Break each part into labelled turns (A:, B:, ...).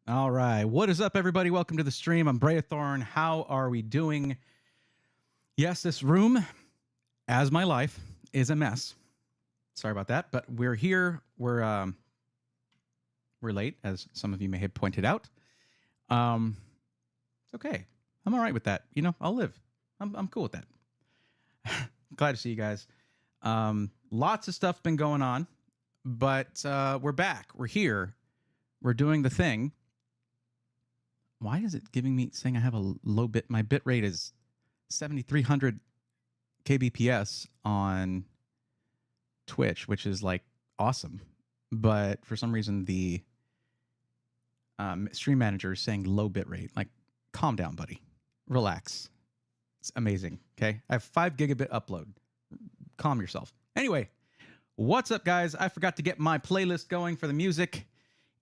A: All right. What is up, everybody? Welcome to the stream. I'm Braethorn. How are we doing? Yes, this room, as my life, is a mess. Sorry about that, but we're here. We're late, as some of you may have pointed out. It's okay. I'm all right with that. You know, I'll live. I'm cool with that. Glad to see you guys. Lots of stuff been going on, but we're back. We're here. We're doing the thing. Why is it giving me saying I have a low bit? My bit rate is 7,300 kbps on Twitch, which is like awesome. But for some reason, the stream manager is saying low bit rate. Like, calm down, buddy. Relax. It's amazing. Okay. I have 5 gigabit upload. Calm yourself. Anyway, what's up, guys? I forgot to get my playlist going for the music,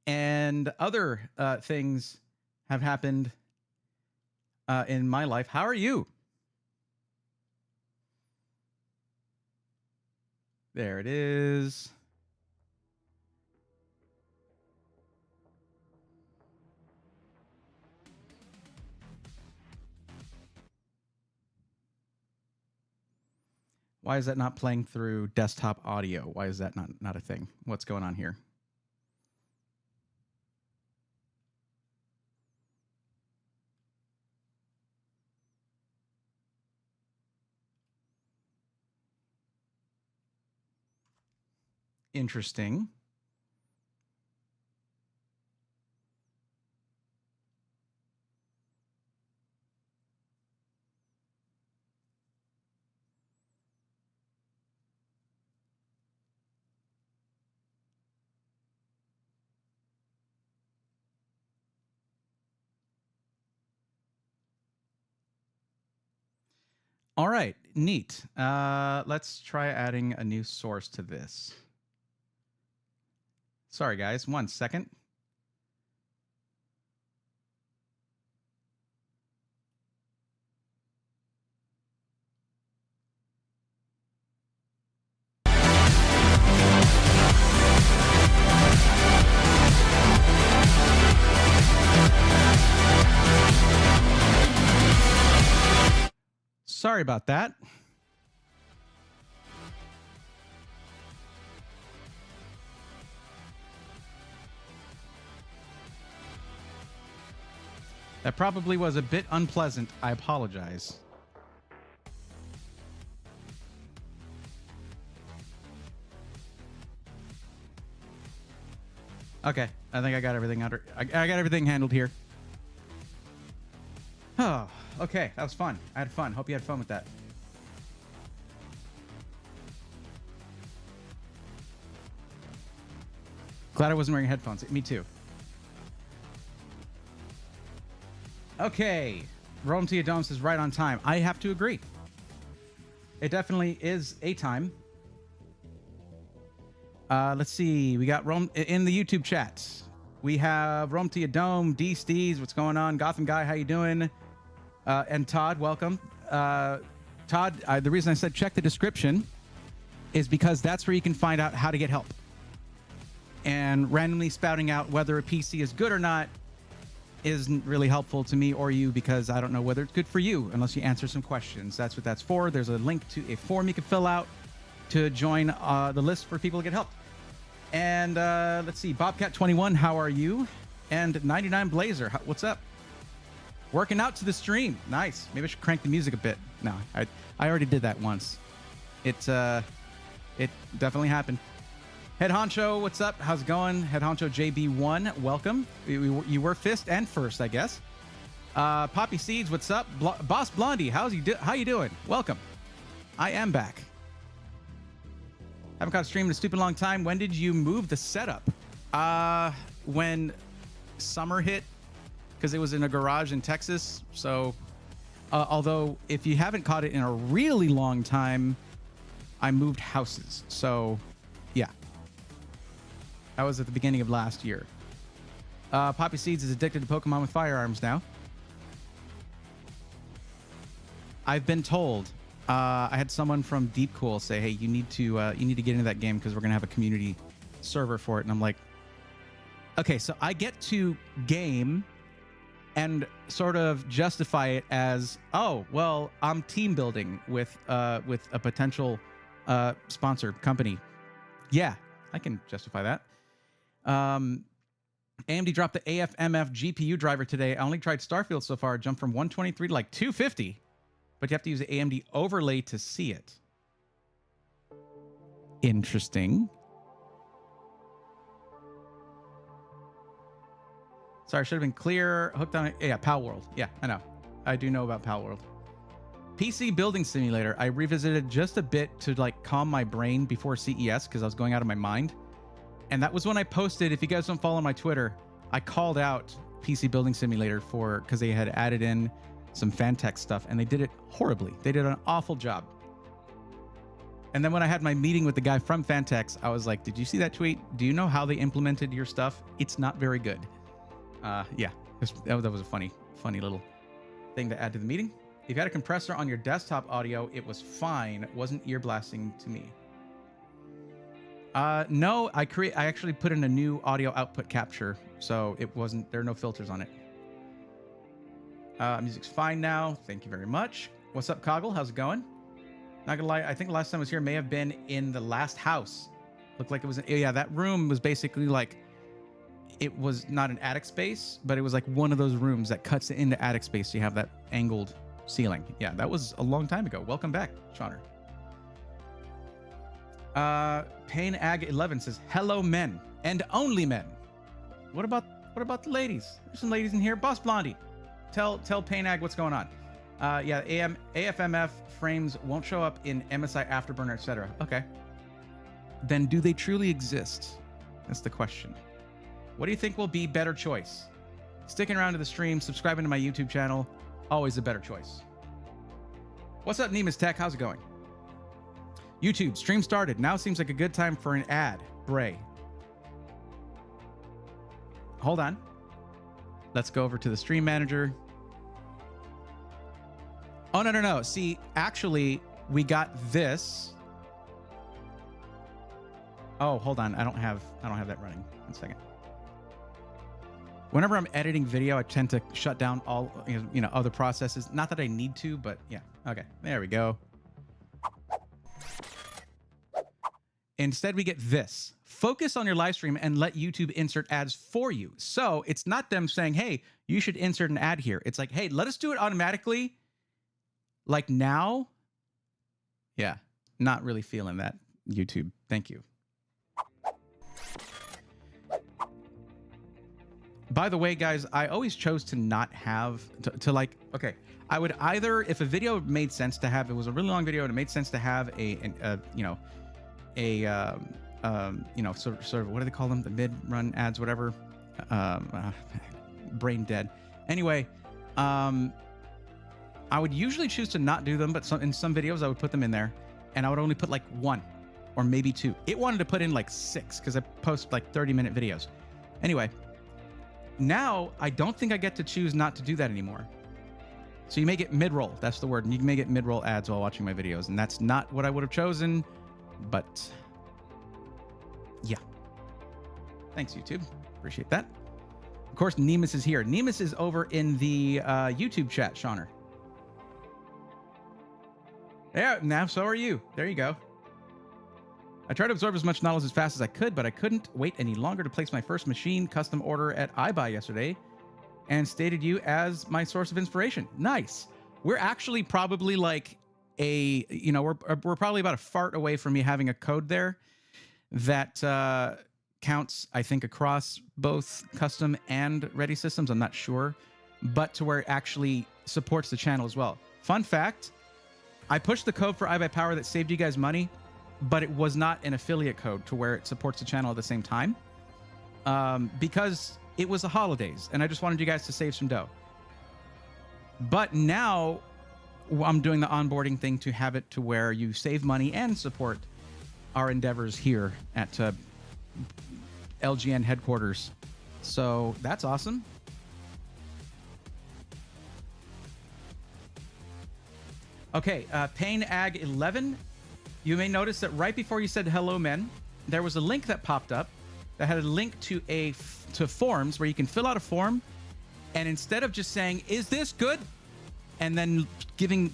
A: and other things have happened in my life. How are you? There it is. Why is that not playing through desktop audio? Why is that not a thing? What's going on here? Interesting. All right, neat. Let's try adding a new source to this. Sorry, guys, 1 second. Sorry about that. That probably was a bit unpleasant. I apologize. Okay, I think I got everything under. I got everything handled here. Oh, okay, that was fun. I had fun. Hope you had fun with that. Glad I wasn't wearing headphones. Me too. Okay, Rome to Yadoms is right on time. I have to agree. It definitely is a time. Let's see. We got Rome in the YouTube chat. We have Rome to your Dome, D Steez, what's going on? Gotham Guy, how you doing? And Todd, welcome. Todd, the reason I said check the description is because that's where you can find out how to get help. And randomly spouting out whether a PC is good or not isn't really helpful to me or you, because I don't know whether it's good for you unless you answer some questions. That's what that's for. There's a link to a form you can fill out to join the list for people to get help. And let's see, Bobcat21, how are you? And 99 Blazer, what's up? Working out to the stream. Nice. Maybe I should crank the music a bit. No, I already did that once. It definitely happened. Head Honcho, what's up? How's it going? Head Honcho JB1, welcome. You were fist and first, I guess. Poppy Seeds, what's up? Boss Blondie, how you doing? Welcome. I am back. Haven't caught a stream in a stupid long time. When did you move the setup? When summer hit, because it was in a garage in Texas. So, although if you haven't caught it in a really long time, I moved houses. So, yeah. That was at the beginning of last year. Poppy Seeds is addicted to Pokemon with firearms now. I've been told. I had someone from Deep Cool say, "Hey, you need to get into that game because we're gonna have a community server for it." And I'm like, Okay, so I get to game and sort of justify it as, oh, well, I'm team building with a potential sponsor company. Yeah, I can justify that. AMD dropped the AFMF GPU driver today. I only tried Starfield so far. Jumped from 123 to like 250, but you have to use the AMD overlay to see it. Interesting. Sorry, should have been clear. Hooked on it. Yeah, Pal World. Yeah, I know. I do know about Pal World. PC Building Simulator. I revisited just a bit to like calm my brain before CES because I was going out of my mind. And that was when I posted, if you guys don't follow my Twitter, I called out PC Building Simulator because they had added in some Fantech stuff and they did it horribly. They did an awful job. And then when I had my meeting with the guy from Fantex, I was like, did you see that tweet? Do you know how they implemented your stuff? It's not very good. Yeah, that was a funny little thing to add to the meeting. If you had a compressor on your desktop audio, it was fine. It wasn't ear blasting to me. No, I actually put in a new audio output capture, so it wasn't. There are no filters on it. Music's fine now. Thank you very much. What's up, Coggle? How's it going? Not gonna lie, I think the last time I was here may have been in the last house. Looked like it was. Yeah, that room was basically like. It was not an attic space, but it was like one of those rooms that cuts into attic space. So you have that angled ceiling. Yeah, that was a long time ago. Welcome back, Shauner. Pain Ag 11 says, "Hello, men and only men." What about the ladies? There's some ladies in here. Boss Blondie, tell Pain Ag what's going on. Yeah, AFMF frames won't show up in MSI Afterburner, etc. Okay. Then do they truly exist? That's the question. What do you think will be better choice? Sticking around to the stream, subscribing to my YouTube channel, always a better choice. What's up, Nemus Tech? How's it going? YouTube, stream started. Now seems like a good time for an ad. Bray. Hold on. Let's go over to the stream manager. Oh, no. See, actually, we got this. Oh, hold on. I don't have that running. 1 second. Whenever I'm editing video, I tend to shut down all, other processes. Not that I need to, but yeah. Okay, there we go. Instead, we get this. Focus on your live stream and let YouTube insert ads for you. So it's not them saying, hey, you should insert an ad here. It's like, hey, let us do it automatically. Like now. Yeah, not really feeling that, YouTube. Thank you. By the way, guys, I always chose to not have to like, okay, I would either, if a video made sense to have, it was a really long video and it made sense to have sort of, what do they call them? The mid-run ads, whatever. Brain dead. Anyway, I would usually choose to not do them, but in some videos I would put them in there and I would only put like 1 or maybe 2. It wanted to put in like 6 because I post like 30-minute videos. Anyway, now I don't think I get to choose not to do that anymore. So you may get mid-roll. That's the word. And you may get mid-roll ads while watching my videos. And that's not what I would have chosen, but yeah. Thanks, YouTube. Appreciate that. Of course, Nemus is here. Nemus is over in the YouTube chat, Shauner. Yeah, now so are you. There you go. I tried to absorb as much knowledge as fast as I could, but I couldn't wait any longer to place my first machine custom order at iBuy yesterday and stated you as my source of inspiration. Nice. We're actually probably like we're probably about a fart away from me having a code there that counts, I think, across both custom and ready systems. I'm not sure, but to where it actually supports the channel as well. Fun fact, I pushed the code for iBuy Power that saved you guys money, but it was not an affiliate code to where it supports the channel at the same time because it was the holidays and I just wanted you guys to save some dough. But now I'm doing the onboarding thing to have it to where you save money and support our endeavors here at LGN headquarters. So that's awesome. Okay, Pain Ag 11. You may notice that right before you said hello, men, there was a link that popped up that had a link to a to forms where you can fill out a form, and instead of just saying, is this good? And then giving,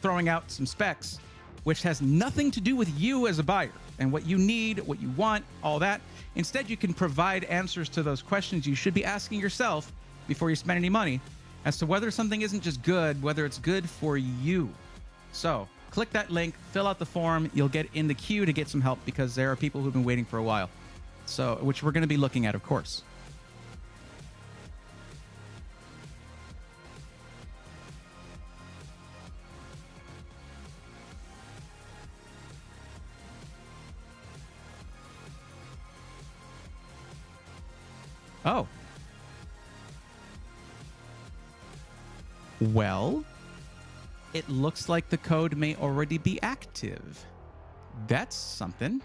A: throwing out some specs, which has nothing to do with you as a buyer and what you need, what you want, all that. Instead, you can provide answers to those questions you should be asking yourself before you spend any money as to whether something isn't just good, whether it's good for you. So click that link, fill out the form. You'll get in the queue to get some help because there are people who've been waiting for a while. So, which we're going to be looking at, of course. Oh. Well, it looks like the code may already be active. That's something.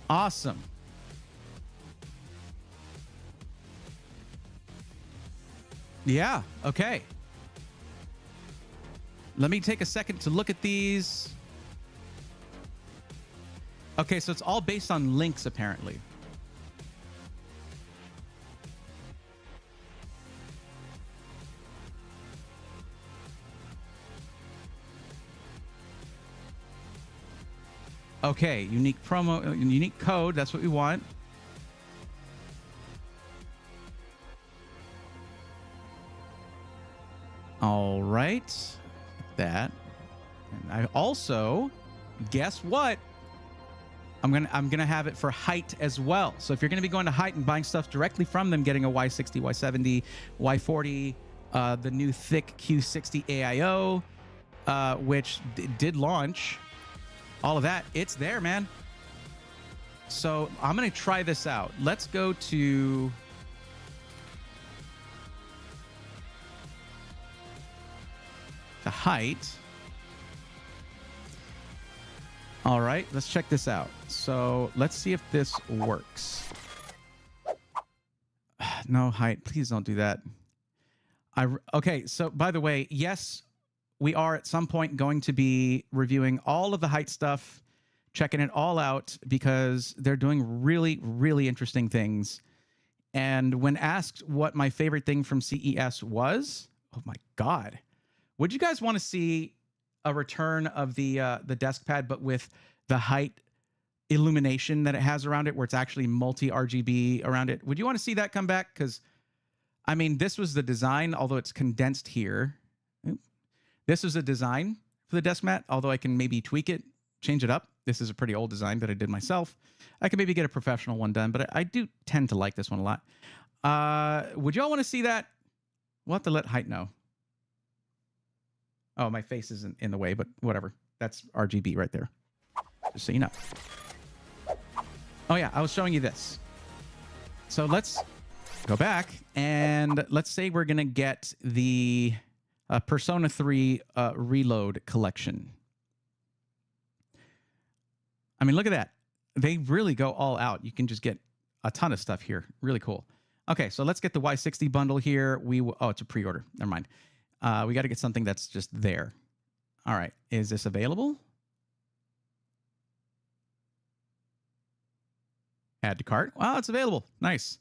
A: Awesome. Yeah, okay. Let me take a second to look at these. Okay, so it's all based on links, apparently. Okay, unique unique code. That's what we want. All right, that. And I also, guess what? I'm gonna have it for height as well. So if you're gonna be going to height and buying stuff directly from them, getting a Y60, Y70, Y40, the new thick Q60 AIO, which did launch. All of that, it's there, man. So I'm going to try this out. Let's go to the height. All right, let's check this out. So let's see if this works. No height, please don't do that. Okay, so by the way, yes, we are at some point going to be reviewing all of the height stuff, checking it all out because they're doing really, really interesting things. And when asked what my favorite thing from CES was, oh my God, would you guys want to see a return of the desk pad, but with the height illumination that it has around it, where it's actually multi-RGB around it? Would you want to see that come back? Because, I mean, this was the design, although it's condensed here. This is a design for the desk mat, although I can maybe tweak it, change it up. This is a pretty old design that I did myself. I could maybe get a professional one done, but I do tend to like this one a lot. Would y'all want to see that? We'll have to let height know. Oh, my face isn't in the way, but whatever. That's RGB right there. Just so you know. Oh, yeah, I was showing you this. So let's go back, and let's say we're going to get the Persona 3 Reload collection. I mean, look at that. They really go all out. You can just get a ton of stuff here. Really cool. Okay, so let's get the Y60 bundle here. Oh, it's a pre-order. Never mind. We got to get something that's just there. All right. Is this available? Add to cart. Wow, it's available. Nice.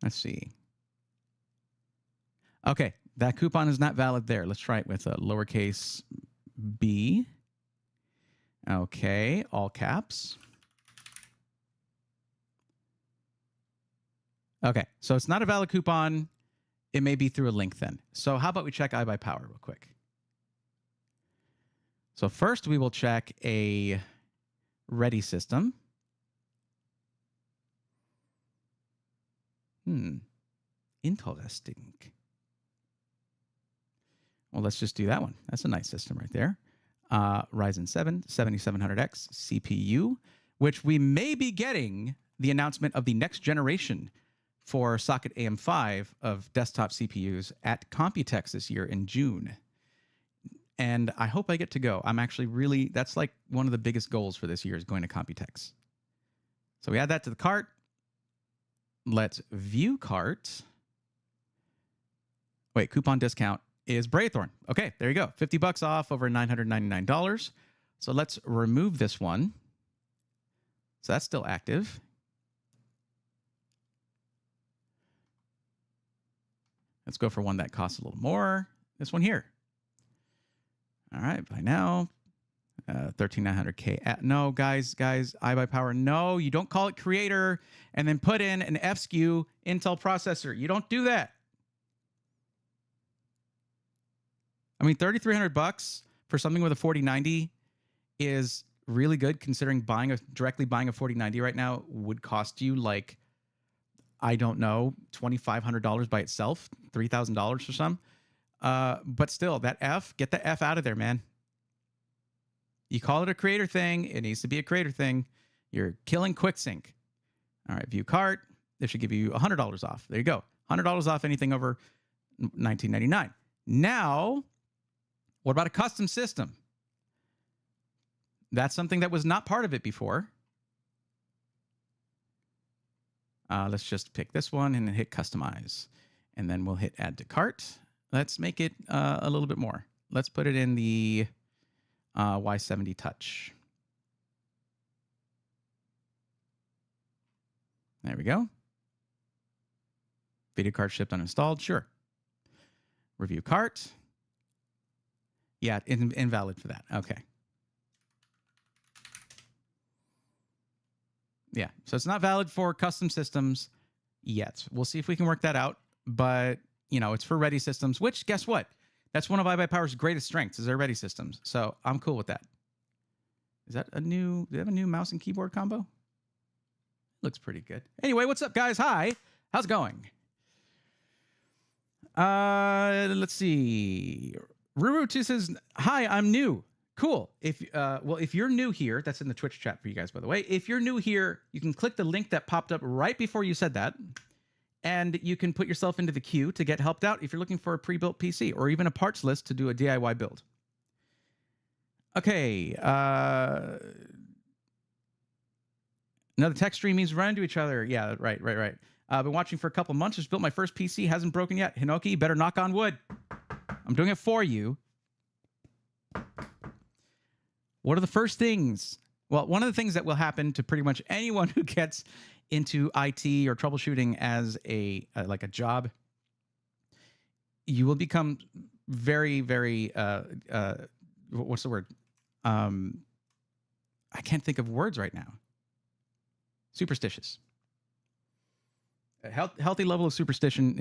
A: Let's see. Okay, that coupon is not valid there. Let's try it with a lowercase b. Okay, all caps. Okay, so it's not a valid coupon. It may be through a link then. So how about we check iBuyPower real quick? So first we will check a ready system. Interesting. Well, let's just do that one. That's a nice system right there. Ryzen 7 7700X CPU, which we may be getting the announcement of the next generation for Socket AM5 of desktop CPUs at Computex this year in June. And I hope I get to go. I'm actually really, that's like one of the biggest goals for this year is going to Computex. So we add that to the cart. Let's view cart. Wait, coupon discount is Braithorn. Okay, there you go. $50 off over $999. So let's remove this one. So that's still active. Let's go for one that costs a little more. This one here. All right, buy now. 13900K. No, guys, iBuyPower. No, you don't call it creator and then put in an FSKU Intel processor. You don't do that. I mean, $3,300 for something with a 4090 is really good, considering directly buying a 4090 right now would cost you like, I don't know, $2,500 by itself, $3,000 for some. But still, get the F out of there, man. You call it a creator thing, it needs to be a creator thing. You're killing QuickSync. All right, view cart. This should give you $100 off. There you go. $100 off anything over $19.99. Now, what about a custom system? That's something that was not part of it before. Let's just pick this one and then hit customize. And then we'll hit add to cart. Let's make it a little bit more. Let's put it in the Y70 Touch. There we go. Video card shipped uninstalled. Sure. Review cart. Yeah, invalid for that. Okay. Yeah, so it's not valid for custom systems yet. We'll see if we can work that out. But, you know, it's for ready systems, which, guess what? That's one of iBuyPower's greatest strengths, is their ready systems. So I'm cool with that. Is that a new, do they have a new mouse and keyboard combo? Looks pretty good. Anyway, what's up, guys? Hi. How's it going? Let's see. Ruru2 says, hi, I'm new. Cool. If you're new here, that's in the Twitch chat for you guys, by the way. If you're new here, you can click the link that popped up right before you said that, and you can put yourself into the queue to get helped out if you're looking for a pre-built PC or even a parts list to do a DIY build. Okay. Another tech stream means run into each other. Yeah, right. I've been watching for a couple months. Just built my first PC. Hasn't broken yet. Hinoki, you better knock on wood. I'm doing it for you. What are the first things? Well, one of the things that will happen to pretty much anyone who gets into IT or troubleshooting as like a job, you will become very, very, what's the word? I can't think of words right now. Superstitious. A healthy level of superstition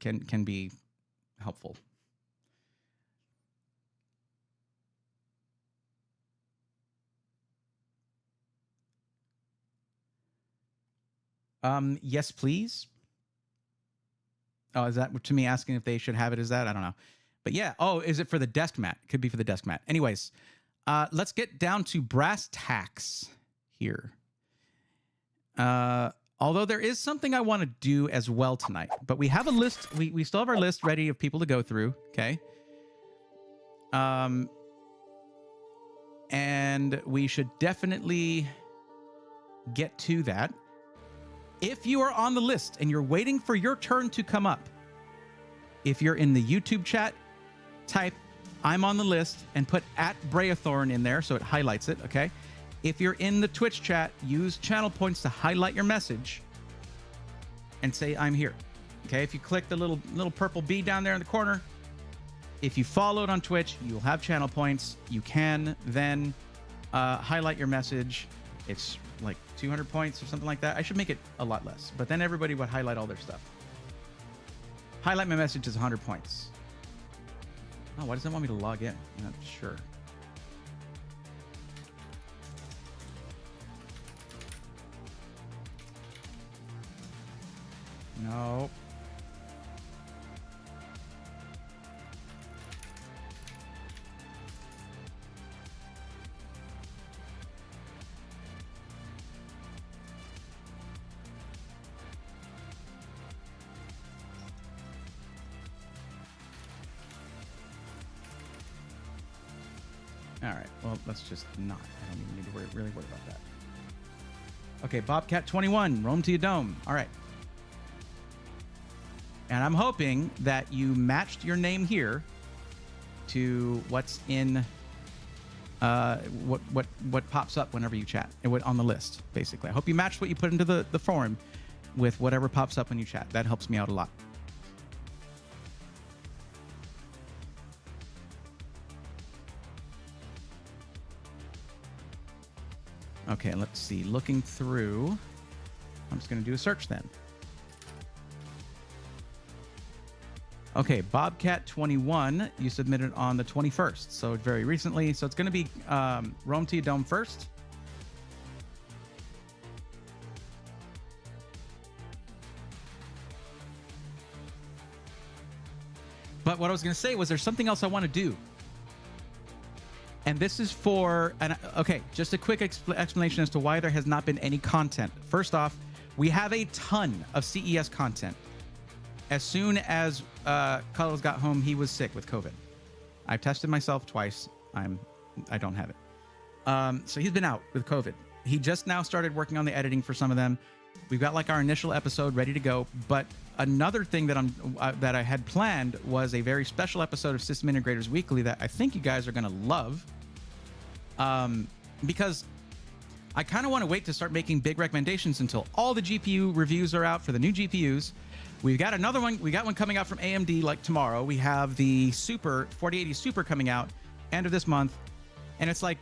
A: can be helpful. Yes, please. Oh, is that to me asking if they should have it? Is that? I don't know. But yeah. Oh, is it for the desk mat? Could be for the desk mat. Anyways, let's get down to brass tacks here. Although there is something I want to do as well tonight, but we have a list. We still have our list ready of people to go through. Okay. And we should definitely get to that. If you are on the list and you're waiting for your turn to come up, if you're in the YouTube chat, type I'm on the list and put @Braithorn in there so it highlights it, okay? If you're in the Twitch chat, use channel points to highlight your message and say I'm here, okay? If you click the little purple B down there in the corner, if you follow it on Twitch, you'll have channel points. You can then highlight your message. It's like 200 points or something like that. I should make it a lot less, but then everybody would highlight all their stuff. Highlight my message is 100 points. Oh, why does it want me to log in? I'm not sure. No. All right, well, let's just not. I don't even need to really worry about that. Okay, Bobcat21, roam to your dome. All right. And I'm hoping that you matched your name here to what's in what pops up whenever you chat on the list, basically. I hope you matched what you put into the forum with whatever pops up when you chat. That helps me out a lot. Okay, let's see. Looking through, I'm just going to do a search then. Okay, Bobcat21, you submitted on the 21st, so very recently. So it's going to be Rome to Dome first. But what I was going to say was there's something else I want to do. And this is for, okay, just a quick explanation as to why there has not been any content. First off, we have a ton of CES content. As soon as Carlos got home, he was sick with COVID. I've tested myself twice. I don't have it. So he's been out with COVID. He just now started working on the editing for some of them. We've got like our initial episode ready to go. But another thing that I had planned was a very special episode of System Integrators Weekly that I think you guys are going to love. Because I kind of want to wait to start making big recommendations until all the GPU reviews are out for the new GPUs. We've got another one. We got one coming out from AMD like tomorrow. We have the Super 4080 Super coming out end of this month. And it's like,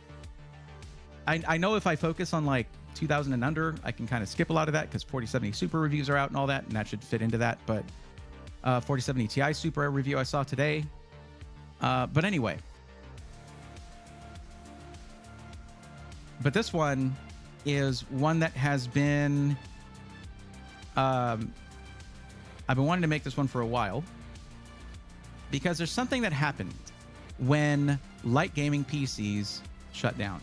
A: I know if I focus on like 2000 and under, I can kind of skip a lot of that because 4070 Super reviews are out and all that, and that should fit into that. But 4070 Ti Super review I saw today. But anyway. But this one is one that has been... I've been wanting to make this one for a while because there's something that happened when light gaming PCs shut down.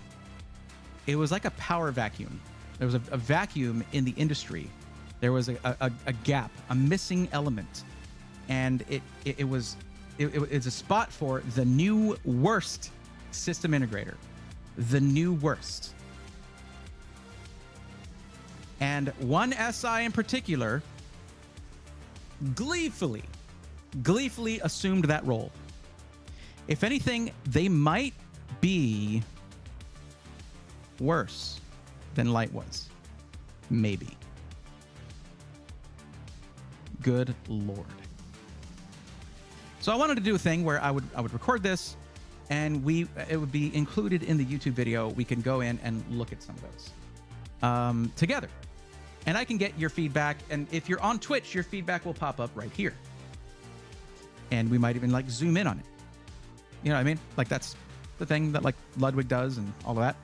A: It was like a power vacuum. There was a vacuum in the industry. There was a gap, a missing element. And it's a spot for the new worst system integrator. The new worst. And one SI in particular gleefully assumed that role. If anything, they might be worse than Light was. Maybe. Good Lord. So I wanted to do a thing where I would record this and it would be included in the YouTube video. We can go in and look at some of those together. And I can get your feedback. And if you're on Twitch, your feedback will pop up right here. And we might even like zoom in on it. You know what I mean? Like that's the thing that like Ludwig does and all of that.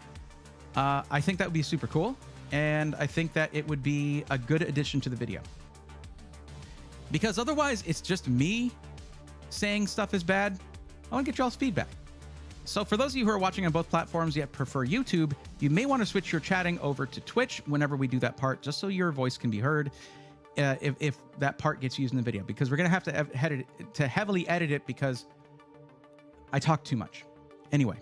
A: I think that would be super cool. And I think that it would be a good addition to the video. Because otherwise it's just me saying stuff is bad. I want to get y'all's feedback. So for those of you who are watching on both platforms yet prefer YouTube, you may want to switch your chatting over to Twitch whenever we do that part, just so your voice can be heard if that part gets used in the video. Because we're going to have to heavily edit it because I talk too much. Anyway.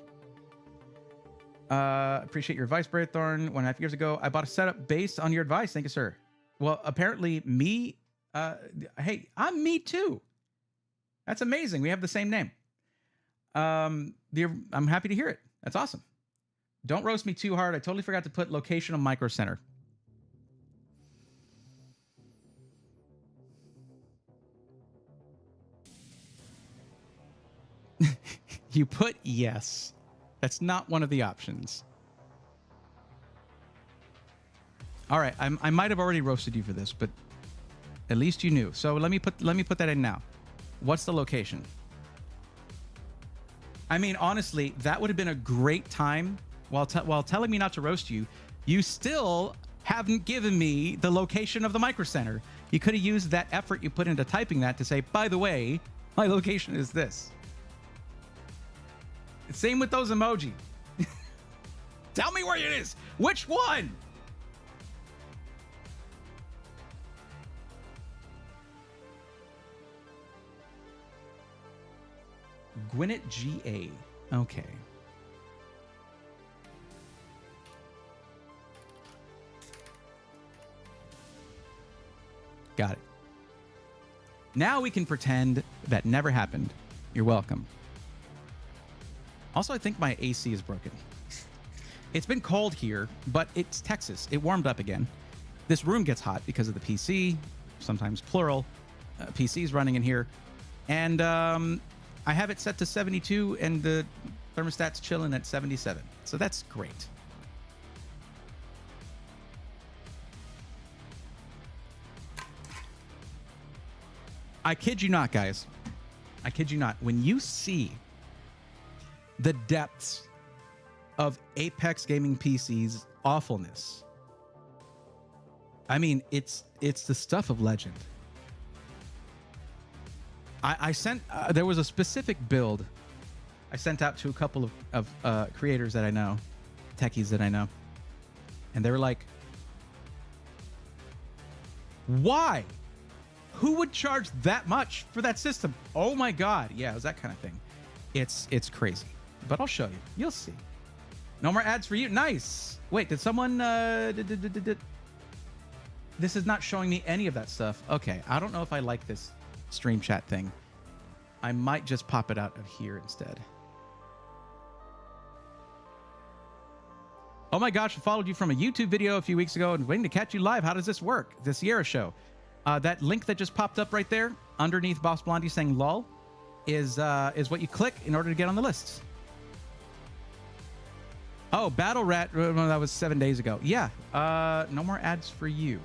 A: Appreciate your advice, Braithorn. 1.5 years ago, I bought a setup based on your advice. Thank you, sir. Well, apparently me... hey, I'm me too. That's amazing. We have the same name. I'm happy to hear it. That's awesome. Don't roast me too hard. I totally forgot to put location on Micro Center. You put yes. That's not one of the options. All right, I might have already roasted you for this, but at least you knew. So let me put that in now. What's the location? I mean, honestly, that would have been a great time. While telling me not to roast you, you still haven't given me the location of the Micro Center. You could have used that effort you put into typing that to say, by the way, my location is this. Same with those emoji. Tell me where it is. Which one? Gwyneth GA. Okay. Got it. Now we can pretend that never happened. You're welcome. Also, I think my AC is broken. It's been cold here, but it's Texas. It warmed up again. This room gets hot because of the PC, sometimes plural, PCs running in here. And I have it set to 72 and the thermostat's chilling at 77. So that's great. I kid you not, guys. I kid you not. When you see the depths of Apex Gaming PC's awfulness, I mean, it's the stuff of legend. I sent there was a specific build I sent out to a couple of creators that I know, techies that I know, and they were like, "Why? Who would charge that much for that system?" Oh my God! Yeah, it was that kind of thing. It's crazy, but I'll show you. You'll see. No more ads for you. Nice. Wait, did someone? This is not showing me any of that stuff. Okay, I don't know if I like this stream chat thing. I might just pop it out of here instead. Oh my gosh, I followed you from a YouTube video a few weeks ago and waiting to catch you live. How does this work? The Sierra Show. That link that just popped up right there underneath Boss Blondie saying lol is what you click in order to get on the lists. Oh, Battle Rat, well, that was 7 days ago. Yeah, no more ads for you.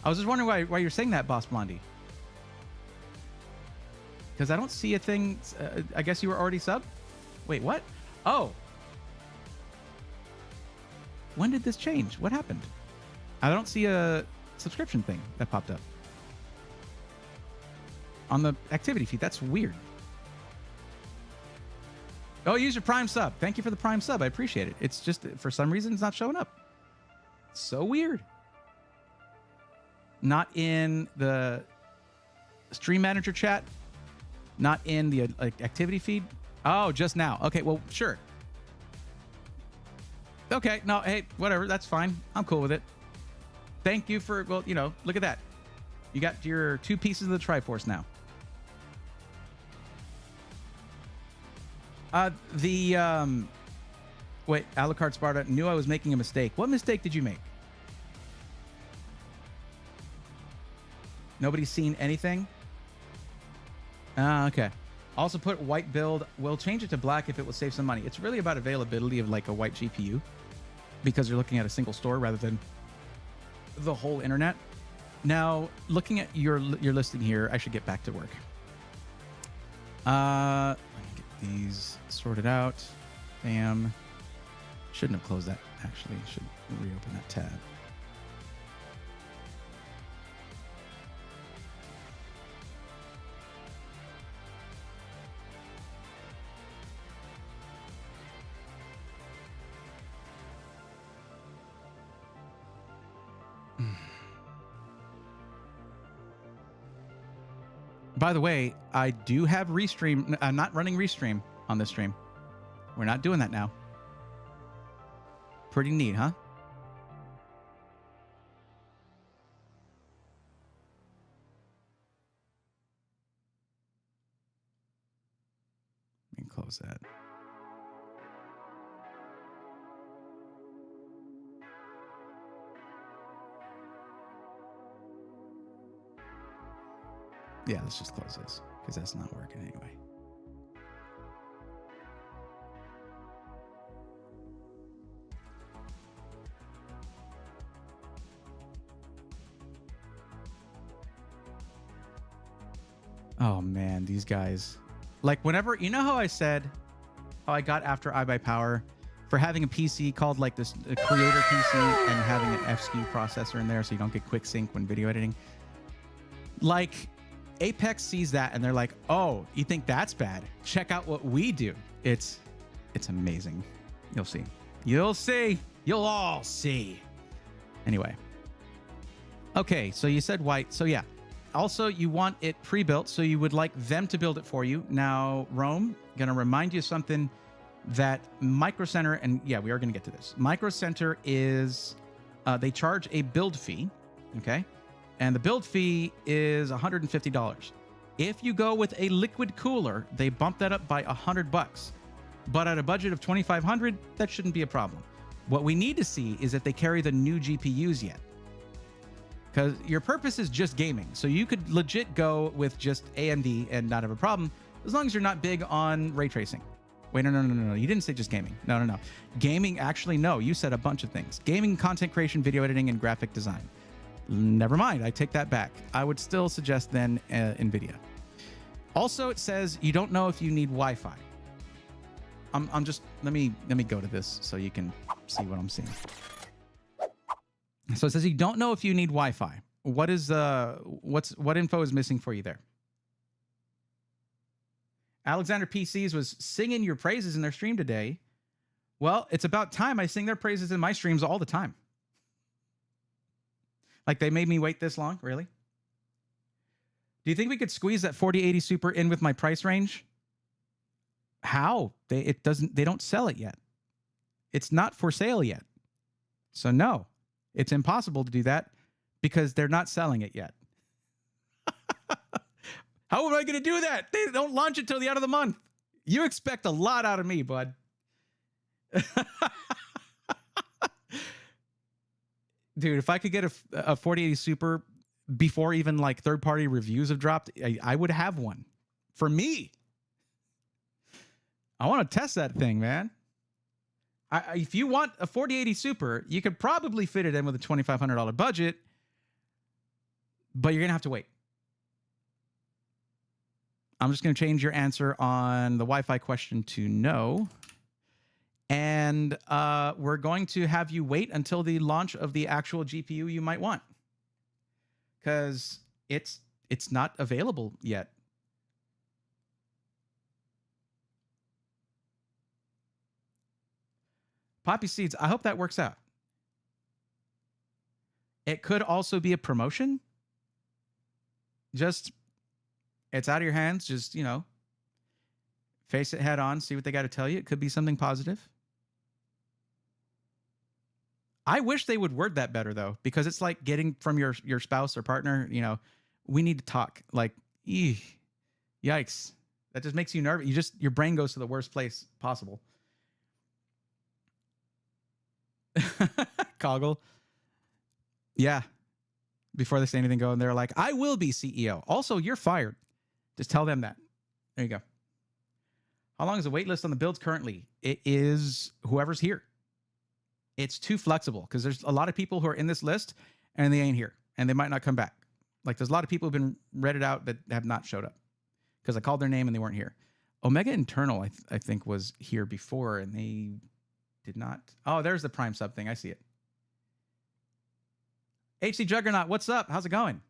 A: I was just wondering why you're saying that, Boss Blondie. Because I don't see a thing. I guess you were already subbed? Wait, what? Oh. When did this change? What happened? I don't see a subscription thing that popped up on the activity feed. That's weird. Oh, use your Prime sub. Thank you for the Prime sub. I appreciate it. It's just, for some reason, it's not showing up. So weird. Not in the Stream Manager chat. Not in the activity feed. Oh, just now. Okay, well, sure. Okay, no, hey, whatever. That's fine. I'm cool with it. Thank you for, well, you know, look at that. You got your 2 pieces of the Triforce now. Wait, Alucard Sparta knew I was making a mistake. What mistake did you make? Nobody's seen anything? Okay. Also put white build. We'll change it to black if it will save some money. It's really about availability of like a white GPU because you're looking at a single store rather than the whole internet. Now, looking at your listing here, I should get back to work. Let me get these sorted out. Bam. Shouldn't have closed that, actually. Should reopen that tab. By the way, I do have Restream. I'm not running Restream on this stream. We're not doing that now. Pretty neat, huh? Let me close that. Yeah, let's just close this because that's not working anyway. Oh man, these guys. Like whenever, you know how I said how I got after iBuyPower for having a PC called like this creator PC and having an FSKU processor in there so you don't get quick sync when video editing? Like Apex sees that and they're like, oh, you think that's bad? Check out what we do. It's amazing. You'll see. You'll see. You'll all see. Anyway. Okay, so you said white. So yeah. Also, you want it pre-built, so you would like them to build it for you. Now, Rome, going to remind you of something that Micro Center, and yeah, we are going to get to this. Micro Center is, they charge a build fee, okay? and the build fee is $150. If you go with a liquid cooler, they bump that up by $100. But at a budget of $2,500, that shouldn't be a problem. What we need to see is if they carry the new GPUs yet. Because your purpose is just gaming. So you could legit go with just AMD and not have a problem, as long as you're not big on ray tracing. Wait, no. You didn't say just gaming. No. Gaming, actually, no. You said a bunch of things. Gaming, content creation, video editing, and graphic design. Never mind. I take that back. I would still suggest then NVIDIA. Also, it says you don't know if you need Wi-Fi. I'm just, let me go to this so you can see what I'm seeing. So it says you don't know if you need Wi-Fi. What info is missing for you there? Alexander PCs was singing your praises in their stream today. Well, it's about time. I sing their praises in my streams all the time. Like, they made me wait this long? Really? Do you think we could squeeze that 4080 Super in with my price range? How? They don't sell it yet. It's not for sale yet. So no, it's impossible to do that because they're not selling it yet. How am I going to do that? They don't launch it till the end of the month. You expect a lot out of me, bud. Dude, if I could get a 4080 Super before even like third-party reviews have dropped, I would have one for me. I want to test that thing, man. If you want a 4080 Super, you could probably fit it in with a $2,500 budget, but you're going to have to wait. I'm just going to change your answer on the Wi-Fi question to no. And we're going to have you wait until the launch of the actual GPU you might want, because it's not available yet. Poppy Seeds, I hope that works out. It could also be a promotion. Just, it's out of your hands. Just, face it head on, see what they got to tell you. It could be something positive. I wish they would word that better, though, because it's like getting from your spouse or partner, we need to talk. Like, yikes. That just makes you nervous. Your brain goes to the worst place possible. Coggle. Yeah. Before they say anything, go and they're like, I will be CEO. Also, you're fired. Just tell them that. There you go. How long is the wait list on the builds currently? It is whoever's here. It's too flexible because there's a lot of people who are in this list and they ain't here and they might not come back. Like, there's a lot of people who've been redded out that have not showed up because I called their name and they weren't here. Omega Internal, I think, was here before and they did not. Oh, there's the Prime sub thing. I see it. HC Juggernaut, what's up? How's it going?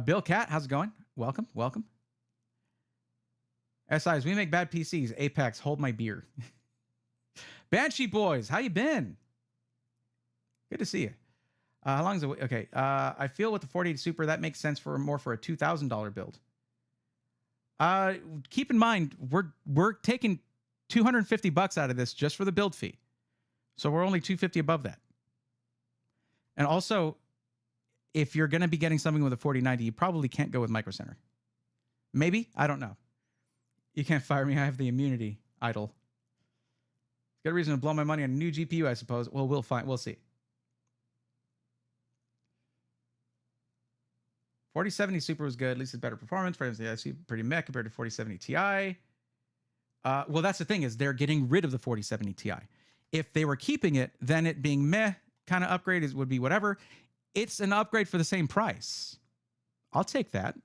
A: Bill Cat, how's it going? Welcome. SIs, we make bad PCs. Apex, hold my beer. Banshee Boys, how you been? Good to see you. How long is it? Okay. I feel with the 4080 Super, that makes sense for a $2,000 build. Keep in mind, we're taking $250 out of this just for the build fee. So we're only $250 above that. And also, if you're going to be getting something with a 4090, you probably can't go with Micro Center. Maybe? I don't know. You can't fire me. I have the immunity idol. Good reason to blow my money on a new GPU, I suppose. Well, we'll find. We'll see. 4070 Super was good. At least it's better performance. For instance, I see pretty meh compared to 4070 Ti. Well, that's the thing, is they're getting rid of the 4070 Ti. If they were keeping it, then it being meh kind of upgrade would be whatever. It's an upgrade for the same price. I'll take that.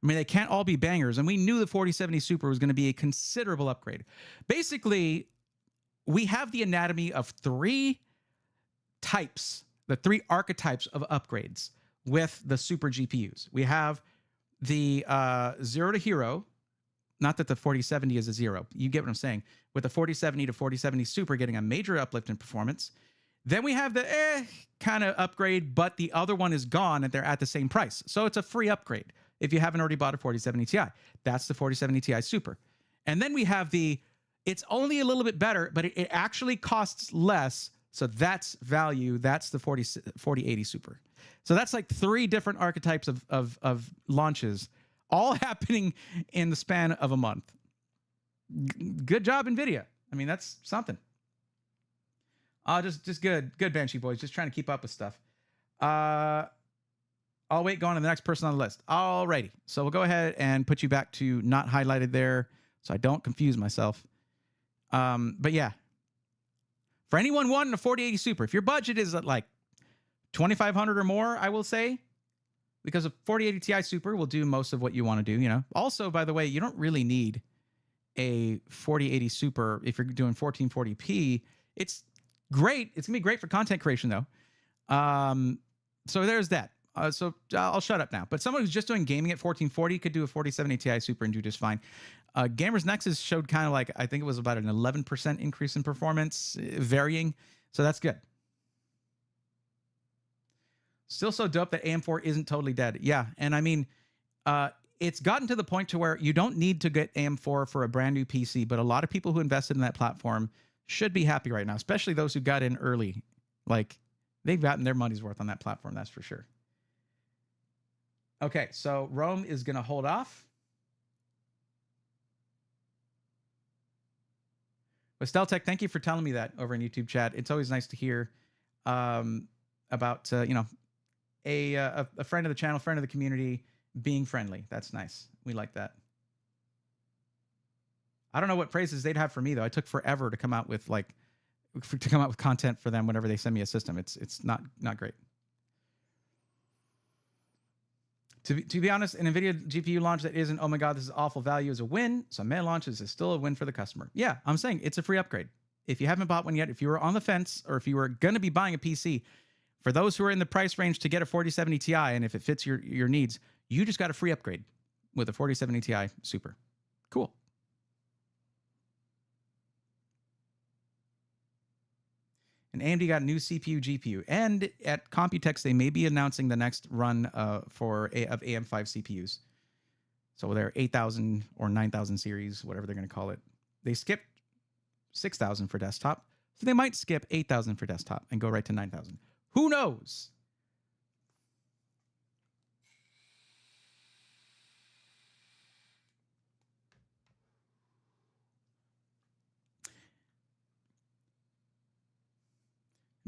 A: I mean, they can't all be bangers, and we knew the 4070 Super was going to be a considerable upgrade. Basically, we have the anatomy of three types, the three archetypes of upgrades with the Super GPUs. We have the zero to hero. Not that the 4070 is a zero. You get what I'm saying. With the 4070 to 4070 Super getting a major uplift in performance. Then we have the kind of upgrade, but the other one is gone and they're at the same price. So it's a free upgrade if you haven't already bought a 4070 Ti. That's the 4070 Ti Super. And then we have the It's only a little bit better, but it actually costs less. So that's value. That's the 4080 Super. So that's like 3 different archetypes of launches, all happening in the span of a month. Good job, NVIDIA. I mean, that's something. Just good Banshee boys. Just trying to keep up with stuff. I'll wait. Go on to the next person on the list. Alrighty. So we'll go ahead and put you back to not highlighted there, so I don't confuse myself. But yeah, for anyone wanting a 4080 Super, if your budget is at like 2,500 or more, I will say, because a 4080 Ti Super will do most of what you want to do. You know. Also, by the way, you don't really need a 4080 Super if you're doing 1440p. It's great. It's gonna be great for content creation though. So there's that. So I'll shut up now. But someone who's just doing gaming at 1440 could do a 4070 Ti Super and do just fine. Gamers Nexus showed kind of like, I think it was about an 11% increase in performance, varying. So that's good. Still so dope that AM4 isn't totally dead. Yeah, and I mean, it's gotten to the point to where you don't need to get AM4 for a brand new PC, but a lot of people who invested in that platform should be happy right now, especially those who got in early. Like, they've gotten their money's worth on that platform, that's for sure. Okay, so Rome is going to hold off. But Steltech, thank you for telling me that over in YouTube chat. It's always nice to hear about, you know, a friend of the channel, friend of the community being friendly. That's nice. We like that. I don't know what praises they'd have for me, though. I took forever to come out with, like, content for them whenever they send me a system. It's not great. To be honest, an NVIDIA GPU launch that isn't, oh my God, this is awful value, is a win. So May launches is still a win for the customer. Yeah, I'm saying it's a free upgrade. If you haven't bought one yet, if you were on the fence, or if you were going to be buying a PC, for those who are in the price range to get a 4070 Ti, and if it fits your needs, you just got a free upgrade with a 4070 Ti Super. Cool. And AMD got a new CPU, GPU. And at Computex, they may be announcing the next run of AM5 CPUs. So they're 8,000 or 9,000 series, whatever they're going to call it. They skipped 6,000 for desktop. So they might skip 8,000 for desktop and go right to 9,000. Who knows?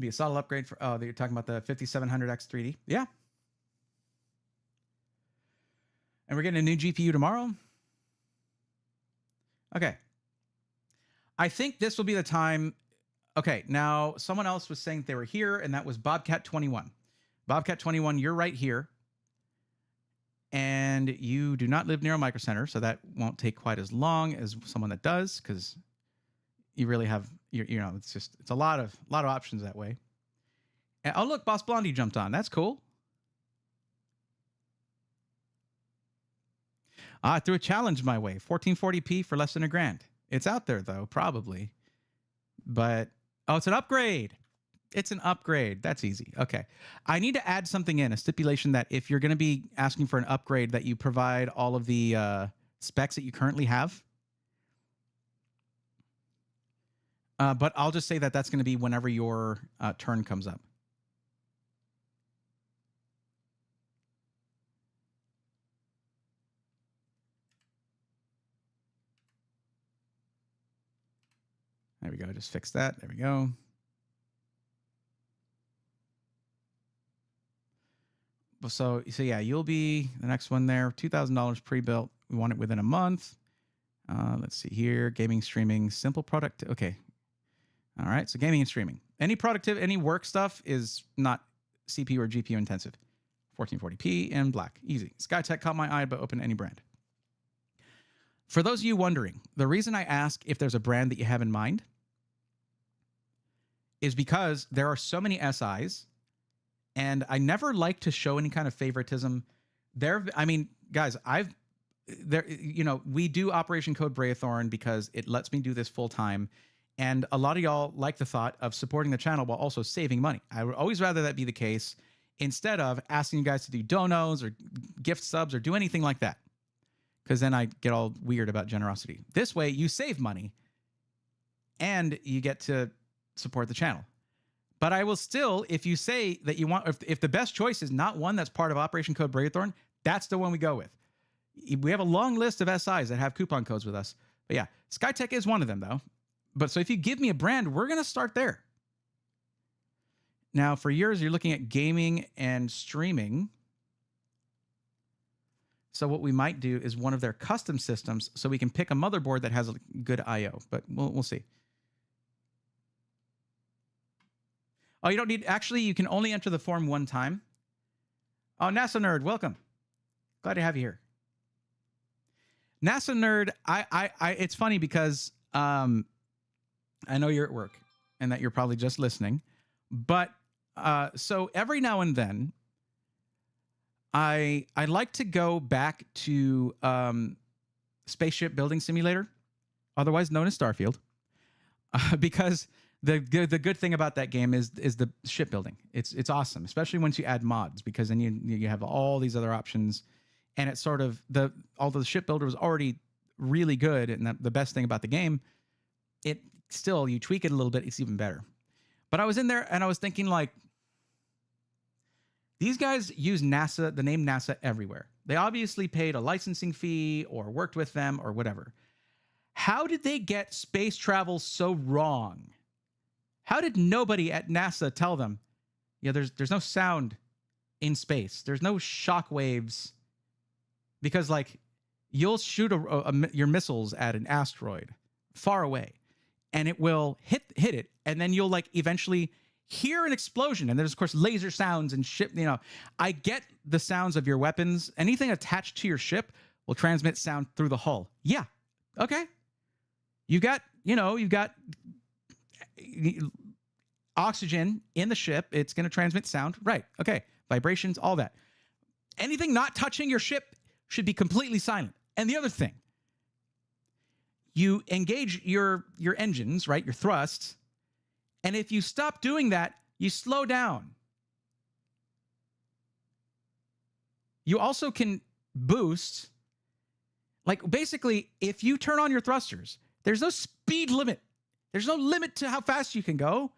A: Be a solid upgrade for, oh, you're talking about the 5700X 3D. Yeah. And we're getting a new GPU tomorrow. Okay. I think this will be the time. Okay, now someone else was saying they were here, and that was Bobcat21. Bobcat21, you're right here. And you do not live near a Micro Center, so that won't take quite as long as someone that does, because you really have, you know, it's a lot of options that way. And, oh, look, Boss Blondie jumped on. That's cool. I threw a challenge my way. 1440p for less than $1,000. It's out there, though, probably. But, oh, it's an upgrade. It's an upgrade. That's easy. Okay. I need to add something in, a stipulation that if you're going to be asking for an upgrade, that you provide all of the specs that you currently have. But I'll just say that that's going to be whenever your turn comes up. There we go. Just fix that. There we go. So yeah, you'll be the next one there. $2,000 pre-built. We want it within a month. Let's see here. Gaming, streaming, simple product. Okay. All right. So gaming and streaming. Any work stuff is not CPU or GPU intensive. 1440p and black. Easy. Skytech caught my eye, but open any brand. For those of you wondering, the reason I ask if there's a brand that you have in mind is because there are so many SIs, and I never like to show any kind of favoritism. I mean, guys, we do Operation Code Braethorn because it lets me do this full time. And a lot of y'all like the thought of supporting the channel while also saving money. I would always rather that be the case instead of asking you guys to do donos or gift subs or do anything like that, because then I get all weird about generosity. This way, you save money and you get to support the channel. But I will still, if you say that you want, if the best choice is not one that's part of Operation Code Braithorn, that's the one we go with. We have a long list of SIs that have coupon codes with us. But yeah, Skytech is one of them, though. But so if you give me a brand, we're going to start there. Now, for yours, you're looking at gaming and streaming. So what we might do is one of their custom systems so we can pick a motherboard that has a good I/O. But we'll see. Oh, you don't need... Actually, you can only enter the form one time. Oh, NASA Nerd, welcome. Glad to have you here. NASA Nerd, it's funny because I know you're at work and that you're probably just listening. But so every now and then, I like to go back to Spaceship Building Simulator, otherwise known as Starfield, because the good thing about that game is the shipbuilding. It's awesome, especially once you add mods, because then you have all these other options, and it's sort of although the shipbuilder was already really good, and the best thing about the game, it still, you tweak it a little bit, it's even better. But I was in there and I was thinking, like, these guys use NASA, the name NASA, everywhere. They obviously paid a licensing fee or worked with them or whatever. How did they get space travel so wrong? How did nobody at NASA tell them, yeah, there's no sound in space. There's no shock waves. Because, like, you'll shoot your missiles at an asteroid far away, and it will hit it, and then you'll, like, eventually hear an explosion, and there's, of course, laser sounds and ship. You know, I get the sounds of your weapons. Anything attached to your ship will transmit sound through the hull. Yeah, okay. You've got oxygen in the ship. It's going to transmit sound, right? Okay, vibrations, all that. Anything not touching your ship should be completely silent. And the other thing, you engage your engines, right? Your thrusts. And if you stop doing that, you slow down. You also can boost. Like, basically, if you turn on your thrusters, there's no speed limit. There's no limit to how fast you can go.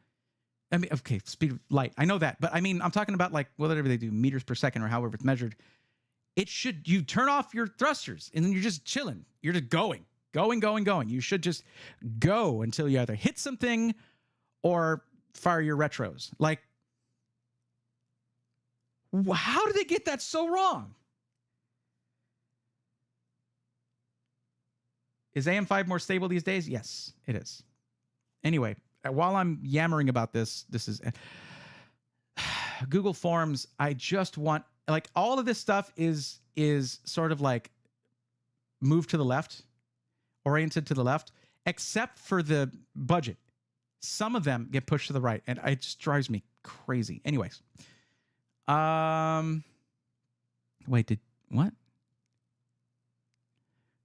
A: I mean, okay, speed of light. I know that. But I mean, I'm talking about, like, whatever they do, meters per second or however it's measured. You turn off your thrusters and then you're just chilling. You're just going. You should just go until you either hit something or fire your retros. Like, how did they get that so wrong? Is AM5 more stable these days? Yes, it is. Anyway, while I'm yammering about this is Google Forms. I just want, like, all of this stuff is sort of like moved to the left, oriented to the left, except for the budget. Some of them get pushed to the right, and it just drives me crazy. Anyways, wait, what?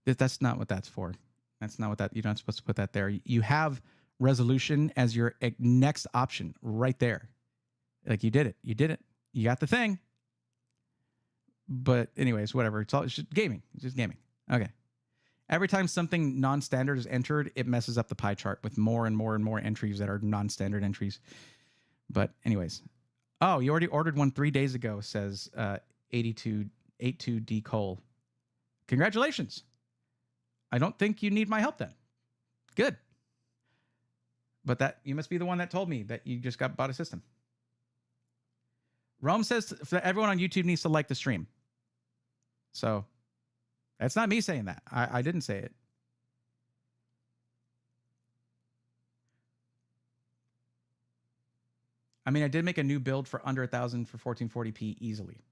A: That's not what that's for. That's not what that. You're not supposed to put that there. You have resolution as your next option right there. Like, you did it. You got the thing. But anyways, whatever. It's just gaming. It's just gaming. Okay. Every time something non-standard is entered, it messes up the pie chart with more and more and more entries that are non-standard entries. But anyways. Oh, you already ordered one 3 days ago, says 82D Cole. Congratulations. I don't think you need my help then. Good. But that you must be the one that told me that you just bought a system. Rome says that everyone on YouTube needs to like the stream. So that's not me saying that. I didn't say it. I mean, I did make a new build for under 1,000 for 1440p easily.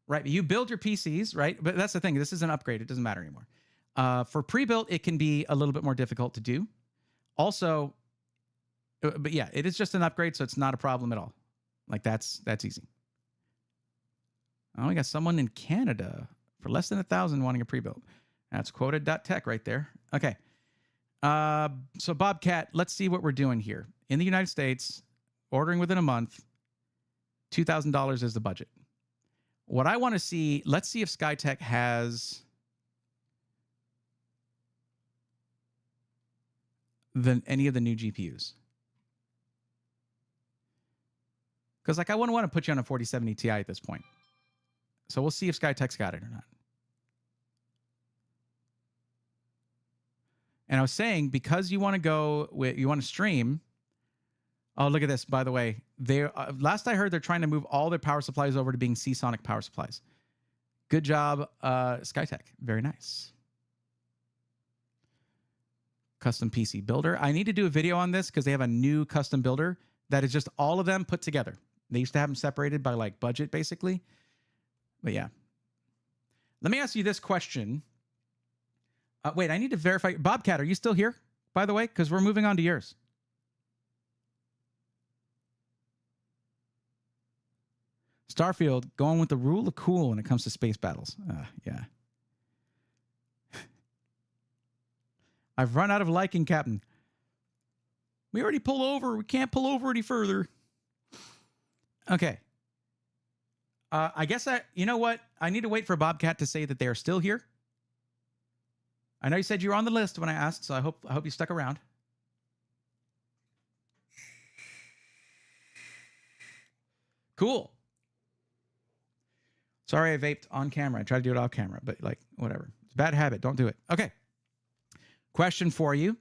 A: Right? You build your PCs, right? But that's the thing. This is an upgrade. It doesn't matter anymore. For pre-built, it can be a little bit more difficult to do. Also, but yeah, it is just an upgrade, so it's not a problem at all. Like, that's easy. Oh, we got someone in Canada for less than 1,000 wanting a pre-built. That's quoted.tech right there. Okay. So Bobcat, let's see what we're doing here. In the United States, ordering within a month, $2,000 is the budget. What I want to see, let's see if Skytech has than any of the new GPUs. Because like I wouldn't want to put you on a 4070 Ti at this point. So we'll see if Skytech's got it or not. And I was saying, because you want to go with, you want to stream. Oh, look at this, by the way. They last I heard, they're trying to move all their power supplies over to being Seasonic power supplies. Good job, Skytech. Very nice. Custom PC builder. I need to do a video on this because they have a new custom builder that is just all of them put together. They used to have them separated by like budget, basically. But yeah. Let me ask you this question. Wait, I need to verify. Bobcat, are you still here, by the way? Because we're moving on to yours. Starfield, going with the rule of cool when it comes to space battles. Yeah. I've run out of liking, Captain. We already pulled over. We can't pull over any further. Okay. I guess you know what? I need to wait for Bobcat to say that they are still here. I know you said you were on the list when I asked, so I hope you stuck around. Cool. Sorry I vaped on camera. I tried to do it off camera, but like, whatever. It's a bad habit. Don't do it. Okay. Question for you.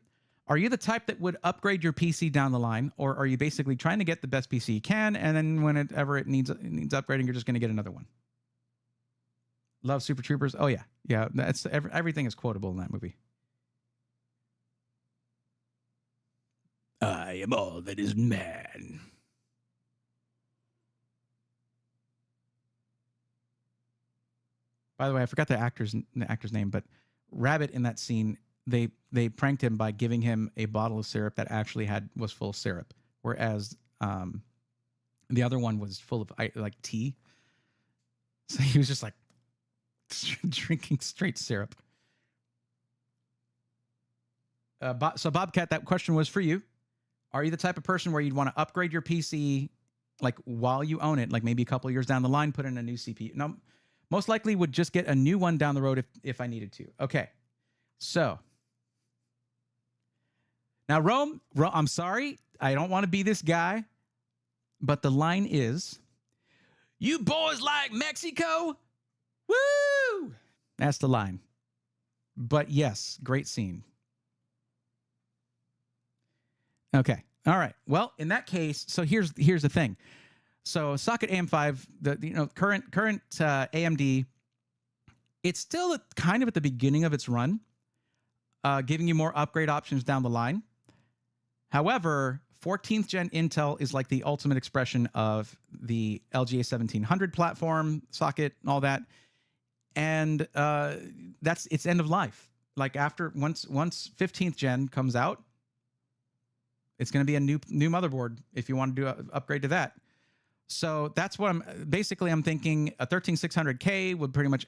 A: Are you the type that would upgrade your PC down the line, or are you basically trying to get the best PC you can, and then whenever it needs upgrading, you're just going to get another one? Love Super Troopers. Oh, yeah. Yeah, that's everything is quotable in that movie. I am all that is man. By the way, I forgot the actor's name, but Rabbit in that scene, they pranked him by giving him a bottle of syrup that actually was full of syrup, whereas the other one was full of like tea. So he was just like drinking straight syrup. So Bobcat, that question was for you. Are you the type of person where you'd want to upgrade your PC like while you own it, like maybe a couple of years down the line, put in a new CPU? No, most likely would just get a new one down the road if I needed to. Okay, so now Rome, I'm sorry, I don't want to be this guy, but the line is, "You boys like Mexico? Woo!" That's the line. But yes, great scene. Okay. All right. Well, in that case, so here's the thing. So socket AM5, the current AMD, it's still kind of at the beginning of its run, giving you more upgrade options down the line. However, 14th gen Intel is like the ultimate expression of the LGA 1700 platform, socket, and all that. And that's its end of life. Like once 15th gen comes out, it's going to be a new motherboard if you want to do an upgrade to that. So that's what I'm thinking. A 13600K would pretty much,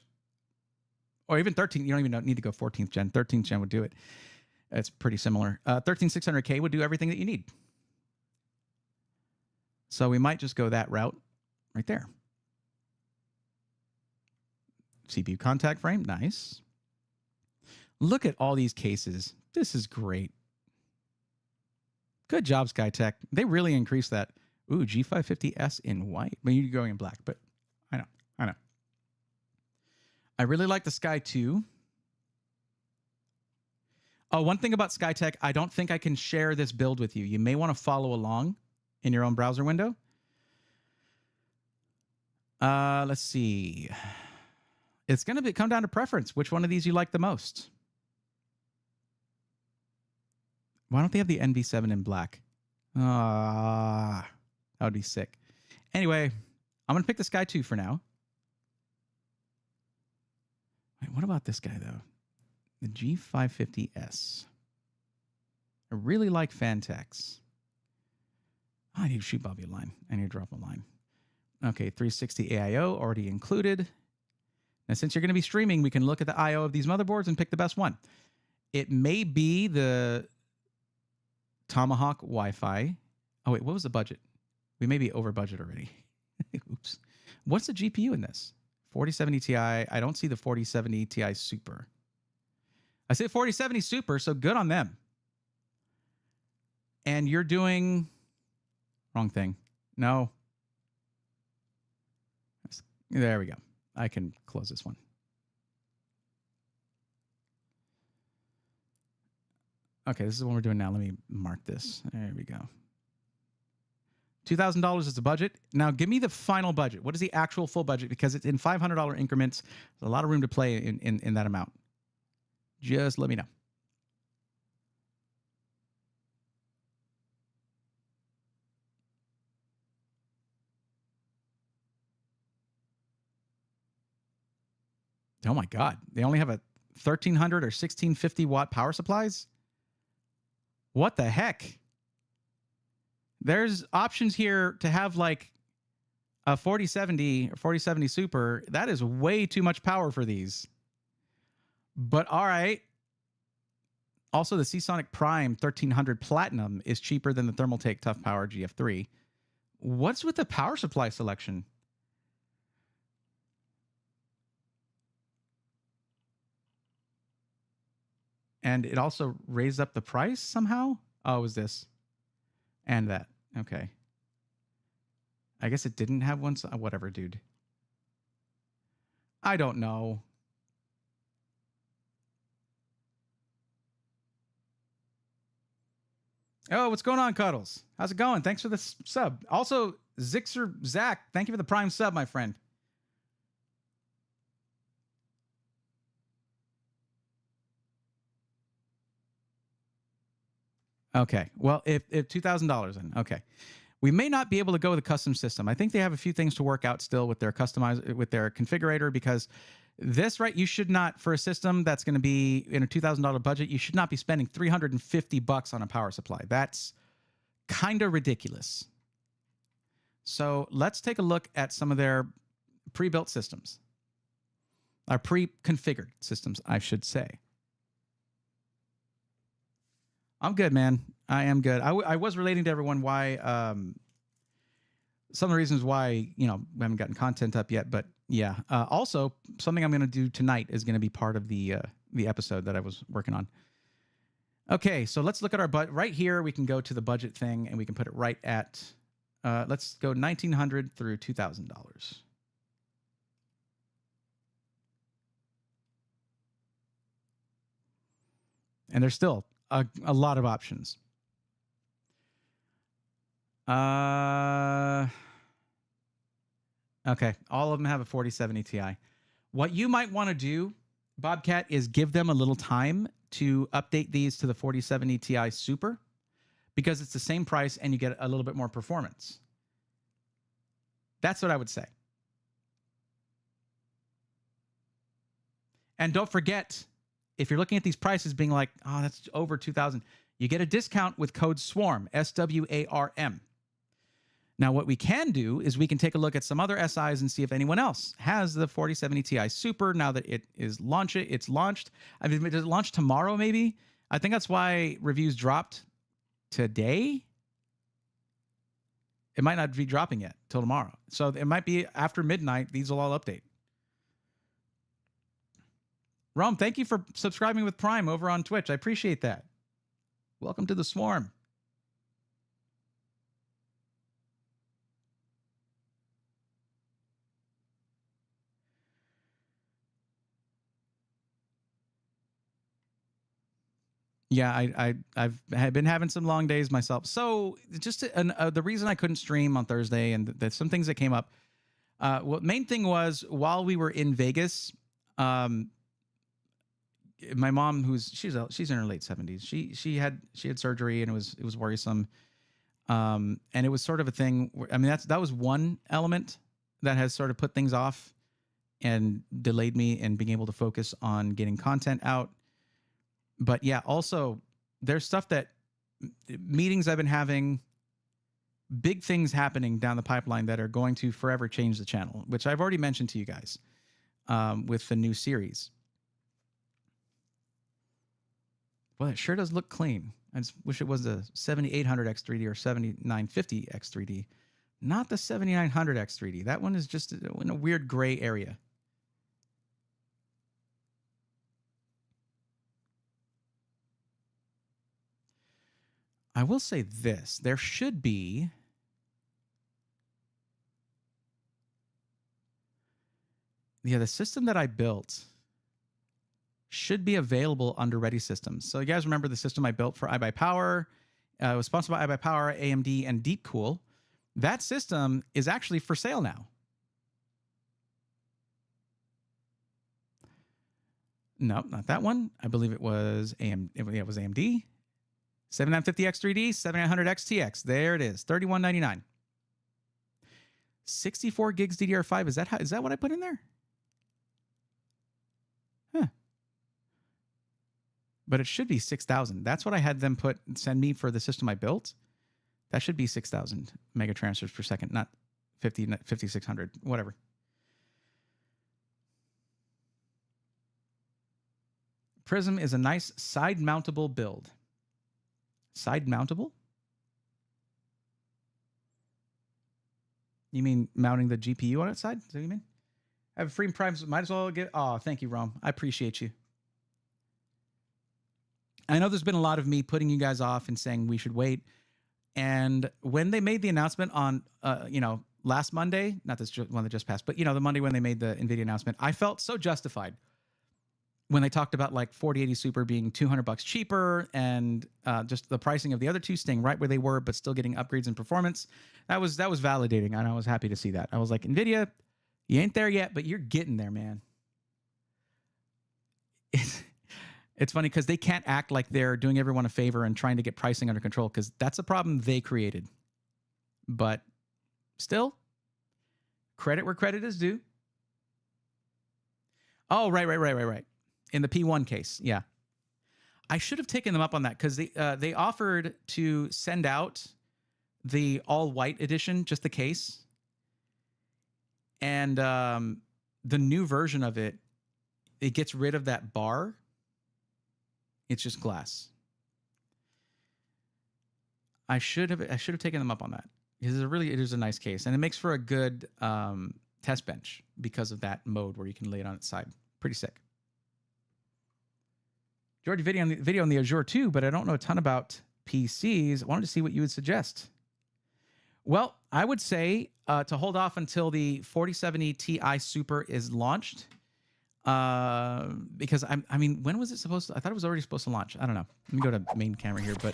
A: or even 13. You don't even need to go 14th gen. 13th gen would do it. It's pretty similar. 13600K would do everything that you need. So we might just go that route right there. CPU contact frame, nice. Look at all these cases. This is great. Good job, Skytech. They really increased that. Ooh, G550S in white. I mean, you're going in black, but I know. I really like the Sky 2. Oh, one thing about Skytech, I don't think I can share this build with you. You may want to follow along in your own browser window. Let's see. It's going to come down to preference. Which one of these you like the most? Why don't they have the NV7 in black? That would be sick. Anyway, I'm going to pick the Sky 2 for now. Wait, what about this guy, though? The G550S. I really like Fantex. Oh, I need to shoot Bobby a line. I need to drop a line. Okay, 360 AIO already included. Now, since you're going to be streaming, we can look at the I/O of these motherboards and pick the best one. It may be the Tomahawk Wi-Fi. Oh, wait, what was the budget? We may be over budget already. Oops. What's the GPU in this? 4070 Ti. I don't see the 4070 Ti Super. I say 4070 Super, so good on them. and you're doing wrong thing. No. There we go. I can close this one. Okay, this is what we're doing now. Let me mark this. There we go. $2,000 is the budget. Now, give me the final budget. What is the actual full budget? Because it's in $500 increments. There's a lot of room to play in that amount. Just let me know. Oh my God. They only have a 1300 or 1650 watt power supplies? What the heck? There's options here to have like a 4070 or 4070 Super. That is way too much power for these. But all right. Also, the Seasonic Prime 1300 Platinum is cheaper than the Thermaltake Tough Power GF3. What's with the power supply selection? And it also raised up the price somehow? Oh, it was this. And that. Okay. I guess it didn't have one. Whatever, dude. I don't know. Oh, what's going on, Cuddles? How's it going? Thanks for the sub. Also, Zixer Zach, thank you for the Prime sub, my friend. Okay. Well, if $2,000 in, okay. We may not be able to go with a custom system. I think they have a few things to work out still with their configurator, because this, right, you should not, for a system that's going to be in a $2,000 budget, you should not be spending $350 on a power supply. That's kind of ridiculous. So let's take a look at some of their pre-built systems, or pre-configured systems, I should say. I'm good, man. I am good. I was relating to everyone why, some of the reasons why, we haven't gotten content up yet, but yeah. Also, something I'm going to do tonight is going to be part of the episode that I was working on. Okay, so let's look at our budget. Right here, we can go to the budget thing, and we can put it right at, let's go $1,900 through $2,000. And there's still a lot of options. Okay, all of them have a 4070 Ti. What you might want to do, Bobcat, is give them a little time to update these to the 4070 Ti Super, because it's the same price and you get a little bit more performance. That's what I would say. And don't forget, if you're looking at these prices being like, oh, that's over $2,000, you get a discount with code SWARM, SWARM. Now, what we can do is we can take a look at some other SIs and see if anyone else has the 4070 Ti Super now that it is it's launched. I mean, does it launch tomorrow maybe? I think that's why reviews dropped today. It might not be dropping yet till tomorrow. So it might be after midnight. These will all update. Rome, thank you for subscribing with Prime over on Twitch. I appreciate that. Welcome to the swarm. Yeah, I've been having some long days myself. So just the reason I couldn't stream on Thursday, and there's some things that came up. Well, main thing was, while we were in Vegas, my mom, she's in her late 70s. She had surgery, and it was worrisome. And it was sort of a thing where, I mean, that was one element that has sort of put things off and delayed me in being able to focus on getting content out. But yeah, also there's stuff that meetings I've been having, big things happening down the pipeline that are going to forever change the channel, which I've already mentioned to you guys with the new series. Well, it sure does look clean. I just wish it was the 7800X3D or 7950X3D, not the 7900X3D. That one is just in a weird gray area. I will say this. There should be... Yeah, the system that I built should be available under Ready Systems. So you guys remember the system I built for iBuyPower? It was sponsored by iBuyPower, AMD, and DeepCool. That system is actually for sale now. No, not that one. I believe it was it was AMD. 7950X3D, 7900X TX. There it is, $31.99. 64 gigs DDR5. Is that what I put in there? Huh. But it should be 6,000. That's what I had them send me for the system I built. That should be 6,000 mega transfers per second, not 5,600, whatever. Prism is a nice side-mountable build. Side-mountable? You mean mounting the GPU on its side? Is that what you mean? I have a free Prime, so might as well get... Oh, thank you, Rome. I appreciate you. I know there's been a lot of me putting you guys off and saying we should wait. And when they made the announcement on, last Monday, not this one that just passed, but, the Monday when they made the NVIDIA announcement, I felt so justified when they talked about like 4080 Super being $200 cheaper and just the pricing of the other two staying right where they were, but still getting upgrades in performance. That was validating, and I was happy to see that. I was like, NVIDIA, you ain't there yet, but you're getting there, man. It's funny because they can't act like they're doing everyone a favor and trying to get pricing under control, because that's a problem they created. But still, credit where credit is due. Oh, right. In the P1 case, yeah. I should have taken them up on that, because they offered to send out the all-white edition, just the case. And the new version of it gets rid of that bar. It's just glass. I should have taken them up on that. It is a nice case, and it makes for a good test bench because of that mode where you can lay it on its side. Pretty sick. George, video on the Azure too, but I don't know a ton about PCs. I wanted to see what you would suggest. Well, I would say to hold off until the 4070 Ti Super is launched. Because I mean, when was it supposed to? I thought it was already supposed to launch. I don't know. Let me go to main camera here, but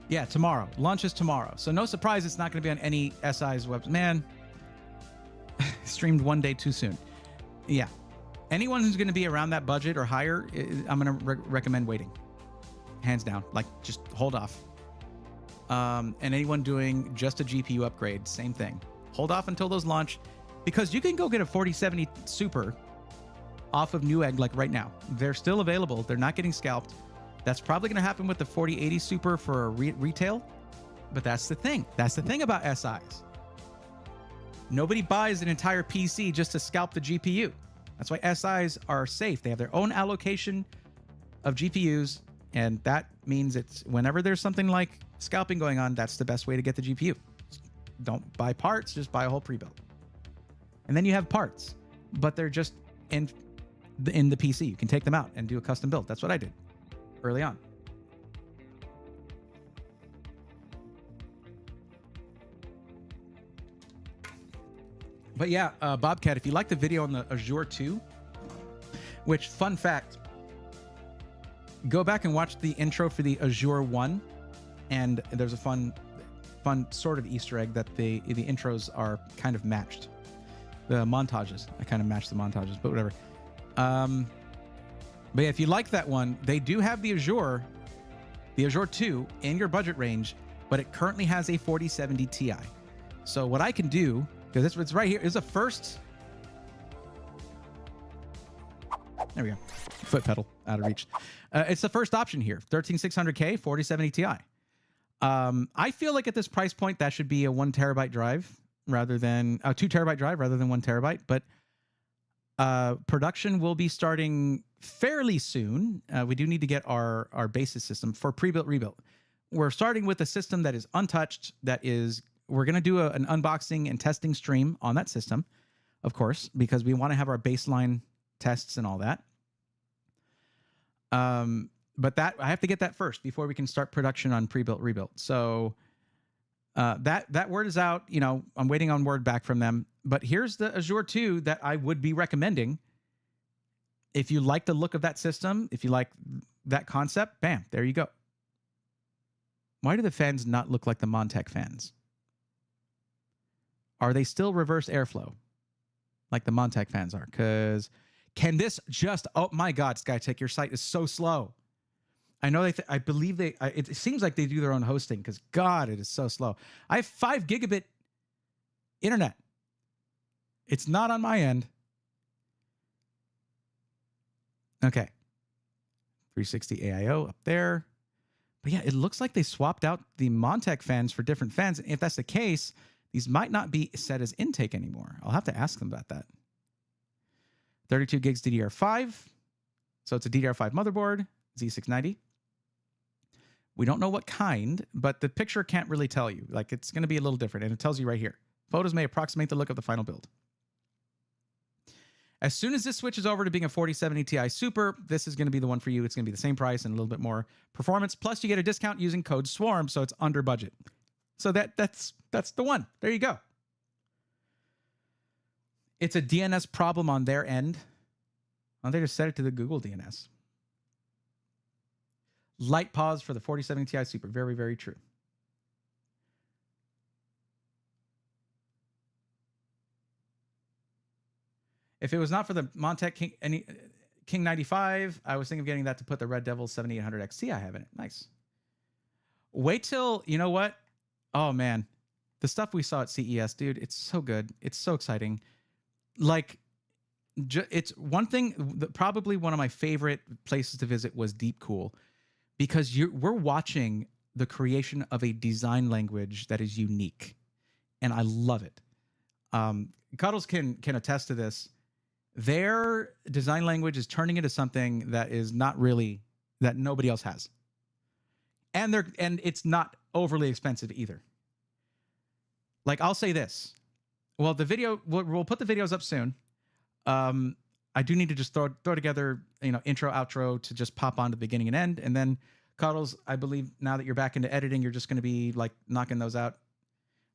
A: yeah, tomorrow. Launch is tomorrow. So no surprise it's not going to be on any SI's website. Man, streamed one day too soon. Yeah. Anyone who's going to be around that budget or higher, I'm going to recommend waiting. Hands down. Like, just hold off. And anyone doing just a GPU upgrade, same thing. Hold off until those launch, because you can go get a 4070 Super off of Newegg like right now. They're still available. They're not getting scalped. That's probably going to happen with the 4080 Super for retail. But that's the thing. That's the thing about SIs. Nobody buys an entire PC just to scalp the GPU. That's why SIs are safe. They have their own allocation of GPUs, and that means it's whenever there's something like scalping going on, that's the best way to get the GPU. Don't buy parts, just buy a whole pre-built. And then you have parts, but they're just in the PC. You can take them out and do a custom build. That's what I did early on. But yeah, Bobcat, if you like the video on the Azure 2, which, fun fact, go back and watch the intro for the Azure 1, and there's a fun sort of Easter egg that the intros are kind of matched. The montages, I kind of matched the montages, but whatever. But yeah, if you like that one, they do have the Azure 2 in your budget range, but it currently has a 4070 Ti. So what I can do, because it's right here, is a first. There we go. Foot pedal out of reach. It's the first option here. 13600K, 4070 Ti. I feel like at this price point, that should be a 1 terabyte drive rather than a 2 terabyte drive rather than 1 terabyte. But production will be starting fairly soon. We do need to get our basis system for pre-built, rebuilt. we're starting with a system that is untouched. We're going to do an unboxing and testing stream on that system, of course, because we want to have our baseline tests and all that. But I have to get that first before we can start production on pre-built rebuilt. So that word is out. You know, I'm waiting on word back from them. But here's the Azure 2 that I would be recommending. If you like the look of that system, if you like that concept, bam, there you go. Why do the fans not look like the Montech fans? Are they still reverse airflow like the Montech fans are? Because can this just, oh my God, SkyTech, your site is so slow. I know I believe it seems like they do their own hosting because God, it is so slow. I have 5 gigabit internet. It's not on my end. Okay. 360 AIO up there. But yeah, it looks like they swapped out the Montech fans for different fans. If that's the case, these might not be set as intake anymore. I'll have to ask them about that. 32 gigs DDR5. So it's a DDR5 motherboard, Z690. We don't know what kind, but the picture can't really tell you. Like, it's going to be a little different, and it tells you right here. Photos may approximate the look of the final build. As soon as this switches over to being a 4070 Ti Super, this is going to be the one for you. It's going to be the same price and a little bit more performance. Plus, you get a discount using code SWARM, so it's under budget. So that's the one. There you go. It's a DNS problem on their end. Oh, they just set it to the Google DNS. Light pause for the 4070 Ti Super. Very, very true. If it was not for the Montech King 95, I was thinking of getting that to put the Red Devil 7800 XT I have in it. Nice. Wait till, you know what? Oh, man. The stuff we saw at CES, dude, it's so good. It's so exciting. Like, it's one thing, probably one of my favorite places to visit was Deep Cool, because we're watching the creation of a design language that is unique, and I love it. Cuddles can attest to this. Their design language is turning into something that is not really, that nobody else has. And it's not overly expensive either. Like, I'll say this. Well, the video, we'll put the videos up soon. I do need to just throw together, intro, outro to just pop on to the beginning and end. And then Cuddles, I believe now that you're back into editing, you're just going to be like knocking those out.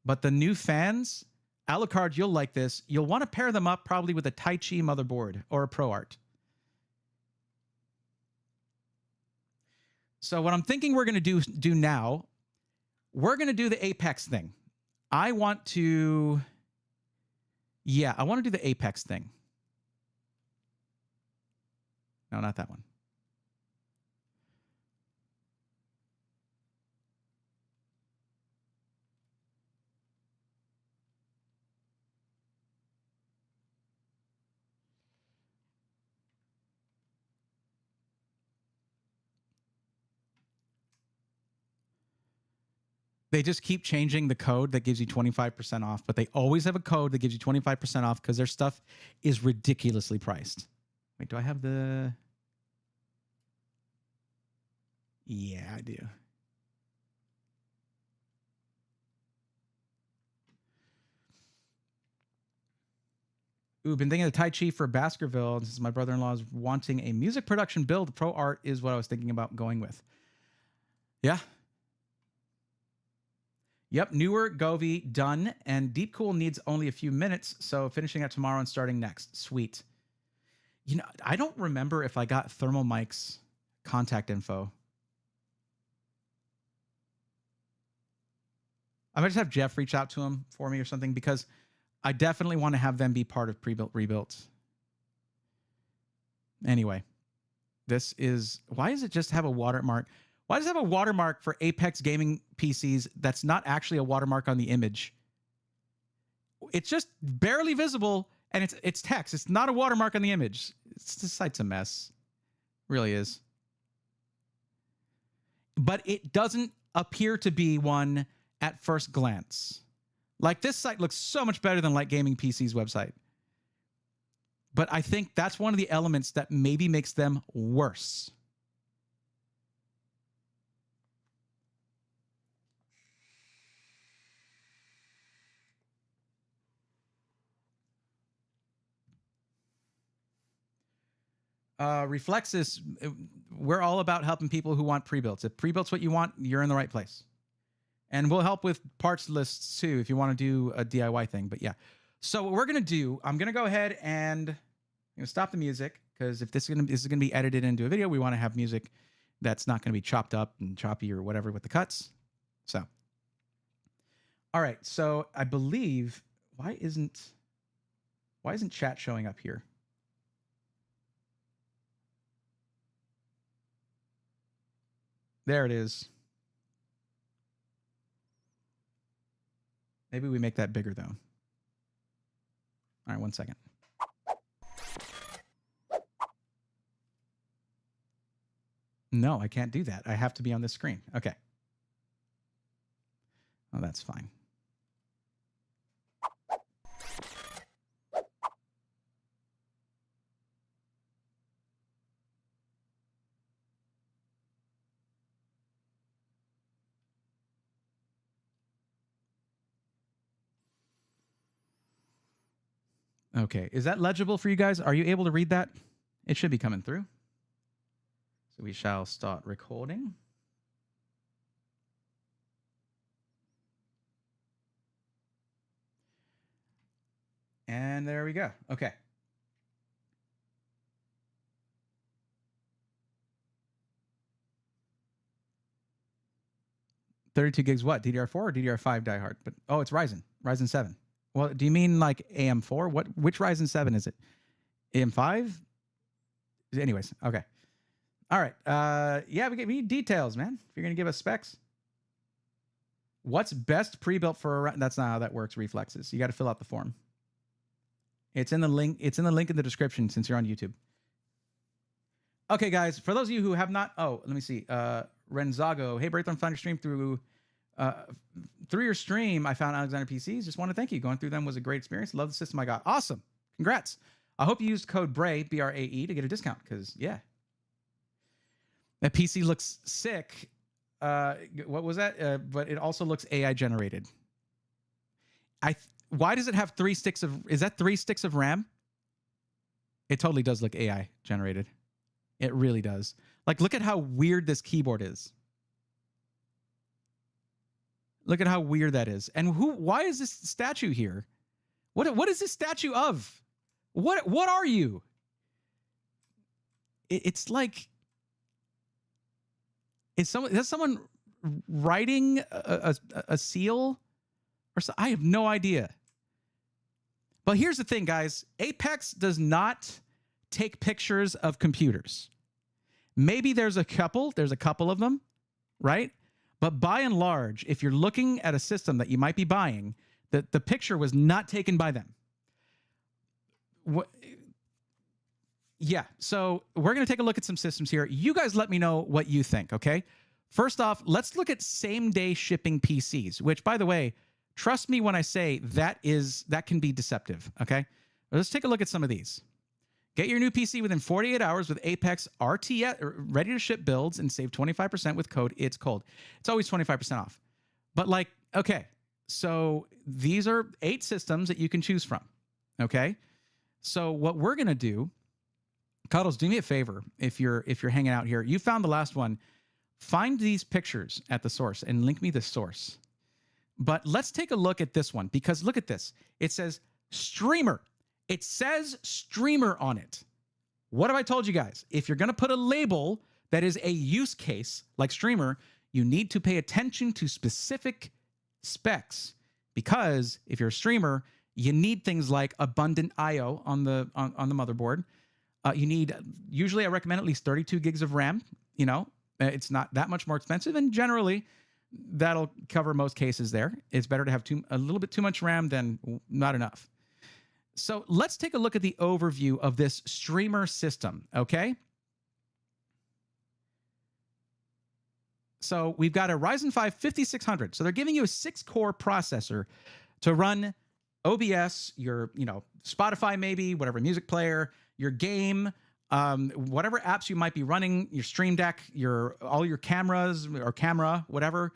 A: But the new fans, Alucard, you'll like this. You'll want to pair them up probably with a Tai Chi motherboard or a ProArt. So what I'm thinking we're going to do now, we're going to do the Apex thing. I want to do the Apex thing. No, not that one. They just keep changing the code that gives you 25% off, but they always have a code that gives you 25% off because their stuff is ridiculously priced. Wait, do I have the... Yeah, I do. Ooh, been thinking of Tai Chi for Baskerville. Since my brother-in-law is wanting a music production build, ProArt is what I was thinking about going with. Yeah. Yep, newer Govee done, and Deep Cool needs only a few minutes, so finishing that tomorrow and starting next. Sweet. I don't remember if I got Thermal Mike's contact info. I might just have Jeff reach out to him for me or something, because I definitely want to have them be part of Pre-Built Rebuilt. Anyway, this is... Why does it just have a watermark? Why does it have a watermark for Apex gaming PCs that's not actually a watermark on the image? It's just barely visible, and it's text. It's not a watermark on the image. The site's a mess. It really is. But it doesn't appear to be one at first glance. Like, this site looks so much better than Light Gaming PC's website. But I think that's one of the elements that maybe makes them worse. Reflexes, we're all about helping people who want pre-builts. If pre-built's what you want, you're in the right place. And we'll help with parts lists too if you want to do a DIY thing. But yeah. So what we're going to do, I'm going to go ahead and stop the music, because if this is going to be edited into a video, we want to have music that's not going to be chopped up and choppy or whatever with the cuts. So, all right. So I believe, why isn't chat showing up here? There it is. Maybe we make that bigger though. All right, 1 second. No, I can't do that. I have to be on this screen. Okay. Oh, that's fine. Okay, is that legible for you guys? Are you able to read that? It should be coming through. So we shall start recording. And there we go. Okay. $32 gigs what? DDR4 or DDR5 diehard? But oh, it's Ryzen 7. Well, do you mean like AM4? Which Ryzen 7 is it? AM5? Anyways, okay. All right. Yeah, we need details, man. If you're gonna give us specs. What's best pre-built for a, that's not how that works, Reflexes. You got to fill out the form. It's in the link. It's in the link in the description since you're on YouTube. Okay, guys, for those of you who have not, oh, let me see. Renzago, hey, Breakthrough, found your stream through your stream. I found Alexander PCs. Just want to thank you. Going through them was a great experience. Love the system I got. Awesome. Congrats. I hope you used code BRAE, BRAE, to get a discount, because, yeah. That PC looks sick. What was that? But it also looks AI generated. Why does it have 3 sticks of, is that 3 sticks of RAM? It totally does look AI generated. It really does. Like, look at how weird this keyboard is. Look at how weird that is. And why is this statue here? What is this statue of? What are you? It's like, is someone writing a seal or so? I have no idea. But here's the thing, guys. Apex does not take pictures of computers. Maybe there's a couple of them, right? But by and large, if you're looking at a system that you might be buying, the picture was not taken by them. Yeah, so we're going to take a look at some systems here. You guys let me know what you think, okay? First off, let's look at same-day shipping PCs, which, by the way, trust me when I say that can be deceptive, okay? Let's take a look at some of these. Get your new PC within 48 hours with Apex RTS ready-to-ship builds and save 25% with code It's Cold. It's always 25% off. But like, okay, so these are 8 systems that you can choose from, okay? So what we're going to do, Cuddles, do me a favor if you're hanging out here. You found the last one. Find these pictures at the source and link me the source. But let's take a look at this one, because look at this. It says streamer. It says streamer on it. What have I told you guys? If you're going to put a label that is a use case like streamer, you need to pay attention to specific specs, because if you're a streamer, you need things like abundant IO on the motherboard. You need, usually I recommend at least 32 gigs of RAM. You know, it's not that much more expensive, and generally that'll cover most cases there. It's better to have a little bit too much RAM than not enough. So let's take a look at the overview of this streamer system, okay? So we've got a Ryzen 5 5600. So they're giving you a 6-core processor to run OBS, your, Spotify maybe, whatever music player, your game, whatever apps you might be running, your Stream Deck, all your cameras or camera, whatever,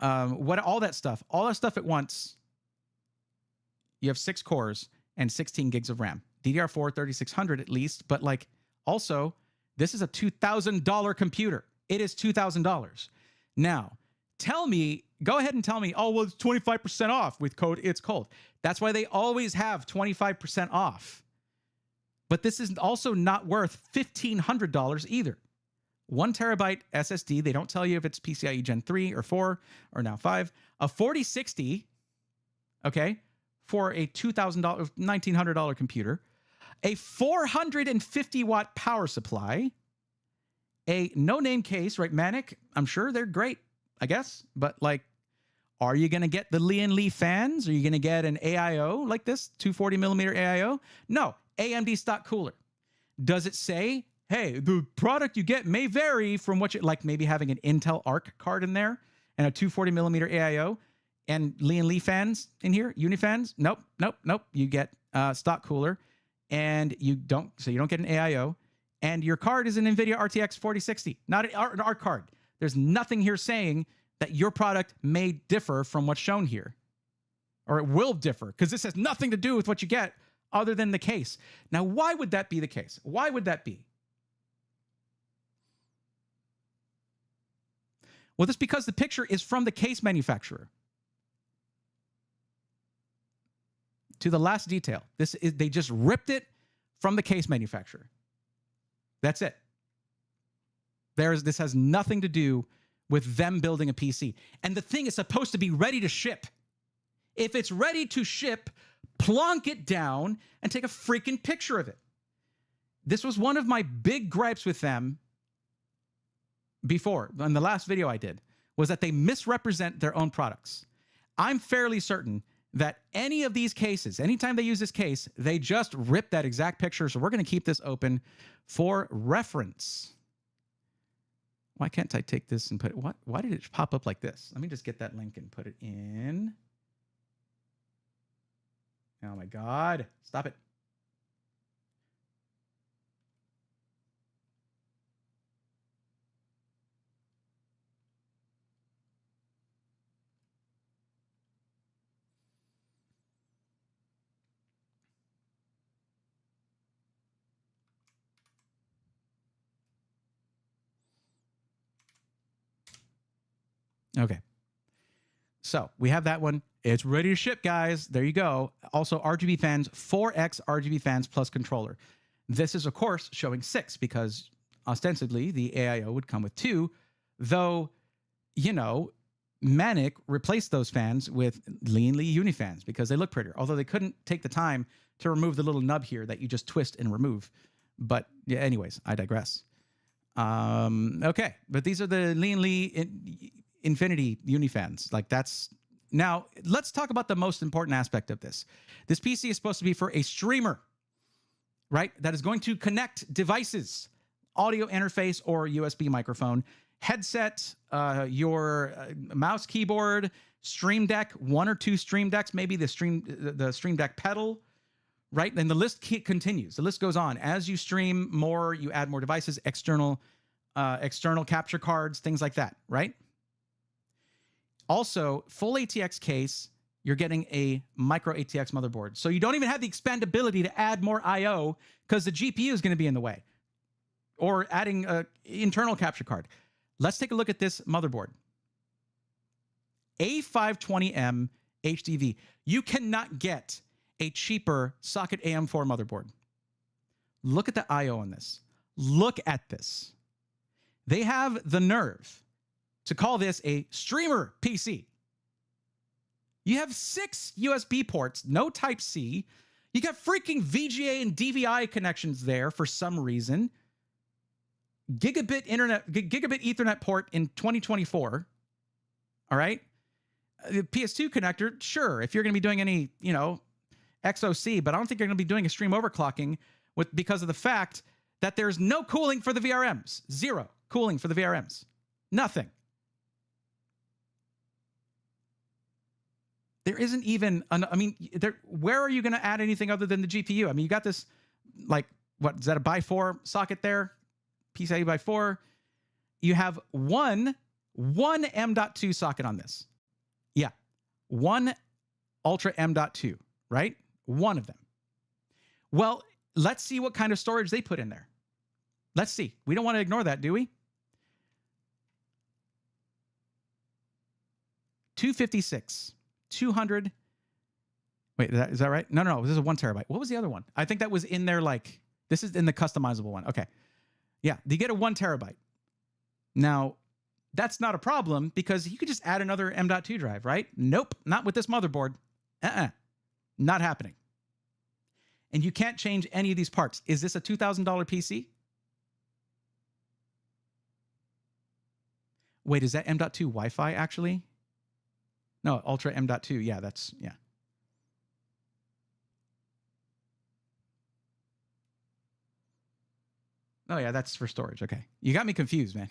A: all that stuff at once. You have 6 cores and 16 gigs of RAM. DDR4 3600 at least, but like also This is a $2,000 computer. It is $2,000. Now, go ahead and tell me, oh, well, it's 25% off with code It's Cold. That's why they always have 25% off. But this is also not worth $1,500 either. 1 terabyte SSD. They don't tell you if it's PCIe Gen 3 or 4 or now 5. A 4060, okay, for a $2,000, $1,900 computer. A 450 watt power supply. A no-name case, right? Manic, I'm sure they're great, I guess. But like, are you going to get the Lee & fans? Are you going to get an AIO like this? 240 millimeter AIO? No, AMD stock cooler. Does it say, hey, the product you get may vary from what you like, maybe having an Intel Arc card in there and a 240 millimeter AIO and Lee fans in here, Unifans? Nope. You get stock cooler and you don't get an AIO. And your card is an NVIDIA RTX 4060, not an ARC card. There's nothing here saying that your product may differ from what's shown here. Or it will differ, because this has nothing to do with what you get other than the case. Now, why would that be the case? Why would that be? Well, that's because the picture is from the case manufacturer. To the last detail. They just ripped it from the case manufacturer. That's it. This has nothing to do with them building a PC. And the thing is supposed to be ready to ship. If it's ready to ship, plonk it down and take a freaking picture of it. This was one of my big gripes with them before, in the last video I did, was that they misrepresent their own products. I'm fairly certain that any of these cases, anytime they use this case, they just rip that exact picture. So we're going to keep this open for reference. Why can't I take this and put it? Why did it pop up like this? Let me just get that link and put it in. Oh my God, stop it. Okay. So we have that one. It's ready to ship, guys. There you go. Also, RGB fans, 4x RGB fans plus controller. This is, of course, showing 6 because ostensibly the AIO would come with 2, though, you know, Manic replaced those fans with Lee Unifans because they look prettier, although they couldn't take the time to remove the little nub here that you just twist and remove. But yeah, anyways, I digress. Okay, but these are the Lee Infinity Unifans. Like that's... Now, let's talk about the most important aspect of this. This PC is supposed to be for a streamer, right? That is going to connect devices, audio interface or USB microphone, headset, your mouse, keyboard, Stream Deck, 1 or 2 Stream Decks, maybe the Stream Deck pedal, right? And the list continues. The list goes on. As you stream more, you add more devices, external capture cards, things like that, right? Also, full ATX case, you're getting a micro ATX motherboard. So you don't even have the expandability to add more I/O because the GPU is going to be in the way. Or adding an internal capture card. Let's take a look at this motherboard. A520M HDV. You cannot get a cheaper socket AM4 motherboard. Look at the I/O on this. Look at this. They have the nerve to call this a streamer PC. You have 6 USB ports, no Type-C. You got freaking VGA and DVI connections there for some reason. Gigabit Ethernet port in 2024. All right. The PS2 connector, sure, if you're going to be doing any, you know, XOC, but I don't think you're going to be doing a stream overclocking because of the fact that there's no cooling for the VRMs. 0 cooling for the VRMs. Nothing. There isn't even, where are you going to add anything other than the GPU? I mean, you got this, like, what, is that a by 4 socket there? PCIe by 4. You have one M.2 socket on this. Yeah. One Ultra M.2, right? One of them. Well, let's see what kind of storage they put in there. Let's see. We don't want to ignore that, do we? 256, 200. Wait, is that right? No. This is a 1 terabyte. What was the other one? I think that was in there. Like, this is in the customizable one. Okay. Yeah, you get a 1 terabyte. Now, that's not a problem because you could just add another M.2 drive, right? Nope, not with this motherboard. Not happening. And you can't change any of these parts. Is this a $2,000 PC? Wait, is that M.2 Wi-Fi actually? No, Ultra M.2. Yeah, yeah. Oh, yeah, that's for storage. Okay. You got me confused, man.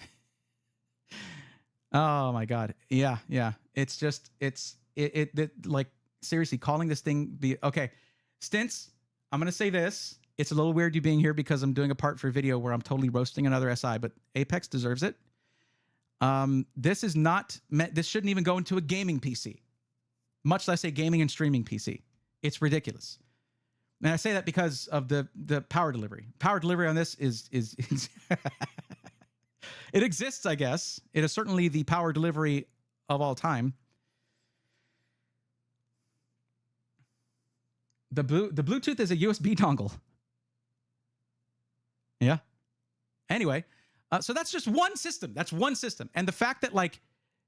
A: Oh, my God. Yeah. It's just, like, seriously, calling this thing okay. Stints, I'm going to say this. It's a little weird you being here because I'm doing a part for video where I'm totally roasting another SI, but Apex deserves it. This is not meant, this shouldn't even go into a gaming PC, much less a gaming and streaming PC. It's ridiculous. And I say that because of the power delivery. Power delivery on this is it exists, I guess. It is certainly the power delivery of all time. The Bluetooth is a USB dongle. Yeah. Anyway, so that's just one system. That's one system. And the fact that, like,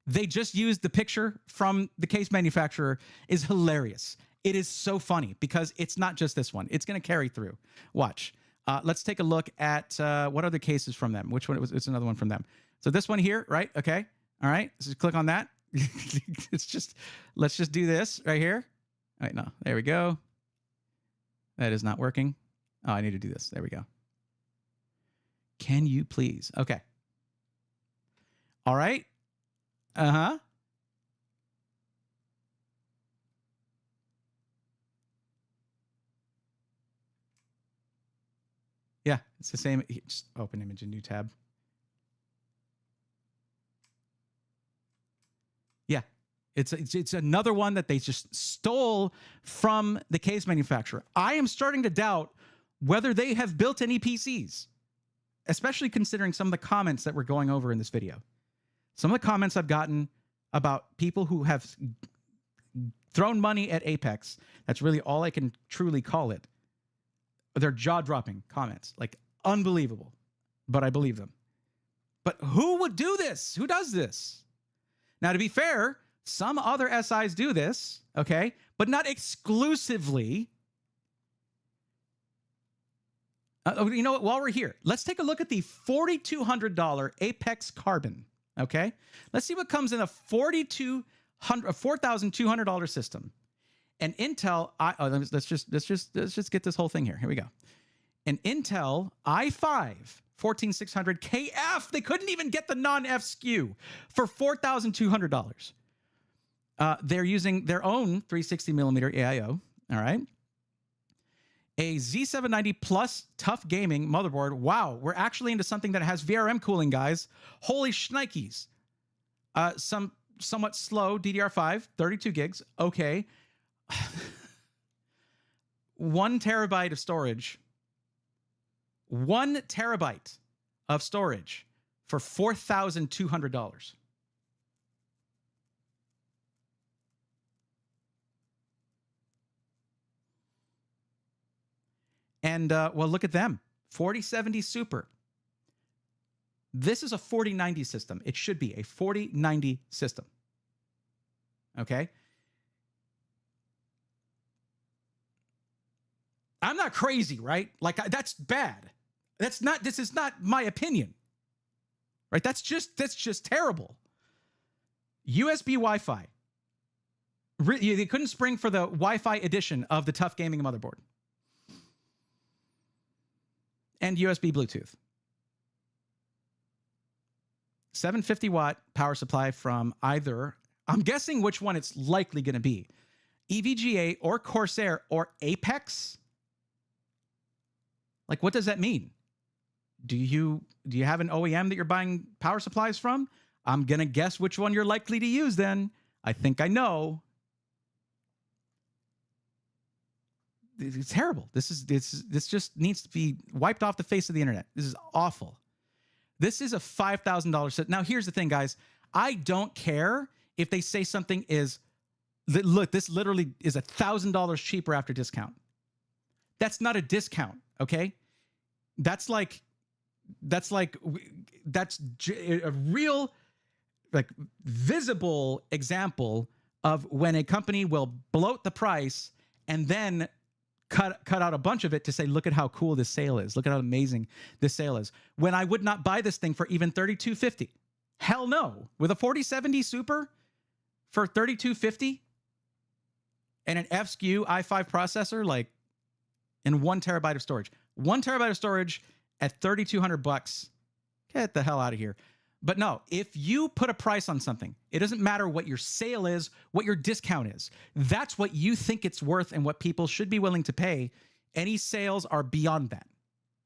A: they just used the picture from the case manufacturer is hilarious. It is so funny because it's not just this one. It's going to carry through. Watch. Let's take a look at what other cases from them. Which one? It's another one from them. So this one here, right? Okay. All right. Let's just click on that. Let's just do this right here. All right. No, there we go. That is not working. Oh, I need to do this. There we go. Can you please? Okay. All right. Uh-huh. Yeah, it's the same. Just open image in new tab. Yeah, it's another one that they just stole from the case manufacturer. I am starting to doubt whether they have built any PCs, especially considering some of the comments that we're going over in this video. Some of the comments I've gotten about people who have thrown money at Apex, that's really all I can truly call it. They're jaw-dropping comments, like unbelievable, but I believe them. But who would do this? Who does this? Now, to be fair, some other SIs do this, okay, but not exclusively. You know what? While we're here, let's take a look at the $4,200 Apex Carbon, okay? Let's see what comes in a $4,200 system. An Intel, let's just get this whole thing here. Here we go. An Intel i5 14600 KF. They couldn't even get the non-F SKU for $4,200. They're using their own 360 millimeter AIO. All right. A Z790 Plus Tough Gaming motherboard. Wow, we're actually into something that has VRM cooling, guys. Holy shnikes. Some somewhat slow DDR5, 32 gigs. Okay. 1 terabyte of storage. 1 terabyte of storage for $4,200. And, well, look at them. 4070 Super. This is a 4090 system. It should be a 4090 system. Okay? I'm not crazy, right? Like, that's bad. This is not my opinion. Right? That's just terrible. USB Wi-Fi. They couldn't spring for the Wi-Fi edition of the Tough Gaming motherboard. And USB Bluetooth. 750 watt power supply from either, I'm guessing which one it's likely going to be. EVGA or Corsair or Apex. Like, what does that mean? Do you have an OEM that you're buying power supplies from? I'm going to guess which one you're likely to use then. I think I know. it's terrible. This just needs to be wiped off the face of the internet. This is awful. This is a $5,000 set. Now, here's the thing, guys. I don't care if they say something is, look, this literally is $1,000 cheaper after discount. That's not a discount, okay? That's a real, like, visible example of when a company will bloat the price and then cut out a bunch of it to say, look at how cool this sale is. Look at how amazing this sale is. When I would not buy this thing for even $3,250. Hell no. With a 4070 Super for $3,250 and an F-SKU i5 processor, like, and 1 terabyte of storage. 1 terabyte of storage at $3,200. Get the hell out of here. But no, if you put a price on something, it doesn't matter what your sale is, what your discount is. That's what you think it's worth and what people should be willing to pay. Any sales are beyond that,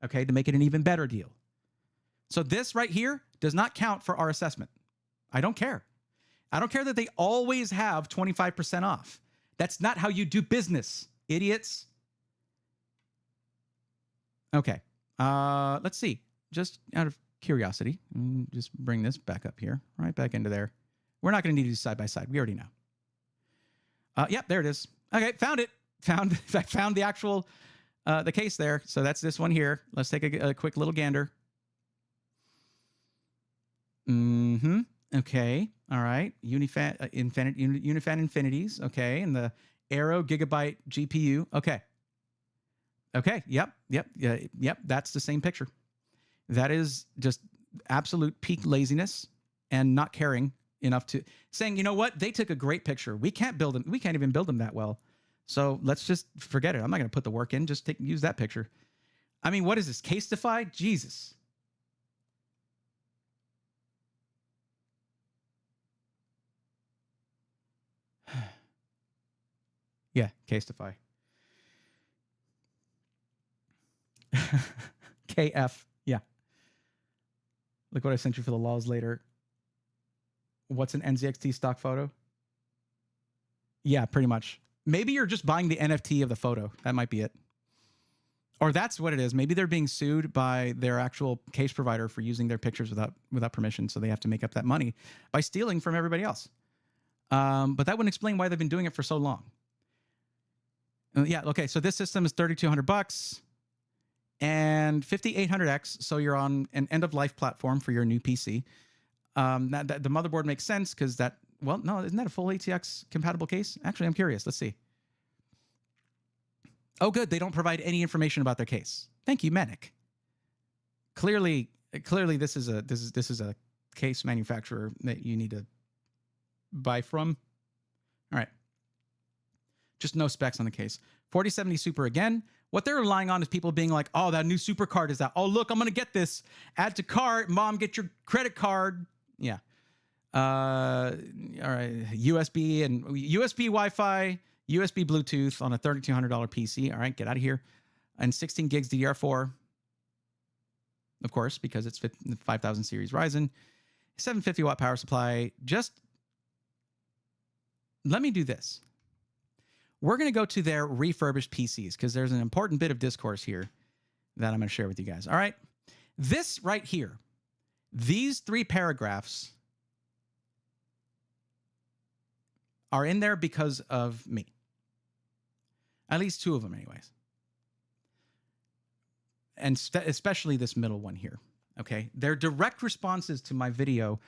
A: okay, to make it an even better deal. So this right here does not count for our assessment. I don't care. I don't care that they always have 25% off. That's not how you do business, idiots. Okay, let's see. Just out of curiosity, just bring this back up here, right back into there. We're not going to need to do side by side. We already know. Yep, there it is. Okay, found it. I found the actual the case there. So that's this one here. Let's take a quick little gander. Okay. All right. Unifan Infinities. Okay, and the Aero Gigabyte GPU. Okay. Okay. Yep. That's the same picture. That is just absolute peak laziness and not caring enough to saying, you know what? They took a great picture. We can't build them. We can't even build them that well. So let's just forget it. I'm not going to put the work in. Just use that picture. I mean, what is this? Casetify? Jesus. Yeah, Casetify. KF. Yeah. Look what I sent you for the laws later. What's an NZXT stock photo? Yeah, pretty much. Maybe you're just buying the NFT of the photo. That might be it. Or that's what it is. Maybe they're being sued by their actual case provider for using their pictures without permission, so they have to make up that money by stealing from everybody else. But that wouldn't explain why they've been doing it for so long. Yeah, okay, so this system is $3,200 and 5800X, so you're on an end-of-life platform for your new PC. The motherboard makes sense because that, well, no, isn't that a full ATX compatible case? Actually, I'm curious. Let's see. Oh, good. They don't provide any information about their case. Thank you, Manic. Clearly, this is a case manufacturer that you need to buy from. All right. Just no specs on the case. 4070 Super again. What they're relying on is people being like, oh, that new Super card is out. Oh, look, I'm going to get this. Add to cart. Mom, get your credit card. Yeah. All right. USB and USB Wi-Fi, USB Bluetooth on a $3,200 PC. All right, get out of here. And 16 gigs DDR4, of course, because it's 5000 series Ryzen. 750 watt power supply. Just let me do this. We're going to go to their refurbished PCs because there's an important bit of discourse here that I'm going to share with you guys. All right. This right here, these 3 paragraphs are in there because of me. At least 2 of them anyways. And especially this middle one here. Okay. They're direct responses to my video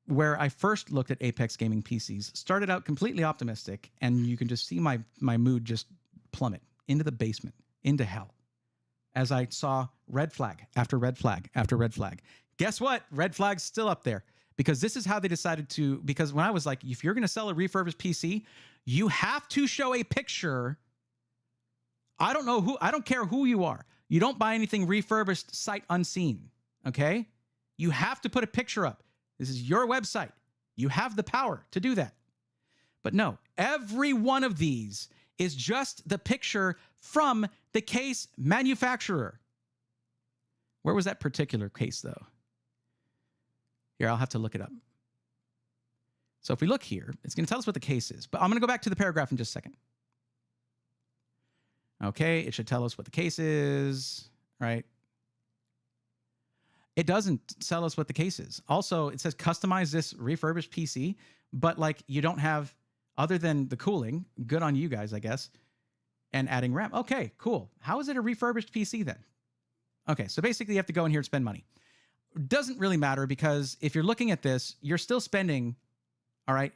A: where I first looked at Apex gaming PCs, started out completely optimistic, and you can just see my mood just plummet into the basement, into hell, as I saw red flag after red flag after red flag. Guess what? Red flag's still up there because this is how they decided to, because when I was like, if you're going to sell a refurbished PC, you have to show a picture. I don't care who you are. You don't buy anything refurbished sight unseen, okay? You have to put a picture up. This is your website. You have the power to do that. But no, every one of these is just the picture from the case manufacturer. Where was that particular case, though? Here, I'll have to look it up. So if we look here, it's going to tell us what the case is. But I'm going to go back to the paragraph in just a second. Okay, it should tell us what the case is, right? It doesn't tell us what the case is. Also, it says customize this refurbished PC, but like you don't have, other than the cooling, good on you guys, I guess, and adding RAM. Okay, cool. How is it a refurbished PC then? Okay, so basically you have to go in here and spend money. Doesn't really matter because if you're looking at this, you're still spending, all right,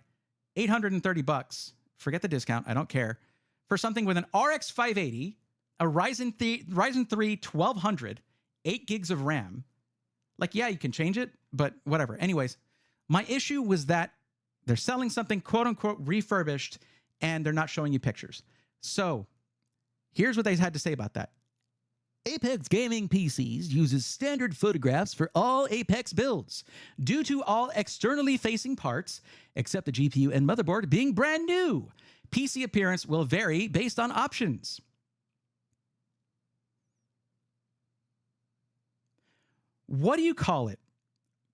A: $830. Forget the discount. I don't care. For something with an RX 580, a Ryzen 3 1200, 8 gigs of RAM. Like, yeah, you can change it, but whatever. Anyways, my issue was that they're selling something quote unquote refurbished and they're not showing you pictures. So here's what they had to say about that. Apex Gaming PCs uses standard photographs for all Apex builds, due to all externally facing parts, except the GPU and motherboard, being brand new. PC appearance will vary based on options. What do you call it?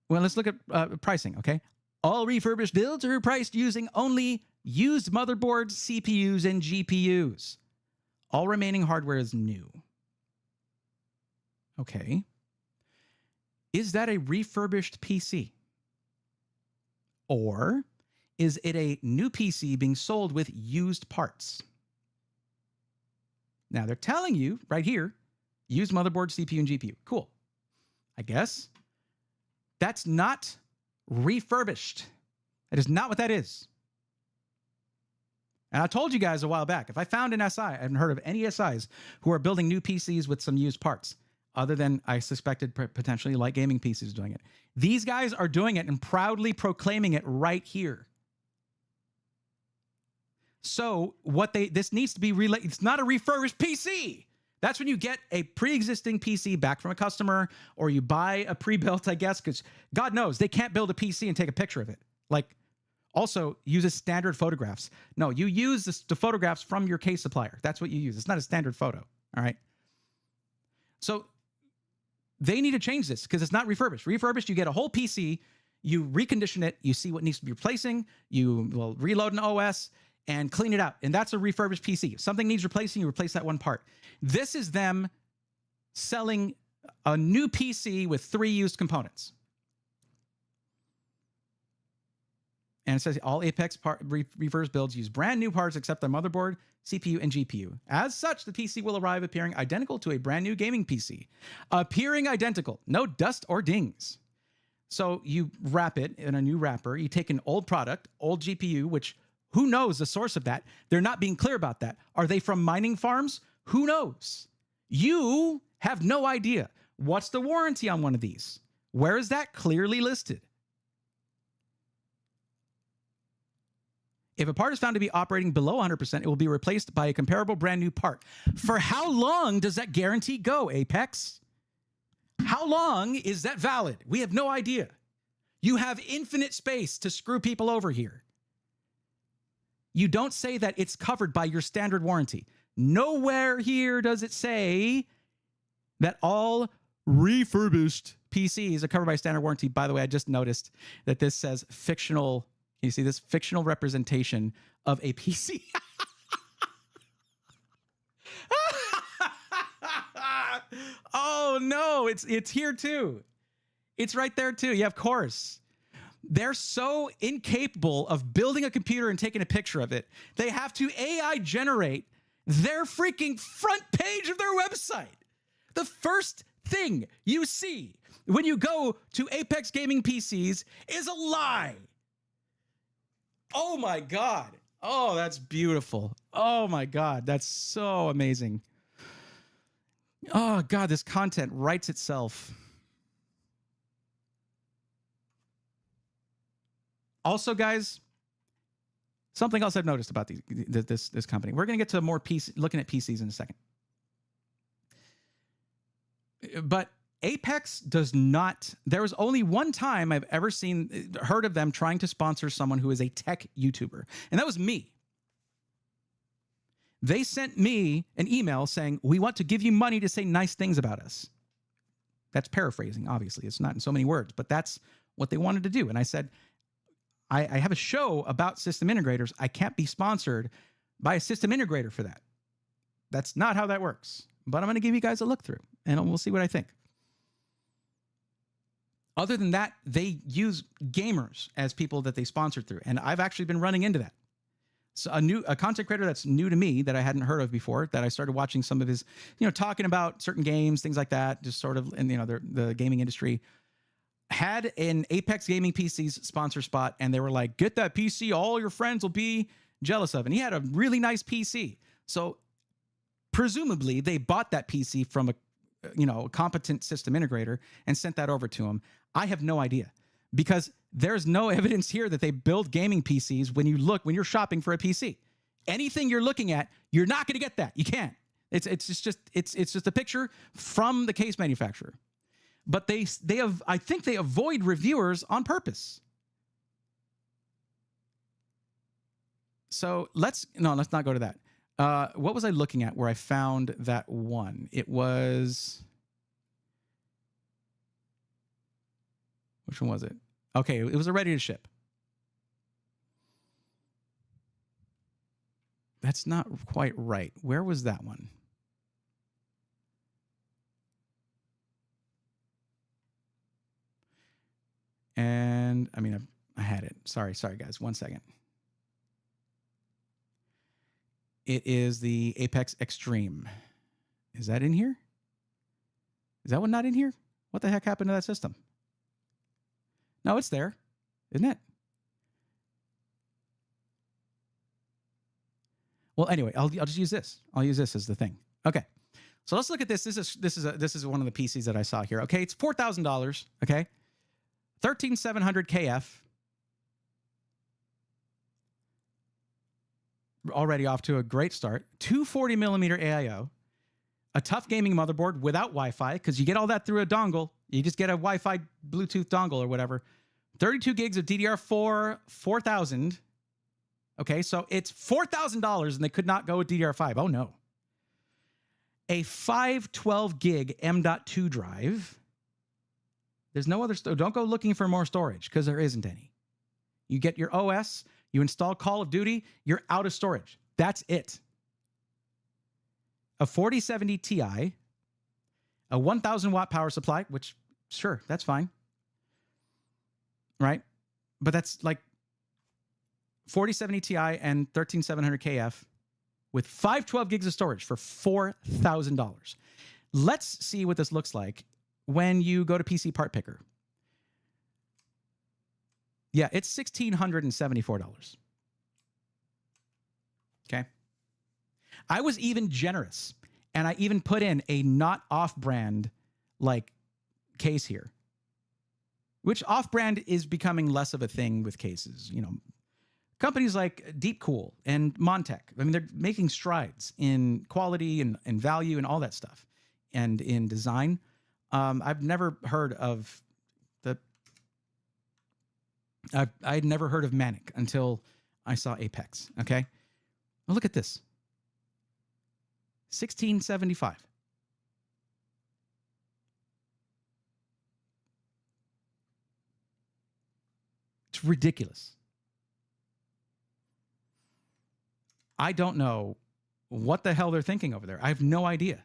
A: Well, let's look at pricing, okay? All refurbished builds are priced using only used motherboards, CPUs, and GPUs. All remaining hardware is new. Okay. Is that a refurbished PC? Or is it a new PC being sold with used parts? Now, they're telling you right here, used motherboard, CPU, and GPU. Cool. I guess. That's not refurbished. That is not what that is. And I told you guys a while back, if I found an SI, I haven't heard of any SIs who are building new PCs with some used parts, other than I suspected potentially light gaming PCs doing it. These guys are doing it and proudly proclaiming it right here. So what this needs to be related. It's not a refurbished PC. That's when you get a pre-existing PC back from a customer, or you buy a pre-built, I guess, because God knows they can't build a PC and take a picture of it. Like, also uses standard photographs. No, you use the photographs from your case supplier. That's what you use. It's not a standard photo. All right. So they need to change this because it's not refurbished. Refurbished, you get a whole PC, you recondition it, you see what needs to be replacing, you will reload an OS and clean it out. And that's a refurbished PC. If something needs replacing, you replace that one part. This is them selling a new PC with 3 used components. And it says all Apex refurbished builds use brand new parts except the motherboard, CPU, and GPU. As such, the PC will arrive appearing identical to a brand new gaming PC. Appearing identical, no dust or dings. So you wrap it in a new wrapper. You take an old product, old GPU, which who knows the source of that? They're not being clear about that. Are they from mining farms? Who knows? You have no idea. What's the warranty on one of these? Where is that clearly listed? If a part is found to be operating below 100%, it will be replaced by a comparable brand new part. For how long does that guarantee go, Apex? How long is that valid? We have no idea. You have infinite space to screw people over here. You don't say that it's covered by your standard warranty. Nowhere here does it say that all refurbished PCs are covered by standard warranty. By the way, I just noticed that this says fictional. You see this fictional representation of a PC. Oh no, it's here too. It's right there too. Yeah, of course. They're so incapable of building a computer and taking a picture of it. They have to AI generate their freaking front page of their website. The first thing you see when you go to Apex Gaming PCs is a lie. Oh my God. Oh, that's beautiful. Oh my God. That's so amazing. Oh God, this content writes itself. Also, guys, something else I've noticed about this company. We're going to get to more looking at PCs in a second. But Apex does not, there was only one time I've ever heard of them trying to sponsor someone who is a tech YouTuber. And that was me. They sent me an email saying, we want to give you money to say nice things about us. That's paraphrasing, obviously. It's not in so many words, but that's what they wanted to do. And I said, I have a show about system integrators. I can't be sponsored by a system integrator for that. That's not how that works. But I'm going to give you guys a look through, and we'll see what I think. Other than that, they use gamers as people that they sponsored through, and I've actually been running into that. So a content creator that's new to me that I hadn't heard of before, that I started watching some of his, talking about certain games, things like that, just sort of in the gaming industry, had an Apex Gaming PC's sponsor spot, and they were like, "Get that PC, all your friends will be jealous of." And he had a really nice PC, so presumably they bought that PC from a competent system integrator and sent that over to him. I have no idea, because there's no evidence here that they build gaming PCs. When you're shopping for a PC, anything you're looking at, you're not going to get that. You can't. It's just a picture from the case manufacturer. But I think they avoid reviewers on purpose. So let's not go to that. What was I looking at where I found that one? It was, which one was it? Okay, it was a ready to ship. That's not quite right. Where was that one? And I mean, I had it. Sorry, guys. 1 second. It is the Apex Extreme. Is that in here? Is that one not in here? What the heck happened to that system? No, it's there, isn't it? Well, anyway, I'll just use this. I'll use this as the thing. Okay, so let's look at this. This is one of the PCs that I saw here. Okay, it's $4,000. Okay, 13700 KF. Already off to a great start. 240 millimeter AIO, a tough gaming motherboard without Wi-Fi, because you get all that through a dongle. You just get a Wi-Fi Bluetooth dongle or whatever. 32 gigs of DDR4, 4000. Okay, so it's $4,000 and they could not go with DDR5. Oh no. A 512 gig M.2 drive. There's no other, don't go looking for more storage, because there isn't any. You get your OS, you install Call of Duty, you're out of storage. That's it. A 4070 Ti, a 1000 watt power supply, which sure, that's fine. Right? But that's like 4070 Ti and 13700 KF with 512 gigs of storage for $4,000. Let's see what this looks like when you go to PC Part Picker. Yeah, it's $1,674. Okay. I was even generous, and I even put in a not off-brand like case here, which off-brand is becoming less of a thing with cases. Companies like Deepcool and Montech, I mean, they're making strides in quality and value and all that stuff, and in design. I've never heard of I'd never heard of Manic until I saw Apex. Okay, well, look at this. $1,675. It's ridiculous. I don't know what the hell they're thinking over there. I have no idea.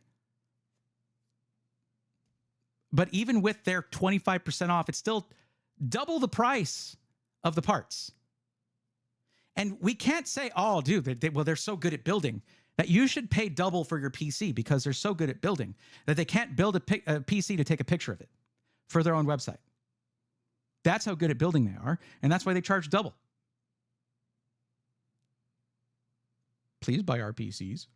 A: But even with their 25% off, it's still double the price of the parts. And we can't say, oh, dude, they're so good at building that you should pay double for your PC because they're so good at building that they can't build a PC to take a picture of it for their own website. That's how good at building they are, and that's why they charge double. Please buy our PCs.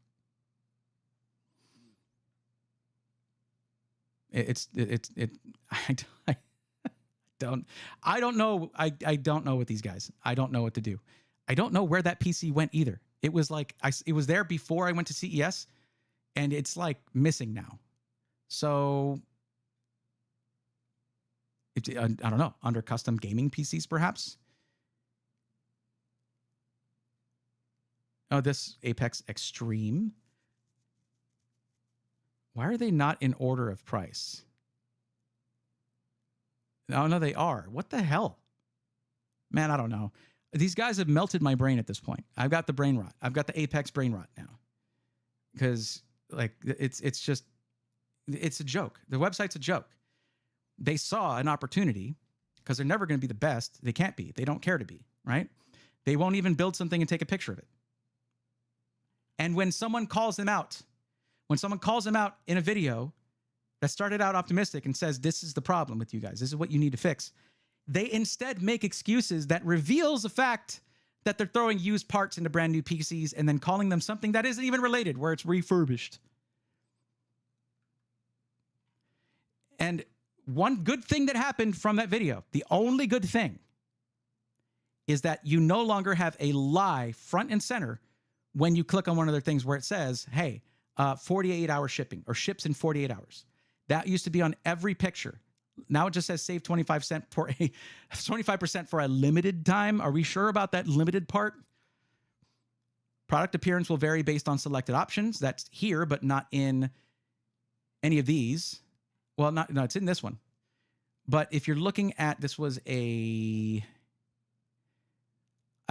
A: I don't know. I don't know with these guys. I don't know what to do. I don't know where that PC went either. It was like it was there before I went to CES, and it's like missing now. So I don't know, under custom gaming PCs perhaps. Oh, this Apex Extreme. Why are they not in order of price? No, they are. What the hell? Man, I don't know. These guys have melted my brain at this point. I've got the brain rot. I've got the Apex brain rot now. because like it's a joke. The website's a joke. They saw an opportunity because they're never going to be the best. They can't be. They don't care to be, right? They won't even build something and take a picture of it. And when someone calls them out in a video that started out optimistic and says, this is the problem with you guys, this is what you need to fix, they instead make excuses that reveals the fact that they're throwing used parts into brand new PCs and then calling them something that isn't even related, where it's refurbished. And one good thing that happened from that video, the only good thing, is that you no longer have a lie front and center when you click on one of their things where it says, hey, 48-hour shipping or ships in 48 hours. That used to be on every picture. Now it just says save 25% for a limited time. Are we sure about that limited part? Product appearance will vary based on selected options. That's here, but not in any of these. Well, no, it's in this one. But if you're looking at, this was I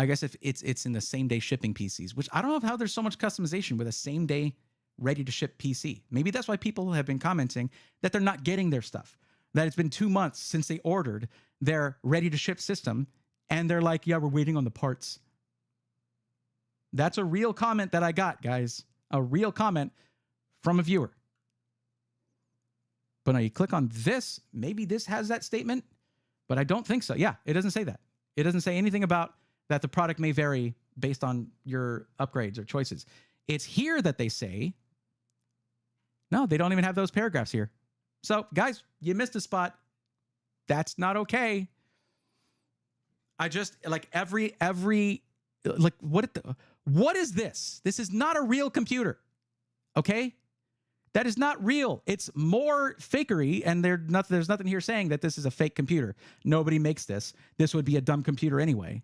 A: guess if it's in the same day shipping PCs, which I don't know how there's so much customization with a same day ready to ship PC. Maybe that's why people have been commenting that they're not getting their stuff, that it's been 2 months since they ordered their ready to ship system. And they're like, yeah, we're waiting on the parts. That's a real comment that I got, guys. A real comment from a viewer. But now you click on this, maybe this has that statement, but I don't think so. Yeah, it doesn't say that. It doesn't say anything about that the product may vary based on your upgrades or choices. It's here that they say, no, they don't even have those paragraphs here. So guys, you missed a spot. That's not okay. I just like like what is this? This is not a real computer. Okay? That is not real. It's more fakery, and there's nothing here saying that this is a fake computer. Nobody makes this. This would be a dumb computer anyway.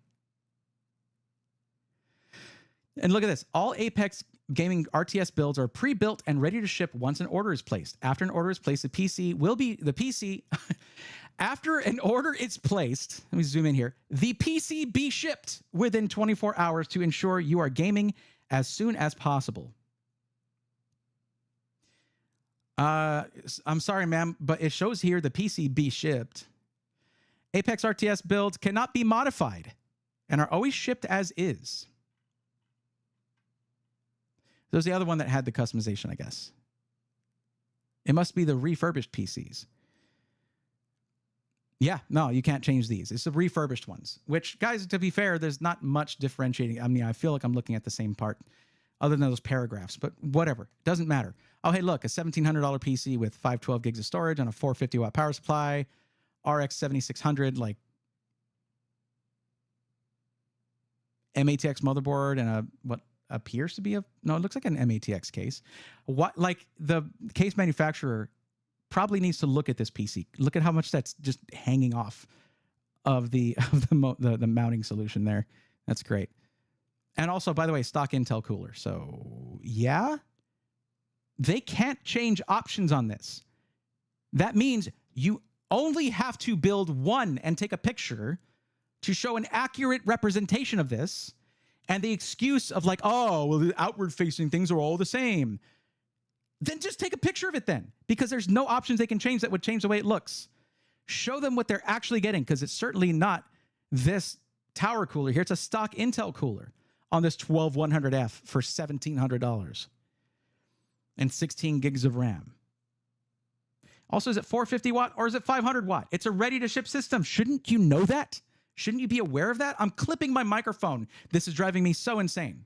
A: And look at this. All Apex Gaming RTS builds are pre-built and ready to ship once an order is placed. After an order is placed, the PC after an order is placed, let me zoom in here, the PC be shipped within 24 hours to ensure you are gaming as soon as possible. I'm sorry, ma'am, but it shows here the PC be shipped. Apex RTS builds cannot be modified and are always shipped as is. There's the other one that had the customization, I guess. It must be the refurbished PCs. Yeah, no, you can't change these. It's the refurbished ones, which, guys, to be fair, there's not much differentiating. I mean, I feel like I'm looking at the same part other than those paragraphs, but whatever. Doesn't matter. Oh, hey, look, a $1,700 PC with 512 gigs of storage on a 450-watt power supply, RX 7600, like MATX motherboard, and what appears to be it looks like an MATX case. What, like, the case manufacturer probably needs to look at this PC. Look at how much that's just hanging off of the mounting solution there. That's great. And also, by the way, stock Intel cooler. So yeah, they can't change options on this. That means you only have to build one and take a picture to show an accurate representation of this. And the excuse of like, oh, well, the outward facing things are all the same. Then just take a picture of it then, because there's no options they can change that would change the way it looks. Show them what they're actually getting, because it's certainly not this tower cooler here. It's a stock Intel cooler on this 12100F for $1,700 and 16 gigs of RAM. Also, is it 450 watt or is it 500 watt? It's a ready to ship system. Shouldn't you know that? Shouldn't you be aware of that? I'm clipping my microphone. This is driving me so insane.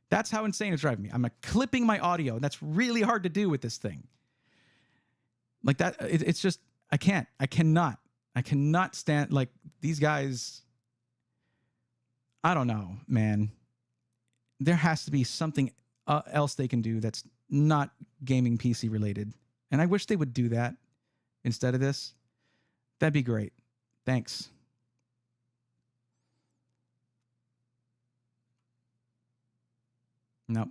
A: That's how insane it's driving me. I'm clipping my audio. That's really hard to do with this thing. Like that, it's just, I cannot stand, like, these guys. I don't know, man. There has to be something else they can do that's not gaming PC related. And I wish they would do that instead of this. That'd be great. Thanks. No.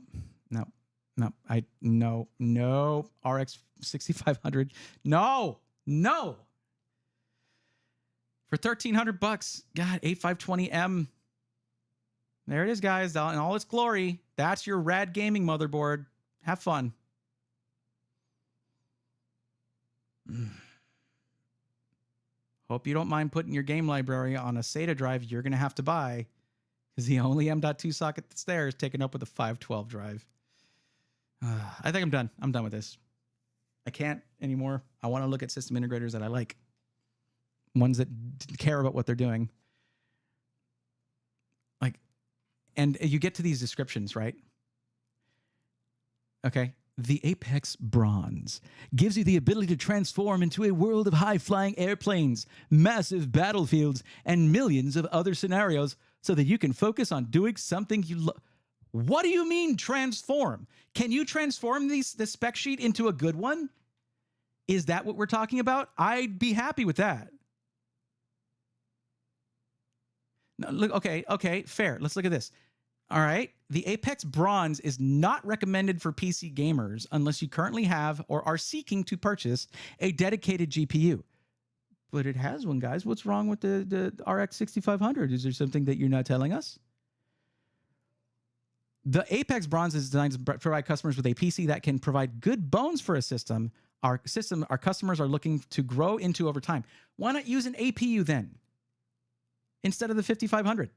A: RX 6500. No. For $1,300, God, 8520M. There it is, guys, in all its glory. That's your rad gaming motherboard. Have fun. Hope you don't mind putting your game library on a SATA drive you're going to have to buy, because the only M.2 socket that's there is taken up with a 512 drive. I think I'm done. I'm done with this. I can't anymore. I want to look at system integrators that I like. Ones that care about what they're doing. Like, and you get to these descriptions, right? Okay. The Apex Bronze gives you the ability to transform into a world of high-flying airplanes, massive battlefields, and millions of other scenarios so that you can focus on doing something you love. What do you mean transform? Can you transform the spec sheet into a good one? Is that what we're talking about? I'd be happy with that. No, look, okay, fair. Let's look at this. All right. The Apex Bronze is not recommended for PC gamers unless you currently have or are seeking to purchase a dedicated GPU. But it has one, guys. What's wrong with the RX 6500? Is there something that you're not telling us? The Apex Bronze is designed to provide customers with a PC that can provide good bones for a system. Our customers are looking to grow into over time. Why not use an APU then instead of the 5500?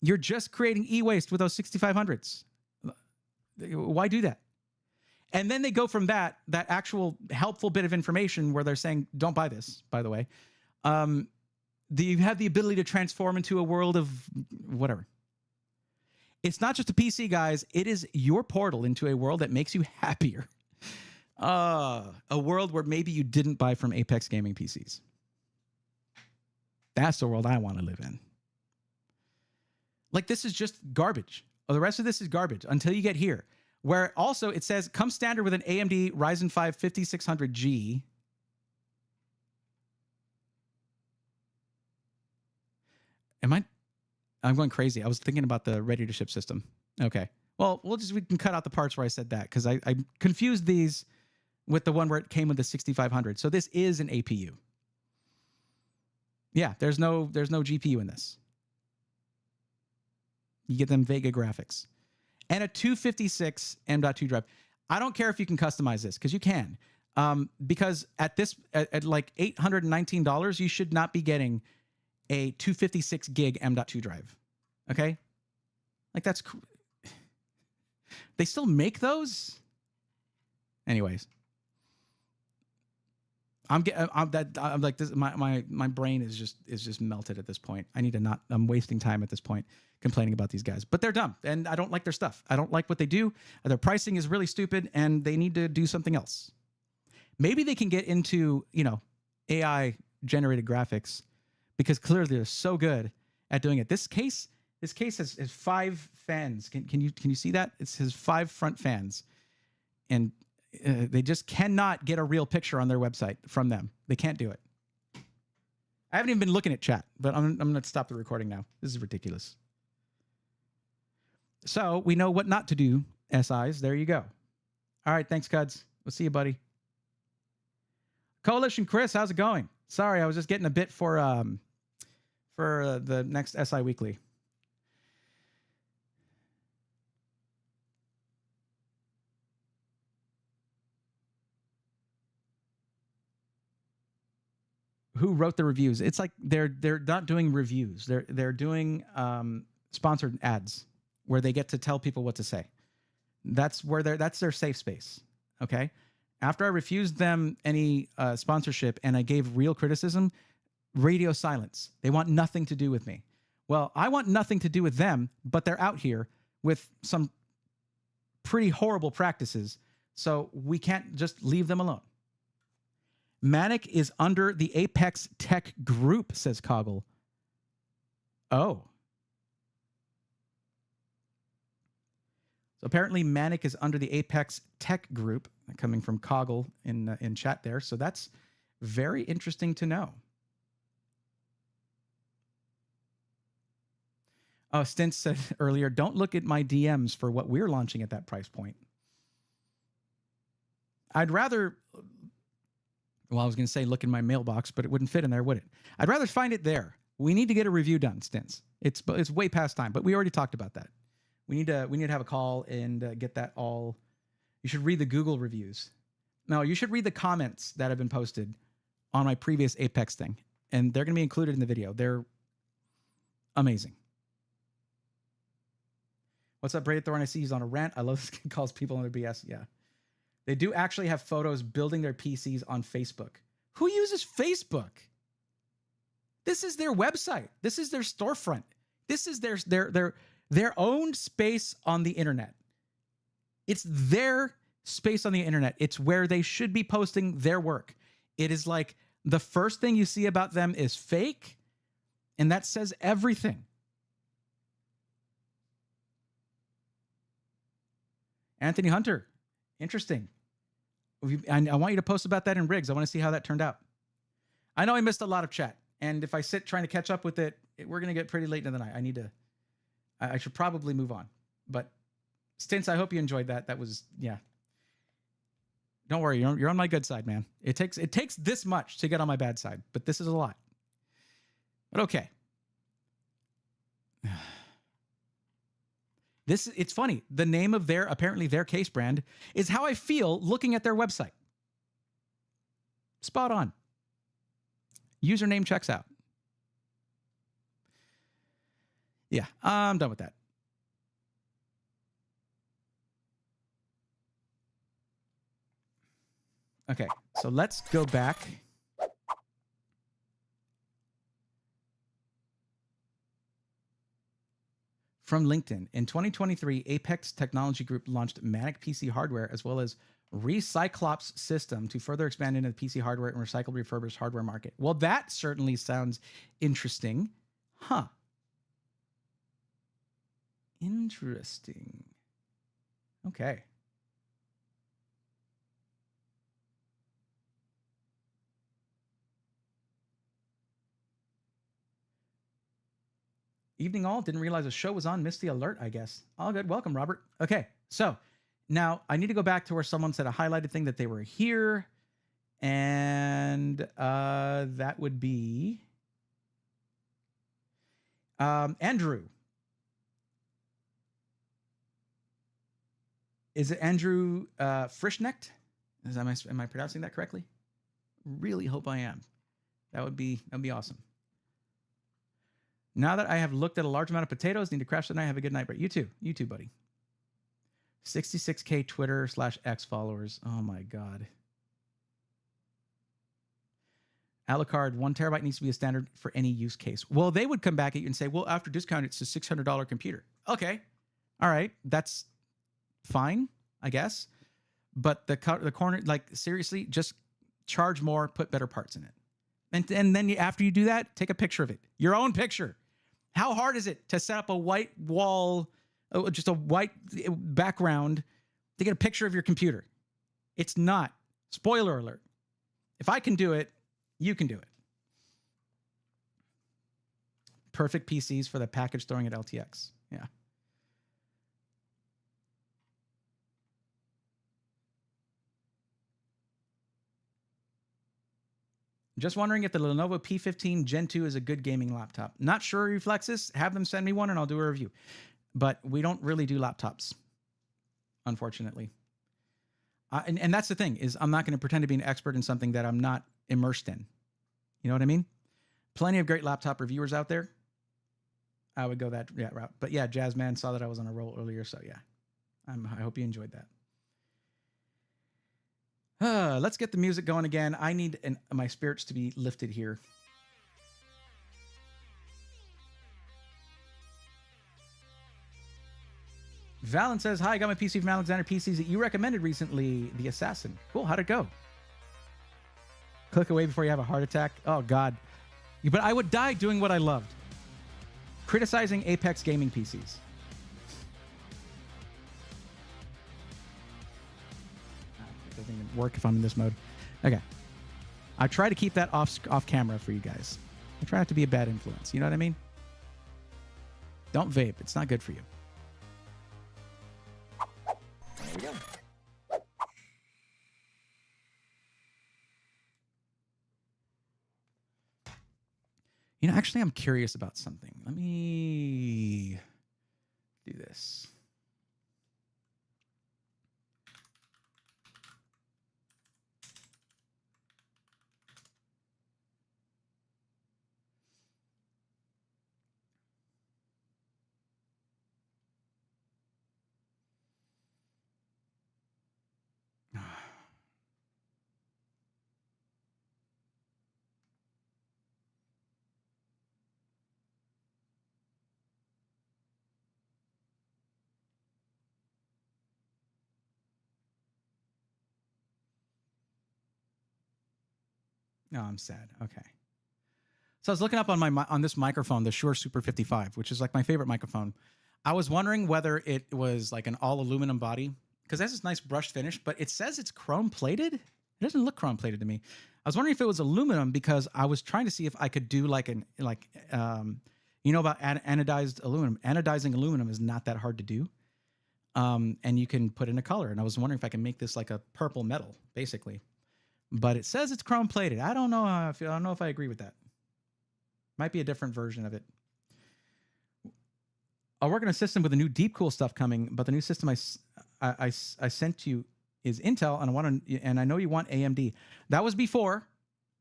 A: You're just creating e-waste with those 6500s. Why do that? And then they go from that actual helpful bit of information where they're saying, don't buy this, by the way. You have the ability to transform into a world of whatever. It's not just a PC, guys. It is your portal into a world that makes you happier. A world where maybe you didn't buy from Apex Gaming PCs. That's the world I want to live in. Like, this is just garbage. The rest of this is garbage until you get here, where also it says, come standard with an AMD Ryzen 5 5600G. I'm going crazy. I was thinking about the ready to ship system. Okay. Well, we can cut out the parts where I said that, because I confused these with the one where it came with the 6500. So this is an APU. Yeah, there's no GPU in this. You get them Vega graphics. And a 256 M.2 drive. I don't care if you can customize this, because you can. Because at like $819, you should not be getting a 256 gig M.2 drive. Okay? Like, that's... They still make those? Anyways. I'm like this. My brain is just melted at this point. I need to not. I'm wasting time at this point complaining about these guys. But they're dumb, and I don't like their stuff. I don't like what they do. Their pricing is really stupid, and they need to do something else. Maybe they can get into AI generated graphics, because clearly they're so good at doing it. This case has 5 fans. Can you see that? It has 5 front fans, and they just cannot get a real picture on their website from them. They can't do it. I haven't even been looking at chat, but I'm going to stop the recording now. This is ridiculous. So we know what not to do, SIs. There you go. All right, thanks, Cuds. We'll see you, buddy. Coalition Chris, how's it going? Sorry, I was just getting a bit for the next SI Weekly. Who wrote the reviews? It's like they're not doing reviews. They're doing sponsored ads where they get to tell people what to say. That's their safe space. Okay. After I refused them any sponsorship and I gave real criticism, radio silence. They want nothing to do with me. Well, I want nothing to do with them, but they're out here with some pretty horrible practices, so we can't just leave them alone. Manic is under the Apex Tech Group, says Coggle. Oh. So apparently Manic is under the Apex Tech Group, coming from Coggle in chat there. So that's very interesting to know. Oh, Stint said earlier, don't look at my DMs for what we're launching at that price point. I'd rather... Well, I was going to say look in my mailbox, but it wouldn't fit in there, would it? I'd rather find it there. We need to get a review done, Stints. It's way past time, but we already talked about that. We need to have a call and get that all. You should read the Google reviews. No, you should read the comments that have been posted on my previous Apex thing, and they're going to be included in the video. They're amazing. What's up, Braided Thorn? I see he's on a rant. I love this kid calls people on their BS. Yeah. They do actually have photos building their PCs on Facebook. Who uses Facebook? This is their website. This is their storefront. This is their own space on the internet. It's their space on the internet. It's where they should be posting their work. It is like the first thing you see about them is fake, and that says everything. Anthony Hunter, interesting. I want you to post about that in Riggs. I want to see how that turned out. I know I missed a lot of chat, and if I sit trying to catch up with it, we're going to get pretty late in the night. I should probably move on. But Stints, I hope you enjoyed that. That was, yeah. Don't worry, you're on my good side, man. It takes this much to get on my bad side, but this is a lot. But okay. It's funny. The name of apparently their case brand is how I feel looking at their website. Spot on. Username checks out. Yeah, I'm done with that. Okay, so let's go back. From LinkedIn, in 2023, Apex Technology Group launched Manic PC hardware as well as Recyclops system to further expand into the PC hardware and recycled refurbished hardware market. Well, that certainly sounds interesting. Huh. Interesting. Okay. Evening all. Didn't realize a show was on. Missed the alert, I guess. All good. Welcome, Robert. Okay, so now I need to go back to where someone said a highlighted thing that they were here. And that would be Andrew. Is it Andrew Frischnecht? Am I pronouncing that correctly? Really hope I am. That'd be awesome. Now that I have looked at a large amount of potatoes, need to crash tonight. Have a good night, Brett. You too, buddy. 66K Twitter/X followers. Oh my God. Alucard, 1 terabyte needs to be a standard for any use case. Well, they would come back at you and say, well, after discount, it's a $600 computer. Okay. All right. That's fine, I guess. But the corner, like, seriously, just charge more, put better parts in it. And then after you do that, take a picture of it. Your own picture. How hard is it to set up a white wall, just a white background to get a picture of your computer? It's not. Spoiler alert. If I can do it, you can do it. Perfect PCs for the package storing at LTX. Yeah. Just wondering if the Lenovo P15 Gen 2 is a good gaming laptop. Not sure, Reflexes. Have them send me one and I'll do a review. But we don't really do laptops, unfortunately. And that's the thing, is I'm not going to pretend to be an expert in something that I'm not immersed in. You know what I mean? Plenty of great laptop reviewers out there. I would go that route. But yeah, Jazzman saw that I was on a roll earlier, so yeah. I hope you enjoyed that. Let's get the music going again. I need my spirits to be lifted here. Valen says, hi, I got my PC from Alexander PCs that you recommended recently, the Assassin. Cool, how'd it go? Click away before you have a heart attack. Oh, God. But I would die doing what I loved. Criticizing Apex gaming PCs. Doesn't even work if I'm in this mode. Okay. I try to keep that off camera for you guys. I try not to be a bad influence. You know what I mean? Don't vape. It's not good for you. There we go. You know, actually, I'm curious about something. Let me do this. No, I'm sad. Okay. So I was looking up on this microphone, the Shure Super 55, which is like my favorite microphone. I was wondering whether it was like an all aluminum body because it has this nice brushed finish, but it says it's chrome plated. It doesn't look chrome plated to me. I was wondering if it was aluminum because I was trying to see if I could do like you know about anodized aluminum. Anodizing aluminum is not that hard to do. And you can put in a color. And I was wondering if I can make this like a purple metal, basically. But it says it's chrome plated. I don't know how I feel. I don't know if I agree with that. Might be a different version of it. I'll work on a system with the new deep cool stuff coming, but the new system I sent you is Intel, and I know you want AMD. That was before.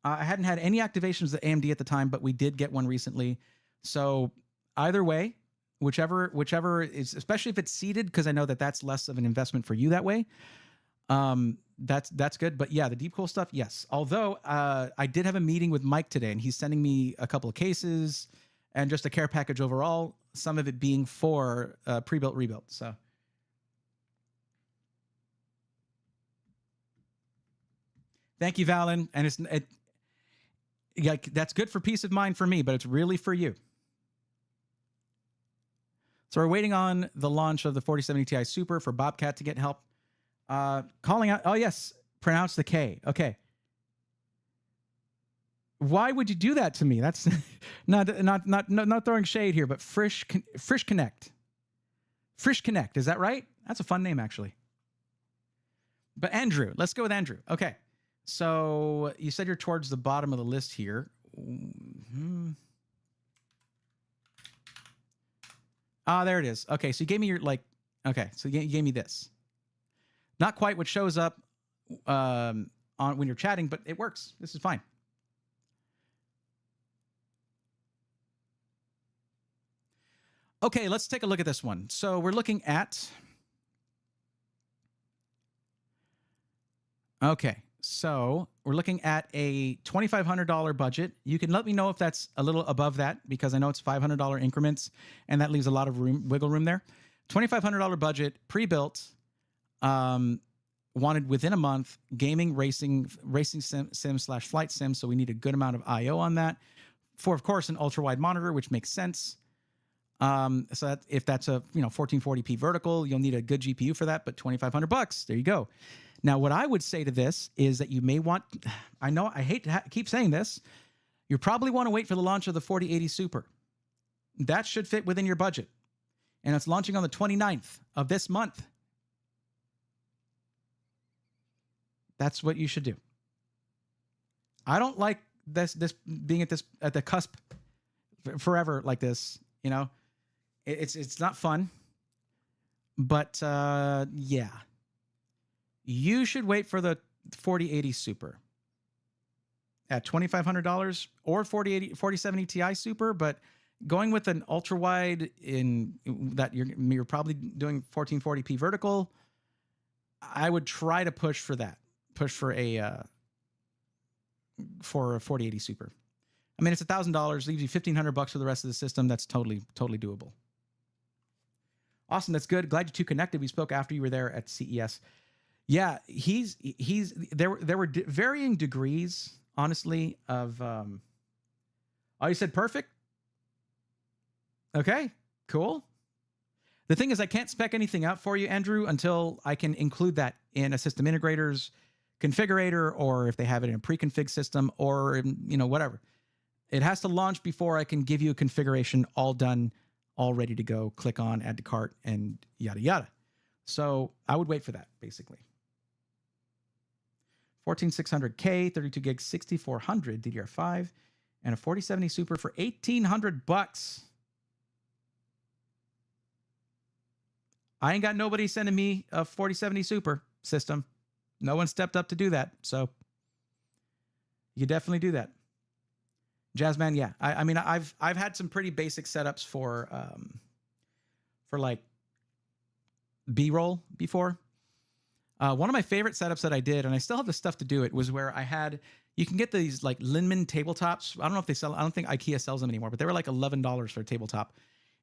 A: I hadn't had any activations of AMD at the time, but we did get one recently. So either way, whichever is, especially if it's seated, because I know that's less of an investment for you that way. That's good. But yeah, the deep cool stuff, yes. Although I did have a meeting with Mike today, and he's sending me a couple of cases and just a care package overall. Some of it being for pre-built rebuild. So. Thank you, Valen. And that's good for peace of mind for me, but it's really for you. So we're waiting on the launch of the 4070 Ti Super for Bobcat to get help. Calling out. Oh yes, pronounce the K. Okay. Why would you do that to me? That's not throwing shade here, but Frisch Connect. Frisch Connect. Is that right? That's a fun name, actually. But Andrew, let's go with Andrew. Okay. So you said you're towards the bottom of the list here. Ah, there it is. Okay, so you gave me your okay, so you gave me this. Not quite what shows up on when you're chatting, but it works. This is fine. Okay, let's take a look at this one. So we're looking at. Okay. So we're looking at a $2,500 budget. You can let me know if that's a little above that because I know it's $500 increments, and that leaves a lot of wiggle room there. $2,500 budget, pre-built, wanted within a month, gaming, racing sim/flight sim. So we need a good amount of I/O on that. For, of course, an ultra-wide monitor, which makes sense. So that if that's a 1440p vertical, you'll need a good GPU for that. But $2,500, there you go. Now, what I would say to this is that you may want, I know I hate to keep saying this, you probably want to wait for the launch of the 4080 Super. That should fit within your budget. And it's launching on the 29th of this month. That's what you should do. I don't like this being at the cusp forever like this, It's not fun. But yeah. You should wait for the 4080 Super at $2,500 or 4070 Ti Super, but going with an ultra wide in that you're probably doing 1440p vertical, I would try to push for that. Push for a 4080 Super. I mean, it's $1,000, leaves you $1,500 for the rest of the system. That's totally doable. Awesome, that's good. Glad you two connected. We spoke after you were there at CES. Yeah, there were varying degrees, honestly, of oh, you said perfect? Okay, cool. The thing is, I can't spec anything out for you, Andrew, until I can include that in a system integrator's configurator, or if they have it in a pre-config system, or whatever. It has to launch before I can give you a configuration all done, all ready to go. Click on, add to cart, and yada yada. So I would wait for that, basically. 14600K, 32 gigs, 6400 DDR5, and a 4070 Super for $1,800. I ain't got nobody sending me a 4070 Super system. No one stepped up to do that, so you definitely do that. Jazzman, yeah. I mean, I've had some pretty basic setups for like B-roll before. One of my favorite setups that I did, and I still have the stuff to do it, was where you can get these like Linman tabletops. I don't know if they sell, I don't think IKEA sells them anymore, but they were like $11 for a tabletop.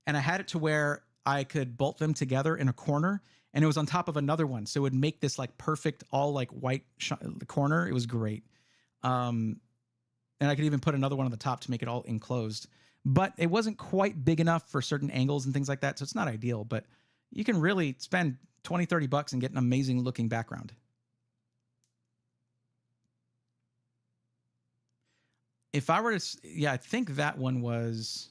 A: And I had it to where I could bolt them together in a corner, and it was on top of another one. So it would make this like perfect, all like white corner. It was great. And I could even put another one on the top to make it all enclosed. But it wasn't quite big enough for certain angles and things like that. So it's not ideal, but you can really spend 20, 30 bucks and get an amazing looking background. If I were to, yeah, I think that one was,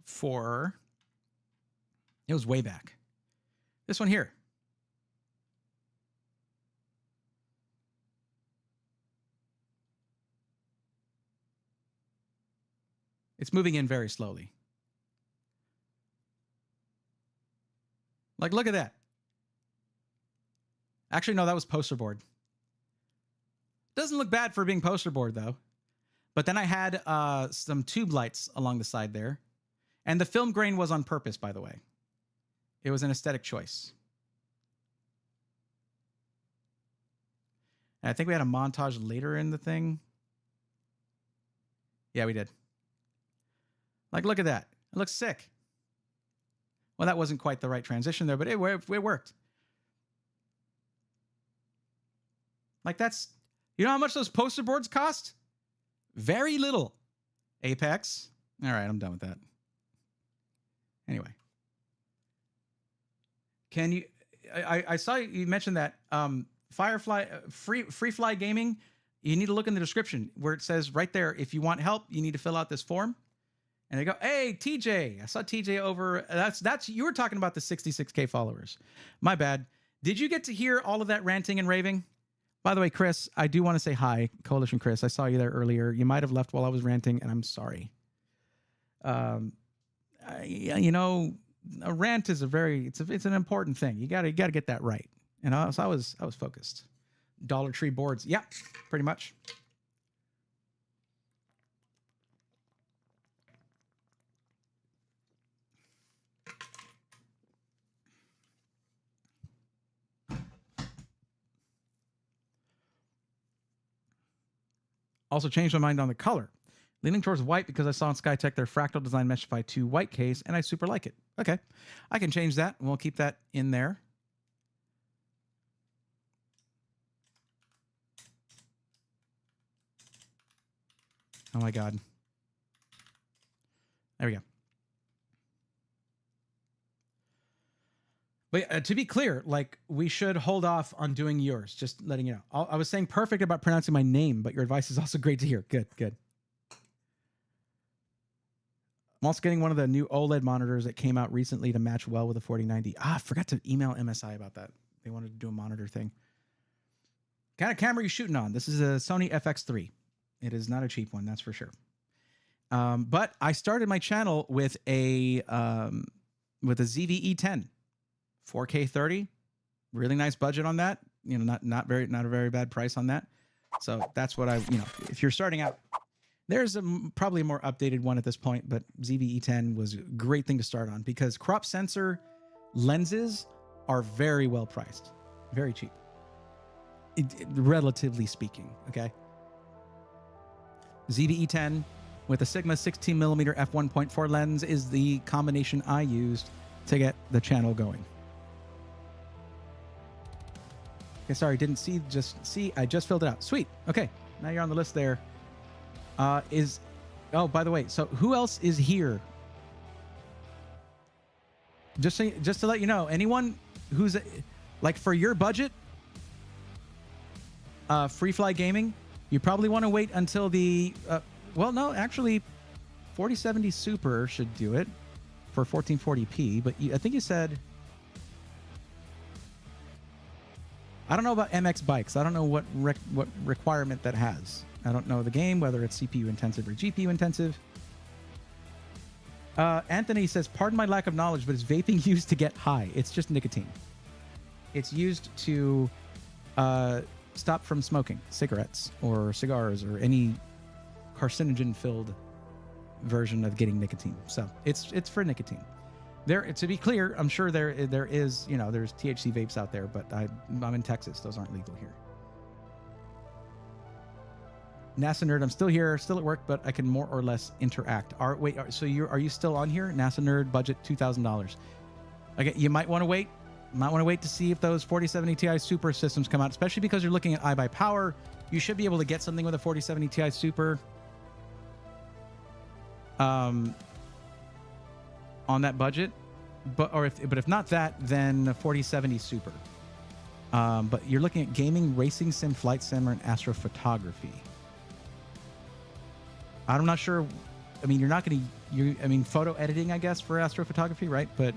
A: for, it was way back. This one here. It's moving in very slowly. Like, look at that. Actually, no, that was poster board. Doesn't look bad for being poster board, though. But then I had some tube lights along the side there. And the film grain was on purpose, by the way. It was an aesthetic choice. And I think we had a montage later in the thing. Yeah, we did. Like, look at that. It looks sick. Well, that wasn't quite the right transition there, but it worked. Like, that's, you know how much those poster boards cost? Very little. Apex. All right, I'm done with that. Anyway. Can you, I saw you mentioned that Firefly, Free Fly Gaming, you need to look in the description where it says right there, if you want help, you need to fill out this form. And they go, hey, TJ, I saw TJ over. That's you were talking about the 66K followers. My bad. Did you get to hear all of that ranting and raving? By the way, Chris, I do want to say hi, Coalition Chris. I saw you there earlier. You might have left while I was ranting, and I'm sorry. You know, a rant is it's an important thing. You gotta get that right. And so I was focused. Dollar Tree boards, yeah, pretty much. Also changed my mind on the color. Leaning towards white because I saw in Skytech their fractal design Meshify 2 white case, and I super like it. Okay, I can change that, and we'll keep that in there. Oh my God. There we go. But to be clear, like, we should hold off on doing yours. Just letting you know. I was saying perfect about pronouncing my name, but your advice is also great to hear. Good, good. I'm also getting one of the new OLED monitors that came out recently to match well with the 4090. I forgot to email MSI about that. They wanted to do a monitor thing. What kind of camera are you shooting on? This is a Sony FX3. It is not a cheap one, that's for sure. But I started my channel with a ZV-E10. 4K 30, really nice budget on that. You know, not a very bad price on that. So that's what if you're starting out, there's probably a more updated one at this point, but ZV-E10 was a great thing to start on because crop sensor lenses are very well priced, very cheap, relatively speaking. Okay. ZV-E10 with a Sigma 16mm f1.4 lens is the combination I used to get the channel going. Okay, sorry, didn't see. I just filled it out. Sweet. Okay, now you're on the list there. Oh, by the way, so who else is here? Just to let you know, anyone who's like for your budget, Free Fly Gaming, you probably want to wait until the well, no, actually, 4070 Super should do it for 1440p. But I think you said. I don't know about MX bikes. I don't know what requirement that has. I don't know the game, whether it's CPU intensive or GPU intensive. Anthony says, pardon my lack of knowledge, but is vaping used to get high? It's just nicotine. It's used to stop from smoking cigarettes or cigars or any carcinogen-filled version of getting nicotine. So it's for nicotine. There, to be clear, I'm sure there is, there's THC vapes out there, but I'm in Texas. Those aren't legal here. NASA Nerd, I'm still here, still at work, but I can more or less interact. So are you still on here? NASA Nerd, budget $2,000. Okay, you might want to wait. Might want to wait to see if those 4070 Ti Super systems come out, especially because you're looking at iBuyPower. You should be able to get something with a 4070 Ti Super on that budget. But if not that, then a 4070 Super. But you're looking at gaming, racing sim, flight sim, or an astrophotography. I'm not sure. I mean, you're not going to. I mean, photo editing, I guess, for astrophotography, right? But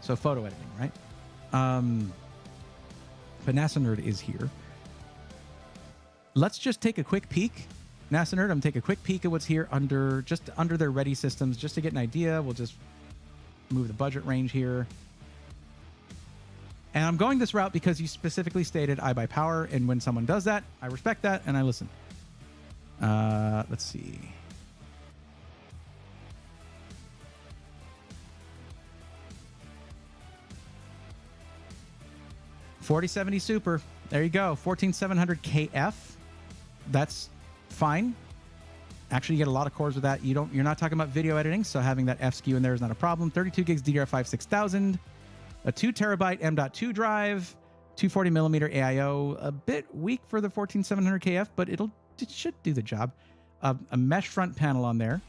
A: so photo editing, right? But NASA Nerd is here. Let's just take a quick peek. NASA Nerd, I'm going to take a quick peek at what's here under their ready systems, just to get an idea. We'll just move the budget range here. And I'm going this route because you specifically stated iBuyPower, and when someone does that, I respect that and I listen. Let's see. $4070 Super. There you go. 14700 KF. That's fine. Actually, you get a lot of cores with that. You're not talking about video editing, so having that F SKU in there is not a problem. 32 gigs DDR5 6000, a 2 terabyte M.2 drive, 240 millimeter AIO. A bit weak for the 14700 KF, but it should do the job. A mesh front panel on there.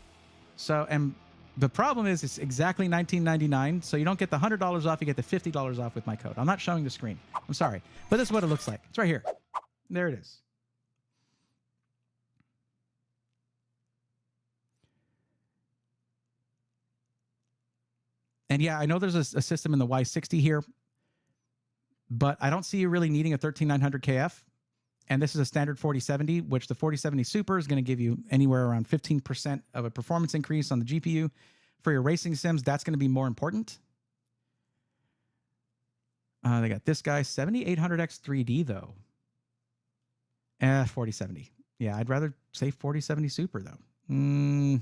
A: So, and the problem is it's exactly $19.99, so you don't get the $100 off, you get the $50 off with my code. I'm not showing the screen. I'm sorry, but this is what it looks like. It's right here. There it is. And yeah, I know there's a system in the Y60 here, but I don't see you really needing a 13900 KF. And this is a standard 4070, which the 4070 Super is going to give you anywhere around 15% of a performance increase on the GPU. For your racing sims, that's going to be more important. They got this guy, 7800X 3D, though. 4070. Yeah, I'd rather say 4070 Super, though.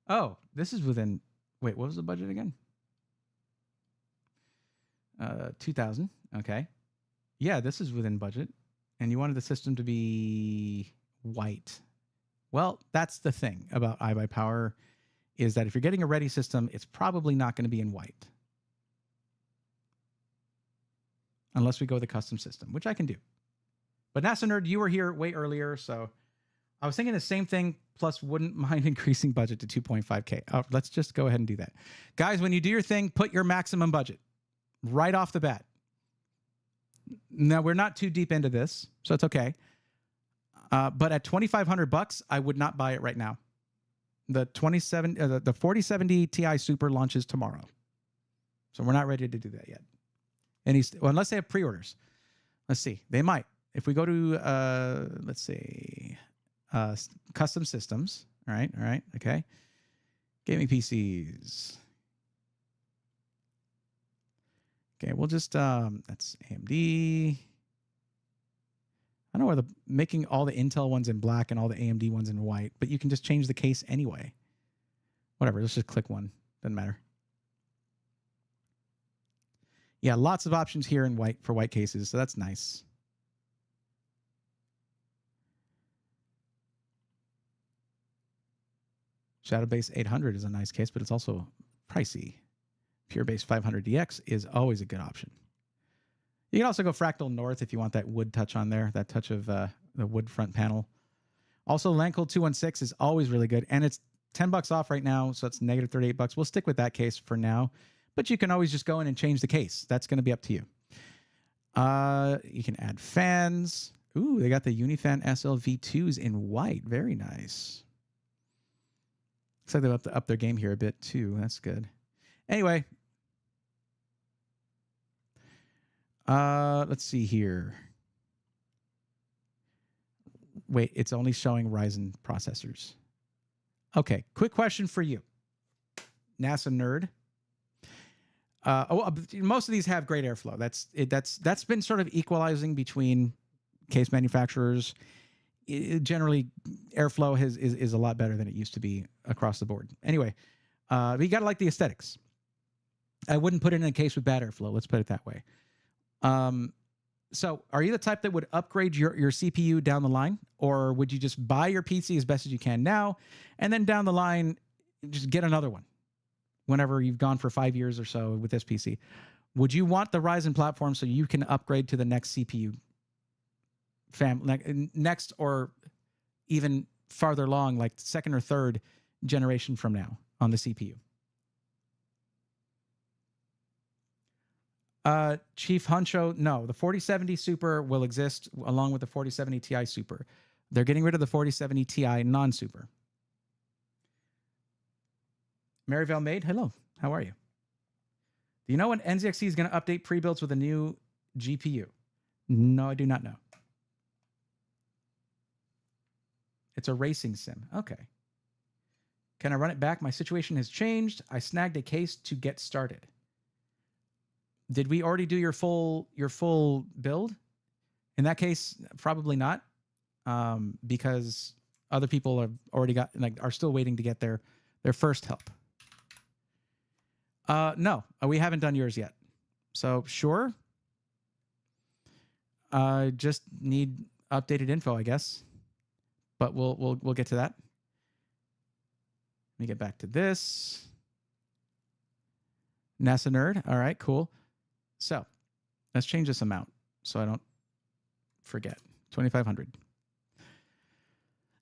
A: Oh, this is within... Wait, what was the budget again? 2000. Okay. Yeah, this is within budget. And you wanted the system to be white. Well, that's the thing about iBuyPower, is that if you're getting a ready system, it's probably not going to be in white. Unless we go with a custom system, which I can do. But NASA Nerd, you were here way earlier, so I was thinking the same thing, plus wouldn't mind increasing budget to 2.5K. Oh, let's just go ahead and do that. Guys, when you do your thing, put your maximum budget right off the bat. Now, we're not too deep into this, so it's okay. But at $2,500, I would not buy it right now. The 4070 Ti Super launches tomorrow, so we're not ready to do that yet. Well, unless they have pre-orders. Let's see. They might. If we go to let's see, custom systems. All right, okay. Gaming PCs. Okay, we'll just that's AMD. I don't know whether making all the Intel ones in black and all the AMD ones in white, but you can just change the case anyway. Whatever, let's just click one. Doesn't matter. Yeah, lots of options here in white for white cases, so that's nice. Shadowbase 800 is a nice case, but it's also pricey. PureBase 500DX is always a good option. You can also go Fractal North if you want that wood touch on there, that touch of the wood front panel. Also, Landcold 216 is always really good, and it's $10 off right now, so it's negative $38. We'll stick with that case for now, but you can always just go in and change the case. That's going to be up to you. You can add fans. Ooh, they got the Unifan SLV2s in white. Very nice. Looks like they have to up their game here a bit too. That's good. Anyway, let's see here. Wait, it's only showing Ryzen processors. Okay, quick question for you, NASA nerd. Most of these have great airflow. That's been sort of equalizing between case manufacturers. Generally, airflow is a lot better than it used to be across the board. Anyway, but you gotta like the aesthetics. I wouldn't put it in a case with bad airflow. Let's put it that way. So are you the type that would upgrade your CPU down the line, or would you just buy your PC as best as you can now, and then down the line, just get another one whenever you've gone for 5 years or so with this PC? Would you want the Ryzen platform so you can upgrade to the next CPU next or even farther along, like second or third generation from now on the CPU? Chief Huncho, no. The 4070 Super will exist along with the 4070 Ti Super. They're getting rid of the 4070 Ti non-Super. Maryvale Maid, hello. How are you? Do you know when NZXT is going to update pre-builds with a new GPU? No, I do not know. It's a racing sim. Okay. Can I run it back? My situation has changed. I snagged a case to get started. Did we already do your full build? In that case, probably not, because other people have already got, like, are still waiting to get their first help. No, we haven't done yours yet. So sure. Just need updated info, I guess. But we'll get to that. Let me get back to this. NASA nerd. All right, cool. So let's change this amount so I don't forget. 2,500.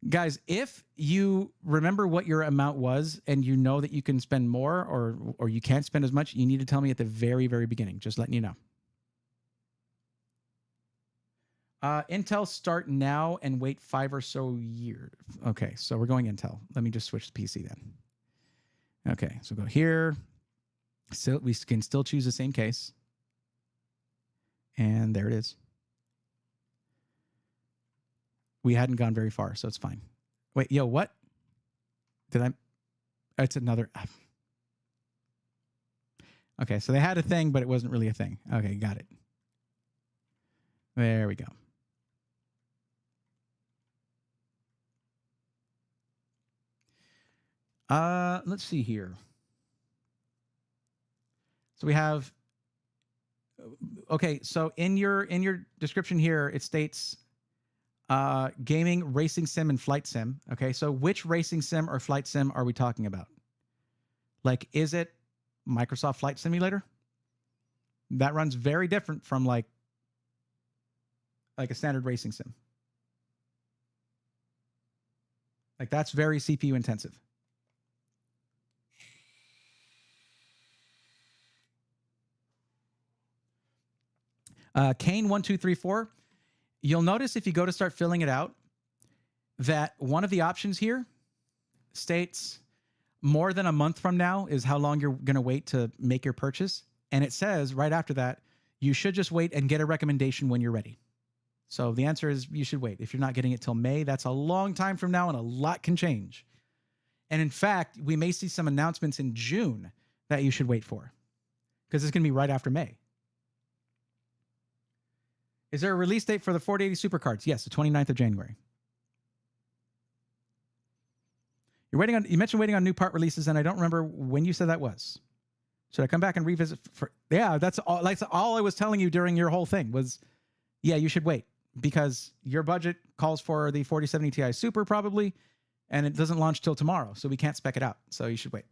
A: Guys, if you remember what your amount was and you know that you can spend more or you can't spend as much, you need to tell me at the very, very beginning. Just letting you know. Intel start now and wait 5 or so years. Okay, so we're going Intel. Let me just switch to PC then. Okay, so go here. So we can still choose the same case. And there it is. We hadn't gone very far, so it's fine. Wait, yo, what? Did I? It's another. Okay, so they had a thing, but it wasn't really a thing. Okay, got it. There we go. Let's see here. So we have. Okay, so in your description here, it states gaming, racing sim, and flight sim. Okay, so which racing sim or flight sim are we talking about? Like, is it Microsoft Flight Simulator? That runs very different from like a standard racing sim. Like, that's very CPU intensive. Kane1234, you'll notice if you go to start filling it out that one of the options here states more than a month from now is how long you're going to wait to make your purchase. And it says right after that, you should just wait and get a recommendation when you're ready. So the answer is you should wait. If you're not getting it till May, that's a long time from now and a lot can change. And in fact, we may see some announcements in June that you should wait for because it's going to be right after May. Is there a release date for the 4080 Supercards? Yes, the 29th of January. You mentioned waiting on new part releases, and I don't remember when you said that was. Should I come back and revisit? Yeah, that's all. Like, all I was telling you during your whole thing was, yeah, you should wait because your budget calls for the 4070 Ti Super probably, and it doesn't launch till tomorrow, so we can't spec it out. So you should wait.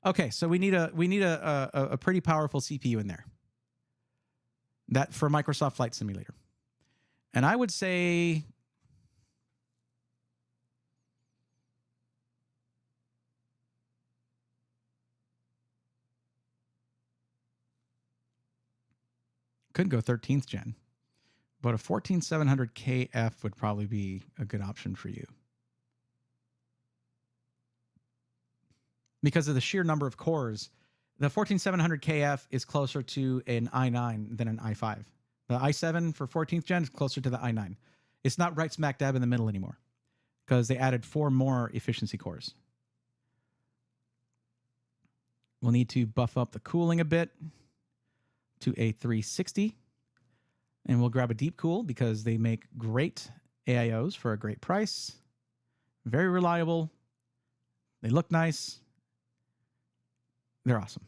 A: Okay, so we need a pretty powerful CPU in there. That for Microsoft Flight Simulator. And I would say could go 13th gen. But a 14700 KF would probably be a good option for you. Because of the sheer number of cores, the 14700 KF is closer to an i9 than an i5. The i7 for 14th gen is closer to the i9. It's not right smack dab in the middle anymore because they added 4 more efficiency cores. We'll need to buff up the cooling a bit to a 360. And we'll grab a deep cool because they make great AIOs for a great price. Very reliable. They look nice. They're awesome.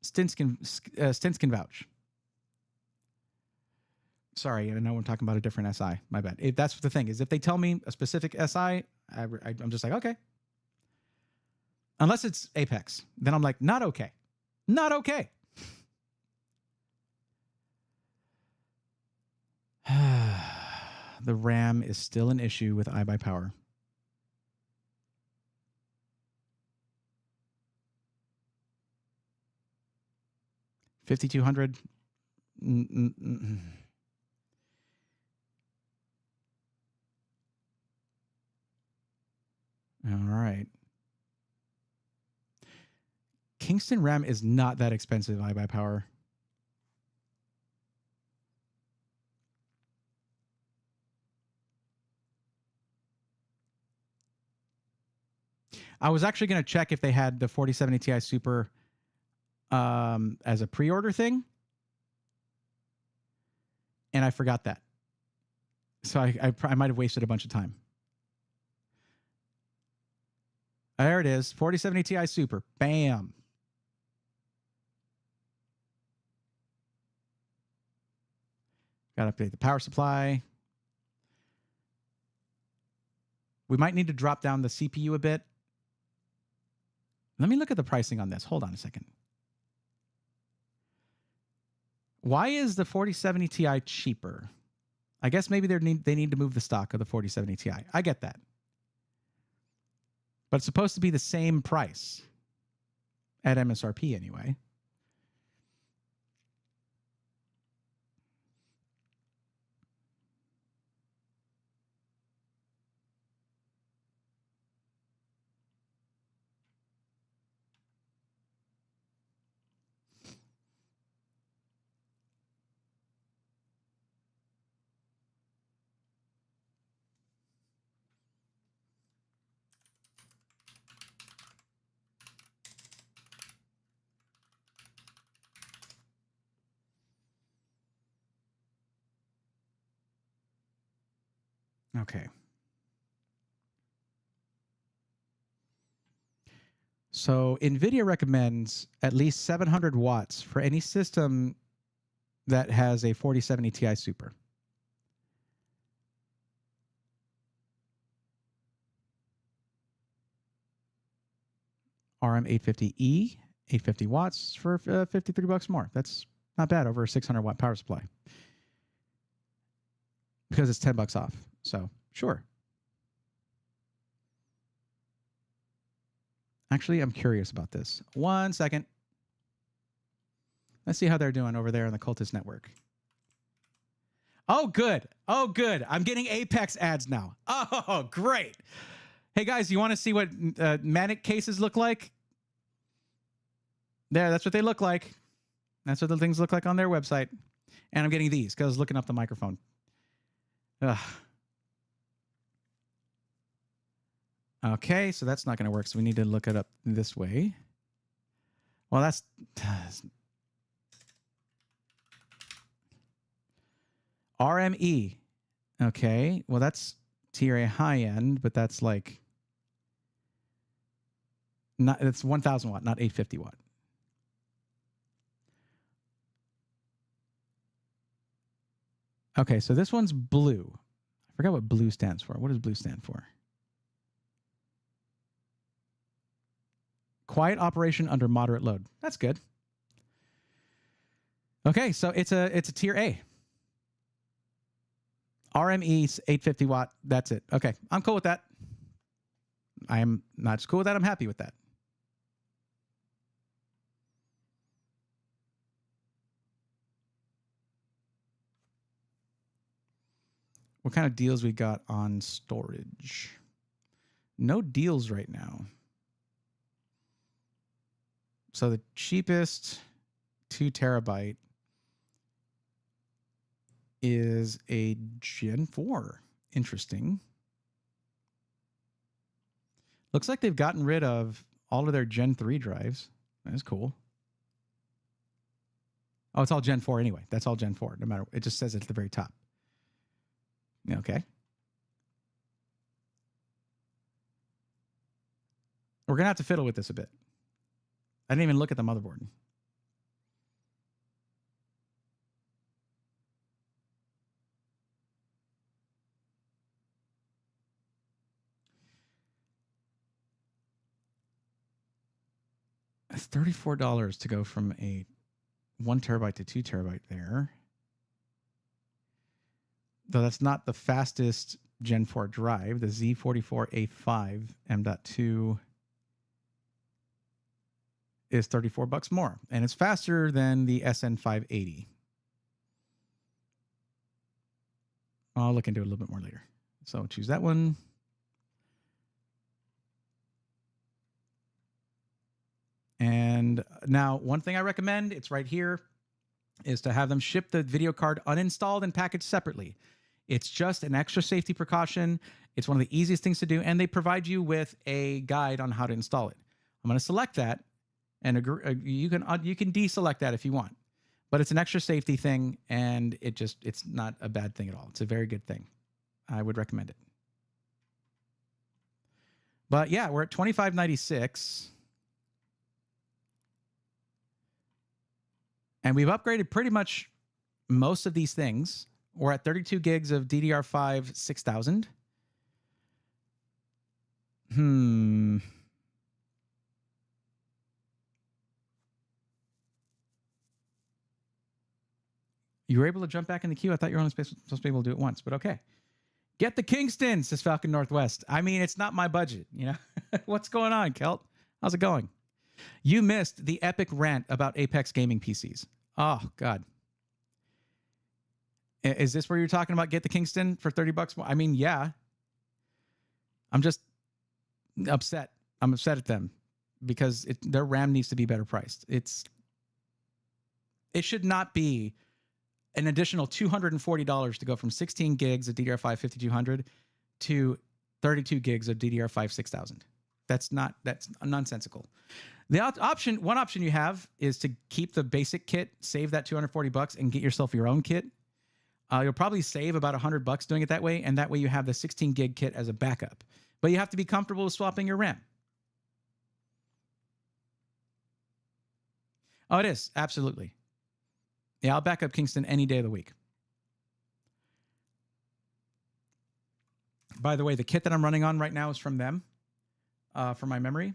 A: Stints can vouch. Sorry, I know we're talking about a different SI. My bad. If that's the thing is, if they tell me a specific SI, I'm just like, okay. Unless it's Apex, then I'm like, not okay. Not okay. The RAM is still an issue with iBuyPower. $5,200. All right. Kingston RAM is not that expensive, iBuyPower. I was actually going to check if they had the 4070 Ti Super as a pre-order thing, and I forgot that. So I might have wasted a bunch of time. There it is, 4070 Ti Super. Bam. Got to update the power supply. We might need to drop down the CPU a bit. Let me look at the pricing on this. Hold on a second. Why is the 4070 Ti cheaper? I guess maybe they need to move the stock of the 4070 Ti. I get that. But it's supposed to be the same price at MSRP anyway. Okay. So NVIDIA recommends at least 700 watts for any system that has a 4070 Ti Super. RM850E, 850 watts for $53 more. That's not bad over a 600 watt power supply. Because it's $10 off. So, sure. Actually, I'm curious about this. 1 second. Let's see how they're doing over there on the Cultist Network. Oh, good. Oh, good. I'm getting Apex ads now. Oh, great. Hey, guys, you want to see what manic cases look like? There, that's what they look like. That's what the things look like on their website. And I'm getting these because I was looking up the microphone. Ugh. Okay, so that's not going to work. So we need to look it up this way. Well, that's... RME. Okay, well, that's tier A high end, but that's like... it's 1,000 watt, not 850 watt. Okay, so this one's blue. I forgot what blue stands for. What does blue stand for? Quiet operation under moderate load. That's good. Okay, so it's a tier A. RME 850 watt. That's it. Okay, I'm cool with that. I am not just cool with that. I'm happy with that. What kind of deals we got on storage? No deals right now. So the cheapest 2 terabyte is a Gen 4. Interesting. Looks like they've gotten rid of all of their Gen 3 drives. That's cool. Oh, it's all Gen 4 anyway. That's all Gen 4. No matter, it just says it at the very top. Okay. We're going to have to fiddle with this a bit. I didn't even look at the motherboard. It's $34 to go from a 1 terabyte to 2 terabyte there. Though that's not the fastest Gen 4 drive. The Z44A5 M.2 is $34 more, and it's faster than the SN580. I'll look into it a little bit more later. So choose that one. And now one thing I recommend, it's right here, is to have them ship the video card uninstalled and packaged separately. It's just an extra safety precaution. It's one of the easiest things to do, and they provide you with a guide on how to install it. I'm going to select that, and you can deselect that if you want. But it's an extra safety thing, and it's not a bad thing at all. It's a very good thing. I would recommend it. But yeah, we're at $25.96. And we've upgraded pretty much most of these things. We're at 32 gigs of DDR5 6000. You were able to jump back in the queue? I thought you were only supposed to be able to do it once, but okay. Get the Kingston, says Falcon Northwest. I mean, it's not my budget, you know? What's going on, Kelt? How's it going? You missed the epic rant about Apex gaming PCs. Oh, God. Is this where you're talking about get the Kingston for $30 more? I mean, yeah. I'm just upset. I'm upset at them because their RAM needs to be better priced. It should not be an additional $240 to go from 16 gigs of DDR5 5200 to 32 gigs of DDR5 6000. That's nonsensical. One option you have is to keep the basic kit, save that $240 and get yourself your own kit. You'll probably save about $100 doing it that way, and that way you have the 16 gig kit as a backup. But you have to be comfortable with swapping your RAM. Oh, it is. Absolutely. Yeah, I'll back up Kingston any day of the week. By the way, the kit that I'm running on right now is from them, for my memory.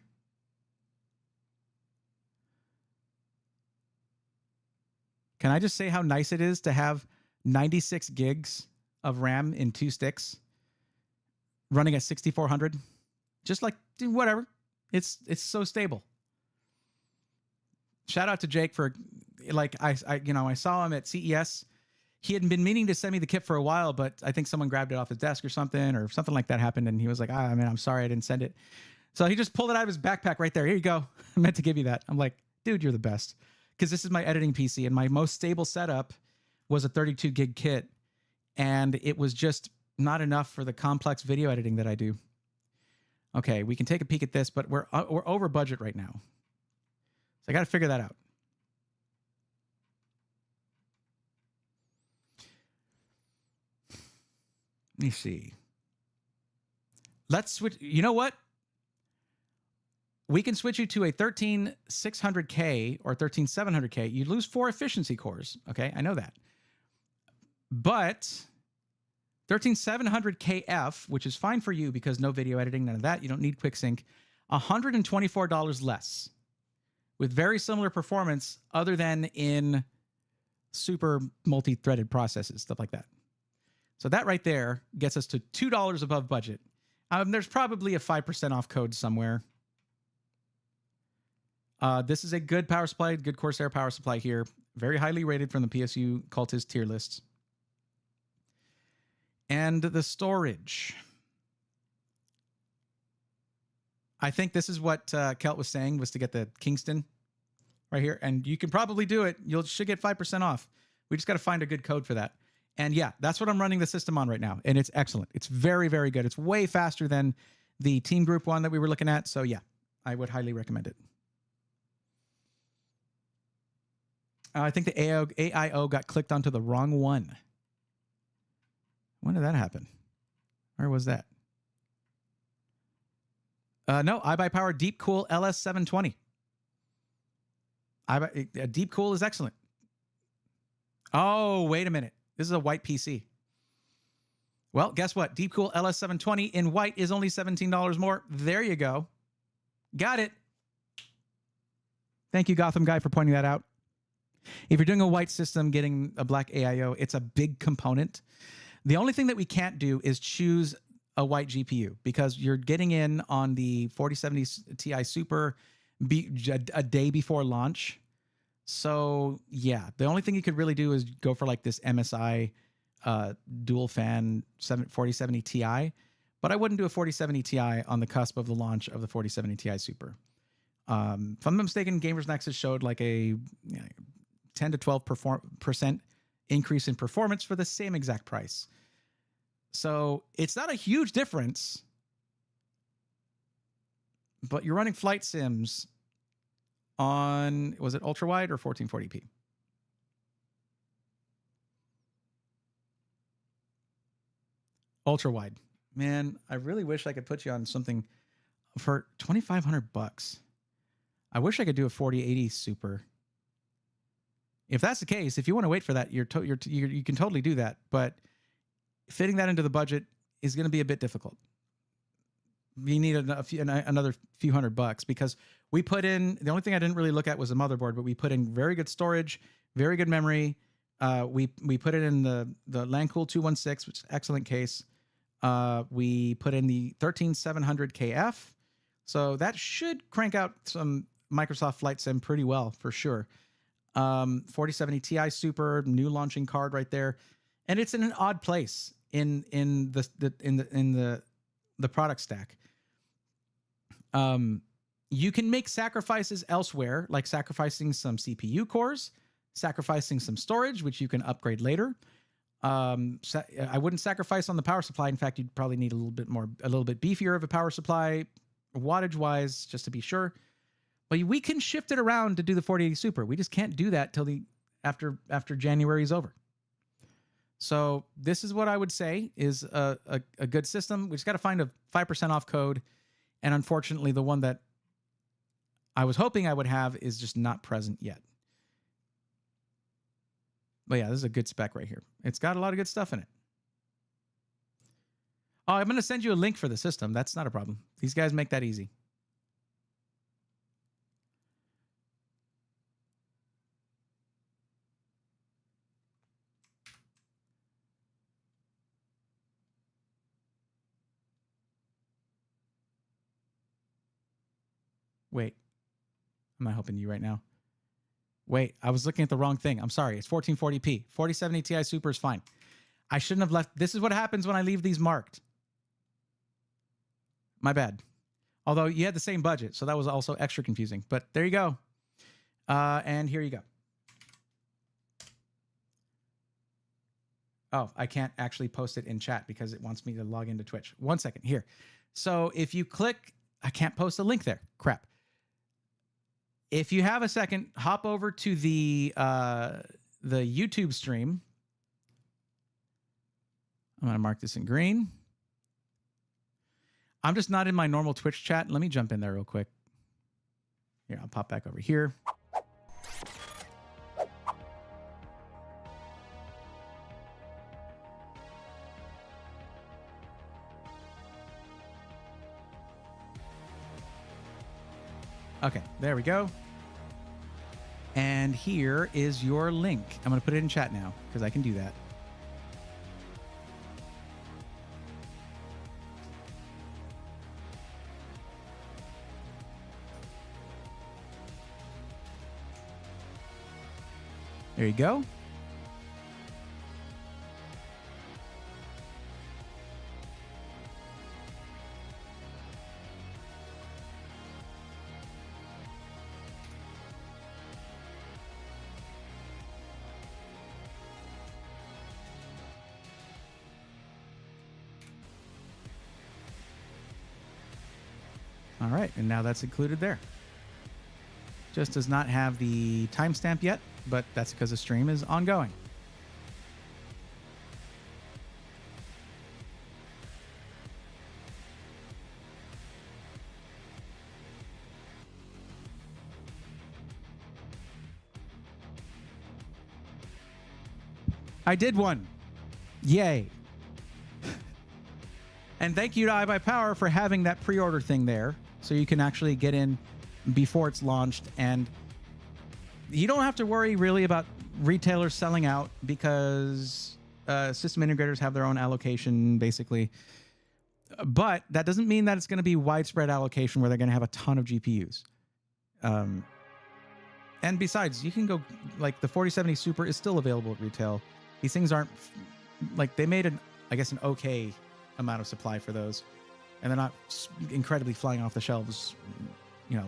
A: Can I just say how nice it is to have 96 gigs of RAM in 2 sticks running at 6400? Just like, dude, whatever. It's so stable. Shout out to Jake for, like, I saw him at CES. He had been meaning to send me the kit for a while, but I think someone grabbed it off his desk or something like that happened. And he was like, man, I'm sorry I didn't send it. So he just pulled it out of his backpack right there. Here you go. I meant to give you that. I'm like, dude, you're the best. Because this is my editing PC, and my most stable setup was a 32 gig kit, and it was just not enough for the complex video editing that I do. Okay, we can take a peek at this, but we're over budget right now. So I got to figure that out. Let me see. Let's switch. You know what? We can switch you to a 13600K or 13700K. You lose 4 efficiency cores. Okay, I know that. But 13700KF, which is fine for you because no video editing, none of that. You don't need QuickSync. $124 less with very similar performance other than in super multi-threaded processes, stuff like that. So that right there gets us to $2 above budget. There's probably a 5% off code somewhere. This is a good power supply, good Corsair power supply here. Very highly rated from the PSU Cultist tier lists. And the storage. I think this is what Kelt was saying, was to get the Kingston right here. And you can probably do it. You should get 5% off. We just got to find a good code for that. And yeah, that's what I'm running the system on right now. And it's excellent. It's very, very good. It's way faster than the Team Group one that we were looking at. So yeah, I would highly recommend it. I think the AIO got clicked onto the wrong one. When did that happen? Where was that? No, iBuyPower Deep Cool LS720. Deep Cool is excellent. Oh, wait a minute. This is a white PC. Well, guess what? Deep Cool LS720 in white is only $17 more. There you go. Got it. Thank you, Gotham Guy, for pointing that out. If you're doing a white system, getting a black AIO, it's a big component. The only thing that we can't do is choose a white GPU because you're getting in on the 4070 Ti Super a day before launch. So yeah, the only thing you could really do is go for like this MSI dual fan 4070 Ti, but I wouldn't do a 4070 Ti on the cusp of the launch of the 4070 Ti Super. If I'm not mistaken, Gamers Nexus showed like a 10 to 12% increase in performance for the same exact price. So it's not a huge difference, but you're running flight sims on, was it ultra wide or 1440p? Ultra wide. Man, I really wish I could put you on something for $2,500. I wish I could do a 4080 Super. If that's the case, if you want to wait for that, you can totally do that. But fitting that into the budget is going to be a bit difficult. You need another few $100 because we put in, the only thing I didn't really look at was the motherboard, but we put in very good storage, very good memory. We put it in the Lancool 216, which is an excellent case. We put in the 13700 KF. So that should crank out some Microsoft Flight Sim pretty well for sure. 4070 Ti Super, new launching card right there, and it's in an odd place in the product stack. You can make sacrifices elsewhere, like sacrificing some CPU cores, sacrificing some storage, which you can upgrade later. I wouldn't sacrifice on the power supply. In fact, you'd probably need a little bit beefier of a power supply, wattage wise, just to be sure. But we can shift it around to do the 4080 Super. We just can't do that till after January is over. So this is what I would say is a good system. We just got to find a 5% off code. And unfortunately, the one that I was hoping I would have is just not present yet. But yeah, this is a good spec right here. It's got a lot of good stuff in it. Oh, I'm going to send you a link for the system. That's not a problem. These guys make that easy. Wait, I'm not helping you right now. Wait, I was looking at the wrong thing. I'm sorry. It's 1440p. 4070 Ti Super is fine. I shouldn't have left. This is what happens when I leave these marked. My bad. Although you had the same budget, so that was also extra confusing. But there you go. And here you go. Oh, I can't actually post it in chat because it wants me to log into Twitch. 1 second. Here. So if you click, I can't post a link there. Crap. If you have a second, hop over to the YouTube stream. I'm going to mark this in green. I'm just not in my normal Twitch chat. Let me jump in there real quick. Here, I'll pop back over here. Okay, there we go. And here is your link. I'm going to put it in chat now because I can do that. There you go. All right, and now that's included there. Just does not have the timestamp yet, but that's because the stream is ongoing. I did one. Yay. And thank you to iBuyPower for having that pre-order thing there, so you can actually get in before it's launched, and you don't have to worry really about retailers selling out, because system integrators have their own allocation basically. But that doesn't mean that it's going to be widespread allocation where they're going to have a ton of GPUs. And besides, you can go, like, the 4070 Super is still available at retail. These things aren't, like, they made I guess an okay amount of supply for those, and they're not incredibly flying off the shelves,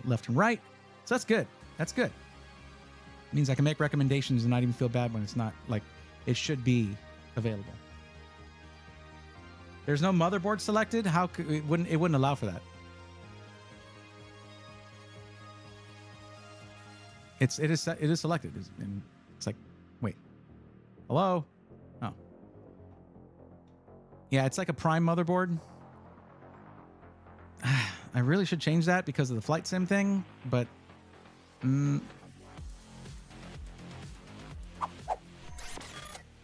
A: left and right. So that's good. That's good. It means I can make recommendations and not even feel bad when it's not like it should be available. There's no motherboard selected. How could it wouldn't allow for that? It is selected. It's like, wait, hello? Oh, yeah, it's like a Prime motherboard. I really should change that because of the flight sim thing, but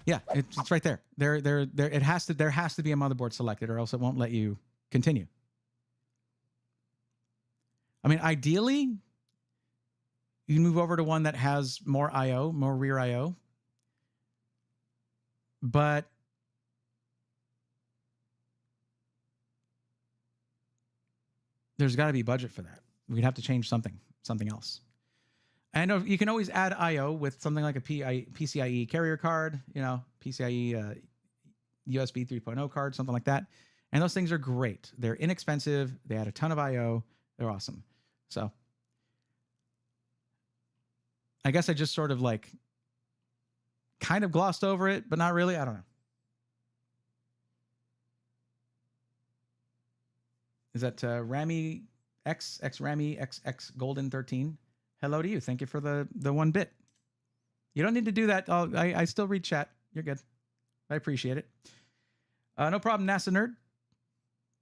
A: yeah, it's right there. There has to be a motherboard selected, or else it won't let you continue. I mean, ideally, you can move over to one that has more I/O, more rear I/O, but there's got to be budget for that. We'd have to change something else. I know you can always add I/O with something like a PCIe carrier card, PCIe USB 3.0 card, something like that. And those things are great. They're inexpensive. They add a ton of I/O. They're awesome. So I guess I just sort of like kind of glossed over it, but not really. I don't know. Is that Rami X Rami XX Golden 13? Hello to you. Thank you for the 1 bit. You don't need to do that. I still read chat. You're good. I appreciate it. No problem, NASA Nerd.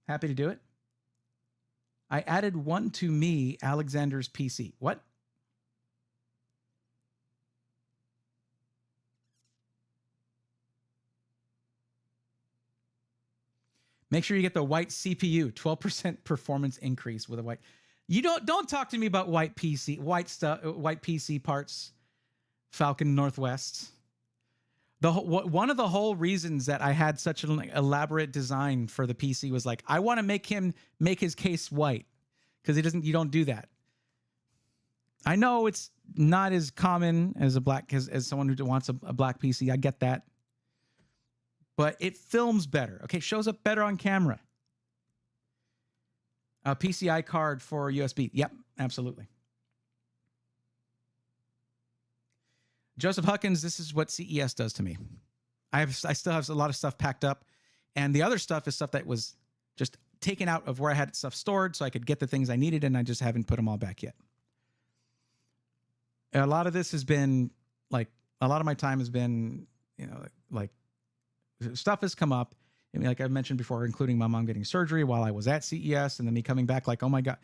A: Happy to do it. I added one to me, Alexander's PC. What? Make sure you get the white CPU, 12% performance increase with a white. You don't talk to me about white PC parts, Falcon Northwest. One of the whole reasons that I had such an elaborate design for the PC was like, I want to make him make his case white, because you don't do that. I know it's not as common as as someone who wants a black PC. I get that. But it films better. Okay, shows up better on camera. A PCI card for USB. Yep, absolutely. Joseph Huckins, this is what CES does to me. I still have a lot of stuff packed up, and the other stuff is stuff that was just taken out of where I had stuff stored so I could get the things I needed, and I just haven't put them all back yet. And a lot of this has been like, a lot of my time has been, like stuff has come up. I mean, like I mentioned before, including my mom getting surgery while I was at CES, and then me coming back like, oh my God,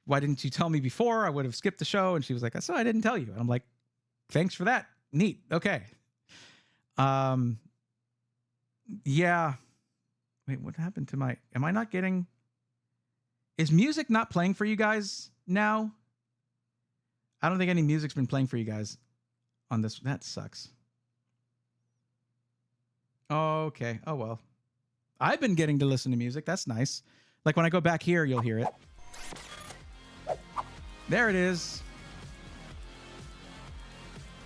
A: why didn't you tell me before? I would have skipped the show. And she was like, so I didn't tell you. And I'm like, thanks for that. Neat. Okay. Yeah. Wait, what happened to am I not getting, is music not playing for you guys now? I don't think any music's been playing for you guys on this. That sucks. Okay. Oh, well. I've been getting to listen to music. That's nice. Like when I go back here, you'll hear it. There it is.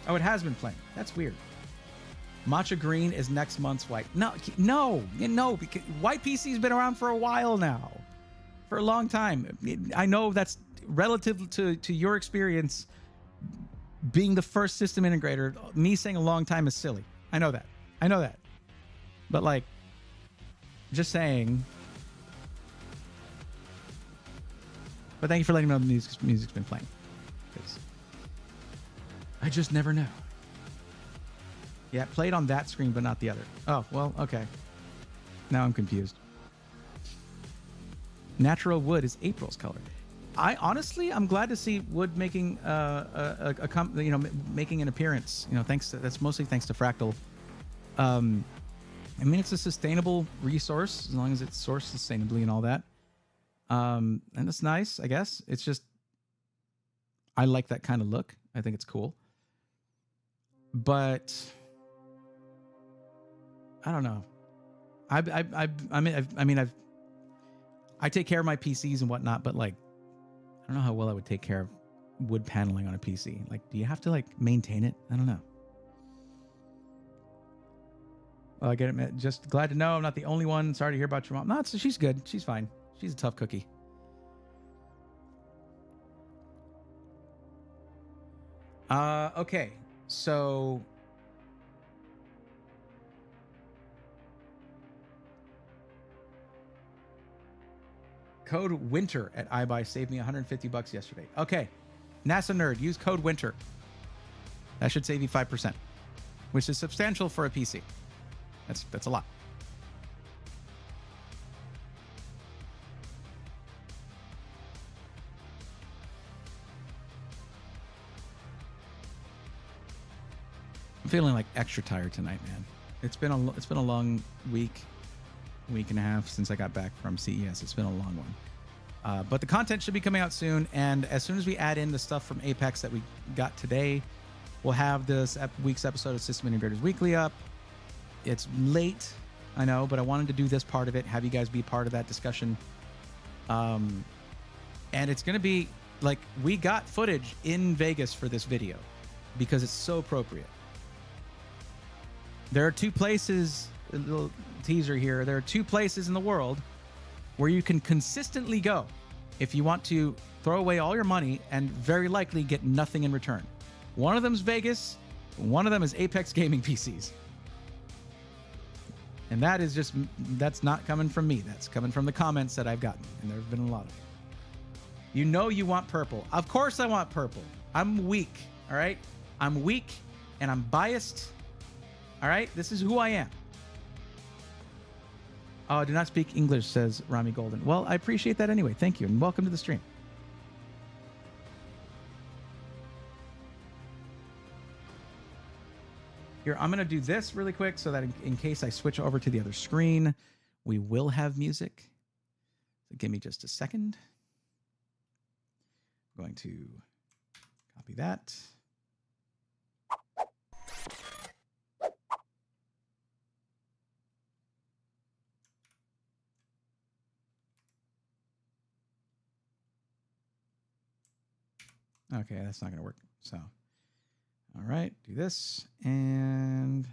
A: Oh, it has been playing. That's weird. Matcha green is next month's white. No, because white PC's been around for a while now. For a long time. I know that's relative to your experience being the first system integrator. Me saying a long time is silly. I know that. But like, just saying. But thank you for letting me know the music's been playing. Because I just never know. Yeah, it played on that screen, but not the other. Oh, well, okay. Now I'm confused. Natural wood is April's color. I'm glad to see wood making making an appearance. That's mostly thanks to Fractal I mean, it's a sustainable resource as long as it's sourced sustainably and all that. And it's nice, I guess. It's just, I like that kind of look. I think it's cool. But I don't know. I take care of my PCs and whatnot, but like, I don't know how well I would take care of wood paneling on a PC. Like, do you have to like maintain it? I don't know. Well, I get it. Just glad to know I'm not the only one. Sorry to hear about your mom. No, she's good. She's fine. She's a tough cookie. Okay. So code winter at iBuy saved me $150 yesterday. Okay. NASA nerd, use code winter. That should save you 5%, which is substantial for a PC. That's a lot. I'm feeling like extra tired tonight, man. It's been a long week and a half since I got back from CES. It's been a long one. But the content should be coming out soon, and as soon as we add in the stuff from Apex that we got today, we'll have this week's episode of System Integrators Weekly up. It's late, I know, but I wanted to do this part of it, have you guys be part of that discussion. And it's going to be like, we got footage in Vegas for this video because it's so appropriate. There are two places, a little teaser here, there are two places in the world where you can consistently go if you want to throw away all your money and very likely get nothing in return. One of them is Vegas, one of them is Apex Gaming PCs. And that is just, that's not coming from me. That's coming from the comments that I've gotten. And there's been a lot of them. You know you want purple. Of course I want purple. I'm weak, all right? I'm weak and I'm biased, all right? This is who I am. Oh, I do not speak English, says Rami Golden. Well, I appreciate that anyway. Thank you, and welcome to the stream. Here, I'm going to do this really quick so that in case I switch over to the other screen, we will have music. So give me just a second. I'm going to copy that. Okay, that's not going to work. So, all right, do this and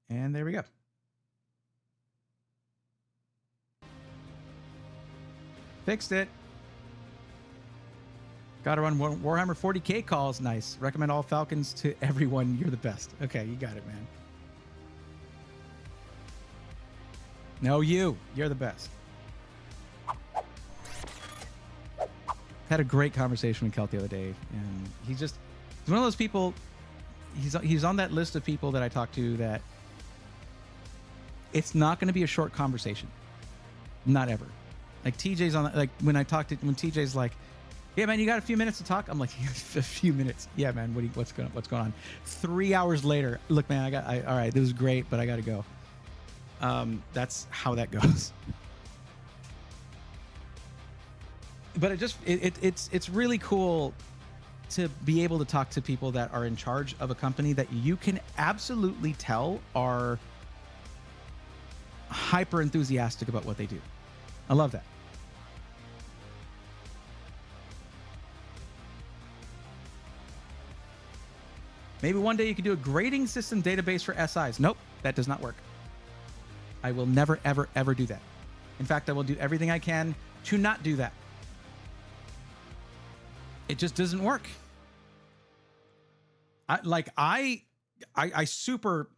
A: there we go. Fixed it. Got to run Warhammer 40K calls. Nice. Recommend all Falcons to everyone. You're the best. Okay, you got it, man. No, you're the best. Had a great conversation with Kelt the other day, and he's one of those people. He's on that list of people that I talk to that it's not going to be a short conversation, not ever. Like TJ's on, like when TJ's like, "Yeah, man, you got a few minutes to talk?" I'm like, "A few minutes? Yeah, man. What's going on?" 3 hours later, look, man, all right, this was great, but I got to go. That's how that goes. But it's really cool to be able to talk to people that are in charge of a company that you can absolutely tell are hyper enthusiastic about what they do. I love that. Maybe one day you could do a grading system database for SIs. Nope, that does not work. I will never, ever, ever do that. In fact, I will do everything I can to not do that. It just doesn't work. I super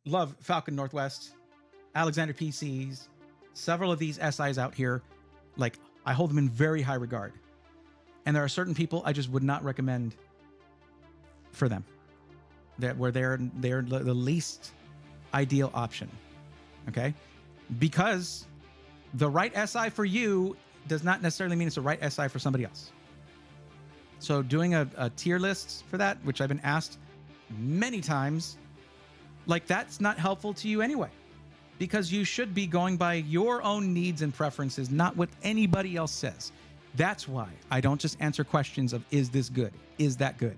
A: love Falcon Northwest, Alexander PCs, several of these SIs out here. Like, I hold them in very high regard. And there are certain people I just would not recommend for them. Where they're the least ideal option. Okay? Because the right SI for you does not necessarily mean it's the right SI for somebody else. So doing a tier list for that, which I've been asked many times, like that's not helpful to you anyway, because you should be going by your own needs and preferences, not what anybody else says. That's why I don't just answer questions of, is this good? Is that good?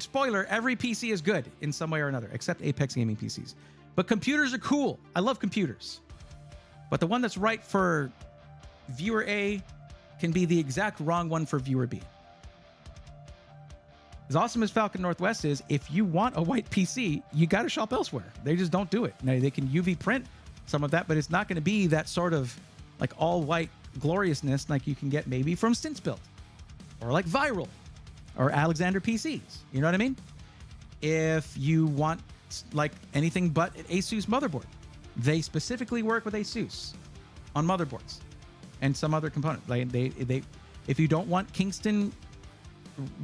A: Spoiler, every PC is good in some way or another, except Apex gaming PCs. But computers are cool. I love computers. But the one that's right for viewer A can be the exact wrong one for viewer B. As awesome as Falcon Northwest is, if you want a white PC, you got to shop elsewhere. They just don't do it. Now, they can UV print some of that, but it's not going to be that sort of like all white gloriousness like you can get maybe from Stintsbuilt or like Viral or Alexander PCs. You know what I mean? If you want like anything but an Asus motherboard, they specifically work with Asus on motherboards and some other component. Like they if you don't want Kingston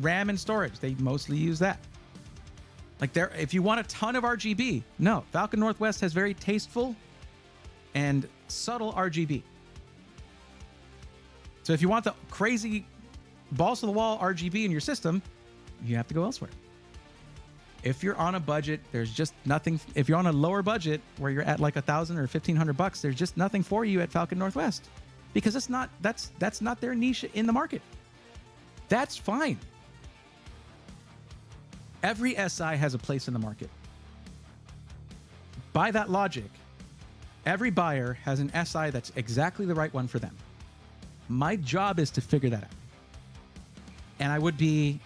A: RAM and storage, they mostly use that. Like if you want a ton of RGB, no, Falcon Northwest has very tasteful and subtle RGB. So if you want the crazy balls to the wall RGB in your system, you have to go elsewhere. If you're on a budget, there's just nothing. If you're on a lower budget where you're at like $1,000 or $1,500, there's just nothing for you at Falcon Northwest, because it's not that's not their niche in the market. That's fine. Every SI has a place in the market. By that logic, every buyer has an SI that's exactly the right one for them. My job is to figure that out. And I would be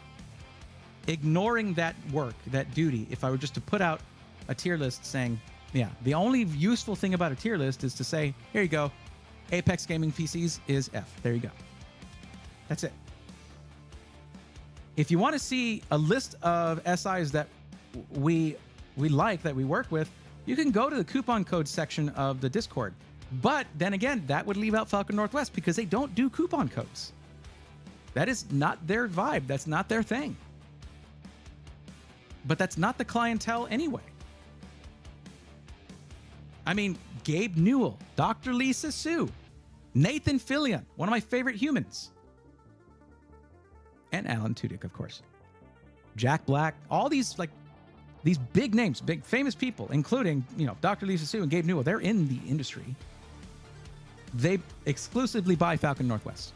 A: ignoring that work, that duty, if I were just to put out a tier list saying, yeah, the only useful thing about a tier list is to say, here you go, Apex Gaming PCs is F. There you go. That's it. If you want to see a list of SIs that we like, that we work with, you can go to the coupon code section of the Discord. But then again, that would leave out Falcon Northwest because they don't do coupon codes. That is not their vibe. That's not their thing. But that's not the clientele anyway. I mean, Gabe Newell, Dr. Lisa Sue, Nathan Fillion, one of my favorite humans. And Alan Tudyk, of course. Jack Black, all these these big names, big famous people, including, Dr. Lisa Sue and Gabe Newell, they're in the industry. They exclusively buy Falcon Northwest.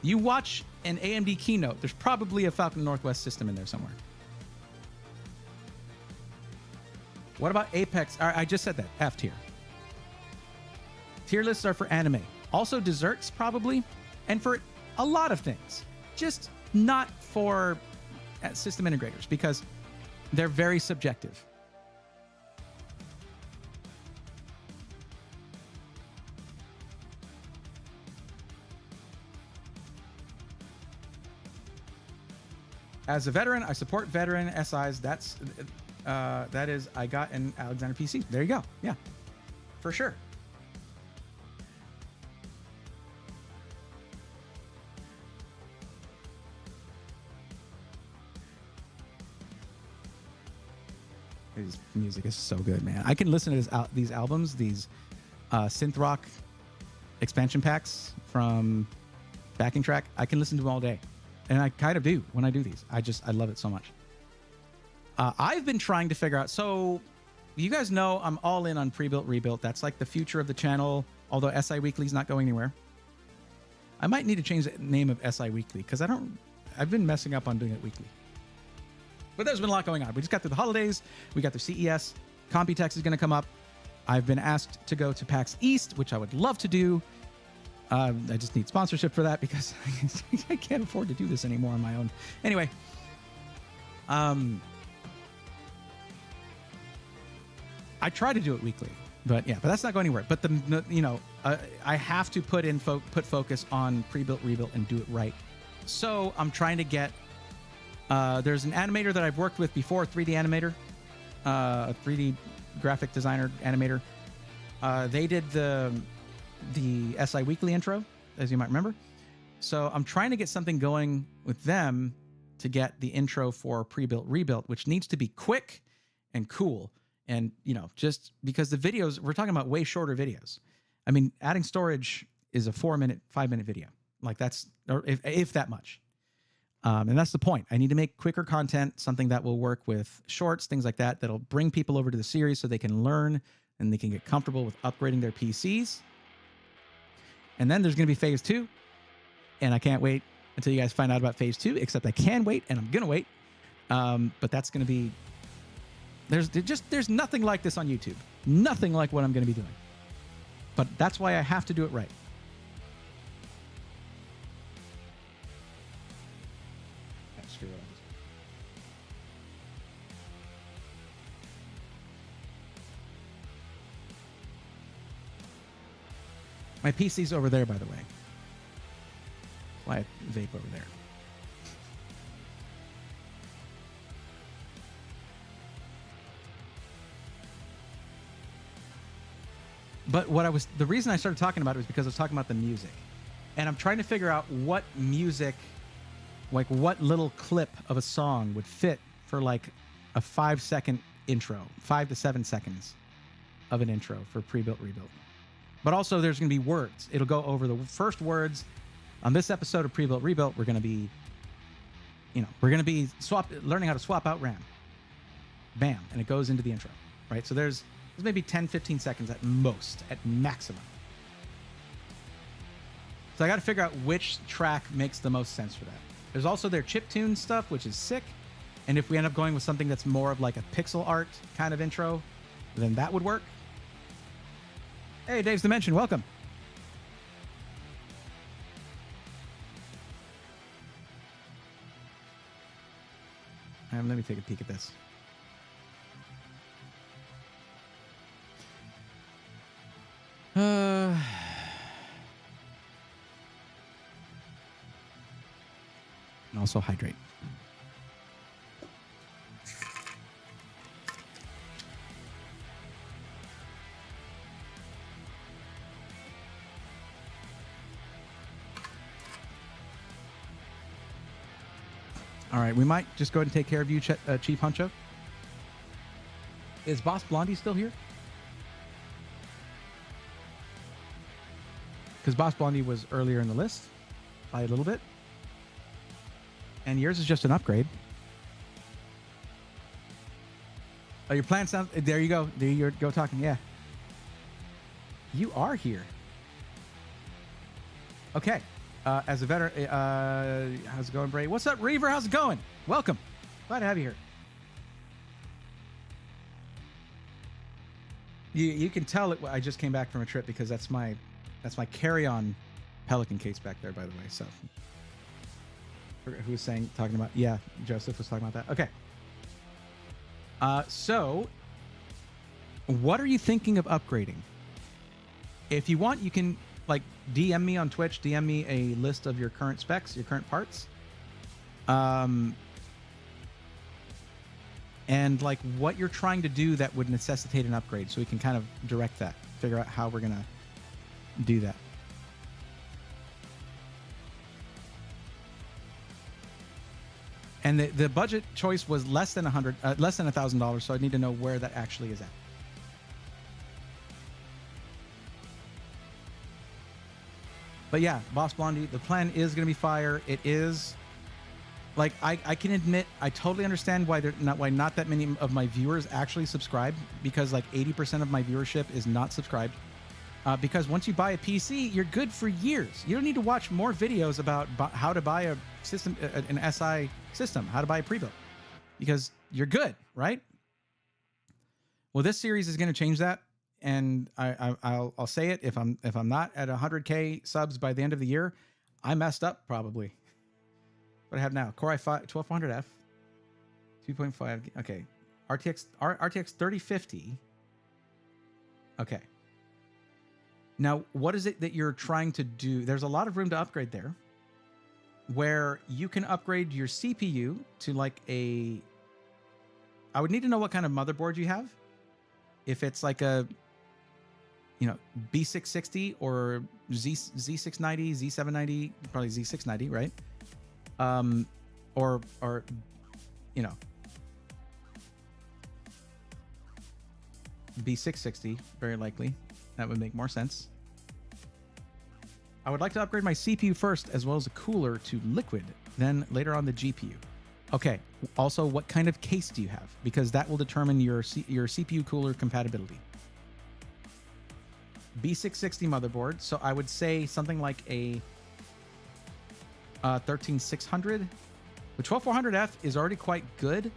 A: You watch an AMD keynote, there's probably a Falcon Northwest system in there somewhere. What about Apex? I just said that, F tier. Tier lists are for anime. Also desserts, probably, and for a lot of things. Just not for system integrators, because they're very subjective. As a veteran, I support veteran SIs. That is, I got an Alexander PC. There you go. Yeah, for sure. His music is so good, man. I can listen to these albums, these synth rock expansion packs from Backing Track. I can listen to them all day. And I kind of do when I do these. I love it so much. I've been trying to figure out, so you guys know I'm all in on pre-built, rebuilt. That's like the future of the channel, although SI Weekly's not going anywhere. I might need to change the name of SI Weekly because I've been messing up on doing it weekly. But there's been a lot going on. We just got through the holidays. We got through CES. Computex is going to come up. I've been asked to go to PAX East, which I would love to do. I just need sponsorship for that because I can't afford to do this anymore on my own. Anyway, I try to do it weekly, but that's not going anywhere. But I have to put focus on pre-built, rebuilt, and do it right. So I'm trying to get. There's an animator that I've worked with before, 3D animator, a 3D graphic designer animator. They did the SI Weekly intro, as you might remember. So I'm trying to get something going with them to get the intro for pre-built, rebuilt, which needs to be quick and cool. And, just because the videos, we're talking about way shorter videos. I mean, adding storage is a 4-minute, 5-minute video. Like that's, or if that much. And that's the point. I need to make quicker content, something that will work with shorts, things like that, that'll bring people over to the series so they can learn and they can get comfortable with upgrading their PCs. And then there's going to be phase 2. And I can't wait until you guys find out about phase 2, except I can wait and I'm going to wait. But that's going to be, there's nothing like this on YouTube. Nothing like what I'm going to be doing. But that's why I have to do it right. Screw it. My PC's over there, by the way. Why I vape over there. But the reason I started talking about it was because I was talking about the music. And I'm trying to figure out what music, like what little clip of a song would fit for like a 5-second intro, 5 to 7 seconds of an intro for pre-built, rebuilt. But also there's going to be words. It'll go over the first words. On this episode of Pre-Built, Rebuilt, we're going to be, learning how to swap out RAM. Bam. And it goes into the intro, right? So there's maybe 10, 15 seconds at most, at maximum. So I got to figure out which track makes the most sense for that. There's also their chiptune stuff, which is sick. And if we end up going with something that's more of like a pixel art kind of intro, then that would work. Hey, Dave's Dimension, welcome. Let me take a peek at this. And also hydrate. All right, we might just go ahead and take care of you, Chief Huncho. Is Boss Blondie still here? Because Boss Blondie was earlier in the list by a little bit. And yours is just an upgrade. Oh, your plan sounds... There you go. There you go talking. Yeah. You are here. Okay. As a veteran... how's it going, Bray? What's up, Reaver? How's it going? Welcome. Glad to have you here. You can tell it. I just came back from a trip because that's my carry-on Pelican case back there, by the way. So... Who was talking about? Yeah, Joseph was talking about that. Okay. So, what are you thinking of upgrading? If you want, you can like DM me on Twitch. DM me a list of your current specs, your current parts, and like what you're trying to do that would necessitate an upgrade, so we can kind of direct that, figure out how we're gonna do that. And the budget choice was less than $1,000, so I need to know where that actually is at. But yeah, Boss Blondie, the plan is going to be fire. It is, like, I can admit, I totally understand why not that many of my viewers actually subscribe, because like 80% of my viewership is not subscribed. Because once you buy a PC, you're good for years. You don't need to watch more videos about how to buy a system, an SI system, how to buy a pre-built, because you're good, right? Well, this series is going to change that, and I'll say it, if I'm not at 100K subs by the end of the year, I messed up probably. What I have now, Core i5 12400F, 2.5. Okay, RTX 3050. Okay. Now, what is it that you're trying to do? There's a lot of room to upgrade there, where you can upgrade your CPU to like a... I would need to know what kind of motherboard you have. If it's like a, B660 or Z690, Z790, probably Z690, right? Or B660, very likely. That would make more sense. I would like to upgrade my CPU first, as well as the cooler to liquid, then later on the GPU. Okay, also, what kind of case do you have? Because that will determine your CPU cooler compatibility. B660 motherboard, so I would say something like a 13600. The 12400F is already quite good,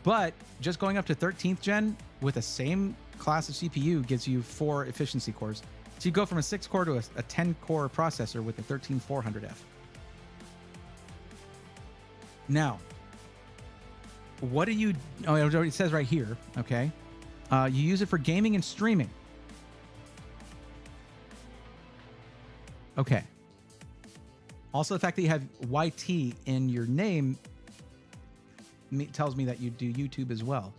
A: but just going up to 13th gen with the same class of CPU gives you 4 efficiency cores. So you go from a 6-core to a 10-core processor with the 13400F. Now, what do you... Oh, it says right here, okay? You use it for gaming and streaming. Okay. Also, the fact that you have YT in your name tells me that you do YouTube as well.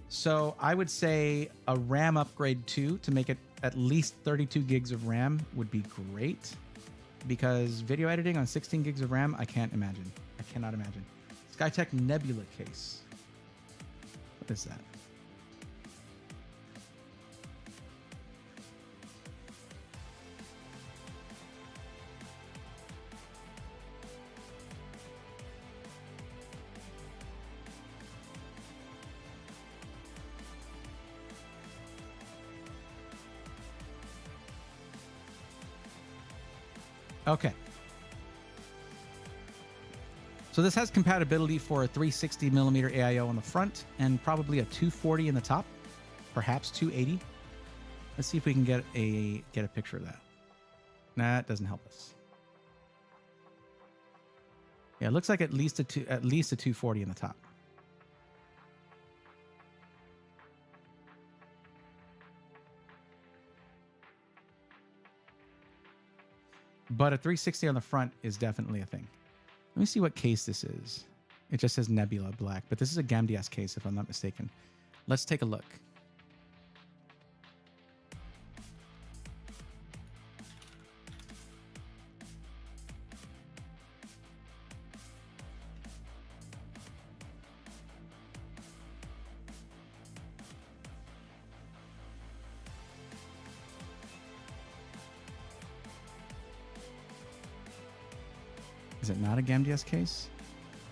A: So I would say a RAM upgrade too, to make it at least 32 gigs of RAM would be great, because video editing on 16 gigs of RAM, I can't imagine. I cannot imagine. Skytech Nebula case. What is that? Okay. So this has compatibility for a 360 millimeter AIO on the front and probably a 240 in the top, perhaps 280. Let's see if we can get a picture of that. Nah, it doesn't help us. Yeah, it looks like at least a 240 in the top. But a 360 on the front is definitely a thing. Let me see what case this is. It just says Nebula Black, but this is a GAMDS case if I'm not mistaken. Let's take a look. Is it not a GAMDS case?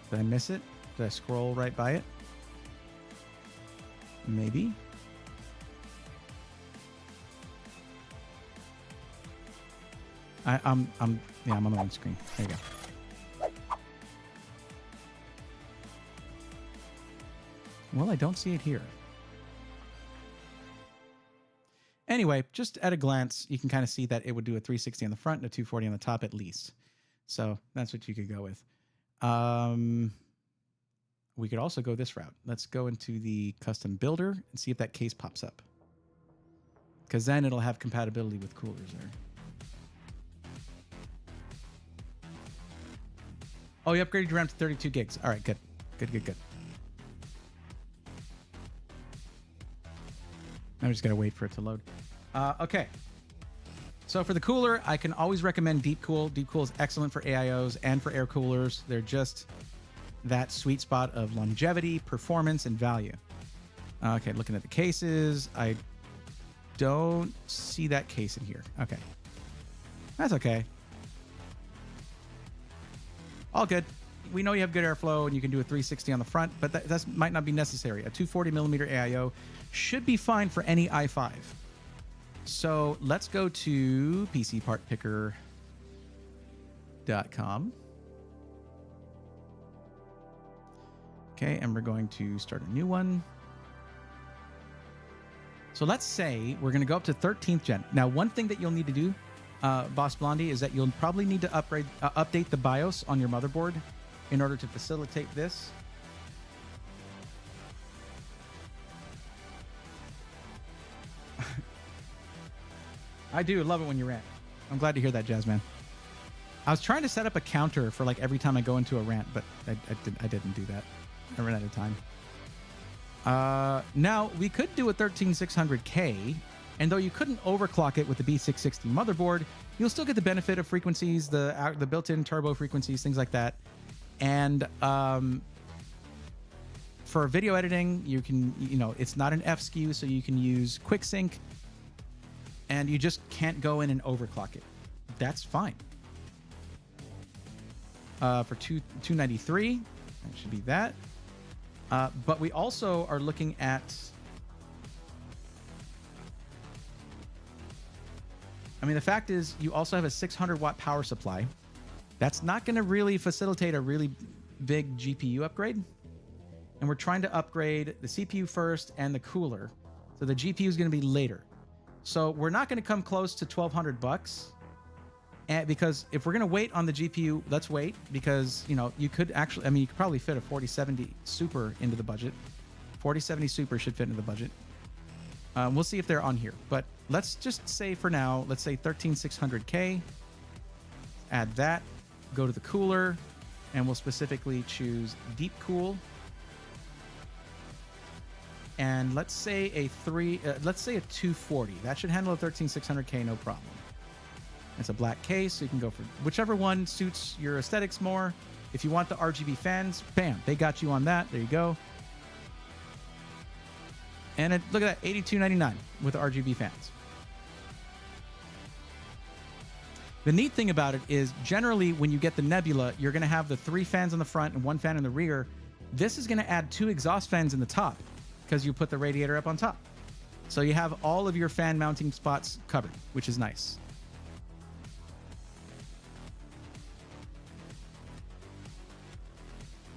A: Did I miss it? Did I scroll right by it? Maybe. I'm on the wrong screen. There you go. Well, I don't see it here. Anyway, just at a glance, you can kind of see that it would do a 360 on the front and a 240 on the top at least. So that's what you could go with. We could also go this route. Let's go into the custom builder and see if that case pops up, because then it'll have compatibility with coolers there. Oh, you upgraded your RAM to 32 gigs. All right, good. Good. I'm just going to wait for it to load. Okay. So for the cooler, I can always recommend Deepcool. Deepcool is excellent for AIOs and for air coolers. They're just that sweet spot of longevity, performance, and value. Okay, looking at the cases, I don't see that case in here. Okay. That's okay. All good. We know you have good airflow and you can do a 360 on the front, but that might not be necessary. A 240 millimeter AIO should be fine for any i5. So let's go to PCPartPicker.com. Okay, and we're going to start a new one. So let's say we're going to go up to 13th gen. Now, one thing that you'll need to do, Boss Blondie, is that you'll probably need to update the BIOS on your motherboard in order to facilitate this. I do love it when you rant. I'm glad to hear that, Jazzman. I was trying to set up a counter for like every time I go into a rant, but I didn't do that. I ran out of time. Now, we could do a 13600K, and though you couldn't overclock it with the B660 motherboard, you'll still get the benefit of frequencies, the built-in turbo frequencies, things like that. And for video editing, you can, it's not an F SKU, so you can use QuickSync, and you just can't go in and overclock it. that's fine. For 293, that should be that. But we also are looking at, I mean, the fact is you also have a 600 watt power supply. That's not going to really facilitate a really big GPU upgrade. And we're trying to upgrade the CPU first and the cooler. So the GPU is going to be later. So we're not going to come close to $1,200. And because if we're going to wait on the GPU, let's wait, because, you know, you could actually, I mean, you could probably fit a 4070 Super into the budget. 4070 Super should fit into the budget. We'll see if they're on here, but let's just say for now, let's say 13600K. Add that, go to the cooler, and we'll specifically choose deep cool. And let's say a 240. That should handle a 13600K, no problem. It's a black case, so you can go for whichever one suits your aesthetics more. If you want the RGB fans, bam, they got you on that. There you go. And look at that, $82.99 with the RGB fans. The neat thing about it is generally when you get the Nebula, you're going to have the 3 fans on the front and 1 fan in the rear. This is going to add 2 exhaust fans in the top because you put the radiator up on top. So you have all of your fan mounting spots covered, which is nice.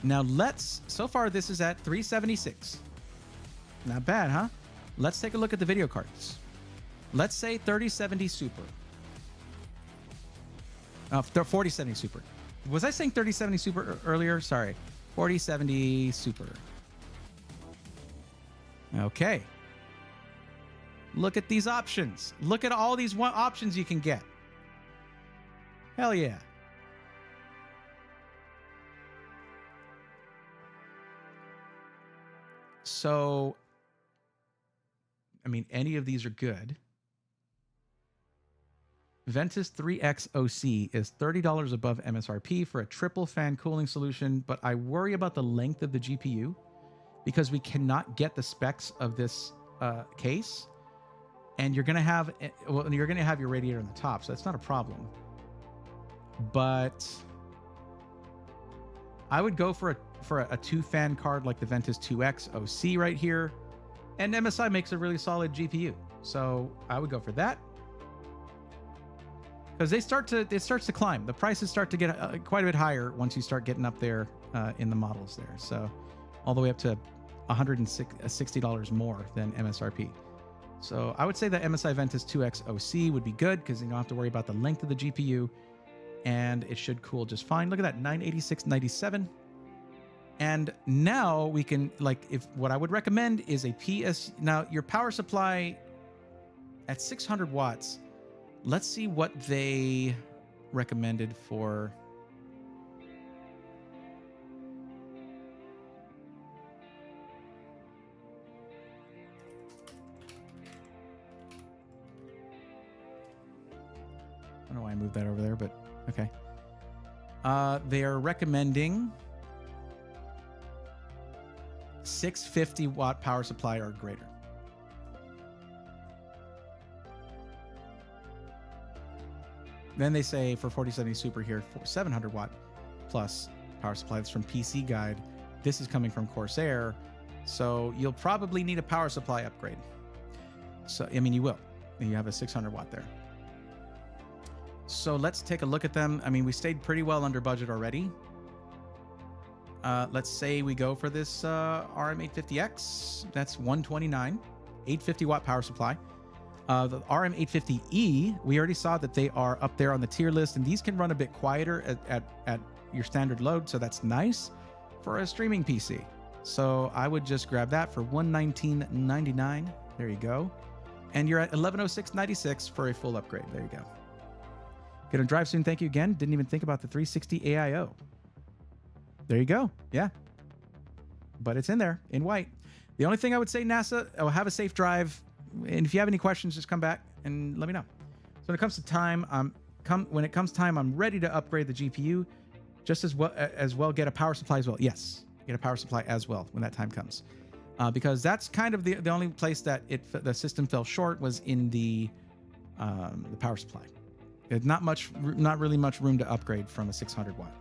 A: Now so far this is at 376. Not bad, huh? Let's take a look at the video cards. Let's say 3070 Super. 4070 Super. Was I saying 3070 Super earlier? Sorry. 4070 Super. Okay. Look at these options. Look at all these options you can get. Hell yeah. So, I mean, any of these are good. Ventus 3X OC is $30 above MSRP for a triple fan cooling solution, but I worry about the length of the GPU because we cannot get the specs of this case, and you're gonna have your radiator on the top, so that's not a problem. But I would go for a 2-fan card like the Ventus 2X OC right here, and MSI makes a really solid GPU, so I would go for that because it starts to climb. The prices start to get quite a bit higher once you start getting up there in the models there, so all the way up to $160 more than MSRP. So I would say that MSI Ventus 2X OC would be good because you don't have to worry about the length of the GPU, and it should cool just fine. Look at that, 986.97. And now we can, like, if what I would recommend is a PS. Now your power supply at 600 watts. Let's see what they recommended for. I don't know why I moved that over there, but okay. They are recommending 650 watt power supply or greater. Then they say for 4070 Super here, for 700 watt plus power supply. That's from PC Guide. This is coming from Corsair. So you'll probably need a power supply upgrade. So, I mean, you will. You have a 600 watt there. So let's take a look at them. I mean, we stayed pretty well under budget already. Let's say we go for this RM850X. That's 129, 850 watt power supply. The RM850E, we already saw that they are up there on the tier list, and these can run a bit quieter at your standard load, so that's nice for a streaming PC. So I would just grab that for $119.99. There you go. And you're at $1106.96 for a full upgrade. There you go. Gonna drive soon. Thank you again. Didn't even think about the 360 AIO. There you go. Yeah. But it's in there in white. The only thing I would say, NASA, have a safe drive. And if you have any questions, just come back and let me know. So when it comes to time, I'm ready to upgrade the GPU, just as well get a power supply as well. Yes, get a power supply as well when that time comes, because that's kind of the only place that the system fell short was in the power supply. It's not really much room to upgrade from a 600 watt.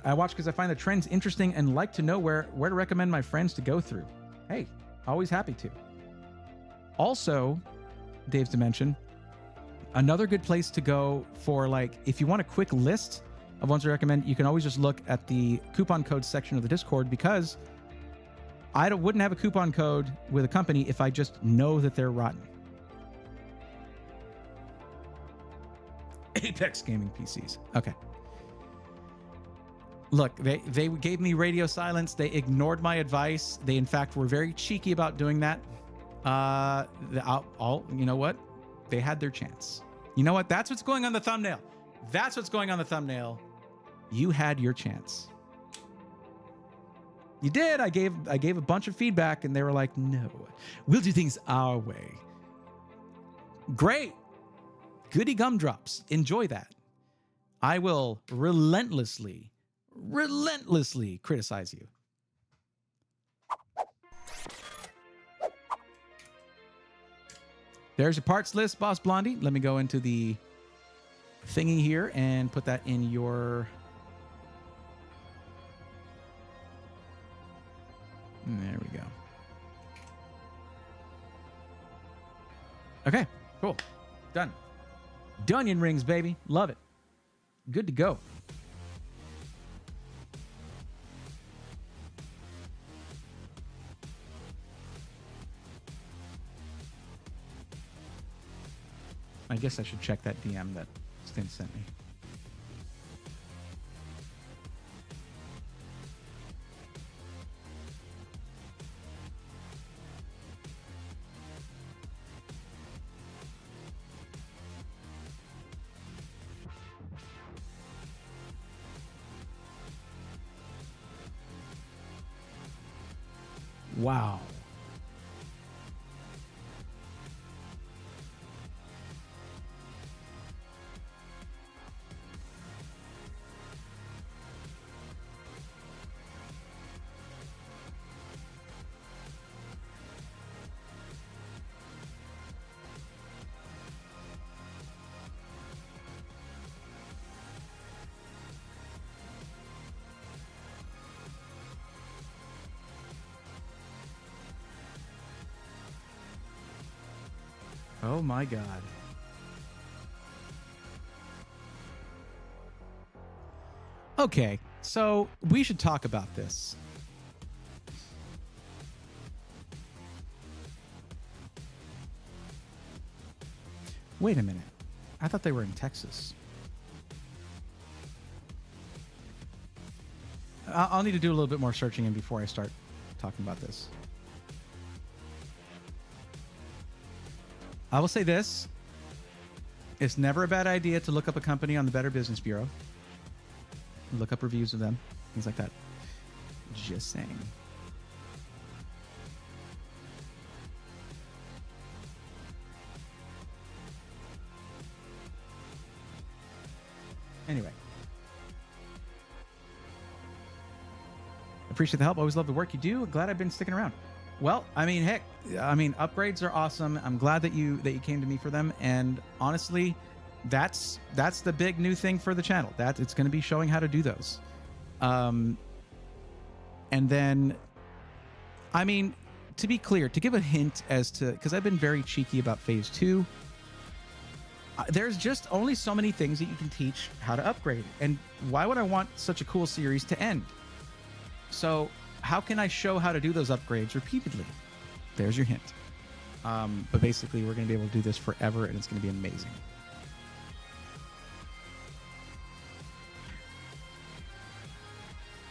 A: I watch because I find the trends interesting and like to know where to recommend my friends to go through. Hey, always happy to. Also, Dave's Dimension, another good place to go for, like, if you want a quick list of ones I recommend, you can always just look at the coupon code section of the Discord, because I wouldn't have a coupon code with a company if I just know that they're rotten. Apex Gaming PCs. Okay. Look, they gave me radio silence. They ignored my advice. They, in fact, were very cheeky about doing that. You know what? They had their chance. You know what? That's what's going on the thumbnail. That's what's going on the thumbnail. You had your chance. You did. I gave a bunch of feedback, and they were like, no, we'll do things our way. Great. Goody gumdrops. Enjoy that. I will relentlessly criticize you. There's your parts list, Boss Blondie. Let me go into the thingy here and put that in your... There we go. Okay, cool. Done. Dunion rings, baby. Love it. Good to go. I guess I should check that DM that Stint sent me. Wow. Oh my God. Okay, so we should talk about this. Wait a minute. I thought they were in Texas. I'll need to do a little bit more searching in before I start talking about this. I will say this. It's never a bad idea to look up a company on the Better Business Bureau. Look up reviews of them. Things like that. Just saying. Anyway. Appreciate the help. Always love the work you do. Glad I've been sticking around. Well, I mean, heck, upgrades are awesome. I'm glad that you came to me for them. And honestly, that's the big new thing for the channel. That it's going to be showing how to do those. And then, I mean, to be clear, to give a hint as to, because I've been very cheeky about phase 2. There's just only so many things that you can teach how to upgrade. And why would I want such a cool series to end? So how can I show how to do those upgrades repeatedly? There's your hint. But basically, we're going to be able to do this forever, and it's going to be amazing.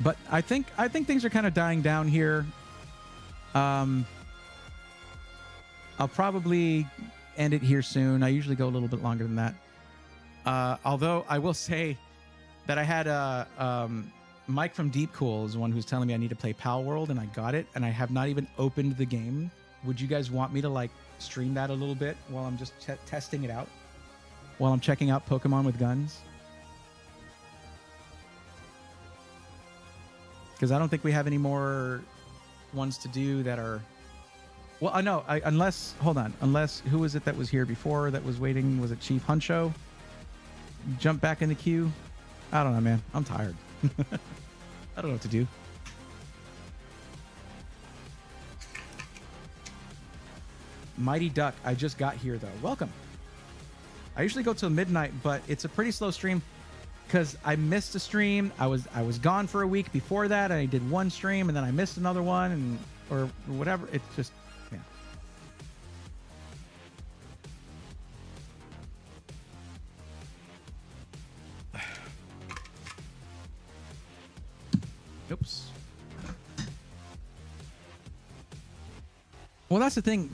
A: But I think things are kind of dying down here. I'll probably end it here soon. I usually go a little bit longer than that. Although I will say that I had Mike from Deep Cool is the one who's telling me I need to play Pal World, and I got it, and I have not even opened the game. Would you guys want me to like stream that a little bit while I'm just testing it out? While I'm checking out Pokemon with guns? Because I don't think we have any more ones to do that are Well, I know. Unless, hold on. Unless, who was it that was here before that was waiting? Was it Chief Huncho? Jump back in the queue? I don't know, man. I'm tired. I don't know what to do. Mighty Duck, I just got here, though. Welcome. I usually go till midnight, but it's a pretty slow stream because I missed a stream. I was gone for a week before that, and I did one stream, and then I missed another one, and or whatever. It's just, yeah. Oops. Well, that's the thing,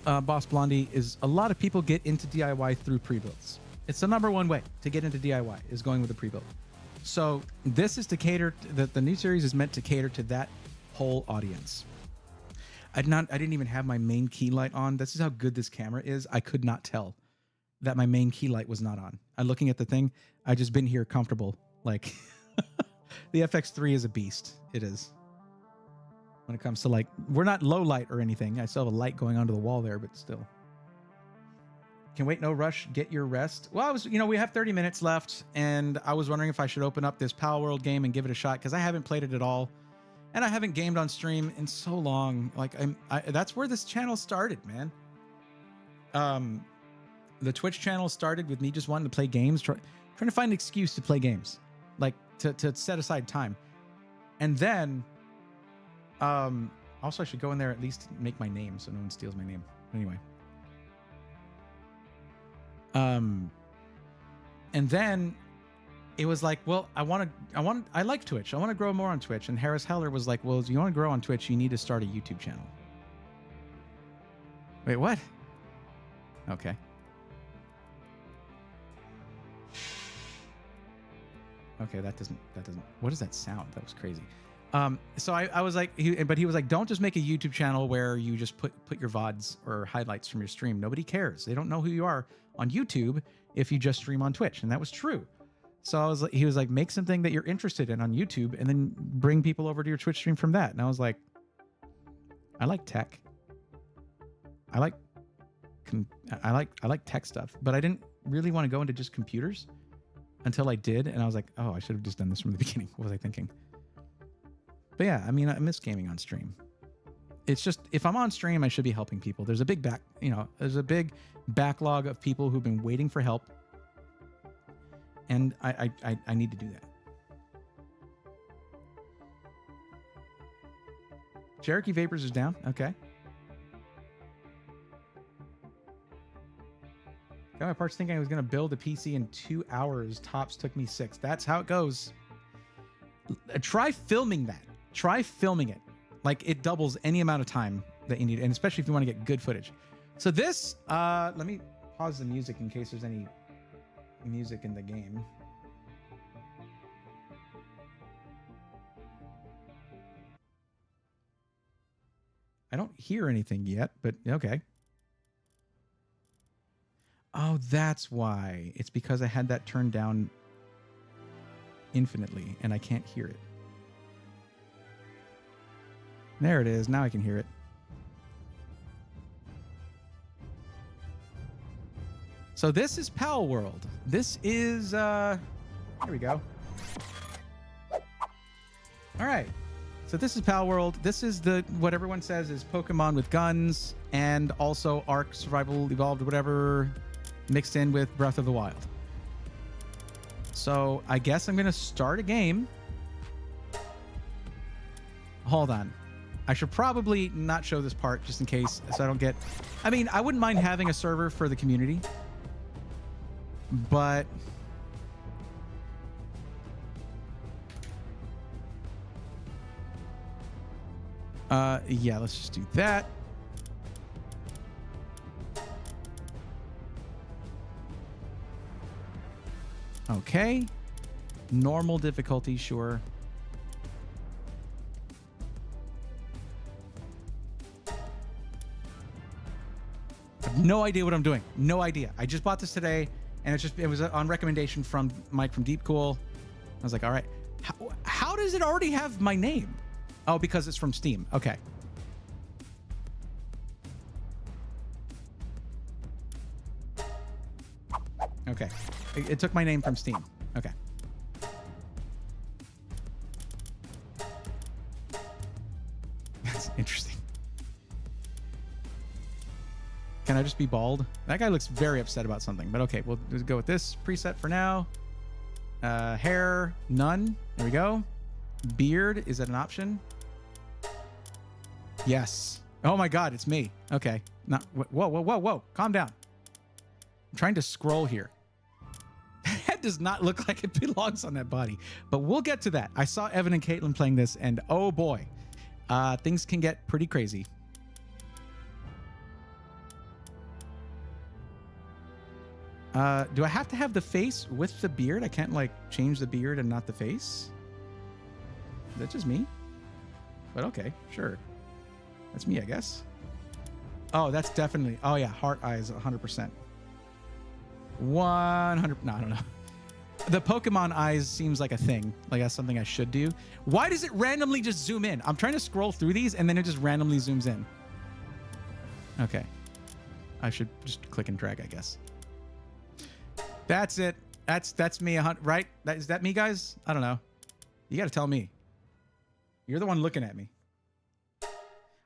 A: Boss Blondie, is a lot of people get into DIY through pre-builds. It's the number one way to get into DIY is going with a pre-build. So this is to cater, the new series is meant to cater to that whole audience. I didn't even have my main key light on. This is how good this camera is. I could not tell that my main key light was not on. I'm looking at the thing. I just been here comfortable. Like the FX3 is a beast. It is. When it comes to like, we're not low light or anything. I still have a light going onto the wall there, but still. Can wait, no rush, get your rest. Well, we have 30 minutes left, and I was wondering if I should open up this Pal World game and give it a shot, because I haven't played it at all, and I haven't gamed on stream in so long. Like, that's where this channel started, man. The Twitch channel started with me just wanting to play games, trying to find an excuse to play games, like to set aside time. And then, also I should go in there at least make my name so no one steals my name. Anyway. And then it was like, well, I like Twitch. I want to grow more on Twitch. And Harris Heller was like, well, if you want to grow on Twitch, you need to start a YouTube channel. Wait, what? Okay. Okay, that doesn't, what does that sound? That was crazy. So I was like, but he was like, don't just make a YouTube channel where you just put your VODs or highlights from your stream. Nobody cares. They don't know who you are on YouTube if you just stream on Twitch. And that was true. So he was like, make something that you're interested in on YouTube and then bring people over to your Twitch stream from that. And I was like, I like tech. I like tech stuff, but I didn't really want to go into just computers until I did. And I was like, oh, I should have just done this from the beginning. What was I thinking? But yeah, I mean, I miss gaming on stream. It's just, if I'm on stream, I should be helping people. There's a big there's a big backlog of people who've been waiting for help. And I need to do that. Cherokee Vapors is down. Okay. Got my parts thinking I was going to build a PC in 2 hours. Tops took me 6. That's how it goes. Try filming that. Try filming it. Like, it doubles any amount of time that you need, and especially if you want to get good footage. So this, let me pause the music in case there's any music in the game. I don't hear anything yet, but okay. Oh, that's why. It's because I had that turned down infinitely, and I can't hear it. There it is. Now I can hear it. So this is Pal World. This is, here we go. All right. So this is Pal World. This is what everyone says is Pokemon with guns and also Ark Survival Evolved, whatever, mixed in with Breath of the Wild. So I guess I'm going to start a game. Hold on. I should probably not show this part just in case, so I don't get... I mean, I wouldn't mind having a server for the community, but... yeah, let's just do that. Okay. Normal difficulty, sure. I have no idea what I'm doing. No idea. I just bought this today, and it was on recommendation from Mike from Deep Cool. I was like, all right. How does it already have my name? Oh, because it's from Steam. Okay. Okay. It took my name from Steam. Okay. That's interesting. Can I just be bald? That guy looks very upset about something, but okay, we'll just go with this preset for now. Hair, none. There we go. Beard, is that an option? Yes. Oh my God, it's me. Okay. Not, whoa, whoa, whoa, whoa. Calm down. I'm trying to scroll here. That does not look like it belongs on that body, but we'll get to that. I saw Evan and Caitlin playing this, and oh boy, things can get pretty crazy. Do I have to have the face with the beard? I can't like change the beard and not the face? Is that just me? But okay, sure. That's me, I guess. Oh, that's definitely, oh yeah, heart eyes, 100%. 100, no, I don't know. The Pokemon eyes seems like a thing. Like that's something I should do. Why does it randomly just zoom in? I'm trying to scroll through these and then it just randomly zooms in. Okay. I should just click and drag, I guess. That's it. That's me, right? Is that me, guys? I don't know. You got to tell me. You're the one looking at me.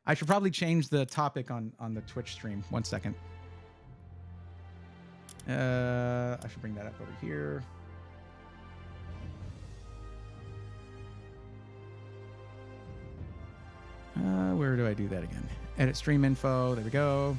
A: I should probably change the topic on the Twitch stream. 1 second. I should bring that up over here. Where do I do that again? Edit stream info. There we go.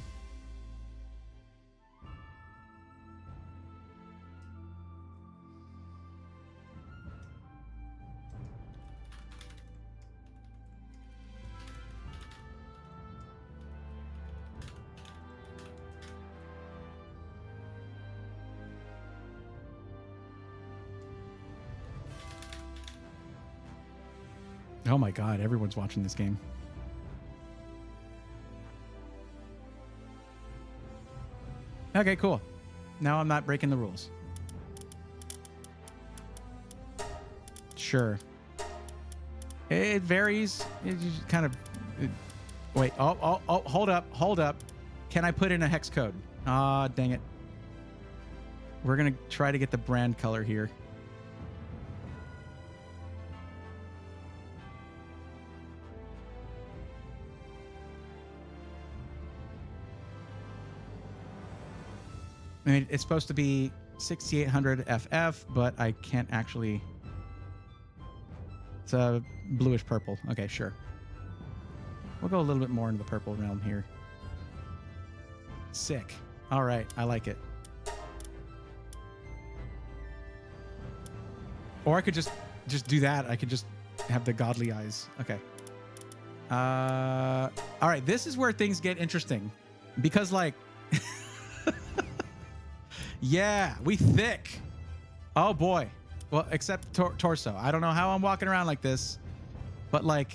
A: Oh my God, everyone's watching this game. Okay, cool. Now I'm not breaking the rules. Sure. It varies. It just kind of... wait. Oh, hold up. Hold up. Can I put in a hex code? Ah, dang it. We're going to try to get the brand color here. I mean, it's supposed to be 6800 FF, but I can't actually... It's a bluish purple. Okay, sure. We'll go a little bit more into the purple realm here. Sick. All right, I like it. Or I could just do that. I could just have the godly eyes. Okay. All right, this is where things get interesting. Because, like... Yeah, we thick. Oh boy. Well, except torso. I don't know how I'm walking around like this, but like,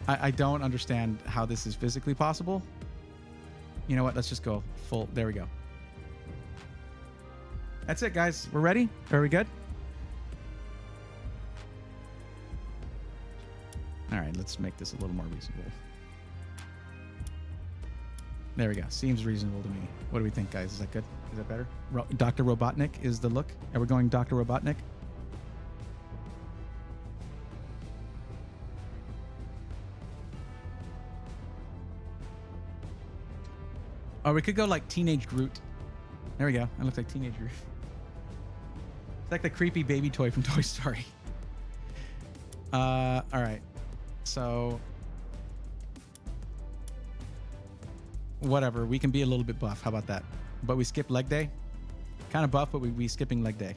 A: I don't understand how this is physically possible. You know what? Let's just go full. There we go. That's it, guys. We're ready. Are we good? All right, let's make this a little more reasonable. There we go. Seems reasonable to me. What do we think, guys? Is that good? Is that better? Dr. Robotnik is the look. Are we going Dr. Robotnik? Oh, we could go like Teenage Groot. There we go. That looks like Teenage Groot. It's like the creepy baby toy from Toy Story. All right. So... whatever, we can be a little bit buff. How about that? But we skip leg day. Kind of buff, but we skipping leg day.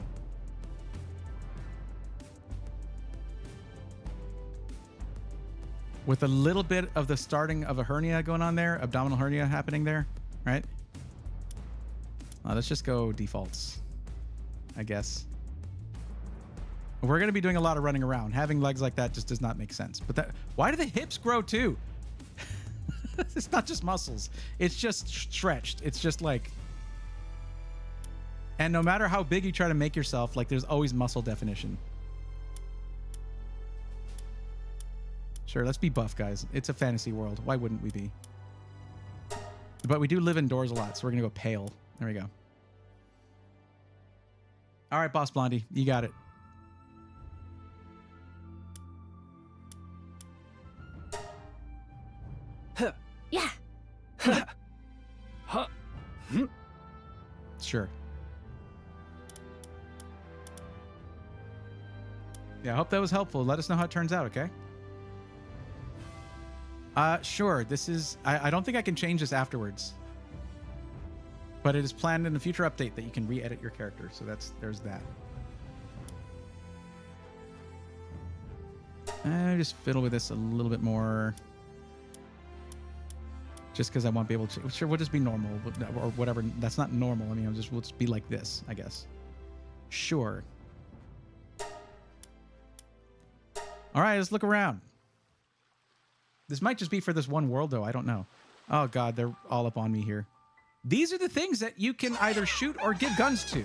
A: With a little bit of the starting of a hernia going on there, abdominal hernia happening there, right? Let's just go defaults, I guess. We're going to be doing a lot of running around. Having legs like that just does not make sense. But that, why do the hips grow too? It's not just muscles. It's just stretched. It's just like... And no matter how big you try to make yourself, like there's always muscle definition. Sure, let's be buff, guys. It's a fantasy world. Why wouldn't we be? But we do live indoors a lot, so we're going to go pale. There we go. All right, Boss Blondie, you got it.
B: Yeah.
A: Sure. Yeah, I hope that was helpful. Let us know how it turns out, okay? Sure. This is... I don't think I can change this afterwards. But it is planned in a future update that you can re-edit your character. So there's that. Just fiddle with this a little bit more. Just because I won't be able to... Sure, we'll just be normal. Or whatever. That's not normal. I mean, we'll just be like this, I guess. Sure. All right, let's look around. This might just be for this one world, though. I don't know. Oh, God, they're all up on me here. These are the things that you can either shoot or give guns to.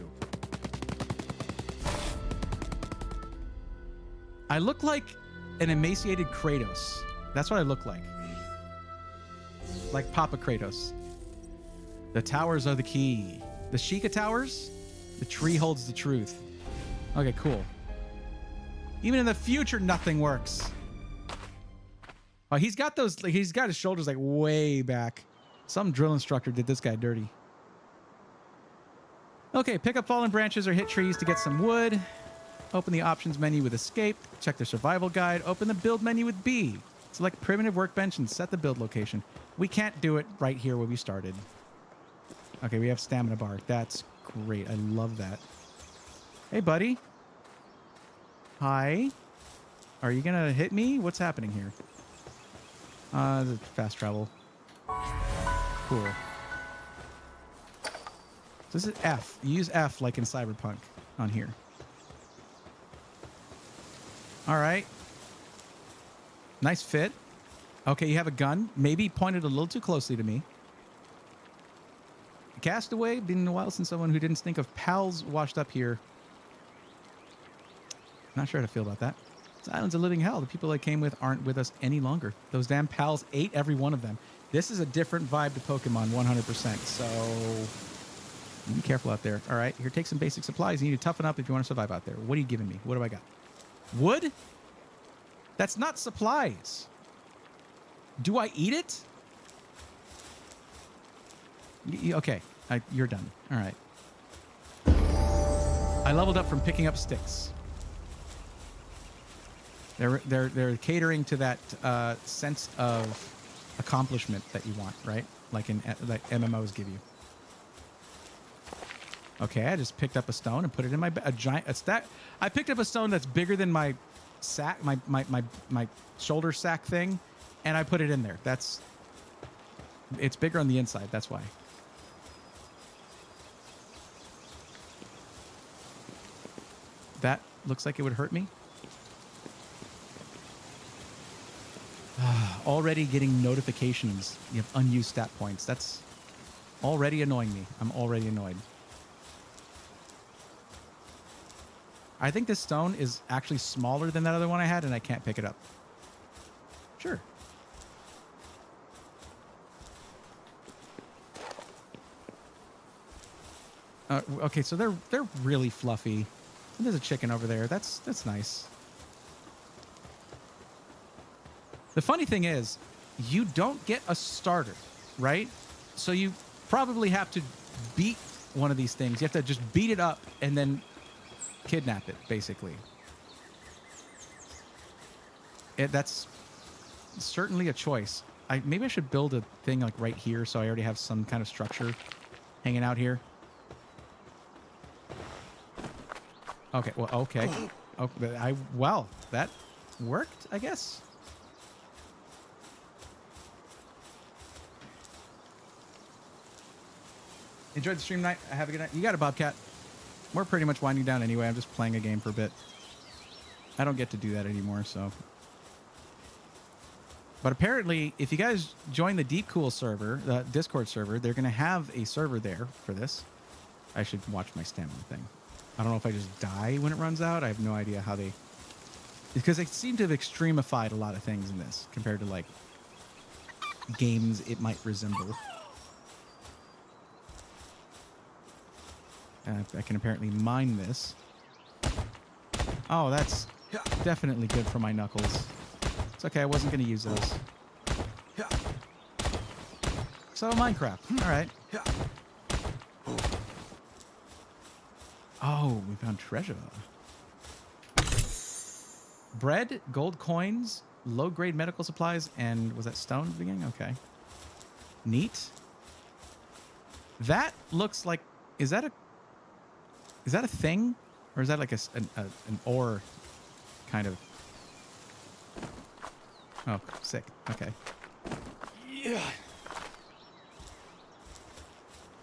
A: I look like an emaciated Kratos. That's what I look like. Like Papa Kratos. The towers are the key. The Sheikah Towers? The tree holds the truth. Okay, cool. Even in the future, nothing works. Oh, he's got those, like, he's got his shoulders like way back. Some drill instructor did this guy dirty. Okay, pick up fallen branches or hit trees to get some wood. Open the options menu with escape. Check the survival guide. Open the build menu with B. Select primitive workbench and set the build location. We can't do it right here where we started. Okay, we have stamina bar. That's great. I love that. Hey, buddy. Hi. Are you gonna hit me? What's happening here? Fast travel. Cool. So this is F. You use F like in Cyberpunk on here. All right. Nice fit. Okay, you have a gun. Maybe pointed a little too closely to me. Castaway. Been a while since someone who didn't think of pals washed up here. Not sure how to feel about that. This island's a living hell. The people I came with aren't with us any longer. Those damn pals ate every one of them. This is a different vibe to Pokemon, 100%. So be careful out there. All right, here, take some basic supplies. You need to toughen up if you want to survive out there. What are you giving me? What do I got? Wood? That's not supplies. Do I eat it? Okay, you're done. All right. I leveled up from picking up sticks. They're catering to that sense of accomplishment that you want, right? Like MMOs give you. Okay, I just picked up a stone and put it in my a stack. I picked up a stone that's bigger than my sack, my shoulder sack thing, and I put it in there. It's bigger on the inside. That's why. That looks like it would hurt me. Already getting notifications. You have unused stat points. That's already annoying me. I'm already annoyed. I think this stone is actually smaller than that other one I had, and I can't pick it up. Sure. Okay, so they're really fluffy. And there's a chicken over there. That's nice. The funny thing is, you don't get a starter, right? So you probably have to beat one of these things. You have to just beat it up and then kidnap it, basically. That's certainly a choice. Maybe I should build a thing like right here so I already have some kind of structure hanging out here. Okay, well, okay. Okay, well, that worked, I guess. Enjoyed the stream night. Have a good night. You got it, Bobcat. We're pretty much winding down anyway. I'm just playing a game for a bit. I don't get to do that anymore, so. But apparently, if you guys join the Deep Cool server, the Discord server, they're going to have a server there for this. I should watch my stamina thing. I don't know if I just die when it runs out. I have no idea how they... Because they seem to have extremified a lot of things in this compared to, like, games it might resemble. I can apparently mine this. Oh, that's definitely good for my knuckles. It's okay, I wasn't going to use those. So, Minecraft. All right. Oh, we found treasure. Bread, gold coins, low-grade medical supplies, and was that stone at the beginning? Okay. Neat. That looks like... Is that a thing? Or is that like an ore kind of... Oh, sick. Okay. Yeah.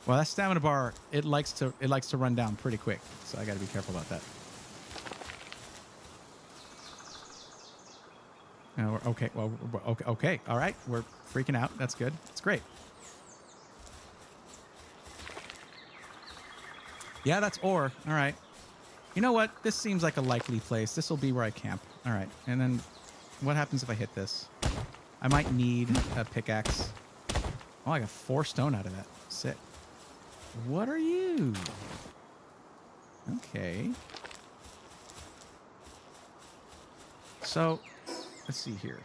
A: Well, that stamina bar, it likes to run down pretty quick, so I got to be careful about that. No, we're okay. Well, okay. All right, we're freaking out. That's good. That's great. Yeah, that's ore. All right. You know what? This seems like a likely place. This will be where I camp. All right. And then what happens if I hit this? I might need a pickaxe. Oh, I got 4 stone out of that. Sick. What are you? Okay. So, let's see here.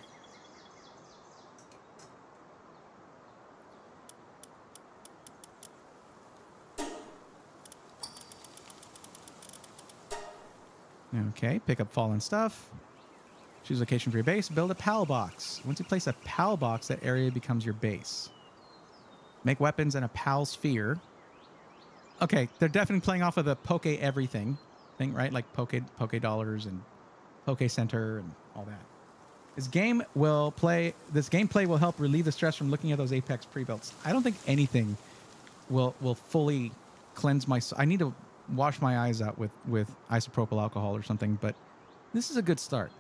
A: Okay, pick up fallen stuff. Choose location for your base. Build a PAL box. Once you place a PAL box, that area becomes your base. Make weapons and a PAL sphere. Okay, they're definitely playing off of the Poke everything thing, right? Like Poke dollars and Poke Center and all that. This gameplay will help relieve the stress from looking at those Apex pre-builds. I don't think anything will fully cleanse my... I need to wash my eyes out with isopropyl alcohol or something, but this is a good start.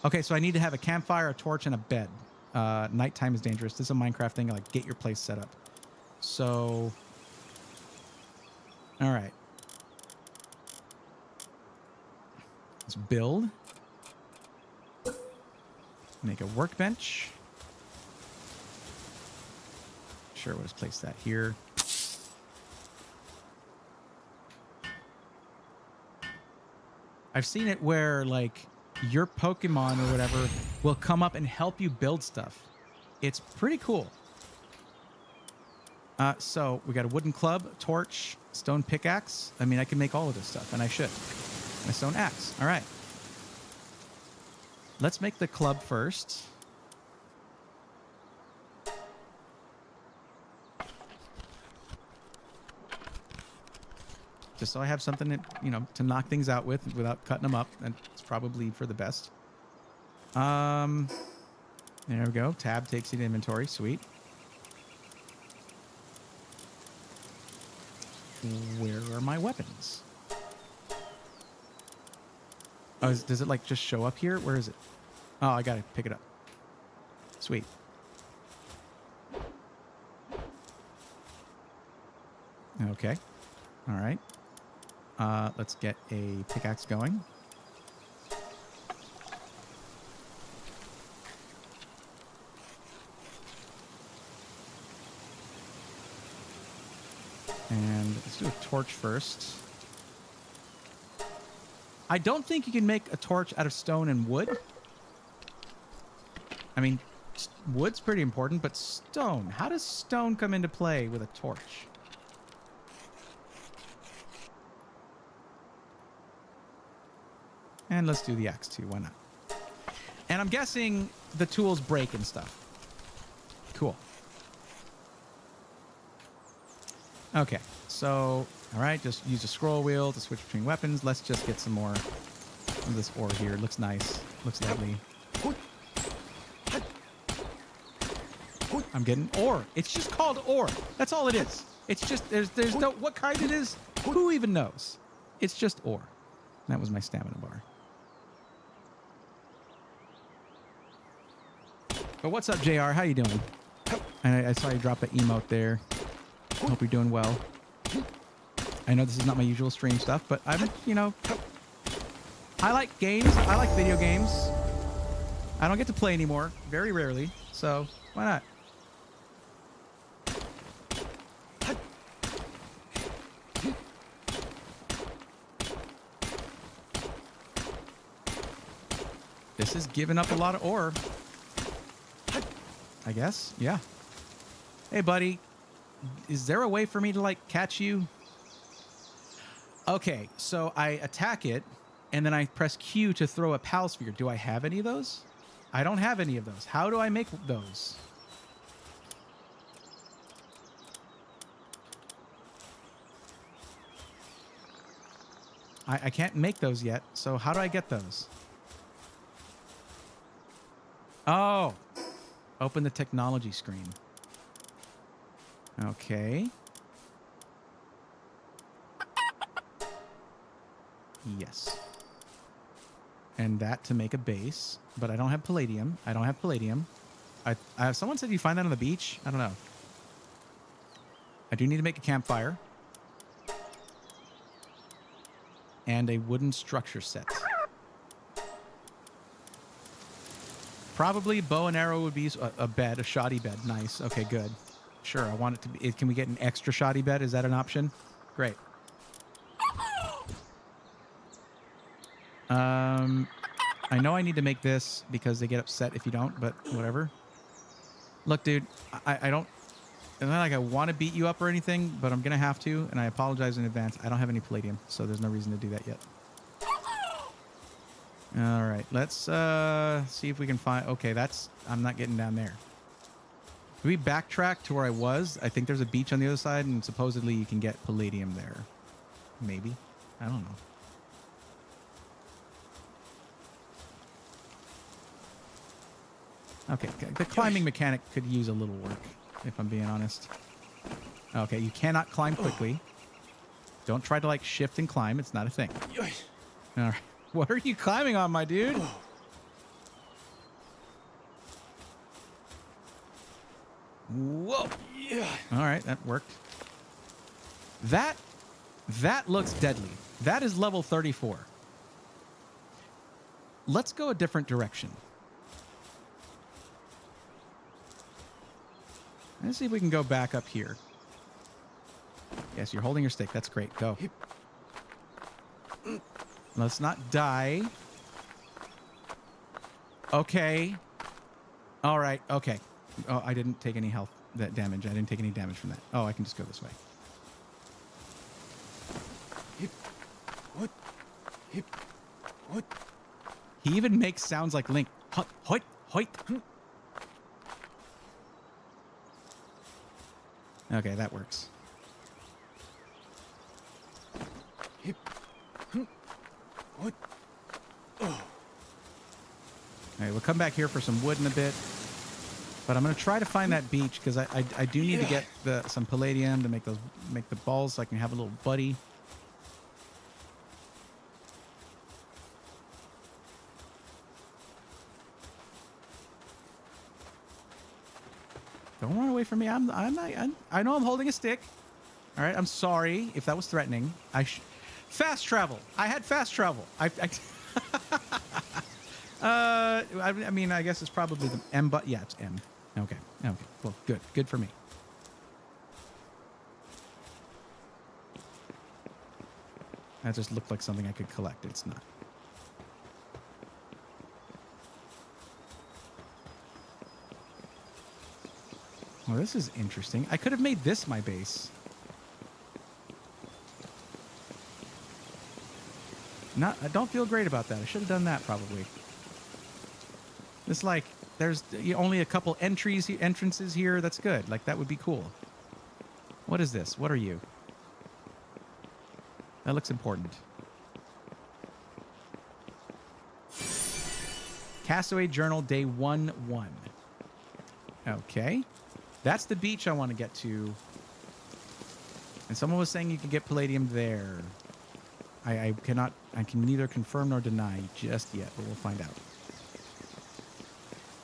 A: Okay, so I need to have a campfire, a torch, and a bed. Nighttime is dangerous. This is a Minecraft thing. Like, get your place set up. So... All right. Let's build. Make a workbench. Sure, we'll just place that here. I've seen it where, like, your Pokemon or whatever will come up and help you build stuff. It's pretty cool. So we got a wooden club, torch, stone pickaxe. I mean, I can make all of this stuff, and I should. And a stone axe. All right. Let's make the club first. Just so I have something that, you know, to knock things out with without cutting them up. And it's probably for the best. There we go. Tab takes you to inventory. Sweet. Where are my weapons? Oh, does it like just show up here? Where is it? Oh, I gotta pick it up. Sweet. Okay. All right. Let's get a pickaxe going. And let's do a torch first. I don't think you can make a torch out of stone and wood. I mean, wood's pretty important, but stone. How does stone come into play with a torch? And let's do the axe too. Why not? And I'm guessing the tools break and stuff. Cool. Okay, so, all right, just use a scroll wheel to switch between weapons. Let's just get some more of this ore here. It looks nice. Looks lovely. I'm getting ore. It's just called ore. That's all it is. It's just, there's no, what kind it is? Who even knows? It's just ore. That was my stamina bar. But what's up, JR? How you doing? I saw you drop an emote there. Hope you're doing well. I know this is not my usual stream stuff, but I've, you know, I like games. I like video games. I don't get to play anymore, very rarely, so why not? This is giving up a lot of ore. I guess. Yeah. Hey, buddy. Is there a way for me to, like, catch you? Okay, so I attack it, and then I press Q to throw a pal sphere. Do I have any of those? I don't have any of those. How do I make those? I can't make those yet, so how do I get those? Oh. Open the technology screen. Okay. Yes. And that to make a base, but I don't have palladium. I don't have palladium. Someone said you find that on the beach. I don't know. I do need to make a campfire. And a wooden structure set. Probably bow and arrow would be a bed, a shoddy bed. Nice. Okay, good. Sure, I want it to be. Can we get an extra shoddy bed? Is that an option? Great. I know I need to make this because they get upset if you don't, but whatever. Look, dude, I don't... It's not like I want to beat you up or anything, but I'm going to have to, and I apologize in advance. I don't have any palladium, so there's no reason to do that yet. All right, let's see if we can find... Okay, that's... I'm not getting down there. Do we backtrack to where I was? I think there's a beach on the other side, and supposedly you can get palladium there. Maybe. I don't know. Okay, the climbing mechanic could use a little work, if I'm being honest. Okay, you cannot climb quickly. Don't try to, like, shift and climb. It's not a thing. All right. What are you climbing on, my dude? Whoa. Yeah. All right, that worked. That looks deadly. That is level 34. Let's go a different direction. Let's see if we can go back up here. Yes, you're holding your stick. That's great. Go. Let's not die. Okay. All right. Okay. Oh, I didn't take any health damage. I didn't take any damage from that. Oh, I can just go this way. What? He even makes sounds like Link. Hoit, hoit. Okay, that works. What? Oh. All right, we'll come back here for some wood in a bit. But I'm going to try to find that beach because I do need to get some palladium to make the balls so I can have a little buddy. Don't run away from me. I know I'm holding a stick. All right, I'm sorry if that was threatening. Fast travel. I had fast travel. I mean, I guess it's probably the M, but yeah, it's M. Okay. Well, good for me. That just looked like something I could collect. It's not. Well, this is interesting. I could have made this my base. I don't feel great about that. I should have done that probably. It's like there's only a couple entrances here. That's good. Like that would be cool. What is this? What are you? That looks important. Castaway Journal Day 1-1. Okay. That's the beach I want to get to. And someone was saying you can get palladium there. I can neither confirm nor deny just yet, but we'll find out.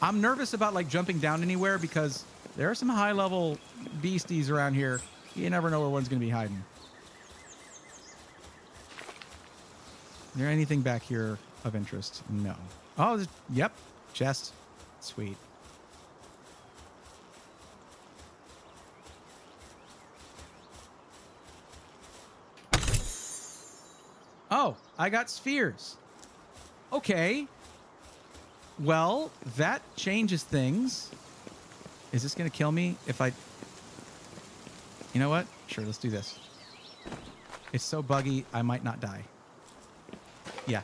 A: I'm nervous about like jumping down anywhere because there are some high level beasties around here. You never know where one's going to be hiding. Is there anything back here of interest? No. Oh, yep. Chest. Sweet. Oh, I got spheres. Okay. Well, that changes things. Is this going to kill me if I... You know what? Sure, let's do this. It's so buggy, I might not die. Yeah,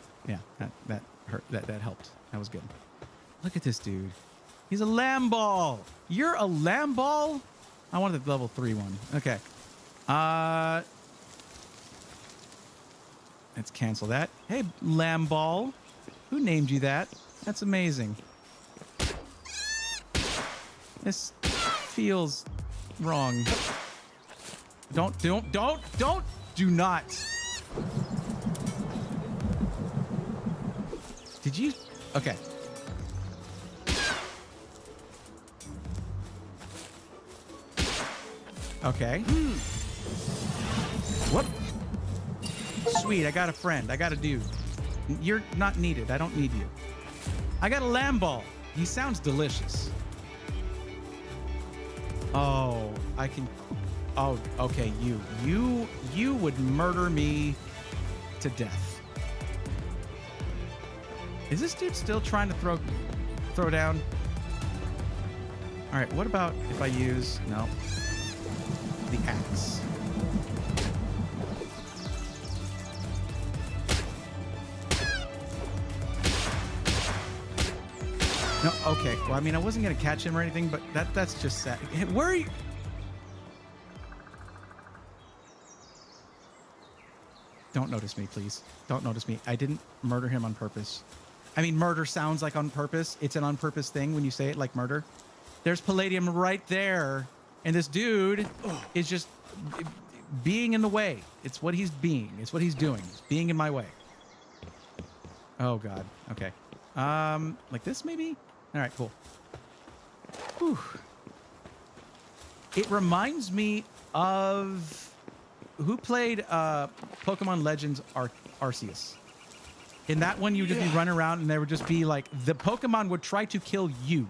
A: that hurt. That helped. That was good. Look at this dude. He's a lamb ball. You're a lamb ball? I wanted the level 3 one. Okay. Let's cancel that. Hey, lamb ball. Who named you that? That's amazing. This feels wrong. Do not. Did you? Okay. Okay. Whoop. Sweet, I got a friend. I got a dude. You're not needed. I don't need you. I got a lamb ball. He sounds delicious. Oh, I can... Oh, okay, you would murder me to death. Is this dude still trying to throw down? All right, what about if I use... No. The axe. No, okay. Well, I mean, I wasn't going to catch him or anything, but that's just sad. Where are you? Don't notice me, please. Don't notice me. I didn't murder him on purpose. I mean, murder sounds like on purpose. It's an on purpose thing when you say it like murder. There's palladium right there. And this dude is just being in the way. It's what he's being. It's what he's doing. He's being in my way. Oh, God. Okay. Like this, maybe? All right, cool. Whew. It reminds me of... Who played Pokemon Legends Arceus? In that one, you would just be running around and there would just be like... The Pokemon would try to kill you.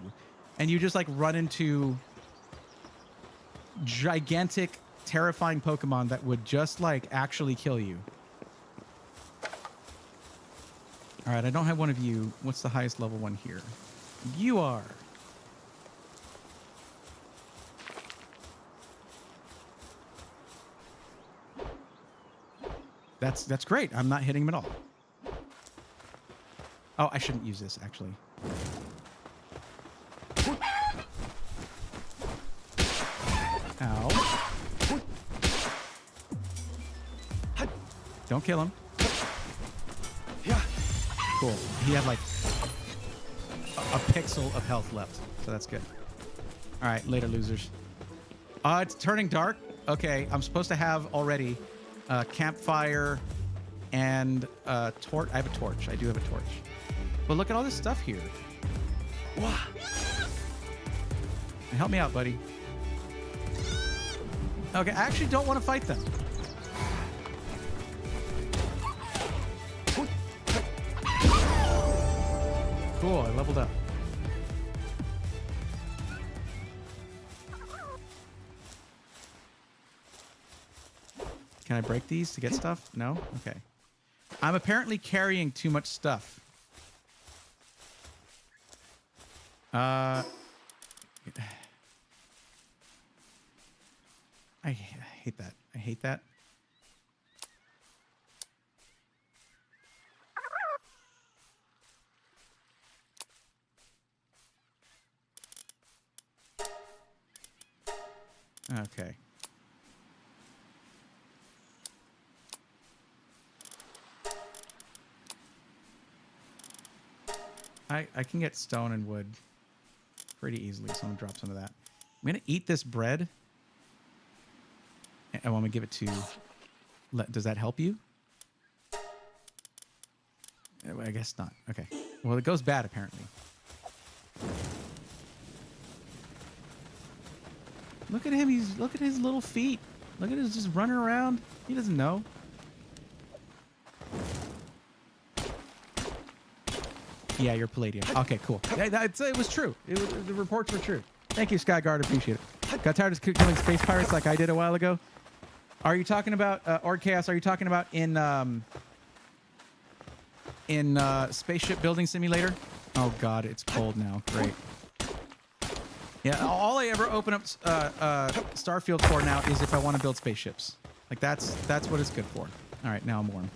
A: And you just like run into... gigantic, terrifying Pokemon that would just like actually kill you. All right, I don't have one of you. What's the highest level one here? You are. That's great. I'm not hitting him at all. Oh, I shouldn't use this actually. Ow. Don't kill him. Cool. He had like a pixel of health left, so that's good. All right, later, losers. It's turning dark. Okay, I'm supposed to have already campfire and torch. I have a torch. I do have a torch. But look at all this stuff here. Wow. Help me out, buddy. Okay, I actually don't want to fight them. Cool, I leveled up. Can I break these to get stuff? No? Okay. I'm apparently carrying too much stuff. I hate that. I hate that. Okay. I can get stone and wood pretty easily, so I'm gonna drop some of that. I'm gonna eat this bread. And I want to give it to... Does that help you? I guess not. Okay. Well, it goes bad, apparently. Look at him. Look at his little feet. Look at his just running around. He doesn't know. Yeah, you're palladium. Okay, cool. It was true. The reports were true. Thank you, Skyguard. Appreciate it. Got tired of killing space pirates like I did a while ago. Are you talking about Ord Chaos? Are you talking about in Spaceship Building Simulator? Oh God, it's cold now. Great. Yeah, all I ever open up Starfield for now is if I want to build spaceships. Like that's what it's good for. All right, now I'm warm.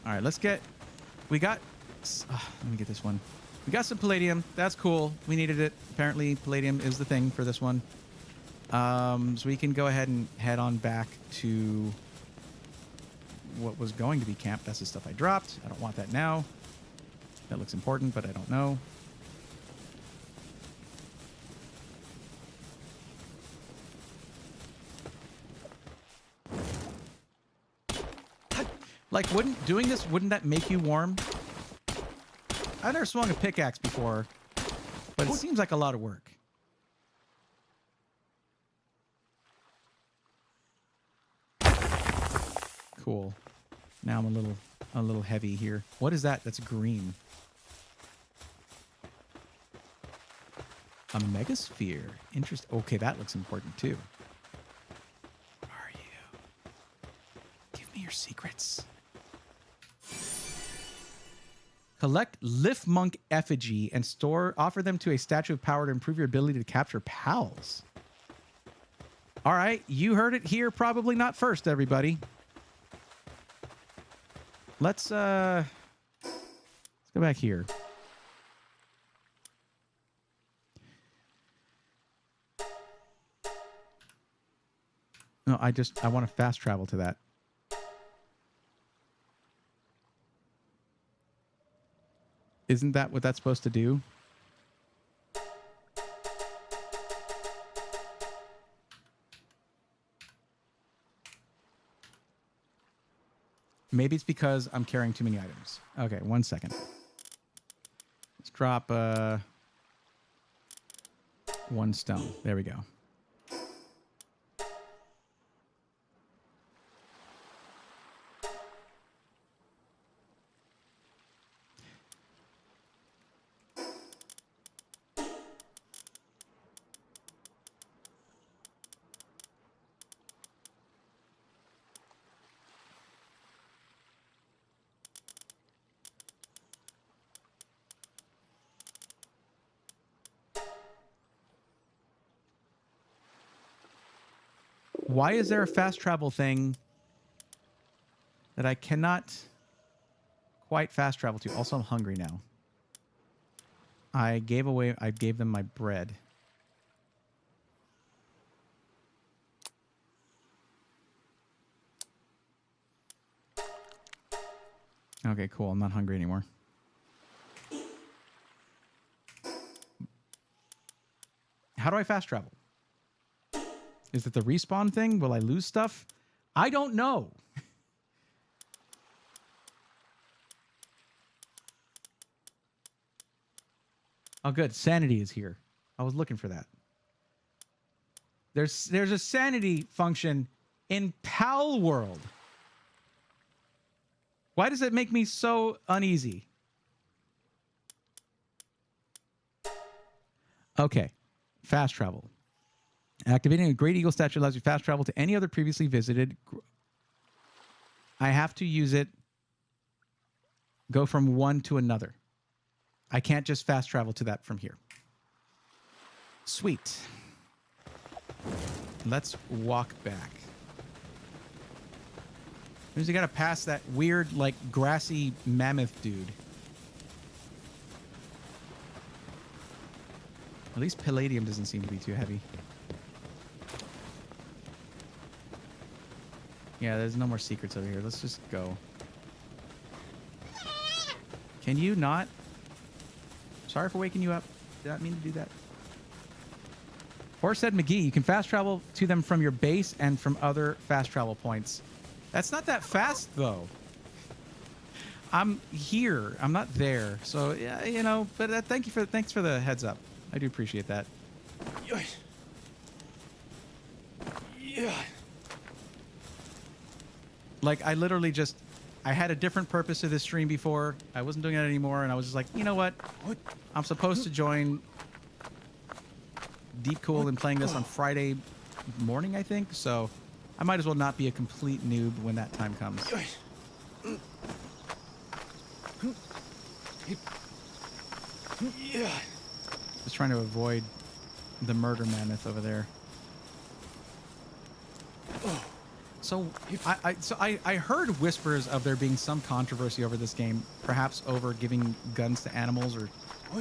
A: All right, let's get. We got. Let me get this one. We got some palladium. That's cool. We needed it. Apparently, palladium is the thing for this one. So we can go ahead and head on back to what was going to be camp. That's the stuff I dropped. I don't want that now. That looks important, but I don't know. Like, wouldn't that make you warm? I've never swung a pickaxe before, but it seems like a lot of work. Cool. Now I'm a little heavy here. What is that? That's green. A megasphere. Interesting. Okay, that looks important too. Where are you? Give me your secrets. Collect Liftmonk effigy and offer them to a statue of power to improve your ability to capture pals. All right, you heard it here, probably not first, everybody. Let's go back here. No, I want to fast travel to that. Isn't that what that's supposed to do? Maybe it's because I'm carrying too many items. Okay, 1 second. Let's drop 1 stone. There we go. Why is there a fast travel thing that I cannot quite fast travel to? Also, I'm hungry now. I gave them my bread. Okay, cool. I'm not hungry anymore. How do I fast travel? Is it the respawn thing? Will I lose stuff? I don't know. Oh, good. Sanity is here. I was looking for that. There's a sanity function in Pal World. Why does it make me so uneasy? Okay. Fast travel. Activating a Great Eagle statue allows you fast travel to any other previously visited. I have to use it. Go from one to another. I can't just fast travel to that from here. Sweet. Let's walk back. Means you gotta pass that weird, like, grassy mammoth dude. At least palladium doesn't seem to be too heavy. Yeah, there's no more secrets over here. Let's just go. Can you not? Sorry for waking you up. Did not mean to do that. Or said McGee, you can fast travel to them from your base and from other fast travel points. That's not that fast, though. I'm here. I'm not there. So, yeah, you know, but thanks for the heads up. I do appreciate that. Yeah. Like, I literally just... I had a different purpose to this stream before. I wasn't doing it anymore, and I was just like, you know what? I'm supposed to join Deep Cool and playing this on Friday morning, I think. So I might as well not be a complete noob when that time comes. Just trying to avoid the murder mammoth over there. So I heard whispers of there being some controversy over this game, perhaps over giving guns to animals or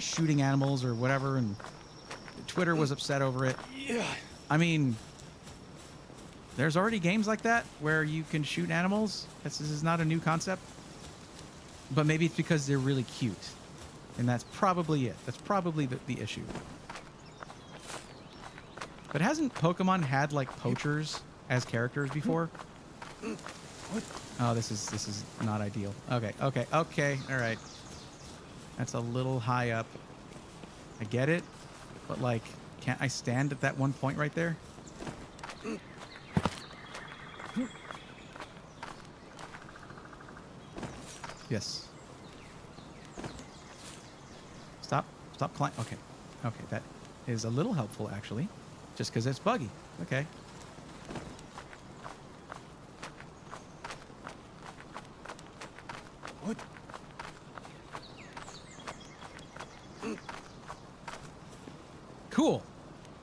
A: shooting animals or whatever, and Twitter was upset over it. I mean, there's already games like that where you can shoot animals. This is not a new concept. But maybe it's because they're really cute. And that's probably it. That's probably the issue. But hasn't Pokemon had like poachers as characters before? Oh, this is not ideal. Okay. All right. That's a little high up. I get it. But like, can't I stand at that one point right there? Yes. Stop climbing. Okay, that is a little helpful actually, just because it's buggy. Okay. What? Cool.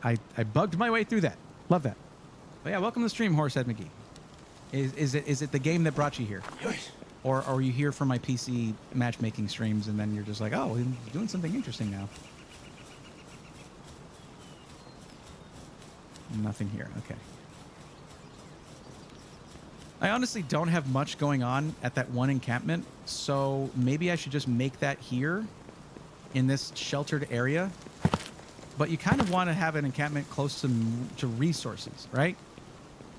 A: I bugged my way through that. Love that. But yeah, welcome to the stream, Horsehead McGee. Is it the game that brought you here? Or are you here for my PC matchmaking streams and then you're just like, oh, he's doing something interesting now? Nothing here. Okay. I honestly don't have much going on at that one encampment, so maybe I should just make that here in this sheltered area. But you kind of want to have an encampment close to resources, right?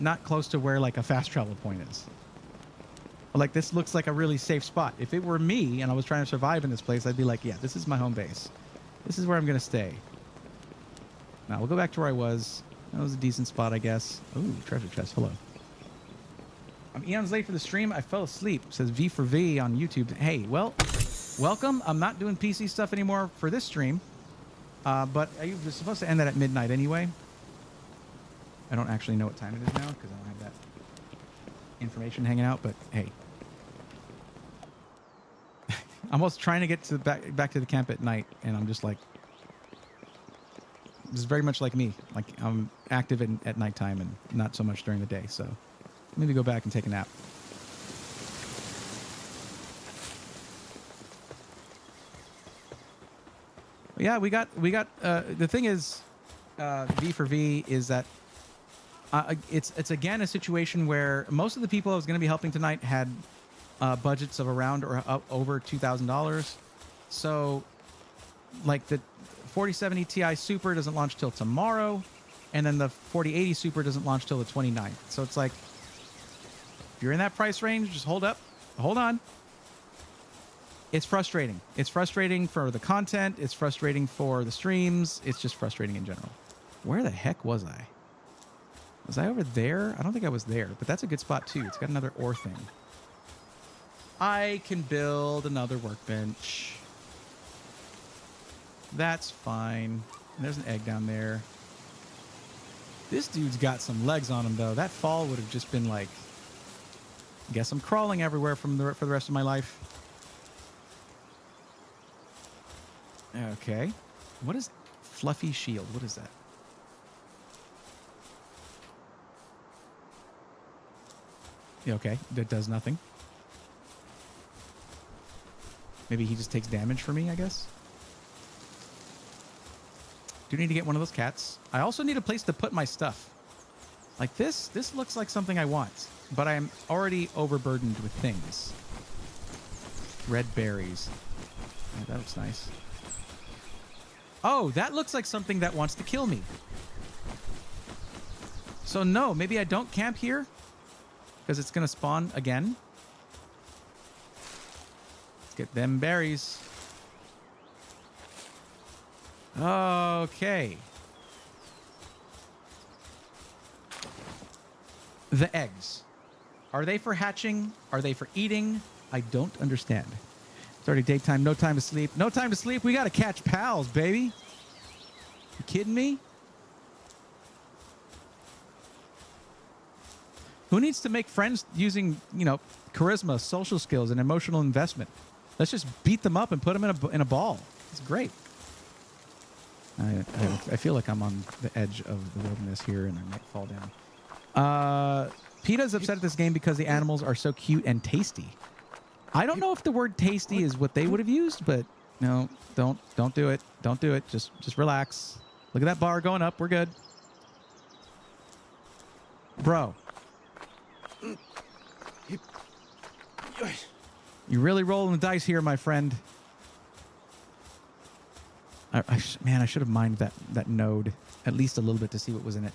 A: Not close to where like a fast travel point is. Like, this looks like a really safe spot. If it were me and I was trying to survive in this place, I'd be like, yeah, this is my home base. This is where I'm going to stay. Now, we'll go back to where I was. That was a decent spot, I guess. Ooh, treasure chest. Hello. I'm eons late for the stream. I fell asleep. Says V for V on YouTube. Hey, well, welcome. I'm not doing PC stuff anymore for this stream. But I was supposed to end that at midnight anyway. I don't actually know what time it is now because I don't have that information hanging out, but hey. I'm almost trying to get to back to the camp at night, and I'm just like, this is very much like me. Like, I'm active at nighttime and not so much during the day, so maybe go back and take a nap. But yeah, we got the thing is, V for V is that it's again a situation where most of the people I was going to be helping tonight had budgets of around or over $2,000. So, like, the 4070 Ti Super doesn't launch till tomorrow, and then the 4080 Super doesn't launch till the 29th. So it's like, if you're in that price range, just hold on. It's frustrating. It's frustrating for the content. It's frustrating for the streams. It's just frustrating in general. Where the heck was I? Was I over there? I don't think I was there, but that's a good spot too. It's got another ore thing. I can build another workbench. That's fine. And there's an egg down there. This dude's got some legs on him, though. That fall would have just been like, guess I'm crawling everywhere for the rest of my life. Okay. What is fluffy shield? What is that? Yeah, okay. That does nothing. Maybe he just takes damage for me, I guess. Do need to get one of those cats. I also need a place to put my stuff. Like this looks like something I want, but I'm already overburdened with things. Red berries. Yeah, that looks nice. Oh, that looks like something that wants to kill me. So no, maybe I don't camp here because it's going to spawn again. Let's get them berries. Okay. The eggs. Are they for hatching? Are they for eating? I don't understand. It's already daytime. No time to sleep. No time to sleep. We got to catch pals, baby. You kidding me? Who needs to make friends using, charisma, social skills, and emotional investment? Let's just beat them up and put them in a ball. It's great. I feel like I'm on the edge of the wilderness here, and I might fall down. PETA's upset at this game because the animals are so cute and tasty. I don't know if the word tasty is what they would have used, but no, don't do it. Don't do it. Just relax. Look at that bar going up. We're good. Bro. You're really rolling the dice here, my friend. Man, I should have mined that node at least a little bit to see what was in it.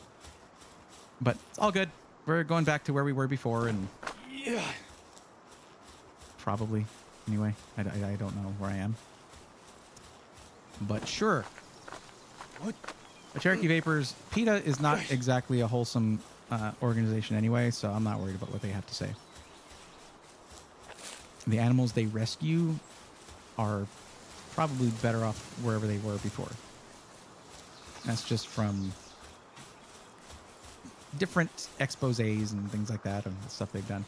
A: But it's all good. We're going back to where we were before, and probably. Anyway, I don't know where I am. But sure. What? Cherokee Vapors, PETA is not exactly a wholesome organization anyway, so I'm not worried about what they have to say. The animals they rescue are probably better off wherever they were before. That's just from different exposés and things like that and stuff they've done.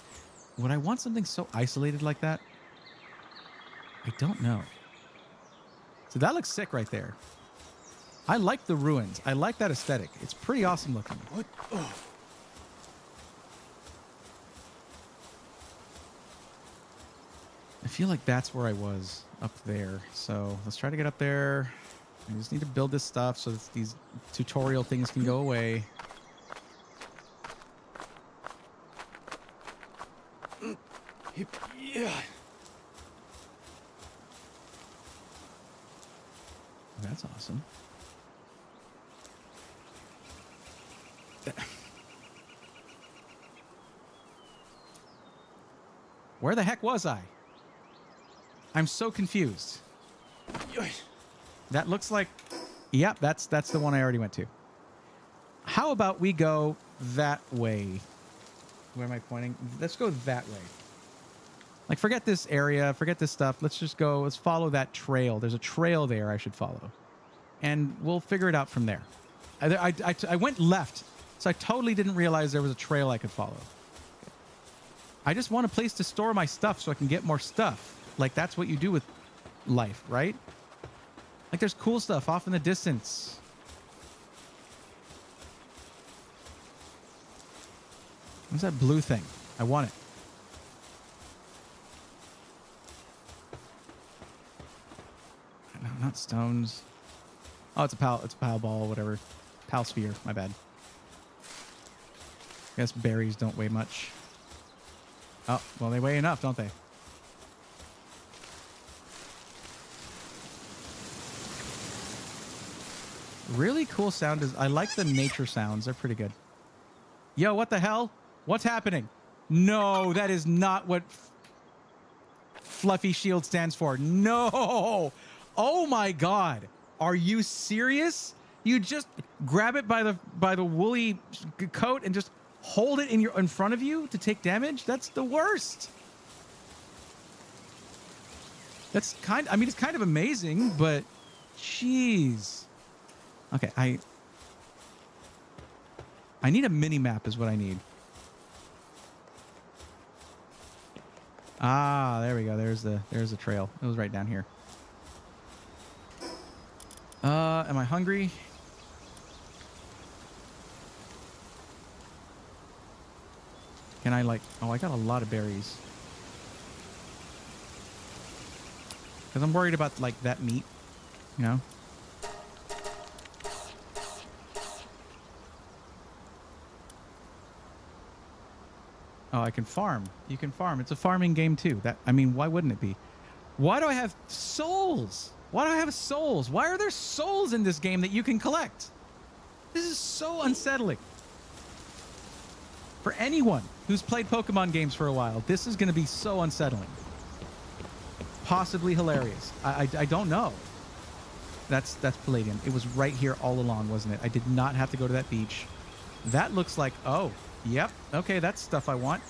A: Would I want something so isolated like that? I don't know. So that looks sick right there. I like the ruins. I like that aesthetic. It's pretty awesome looking. What? Oh. I feel like that's where I was up there. So let's try to get up there. I just need to build this stuff so that these tutorial things can go away. Yeah. That's awesome. Where the heck was I? I'm so confused. That looks like... Yep, that's the one I already went to. How about we go that way? Where am I pointing? Let's go that way. Like, forget this area, forget this stuff. Let's just go, let's follow that trail. There's a trail there I should follow. And we'll figure it out from there. I went left, so I totally didn't realize there was a trail I could follow. I just want a place to store my stuff so I can get more stuff. Like, that's what you do with life, right? Like, there's cool stuff off in the distance. What's that blue thing? I want it. No, not stones. Oh, it's a pal ball, whatever. Pal sphere, my bad. I guess berries don't weigh much. Oh, well, they weigh enough, don't they? Really cool sound is I like the nature sounds. They're pretty good. Yo, what the hell? What's happening? No, that is not what Fluffy Shield stands for. No. Oh my God. Are you serious? You just grab it by the woolly coat and just hold it in front of you to take damage? That's the worst. That's it's kind of amazing, but jeez. Okay, I need a mini map is what I need. Ah, there we go. There's the trail. It was right down here. Am I hungry? Can I oh, I got a lot of berries. Because I'm worried about like that meat, you know? Oh, I can farm. You can farm. It's a farming game too. Why wouldn't it be? Why do I have souls? Why do I have souls? Why are there souls in this game that you can collect? This is so unsettling. For anyone who's played Pokemon games for a while, this is going to be so unsettling. Possibly hilarious. I don't know. That's Palladium. It was right here all along, wasn't it? I did not have to go to that beach. That looks like... Oh, yep. Okay, that's stuff I want.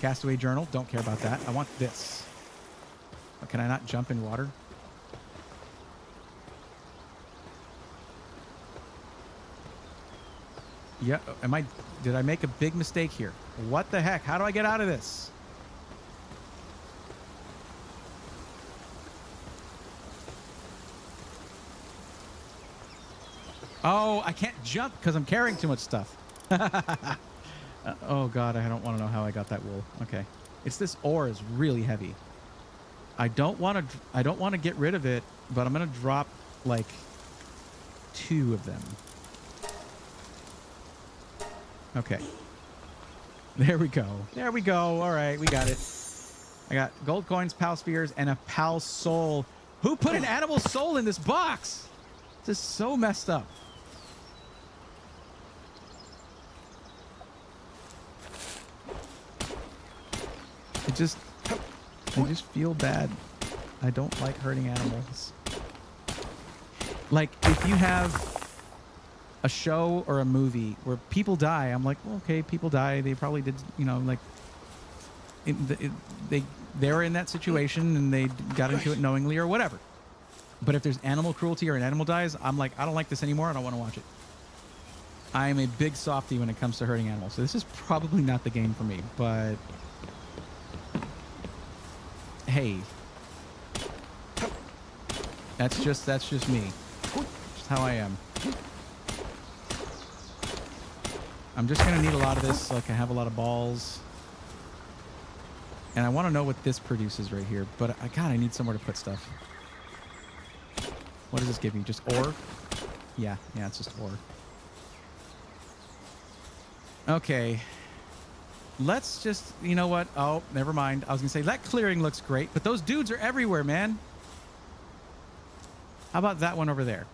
A: Castaway journal. Don't care about that. I want this. Oh, can I not jump in water? Yeah. Did I make a big mistake here? What the heck? How do I get out of this? Oh, I can't jump because I'm carrying too much stuff. Oh God, I don't want to know how I got that wool. Okay, it's this ore is really heavy. I don't want to get rid of it, but I'm gonna drop like 2 of them. Okay. There we go. There we go. All right, we got it. I got gold coins, pal spheres, and a pal soul. Who put an animal soul in this box? This is so messed up. I just feel bad. I don't like hurting animals. Like, if you have a show or a movie where people die, I'm like, well, okay, people die. They probably did, you know, like, they were in that situation and they got into it knowingly or whatever. But if there's animal cruelty or an animal dies, I'm like, I don't like this anymore. I don't want to watch it. I am a big softie when it comes to hurting animals. So this is probably not the game for me, but hey, that's just me. Just how I am. I'm just going to need a lot of this so I can have a lot of balls. And I want to know what this produces right here. But, God, I need somewhere to put stuff. What does this give me? Just ore? Yeah, it's just ore. Okay. Let's just, you know what? Oh, never mind. I was going to say, that clearing looks great. But those dudes are everywhere, man. How about that one over there?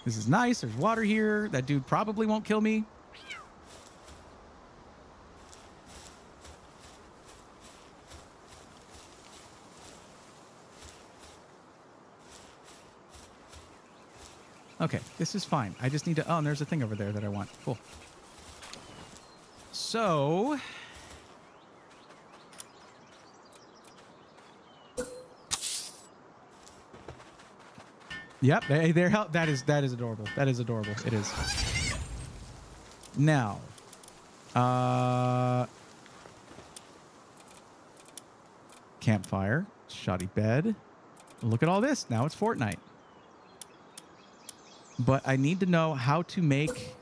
A: This is nice. There's water here. That dude probably won't kill me. Okay, this is fine. I just need to... Oh, and there's a thing over there that I want. Cool. So... Yep, they're help. That is adorable. That is adorable. It is. Now, campfire, shoddy bed. Look at all this. Now it's Fortnite. But I need to know how to make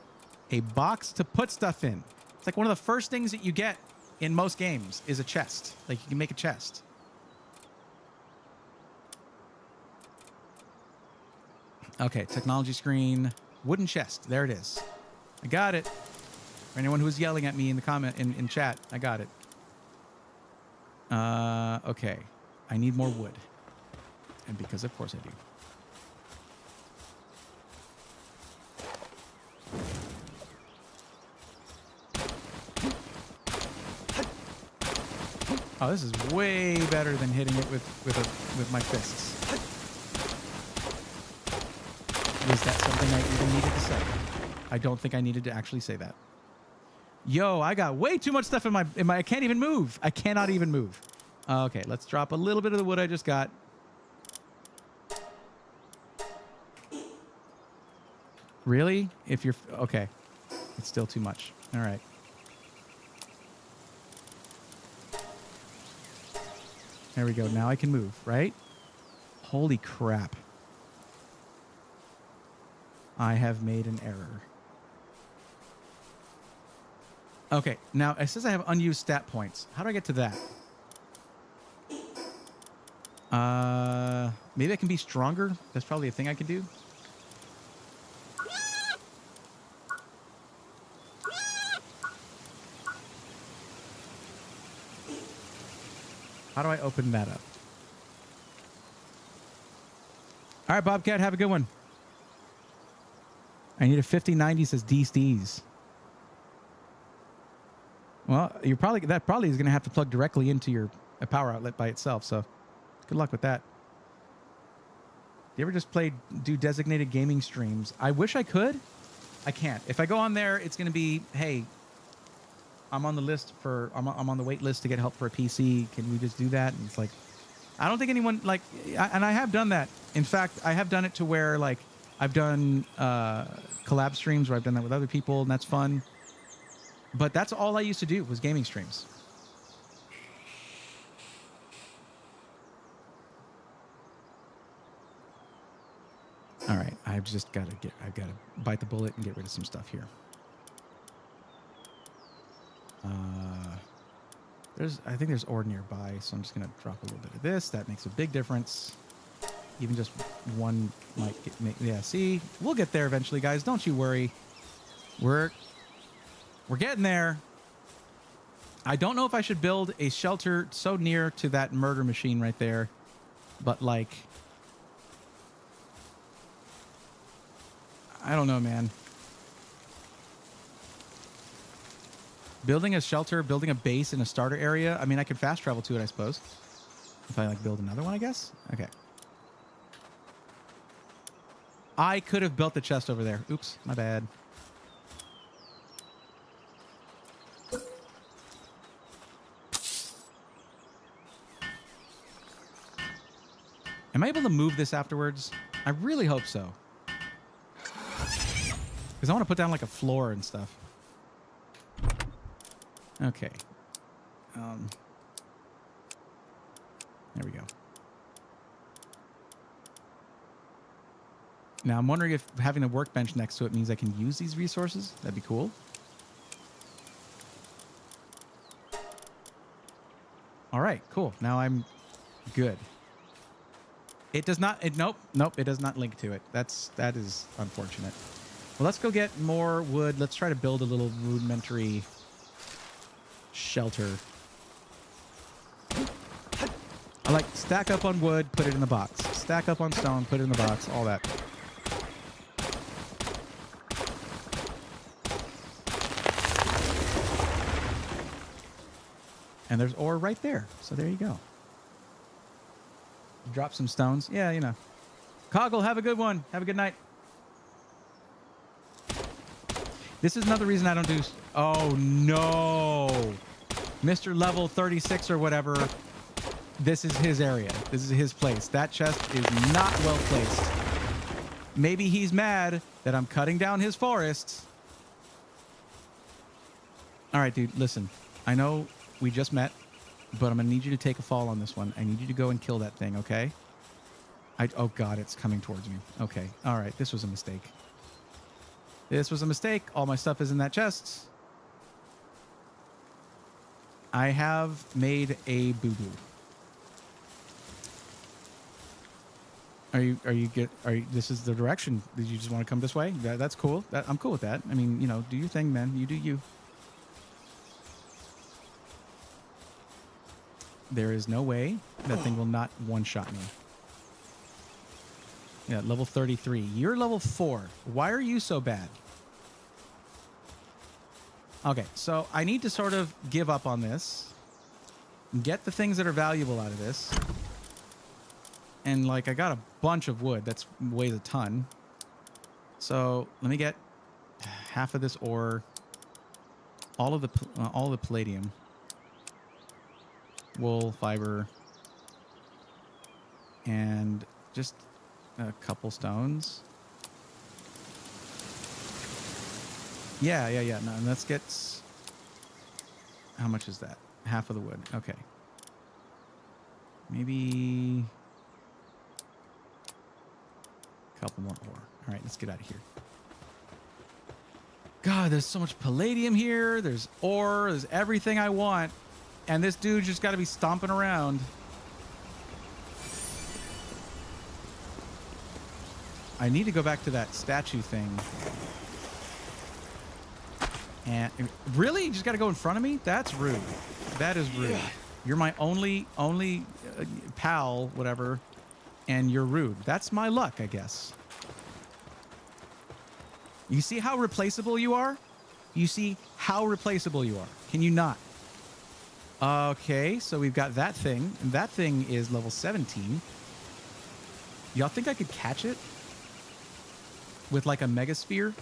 A: a box to put stuff in. It's like one of the first things that you get in most games is a chest. Like, you can make a chest. Okay, technology screen, wooden chest. There it is. I got it. For anyone who was yelling at me in the comment in chat, I got it. Okay. I need more wood. And because of course I do. Oh, this is way better than hitting it with my fists. Is that something I even needed to say? I don't think I needed to actually say that. Yo, I got way too much stuff in my I can't even move. I cannot even move. Okay, let's drop a little bit of the wood I just got. Really? If you're okay. It's still too much. All right. There we go. Now I can move, right? Holy crap. I have made an error. Okay, now it says I have unused stat points. How do I get to that? Maybe I can be stronger. That's probably a thing I can do. How do I open that up? All right, Bobcat, have a good one. I need a 5090, says DSDs. Well, that probably is going to have to plug directly into your power outlet by itself. So, good luck with that. You ever just do designated gaming streams? I wish I could. I can't. If I go on there, it's going to be, hey, I'm on the list for, I'm on the wait list to get help for a PC. Can we just do that? And it's like, I don't think anyone and I have done that. In fact, I have done it to where I've done collab streams where I've done that with other people, and that's fun. But that's all I used to do was gaming streams. I've got to bite the bullet and get rid of some stuff here. I think there's ore nearby, so I'm just going to drop a little bit of this. That makes a big difference. Even just one might yeah, see? We'll get there eventually, guys. Don't you worry. We're getting there. I don't know if I should build a shelter so near to that murder machine right there, but like, I don't know, man. Building a shelter, building a base in a starter area. I mean, I could fast travel to it, I suppose. If I like build another one, I guess. Okay. I could have built the chest over there. Oops, my bad. Am I able to move this afterwards? I really hope so. Because I want to put down like a floor and stuff. Okay. There we go. Now I'm wondering if having a workbench next to it means I can use these resources. That'd be cool. All right, cool. Now I'm good. It does not. Nope. It does not link to it. That is unfortunate. Well, let's go get more wood. Let's try to build a little rudimentary shelter. I like stack up on wood, put it in the box. Stack up on stone, put it in the box. All that. And there's ore right there. So there you go. Drop some stones. Yeah, you know. Coggle, have a good one. Have a good night. This is another reason I don't do... Oh, no. Mr. Level 36 or whatever. This is his area. This is his place. That chest is not well placed. Maybe he's mad that I'm cutting down his forests. All right, dude, listen. I know we just met, but I'm going to need you to take a fall on this one. I need you to go and kill that thing, okay? Oh, God, it's coming towards me. Okay. All right. This was a mistake. This was a mistake. All my stuff is in that chest. I have made a boo-boo. This is the direction. Did you just want to come this way? That's cool. I'm cool with that. I mean, you know, do your thing, man. You do you. There is no way that thing will not one-shot me. Yeah, level 33. You're level 4. Why are you so bad? Okay, so I need to sort of give up on this. Get the things that are valuable out of this. And, like, I got a bunch of wood. That weighs a ton. So, let me get half of this ore. All of the palladium. Wool, fiber. And just a couple stones. Yeah. No, and let's get... How much is that? Half of the wood. Okay. Maybe... a couple more ore. All right, let's get out of here. God, there's so much palladium here. There's ore. There's everything I want. And this dude just got to be stomping around. I need to go back to that statue thing. And really, you just got to go in front of me? That's rude. That is rude. You're my only pal, whatever, and you're rude. That's my luck, I guess. You see how replaceable you are? You see how replaceable you are. Can you not? Okay, so we've got that thing, and that thing is level 17. Y'all think I could catch it with like a megasphere?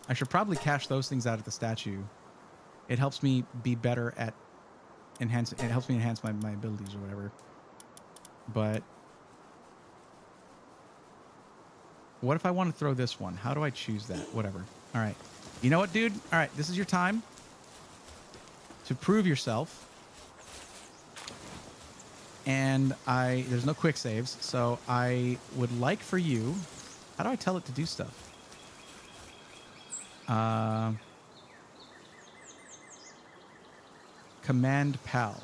A: I should probably cash those things out of the statue. It helps me be better at it helps me enhance my abilities or whatever. But what if I want to throw this one? How do I choose that? Whatever. All right. You know what, dude? All right, this is your time to prove yourself. and there's no quick saves, so I would like for you. How do I tell it to do stuff? Command PAL.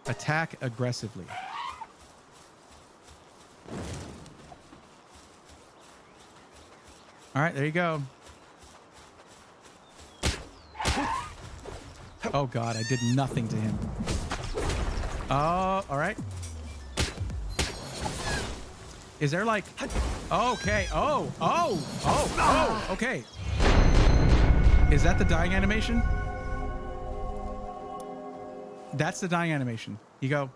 A: Attack aggressively. All right, there you go. Oh God, I did nothing to him. Oh, all right. Is there like... Okay. Oh, okay. Is that the dying animation? That's the dying animation. You go...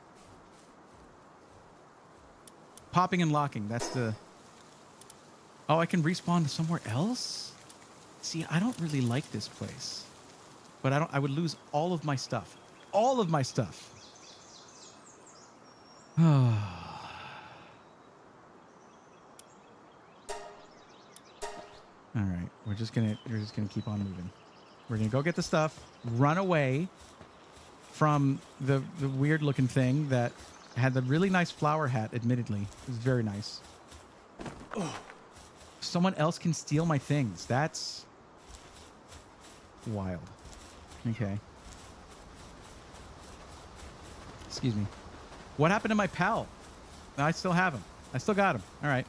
A: Popping and locking. That's the... Oh, I can respawn to somewhere else? See, I don't really like this place. But I would lose all of my stuff. All of my stuff. All right, we're just gonna keep on moving. We're gonna go get the stuff, run away from the weird looking thing that had the really nice flower hat. Admittedly, it was very nice. Someone else can steal my things. That's wild. Okay. Excuse me. What happened to my pal? I still have him. I still got him. All right.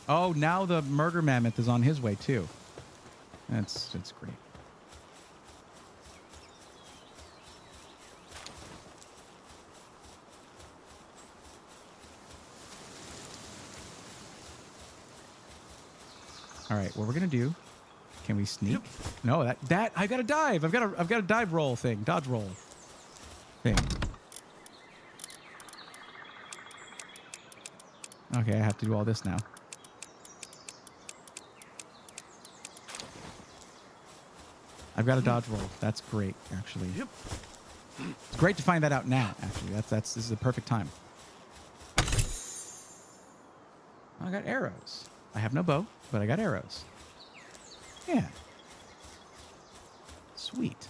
A: Oh, now the murder mammoth is on his way too. That's great. All right, what we're gonna do? Can we sneak? No, that I gotta dive. I've got a dive roll thing, dodge roll thing. Okay, I have to do all this now. I've got a dodge roll. That's great, actually. It's great to find that out now. Actually, this is the perfect time. I got arrows. I have no bow, but I got arrows. Yeah. Sweet.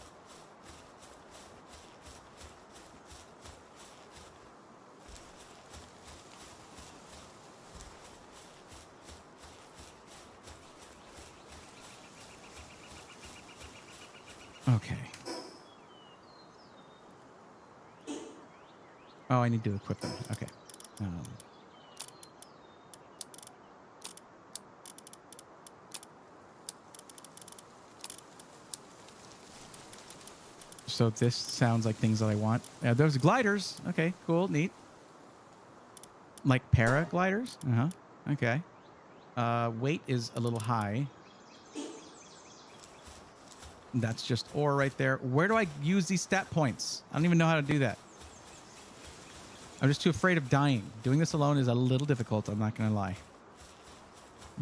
A: Okay. Oh, I need to equip them. Okay. So this sounds like things that I want. Those gliders. Okay, cool, neat. Like paragliders? Uh-huh. Okay. Weight is a little high. That's just ore right there. Where do I use these stat points? I don't even know how to do that. I'm just too afraid of dying. Doing this alone is a little difficult, I'm not going to lie.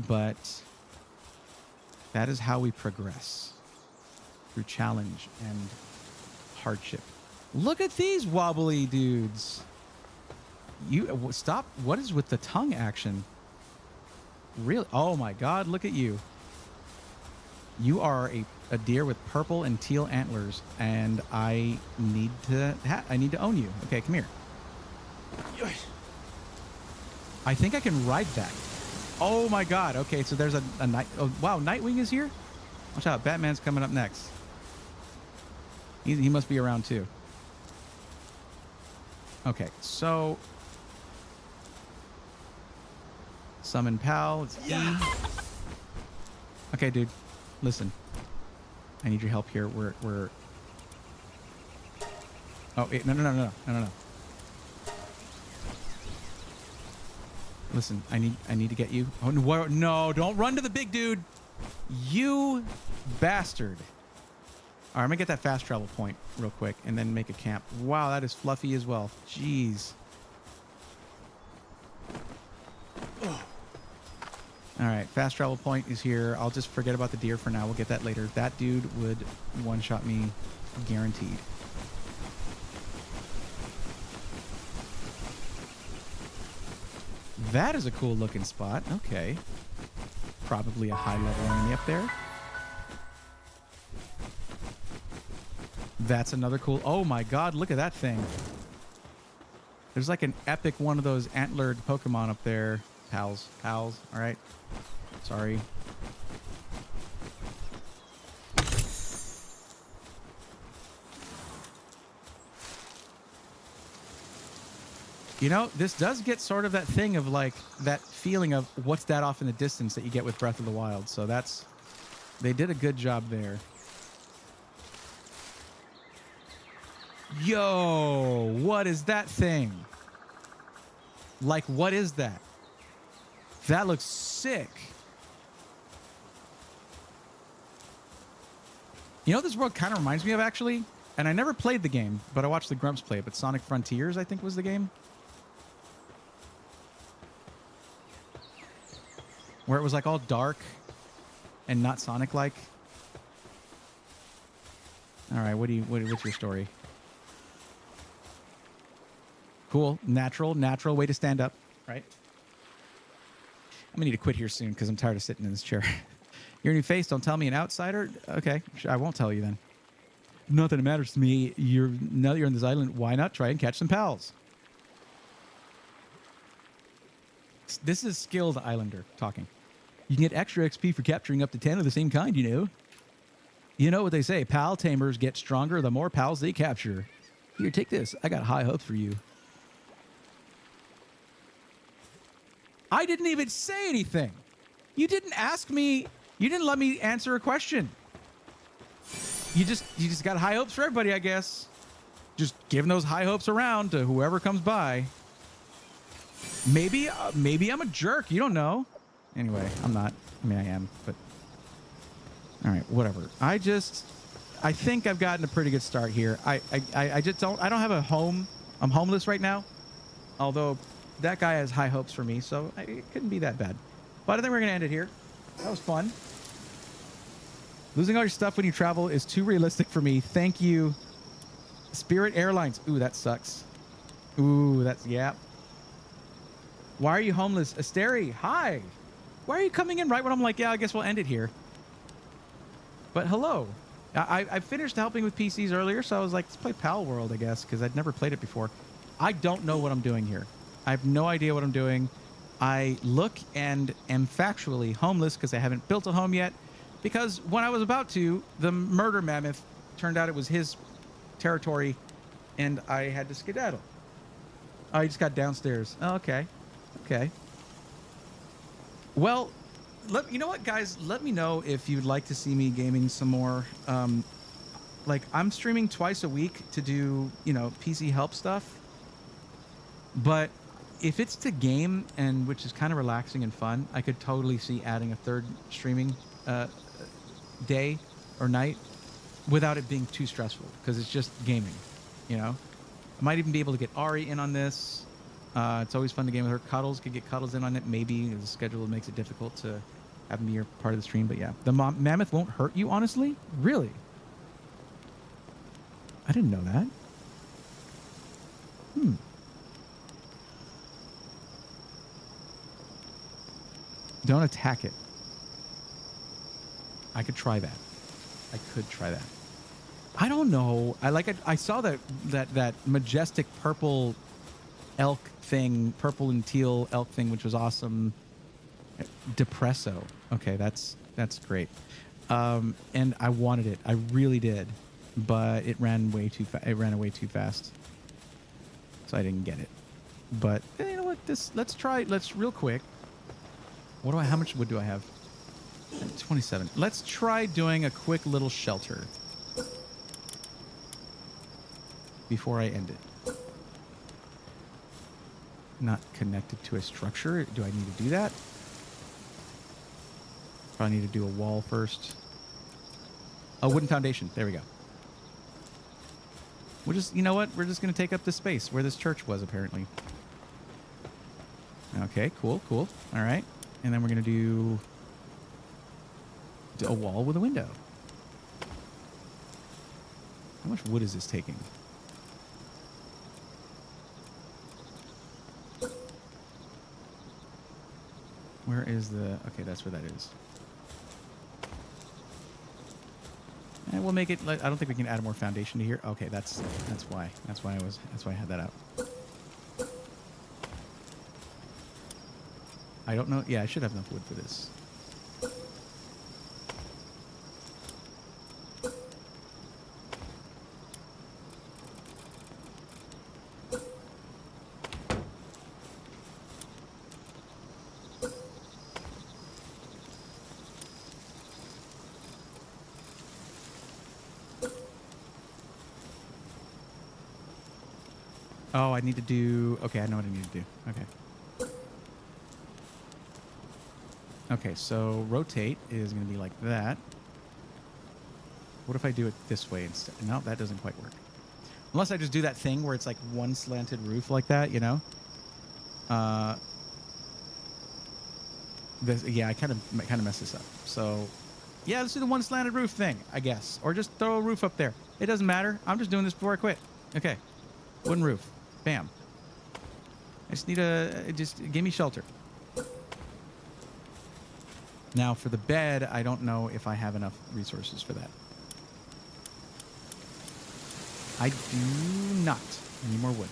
A: But that is how we progress. Through challenge and hardship. Look at these wobbly dudes. You stop. What is with the tongue action? Really? Oh my God, look at you. You are a deer with purple and teal antlers, and I need to own you. Okay, come here. I think I can ride that. Oh my God. Okay, so there's a night. Oh wow, Nightwing is here. Watch out, Batman's coming up next. He must be around too. Okay, so summon pal. It's E. Okay, dude. Listen, I need your help here. We're. Oh, wait, no. Listen, I need to get you. Oh no! Don't run to the big dude, you bastard! All right, I'm gonna get that fast travel point real quick and then make a camp. Wow, that is fluffy as well. Jeez. All right, fast travel point is here. I'll just forget about the deer for now. We'll get that later. That dude would one-shot me, guaranteed. That is a cool looking spot. Okay. Probably a high level enemy up there. That's another cool. Oh my God, look at that thing. There's like an epic one of those antlered Pokemon up there. Pals. All right. Sorry. You know, this does get sort of that thing of like that feeling of what's that off in the distance that you get with Breath of the Wild. So they did a good job there. Yo, what is that thing? Like, what is that? That looks sick. You know what this world kind of reminds me of, actually? And I never played the game, but I watched the Grumps play it. But Sonic Frontiers, I think, was the game. Where it was like all dark and not Sonic-like. All right, what's your story? Cool, natural way to stand up, right? I'm gonna need to quit here soon because I'm tired of sitting in this chair. Your new face, don't tell me, an outsider? Okay, I won't tell you then. Not that it matters to me. Now that you're on this island, why not try and catch some pals? This is skilled islander talking. You can get extra XP for capturing up to 10 of the same kind, you know. You know what they say, pal tamers get stronger the more pals they capture. Here, take this. I got high hopes for you. I didn't even say anything. You didn't ask me. You didn't let me answer a question. You just got high hopes for everybody, I guess. Just giving those high hopes around to whoever comes by. Maybe I'm a jerk. You don't know. Anyway, I'm not. I mean, I am, but all right, whatever. I think I've gotten a pretty good start here. I don't have a home. I'm homeless right now. Although that guy has high hopes for me, so it couldn't be that bad. But I think we're going to end it here. That was fun. Losing all your stuff when you travel is too realistic for me. Thank you. Spirit Airlines. Ooh, that sucks. Ooh, that's, yeah. Why are you homeless? Asteri, hi. Why are you coming in right when I'm like, yeah, I guess we'll end it here. But hello. I finished helping with PCs earlier, so I was like, let's play Pal World, I guess, because I'd never played it before. I don't know what I'm doing here. I have no idea what I'm doing. I look and am factually homeless because I haven't built a home yet. Because when I was about to, the murder mammoth turned out it was his territory, and I had to skedaddle. Oh, I just got downstairs. Oh, okay. Okay. Well, you know what, guys? Let me know if you'd like to see me gaming some more. Like, I'm streaming twice a week to do, you know, PC help stuff. But if it's to game, and which is kind of relaxing and fun, I could totally see adding a third streaming day or night without it being too stressful, because it's just gaming, you know? I might even be able to get Ari in on this. It's always fun to game with her. Cuddles could get Cuddles in on it. Maybe the schedule makes it difficult to have me be part of the stream. But yeah, the mammoth won't hurt you, honestly? Really? I didn't know that. Don't attack it. I could try that. I don't know. I saw that majestic purple elk thing, purple and teal elk thing, which was awesome. Depresso. Okay, that's great. And I wanted it. I really did, but it ran way too fast. It ran away too fast, so I didn't get it. But you know what? Let's real quick. How much wood do I have? 27. Let's try doing a quick little shelter before I end it. Not connected to a structure. Do I need to do that? Probably need to do a wall first. A wooden foundation. There we go. You know what? We're just going to take up the space where this church was, apparently. Okay, cool. All right. And then we're going to do a wall with a window. How much wood is this taking? Where is the... Okay, that's where that is. And we'll make it. I don't think we can add more foundation to here. Okay, that's why. That's why I had that out. I don't know. Yeah, I should have enough wood for this. Oh, I need to do... Okay, I know what I need to do. Okay. Okay, so rotate is going to be like that. What if I do it this way instead? No, that doesn't quite work. Unless I just do that thing where it's like one slanted roof like that, you know? Yeah, I kind of messed this up. So, yeah, let's do the one slanted roof thing, I guess. Or just throw a roof up there. It doesn't matter. I'm just doing this before I quit. Okay. Wooden roof. Bam. I just need just give me shelter. Now for the bed, I don't know if I have enough resources for that. I do not. I need more wood.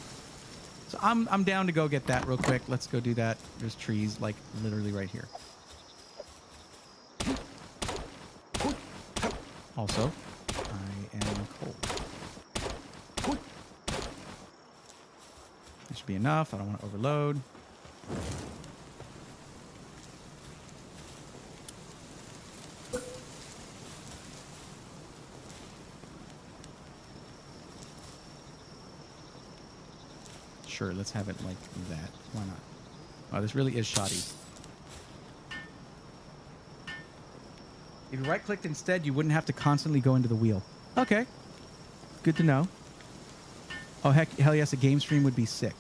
A: So I'm down to go get that real quick. Let's go do that. There's trees like literally right here. Also, I am cold. This should be enough. I don't want to overload. Sure, let's have it like that. Why not? Oh, this really is shoddy. If you right-clicked instead, you wouldn't have to constantly go into the wheel. Okay. Good to know. Oh, hell yes, a game stream would be sick.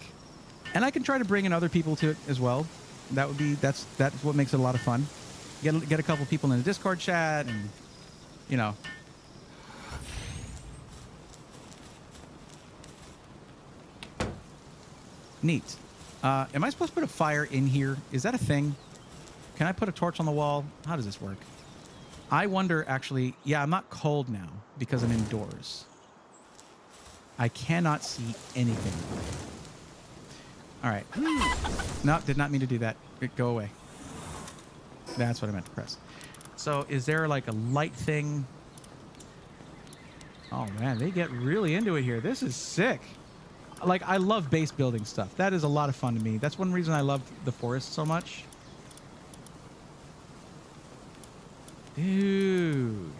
A: And I can try to bring in other people to it as well. That would be, that's what makes it a lot of fun. Get a couple people in the Discord chat and, you know. Neat. Am I supposed to put a fire in here? Is that a thing? Can I put a torch on the wall? How does this work? I wonder, actually. Yeah, I'm not cold now because I'm indoors. I cannot see anything. All right. No, did not mean to do that. Go away. That's what I meant to press. So is there like a light thing? Oh, man, they get really into it here. This is sick. Like, I love base building stuff. That is a lot of fun to me. That's one reason I love the forest so much. Dude.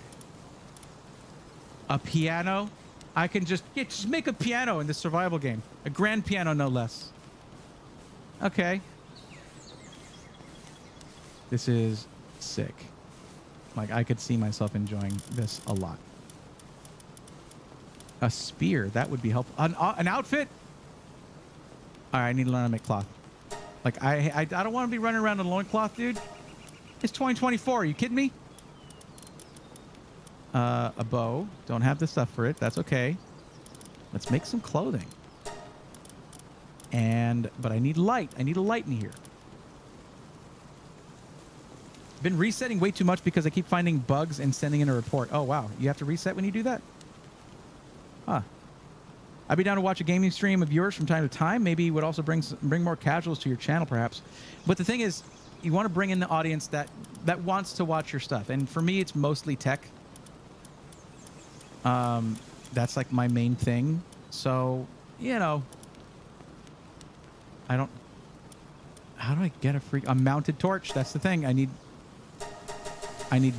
A: A piano? I can just make a piano in this survival game. A grand piano, no less. Okay. This is sick. Like, I could see myself enjoying this a lot. A spear, that would be helpful. An outfit? All right, I need to learn how to make cloth. Like, I don't want to be running around in a loincloth, dude. It's 2024. Are you kidding me? A bow. Don't have the stuff for it. That's okay. Let's make some clothing. But I need light. I need a light in here. Been resetting way too much because I keep finding bugs and sending in a report. Oh, wow. You have to reset when you do that? Huh. I'd be down to watch a gaming stream of yours from time to time. Maybe it would also bring more casuals to your channel, perhaps. But the thing is, you want to bring in the audience that wants to watch your stuff. And for me, it's mostly tech. That's like my main thing. So, you know, how do I get a mounted torch? That's the thing. I need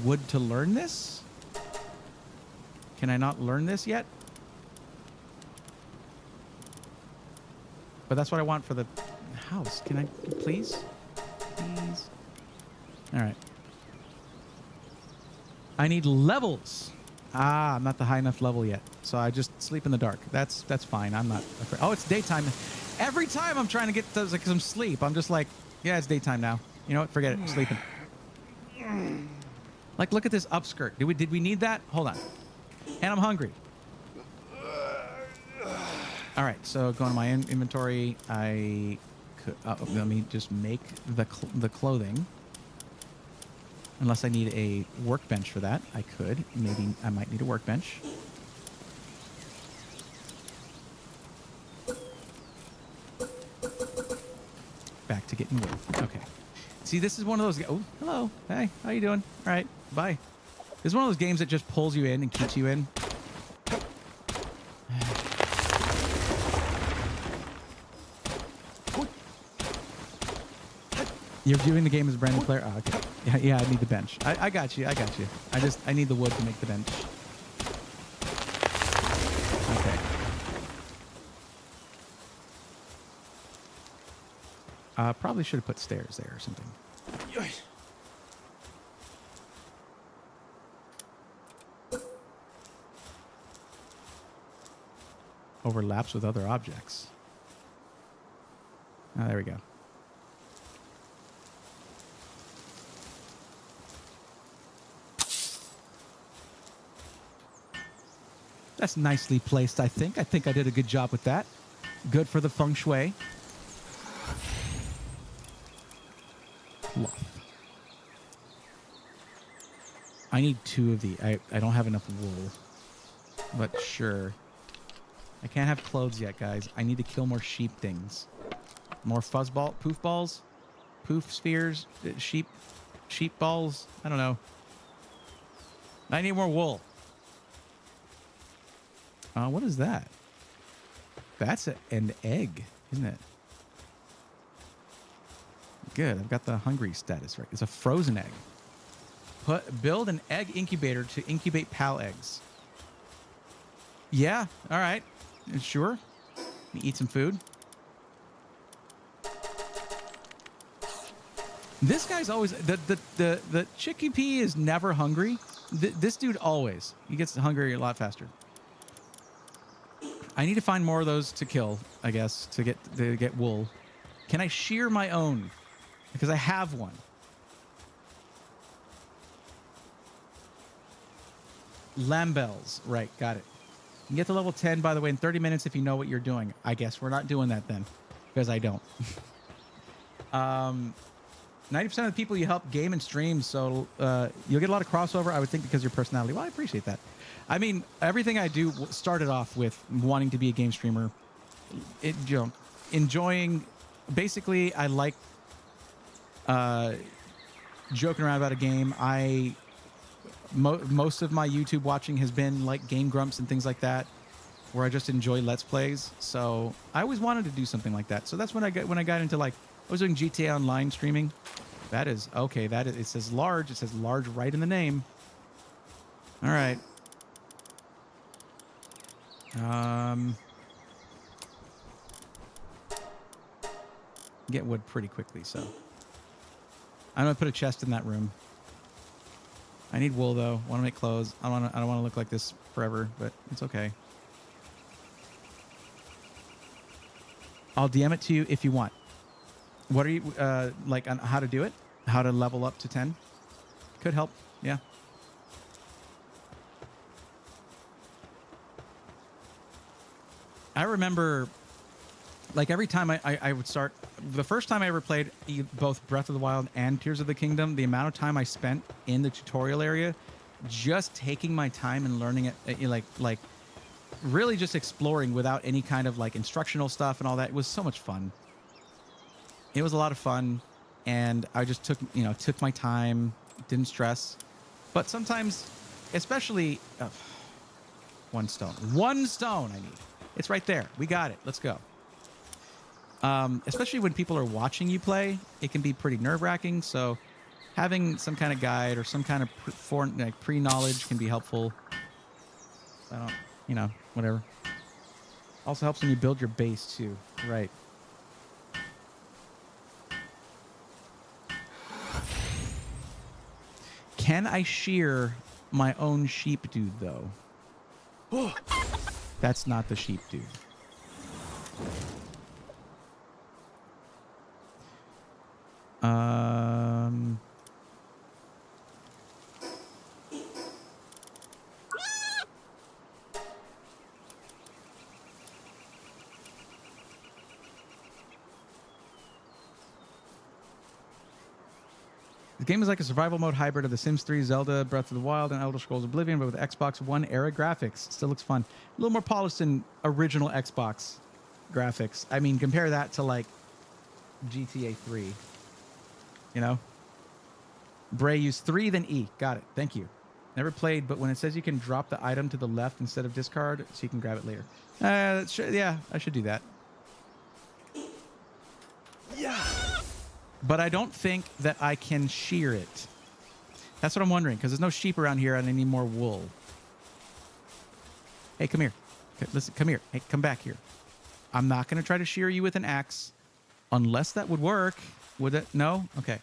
A: wood to learn this. Can I not learn this yet? But that's what I want for the house. Can I, please? Please. All right. I need levels. Ah, I'm not the high enough level yet. So I just sleep in the dark. That's fine. I'm not afraid. Oh, it's daytime. Every time I'm trying to get like some sleep, I'm just like, yeah, it's daytime now. You know what? Forget it. I'm sleeping. Like, look at this upskirt. Did we need that? Hold on. And I'm hungry. All right, so going to my inventory, I could let me just make the clothing. Unless I need a workbench for that. I could. Maybe I might need a workbench. Back to getting wood. Okay. See, this is one of those... Oh, hello. Hey, how you doing? All right. Bye. This is one of those games that just pulls you in and keeps you in. You're viewing the game as a brand new player? Oh, okay. Yeah, I need the bench. I got you. I got you. I need the wood to make the bench. Okay. Probably should have put stairs there or something. Overlaps with other objects. Oh, there we go. That's nicely placed, I think. I think I did a good job with that. Good for the feng shui. Fluff. I need 2 of these. I don't have enough wool. But sure. I can't have clothes yet, guys. I need to kill more sheep things. More fuzzball, poof balls, poof spheres, sheep balls. I don't know. I need more wool. What is that? That's an egg, isn't it? Good. I've got the hungry status right. It's a frozen egg. Build an egg incubator to incubate PAL eggs. Yeah. All right. Sure. Eat some food. This guy's always the chickpea is never hungry. This dude always. He gets hungry a lot faster. I need to find more of those to kill, I guess, to get wool. Can I shear my own? Because I have one. Lambells. Right, got it. You can get to level 10, by the way, in 30 minutes if you know what you're doing. I guess we're not doing that then, because I don't. 90% of the people you help game and stream, so you'll get a lot of crossover, I would think, because of your personality. Well, I appreciate that. I mean, everything I do started off with wanting to be a game streamer. Enjoying... Basically, I like joking around about a game. Most of my YouTube watching has been like Game Grumps and things like that, where I just enjoy Let's Plays. So I always wanted to do something like that. So that's when I got into, like, I was doing GTA Online streaming. That is okay. That is, it says large. It says large right in the name. All right. Get wood pretty quickly, so I'm gonna put a chest in that room. I need wool though. Want to make clothes. I don't want to look like this forever, but it's okay. I'll DM it to you if you want. What are you like on how to do it? How to level up to 10? Could help. Yeah. I remember, like, every time I would start, the first time I ever played both Breath of the Wild and Tears of the Kingdom, the amount of time I spent in the tutorial area just taking my time and learning it, like really just exploring without any kind of like instructional stuff and all that. It was so much fun. It was a lot of fun, and I just took my time, didn't stress. But sometimes, especially one stone I need. It's right there. We got it. Let's go. Especially when people are watching you play, it can be pretty nerve-wracking. So having some kind of guide or some kind of pre-knowledge can be helpful. I don't, whatever. Also helps when you build your base too. Right. Can I shear my own sheep dude, though? That's not the sheep dude. The game is like a survival mode hybrid of The Sims 3, Zelda, Breath of the Wild, and Elder Scrolls Oblivion, but with Xbox One era graphics. Still looks fun. A little more polished than original Xbox graphics. I mean, compare that to like GTA 3. You know? Bray used 3, then E. Got it. Thank you. Never played, but when it says you can drop the item to the left instead of discard, so you can grab it later. Yeah, I should do that. Yeah. But I don't think that I can shear it. That's what I'm wondering, because there's no sheep around here and I need more wool. Hey, come here. Okay, listen, come here. Hey, come back here. I'm not going to try to shear you with an axe unless that would work. Would it? No? Okay.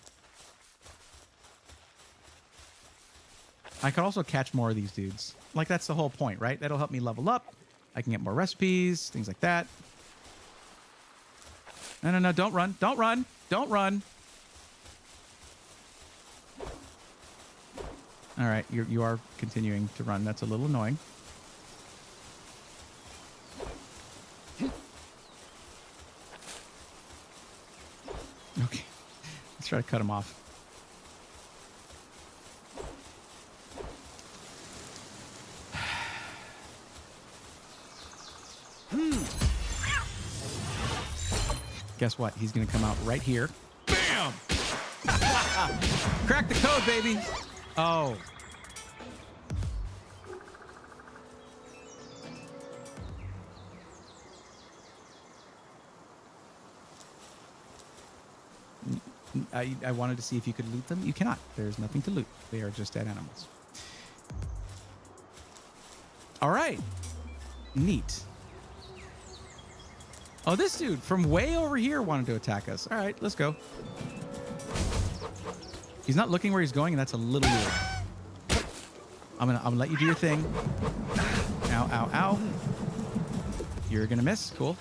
A: I could also catch more of these dudes. Like, that's the whole point, right? That'll help me level up. I can get more recipes, things like that. No, don't run. Don't run. Don't run. All right, you are continuing to run. That's a little annoying. Okay, let's try to cut him off. Guess what? He's going to come out right here. Bam! Crack the code, baby. Oh. I wanted to see if you could loot them. You cannot. There's nothing to loot. They are just dead animals. All right. Neat. Oh, this dude from way over here wanted to attack us. All right, let's go. He's not looking where he's going, and that's a little weird. I'm gonna let you do your thing. Ow, ow, ow. You're gonna miss. Cool.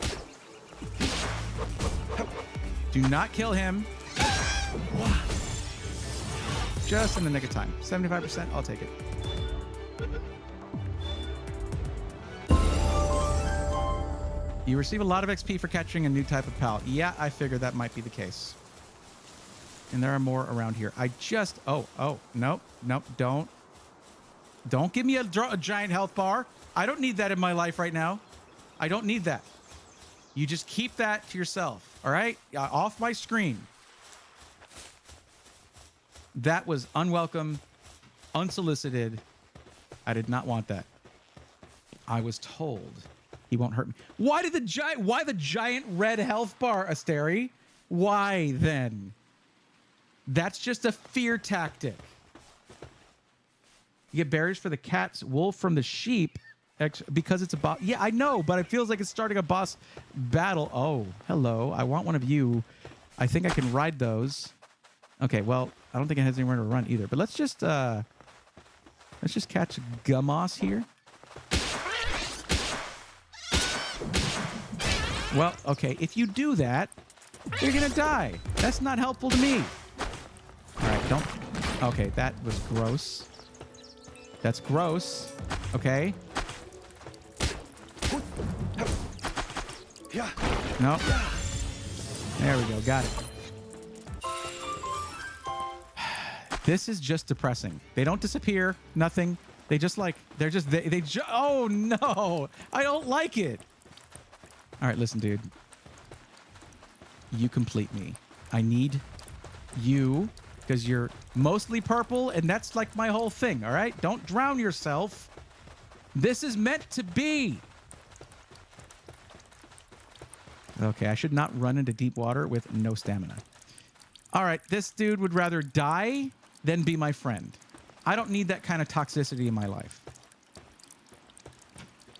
A: Do not kill him. Just in the nick of time. 75%. I'll take it. You receive a lot of XP for catching a new type of pal. Yeah, I figured that might be the case. And there are more around here. I just... Oh, nope, don't give me a giant health bar. I don't need that in my life right now. I don't need that. You just keep that to yourself, all right? Off my screen. That was unwelcome, unsolicited. I did not want that. I was told... He won't hurt me. Why the giant red health bar, Asteri? Why then? That's just a fear tactic. You get berries for the cats, wool from the sheep, because it's a boss. Yeah, I know, but it feels like it's starting a boss battle. Oh, hello. I want one of you. I think I can ride those. Okay, well, I don't think it has anywhere to run either. But let's just catch Gummoss here. Well, okay, if you do that, you're gonna die. That's not helpful to me. All right, don't... Okay, that was gross. That's gross. Okay. No. There we go, got it. This is just depressing. They don't disappear, nothing. They just like... Oh, no! I don't like it! All right, listen, dude. You complete me. I need you because you're mostly purple, and that's like my whole thing, all right? Don't drown yourself. This is meant to be. Okay, I should not run into deep water with no stamina. All right, this dude would rather die than be my friend. I don't need that kind of toxicity in my life.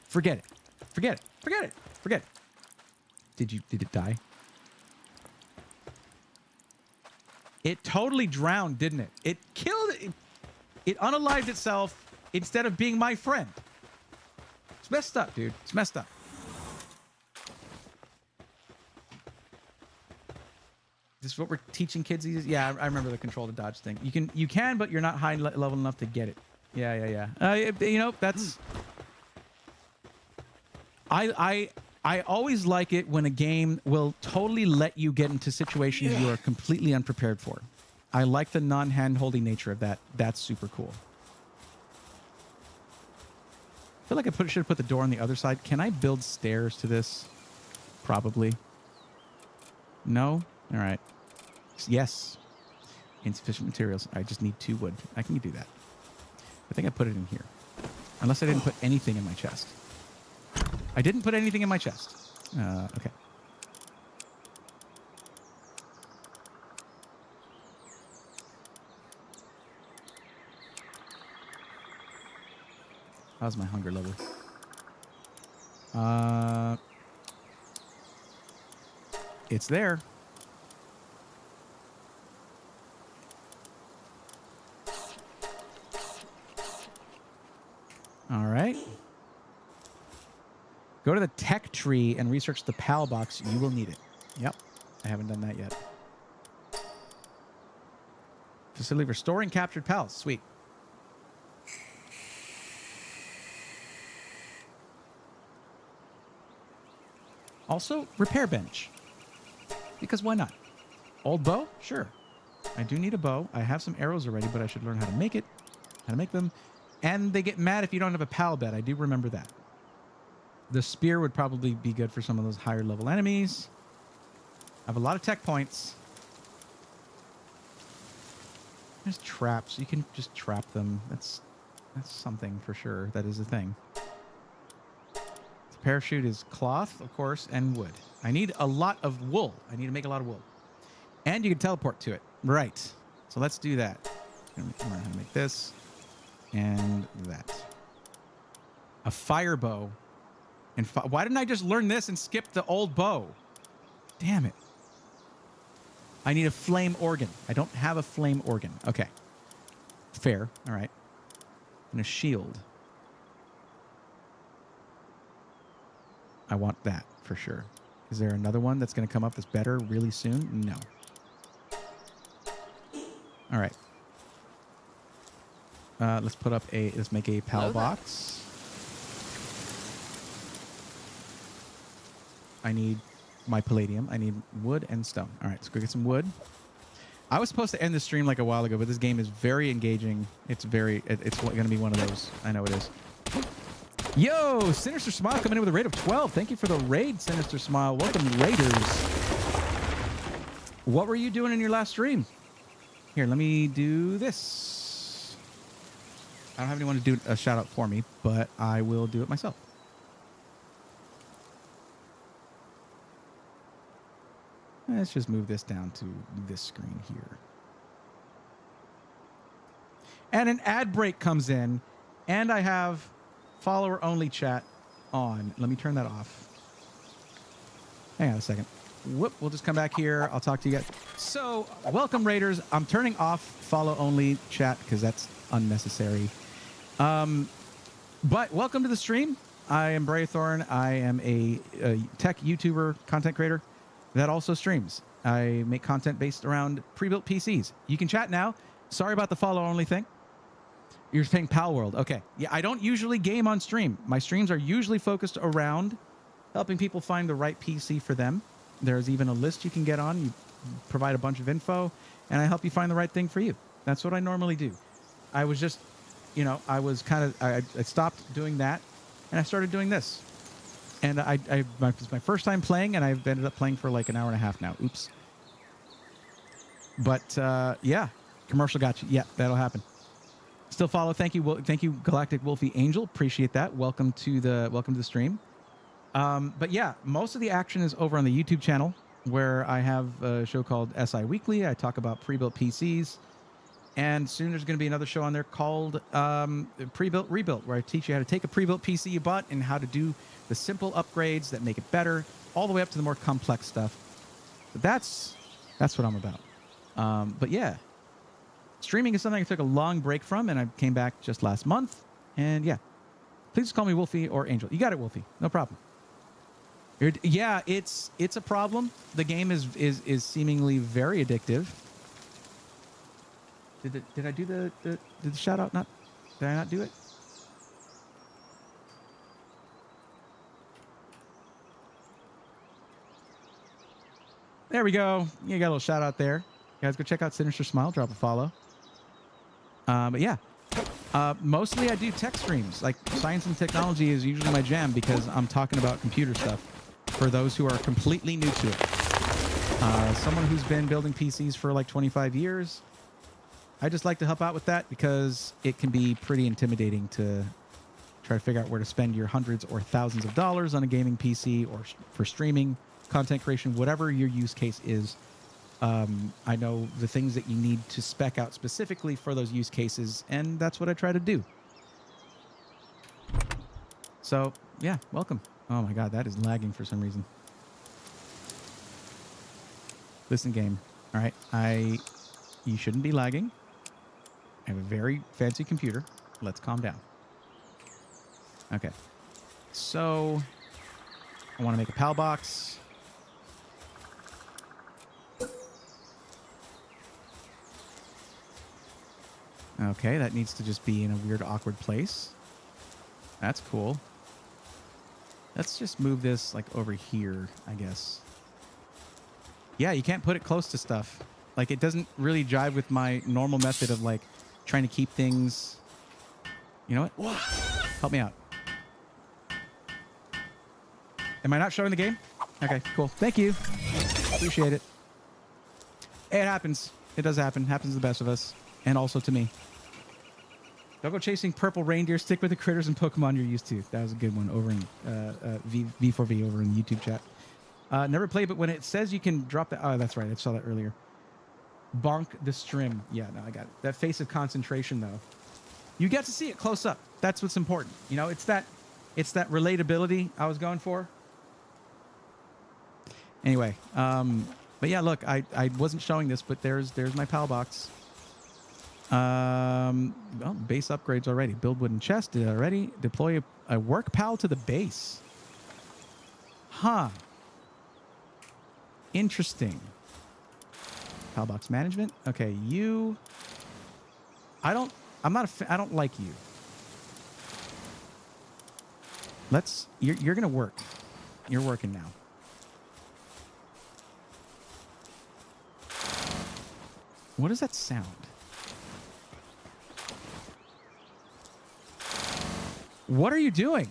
A: Forget it. Forget it. Forget it. Forget it. Did it die? It totally drowned, didn't it? It killed it. It unalived itself instead of being my friend. It's messed up, dude. It's messed up. This is what we're teaching kids these. Yeah, I remember the control to dodge thing. You can, but you're not high level enough to get it. Yeah. You know, that's... I always like it when a game will totally let you get into situations you are completely unprepared for. I like the non-hand-holding nature of that. That's super cool. I feel like I should have put the door on the other side. Can I build stairs to this? Probably. No? All right. Yes. Insufficient materials. I just need 2 wood. I can do that. I think I put it in here. Unless I didn't put anything in my chest. I didn't put anything in my chest. Okay. How's my hunger level? It's there. All right. Go to the tech tree and research the PAL box. You will need it. Yep. I haven't done that yet. Facility for storing captured PALs. Sweet. Also, repair bench. Because why not? Old bow? Sure. I do need a bow. I have some arrows already, but I should learn how to make it. How to make them. And they get mad if you don't have a PAL bed. I do remember that. The spear would probably be good for some of those higher level enemies. I have a lot of tech points. There's traps. You can just trap them. That's something for sure. That is a thing. The parachute is cloth, of course, and wood. I need a lot of wool. I need to make a lot of wool. And you can teleport to it. Right. So let's do that. I'm going to learn how to make this. And that. A fire bow. And why didn't I just learn this and skip the old bow? Damn it. I need a flame organ. I don't have a flame organ. Okay. Fair. All right. And a shield. I want that for sure. Is there another one that's going to come up that's better really soon? No. All right. Let's make a PAL box. I need my palladium. I need wood and stone. All right, let's go get some wood. I was supposed to end the stream like a while ago, but this game is very engaging. It's going to be one of those. I know it is. Yo, Sinister Smile coming in with a raid of 12. Thank you for the raid, Sinister Smile. Welcome, Raiders. What were you doing in your last stream? Here, let me do this. I don't have anyone to do a shout out for me, but I will do it myself. Let's just move this down to this screen here. And an ad break comes in, and I have follower-only chat on. Let me turn that off. Hang on a second. Whoop, we'll just come back here. I'll talk to you guys. So, welcome, Raiders. I'm turning off follow-only chat because that's unnecessary. But welcome to the stream. I am Braythorn. I am a tech YouTuber, content creator that also streams. I make content based around pre-built PCs. You can chat now. Sorry about the follow-only thing. You're saying Pal World. Okay. Yeah, I don't usually game on stream. My streams are usually focused around helping people find the right PC for them. There's even a list you can get on. You provide a bunch of info, and I help you find the right thing for you. That's what I normally do. I was just, I stopped doing that, and I started doing this. And it's my first time playing, and I've ended up playing for like an hour and a half now. Oops. But yeah, commercial got you. Yeah, that'll happen. Still follow. Thank you, Galactic Wolfie Angel. Appreciate that. Welcome to the stream. But yeah, most of the action is over on the YouTube channel, where I have a show called SI Weekly. I talk about pre-built PCs. And soon there's going to be another show on there called Pre-Built Rebuilt, where I teach you how to take a pre-built PC you bought and how to do the simple upgrades that make it better, all the way up to the more complex stuff. But that's what I'm about. But yeah, streaming is something I took a long break from, and I came back just last month. And yeah, please just call me Wolfie or Angel. You got it, Wolfie. No problem. Yeah, it's a problem. The game is seemingly very addictive. Did I do the shout out? Did I not do it? There we go. You got a little shout out there. Guys, go check out Sinister Smile. Drop a follow. But yeah, mostly I do tech streams. Like science and technology is usually my jam because I'm talking about computer stuff for those who are completely new to it. Someone who's been building PCs for like 25 years. I just like to help out with that because it can be pretty intimidating to try to figure out where to spend your hundreds or thousands of dollars on a gaming PC or for streaming, content creation, whatever your use case is. I know the things that you need to spec out specifically for those use cases, and that's what I try to do. So, yeah, welcome. Oh my God, that is lagging for some reason. Listen, game. All right, you shouldn't be lagging. I have a very fancy computer. Let's calm down. Okay. So, I want to make a PAL box. Okay, that needs to just be in a weird, awkward place. That's cool. Let's just move this like over here, I guess. Yeah, you can't put it close to stuff. Like it doesn't really jive with my normal method of like trying to keep things. You know what? Help me out. Am I not showing the game? Okay, cool. Thank you. Appreciate it. It happens. It does happen. Happens to the best of us. And also to me. Don't go chasing purple reindeer. Stick with the critters and Pokemon you're used to. That was a good one over in V4V over in the YouTube chat. Never played, but when it says you can drop that... Oh, that's right. I saw that earlier. Bonk the strim. Yeah, no, I got it. That face of concentration, though. You get to see it close up. That's what's important. You know, it's that relatability I was going for. Anyway, but yeah, look, I wasn't showing this, but there's my PAL box. Well, base upgrades already. Build wooden chest, did it already. Deploy a work PAL to the base. Huh. Interesting. PAL box management. Okay, you. I don't like you. You're gonna work. You're working now. What does that sound? What are you doing?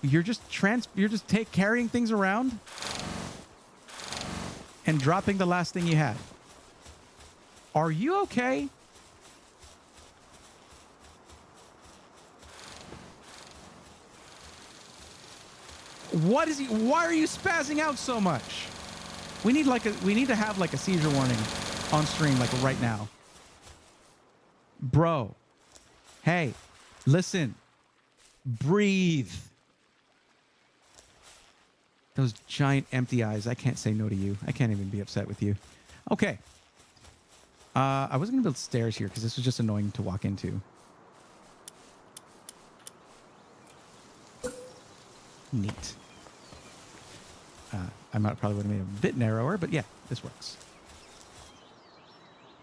A: You're just carrying things around and dropping the last thing you had. Are you okay? Why are you spazzing out so much? We need to have like a seizure warning on stream like right now. Bro. Hey, listen. Breathe. Those giant empty eyes. I can't say no to you. I can't even be upset with you. Okay. I wasn't going to build stairs here because this was just annoying to walk into. Neat. I probably would have made it a bit narrower, but yeah, this works.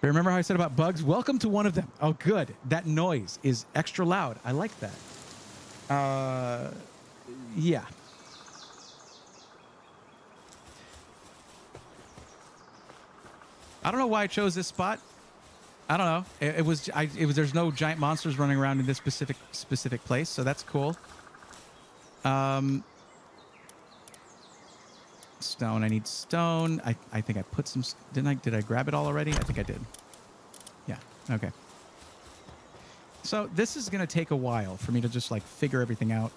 A: But remember how I said about bugs? Welcome to one of them. Oh, good. That noise is extra loud. I like that. Yeah. I don't know why I chose this spot. I don't know. It was there's no giant monsters running around in this specific place, so that's cool. Stone. I need stone. I think I put some. Did I grab it all already? I think I did. Yeah. Okay. So this is gonna take a while for me to just like figure everything out,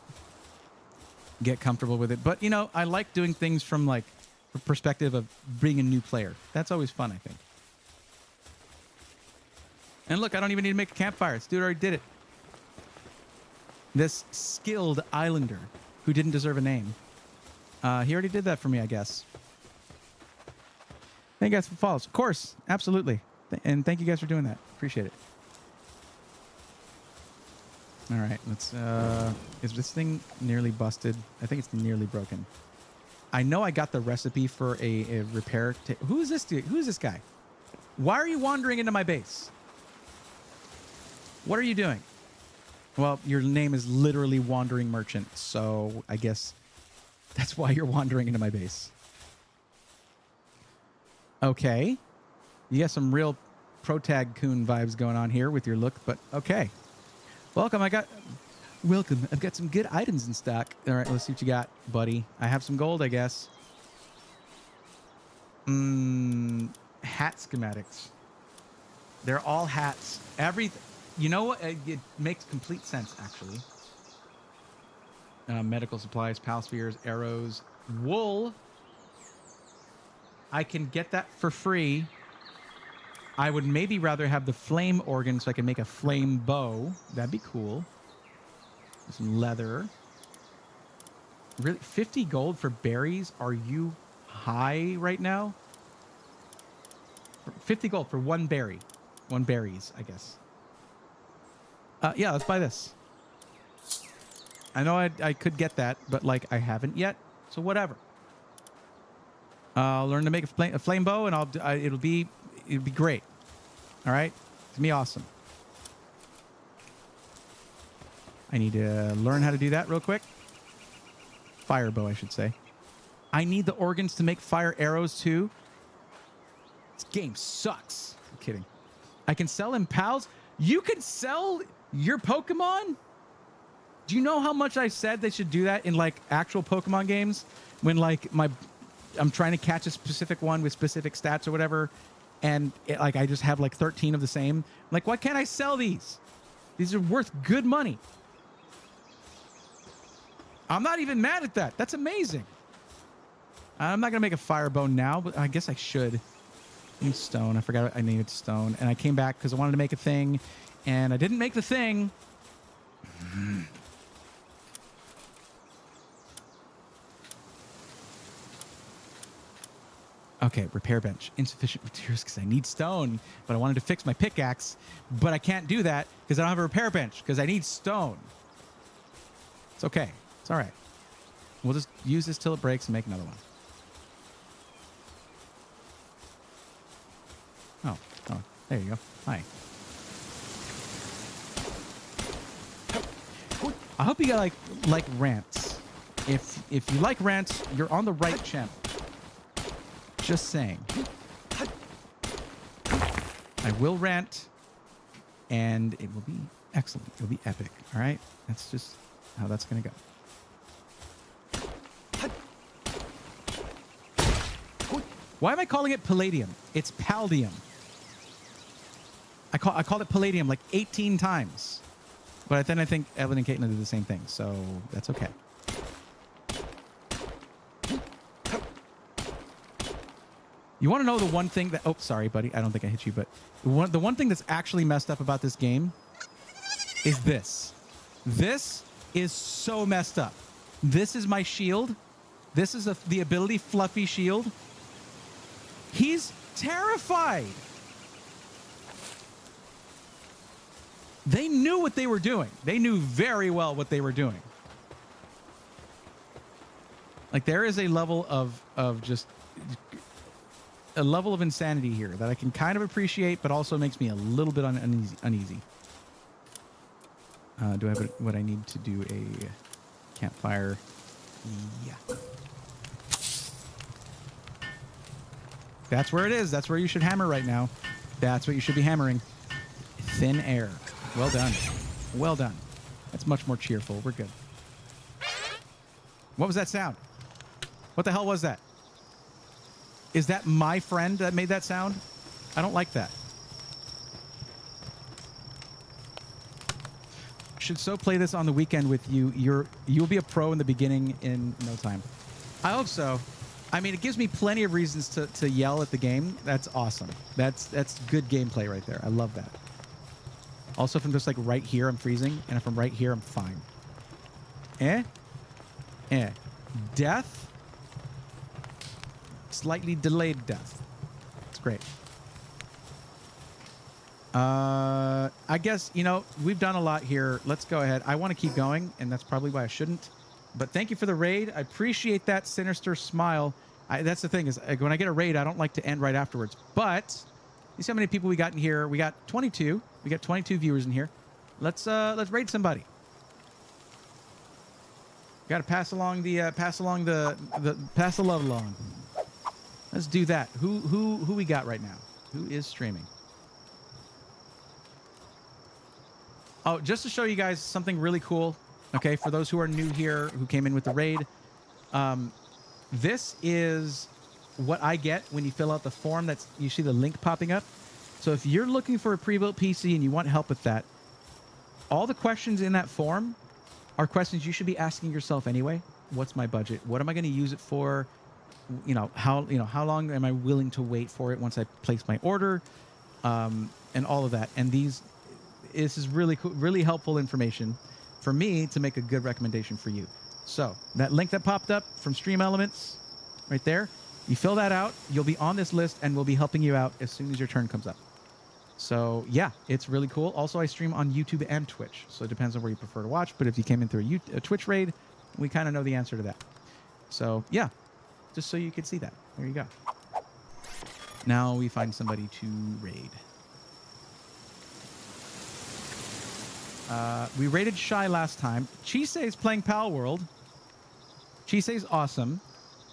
A: get comfortable with it. But you know, I like doing things from like the perspective of being a new player. That's always fun, I think. And look, I don't even need to make a campfire. This dude already did it. This skilled islander who didn't deserve a name. He already did that for me, I guess. Thank you guys for follows. Of course, absolutely. And thank you guys for doing that. Appreciate it. All right, let's... is this thing nearly busted? I think it's nearly broken. I know I got the recipe for a repair... Who is this dude? Who is this guy? Why are you wandering into my base? What are you doing? Well, your name is literally Wandering Merchant, so I guess that's why you're wandering into my base. Okay. You got some real Protag Coon vibes going on here with your look, but okay. Welcome. Welcome. I've got some good items in stock. All right, let's see what you got, buddy. I have some gold, I guess. Hat schematics. They're all hats. You know what? It makes complete sense, actually. Medical supplies, pal spheres, arrows, wool. I can get that for free. I would maybe rather have the flame organ so I can make a flame bow. That'd be cool. Some leather. Really? 50 gold for berries? Are you high right now? 50 gold for one berry. One berries, I guess. Yeah, let's buy this. I know I could get that, but like I haven't yet, so whatever. I'll learn to make a flame bow, and it'll be great. All right, it's gonna be awesome. I need to learn how to do that real quick. Fire bow, I should say. I need the organs to make fire arrows too. This game sucks. I'm kidding. I can sell in pals. You can sell your Pokemon? Do you know how much I said they should do that in like actual Pokemon games? When like I'm trying to catch a specific one with specific stats or whatever, and like I just have like 13 of the same. Like, why can't I sell these? These are worth good money. I'm not even mad at that. That's amazing. I'm not gonna make a fire bow now, but I guess I should. I need stone. I forgot I needed stone, and I came back because I wanted to make a thing, and I didn't make the thing. Okay, repair bench. Insufficient materials because I need stone, but I wanted to fix my pickaxe, but I can't do that because I don't have a repair bench because I need stone. It's okay. It's all right. We'll just use this till it breaks and make another one. Oh, there you go. Hi. I hope you got like rants. If you like rants, you're on the right channel. Just saying. I will rant, and it will be excellent. It'll be epic. All right? That's just how that's going to go. Why am I calling it palladium? It's paldium. I called it palladium like 18 times. But then I think Evelyn and Caitlin did the same thing, so that's okay. You want to know the one thing that... Oh, sorry, buddy. I don't think I hit you, but the one thing that's actually messed up about this game is this. This is so messed up. This is my shield. This is the ability Fluffy Shield. He's terrified. They knew what they were doing. They knew very well what they were doing. Like, there is a level of just... a level of insanity here that I can kind of appreciate, but also makes me a little bit uneasy. Do I have what I need to do a campfire? Yeah. That's where it is. That's where you should hammer right now. That's what you should be hammering. Thin air. Well done. Well done. That's much more cheerful. We're good. What was that sound? What the hell was that? Is that my friend that made that sound? I don't like that. Should so play this on the weekend with you. You'll be a pro in the beginning in no time. I hope so. I mean, it gives me plenty of reasons to yell at the game. That's awesome. That's good gameplay right there. I love that. Also, if I'm just like right here, I'm freezing. And if I'm right here, I'm fine. Death. Slightly delayed death. It's great. I guess, you know, we've done a lot here. Let's go ahead. I want to keep going, and that's probably why I shouldn't. But thank you for the raid. I appreciate that sinister smile. That's the thing is, when I get a raid, I don't like to end right afterwards. But you see how many people we got in here? We got 22. We got 22 viewers in here. Let's raid somebody. Got to pass along the pass the love along. Let's do that. Who we got right now? Who is streaming? Oh, just to show you guys something really cool. Okay, for those who are new here, who came in with the raid, this is what I get when you fill out the form. That's you see the link popping up. So if you're looking for a pre-built PC and you want help with that, all the questions in that form are questions you should be asking yourself anyway. What's my budget? What am I going to use it for? How long am I willing to wait for it once I place my order, and all of that. And this is really cool, really helpful information for me to make a good recommendation for you. So that link that popped up from Stream Elements, right there, you fill that out, you'll be on this list, and we'll be helping you out as soon as your turn comes up. So yeah, it's really cool. Also, I stream on YouTube and Twitch, so it depends on where you prefer to watch. But if you came in through a Twitch raid, we kind of know the answer to that. So yeah, just so you can see that. There you go. Now we find somebody to raid. We raided Shy last time. Chise is playing Pal World. Chise is awesome.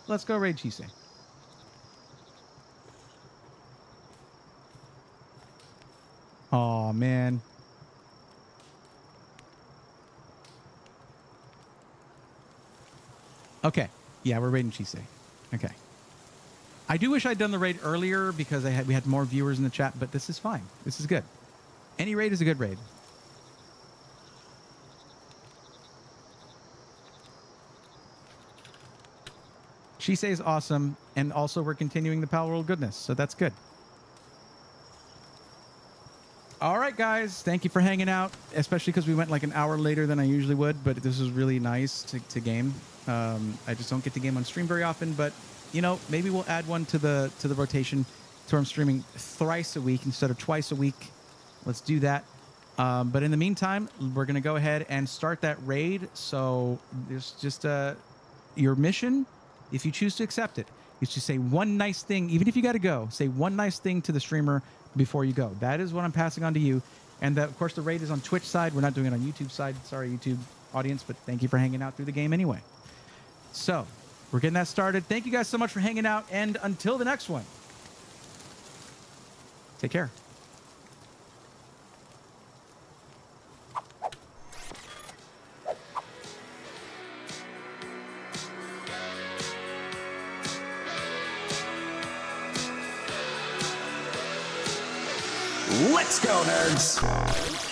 A: Let's go raid Chise. Oh man. Okay. Yeah, we're raiding Chise. Okay. I do wish I'd done the raid earlier because we had more viewers in the chat, but this is fine. This is good. Any raid is a good raid. She says awesome, and also we're continuing the Pal World goodness, so that's good. All right, guys, thank you for hanging out, especially because we went like an hour later than I usually would, but this was really nice to game. I just don't get to game on stream very often, but you know, maybe we'll add one to the rotation to where I'm streaming thrice a week instead of twice a week. Let's do that. But in the meantime, we're gonna go ahead and start that raid. So there's just your mission. If you choose to accept it, is to say one nice thing, even if you got to go, say one nice thing to the streamer before you go. That is what I'm passing on to you. And of course, the raid is on Twitch side. We're not doing it on YouTube side. Sorry, YouTube audience, but thank you for hanging out through the game anyway. So we're getting that started. Thank you guys so much for hanging out. And until the next one, take care.
B: Let's go, nerds!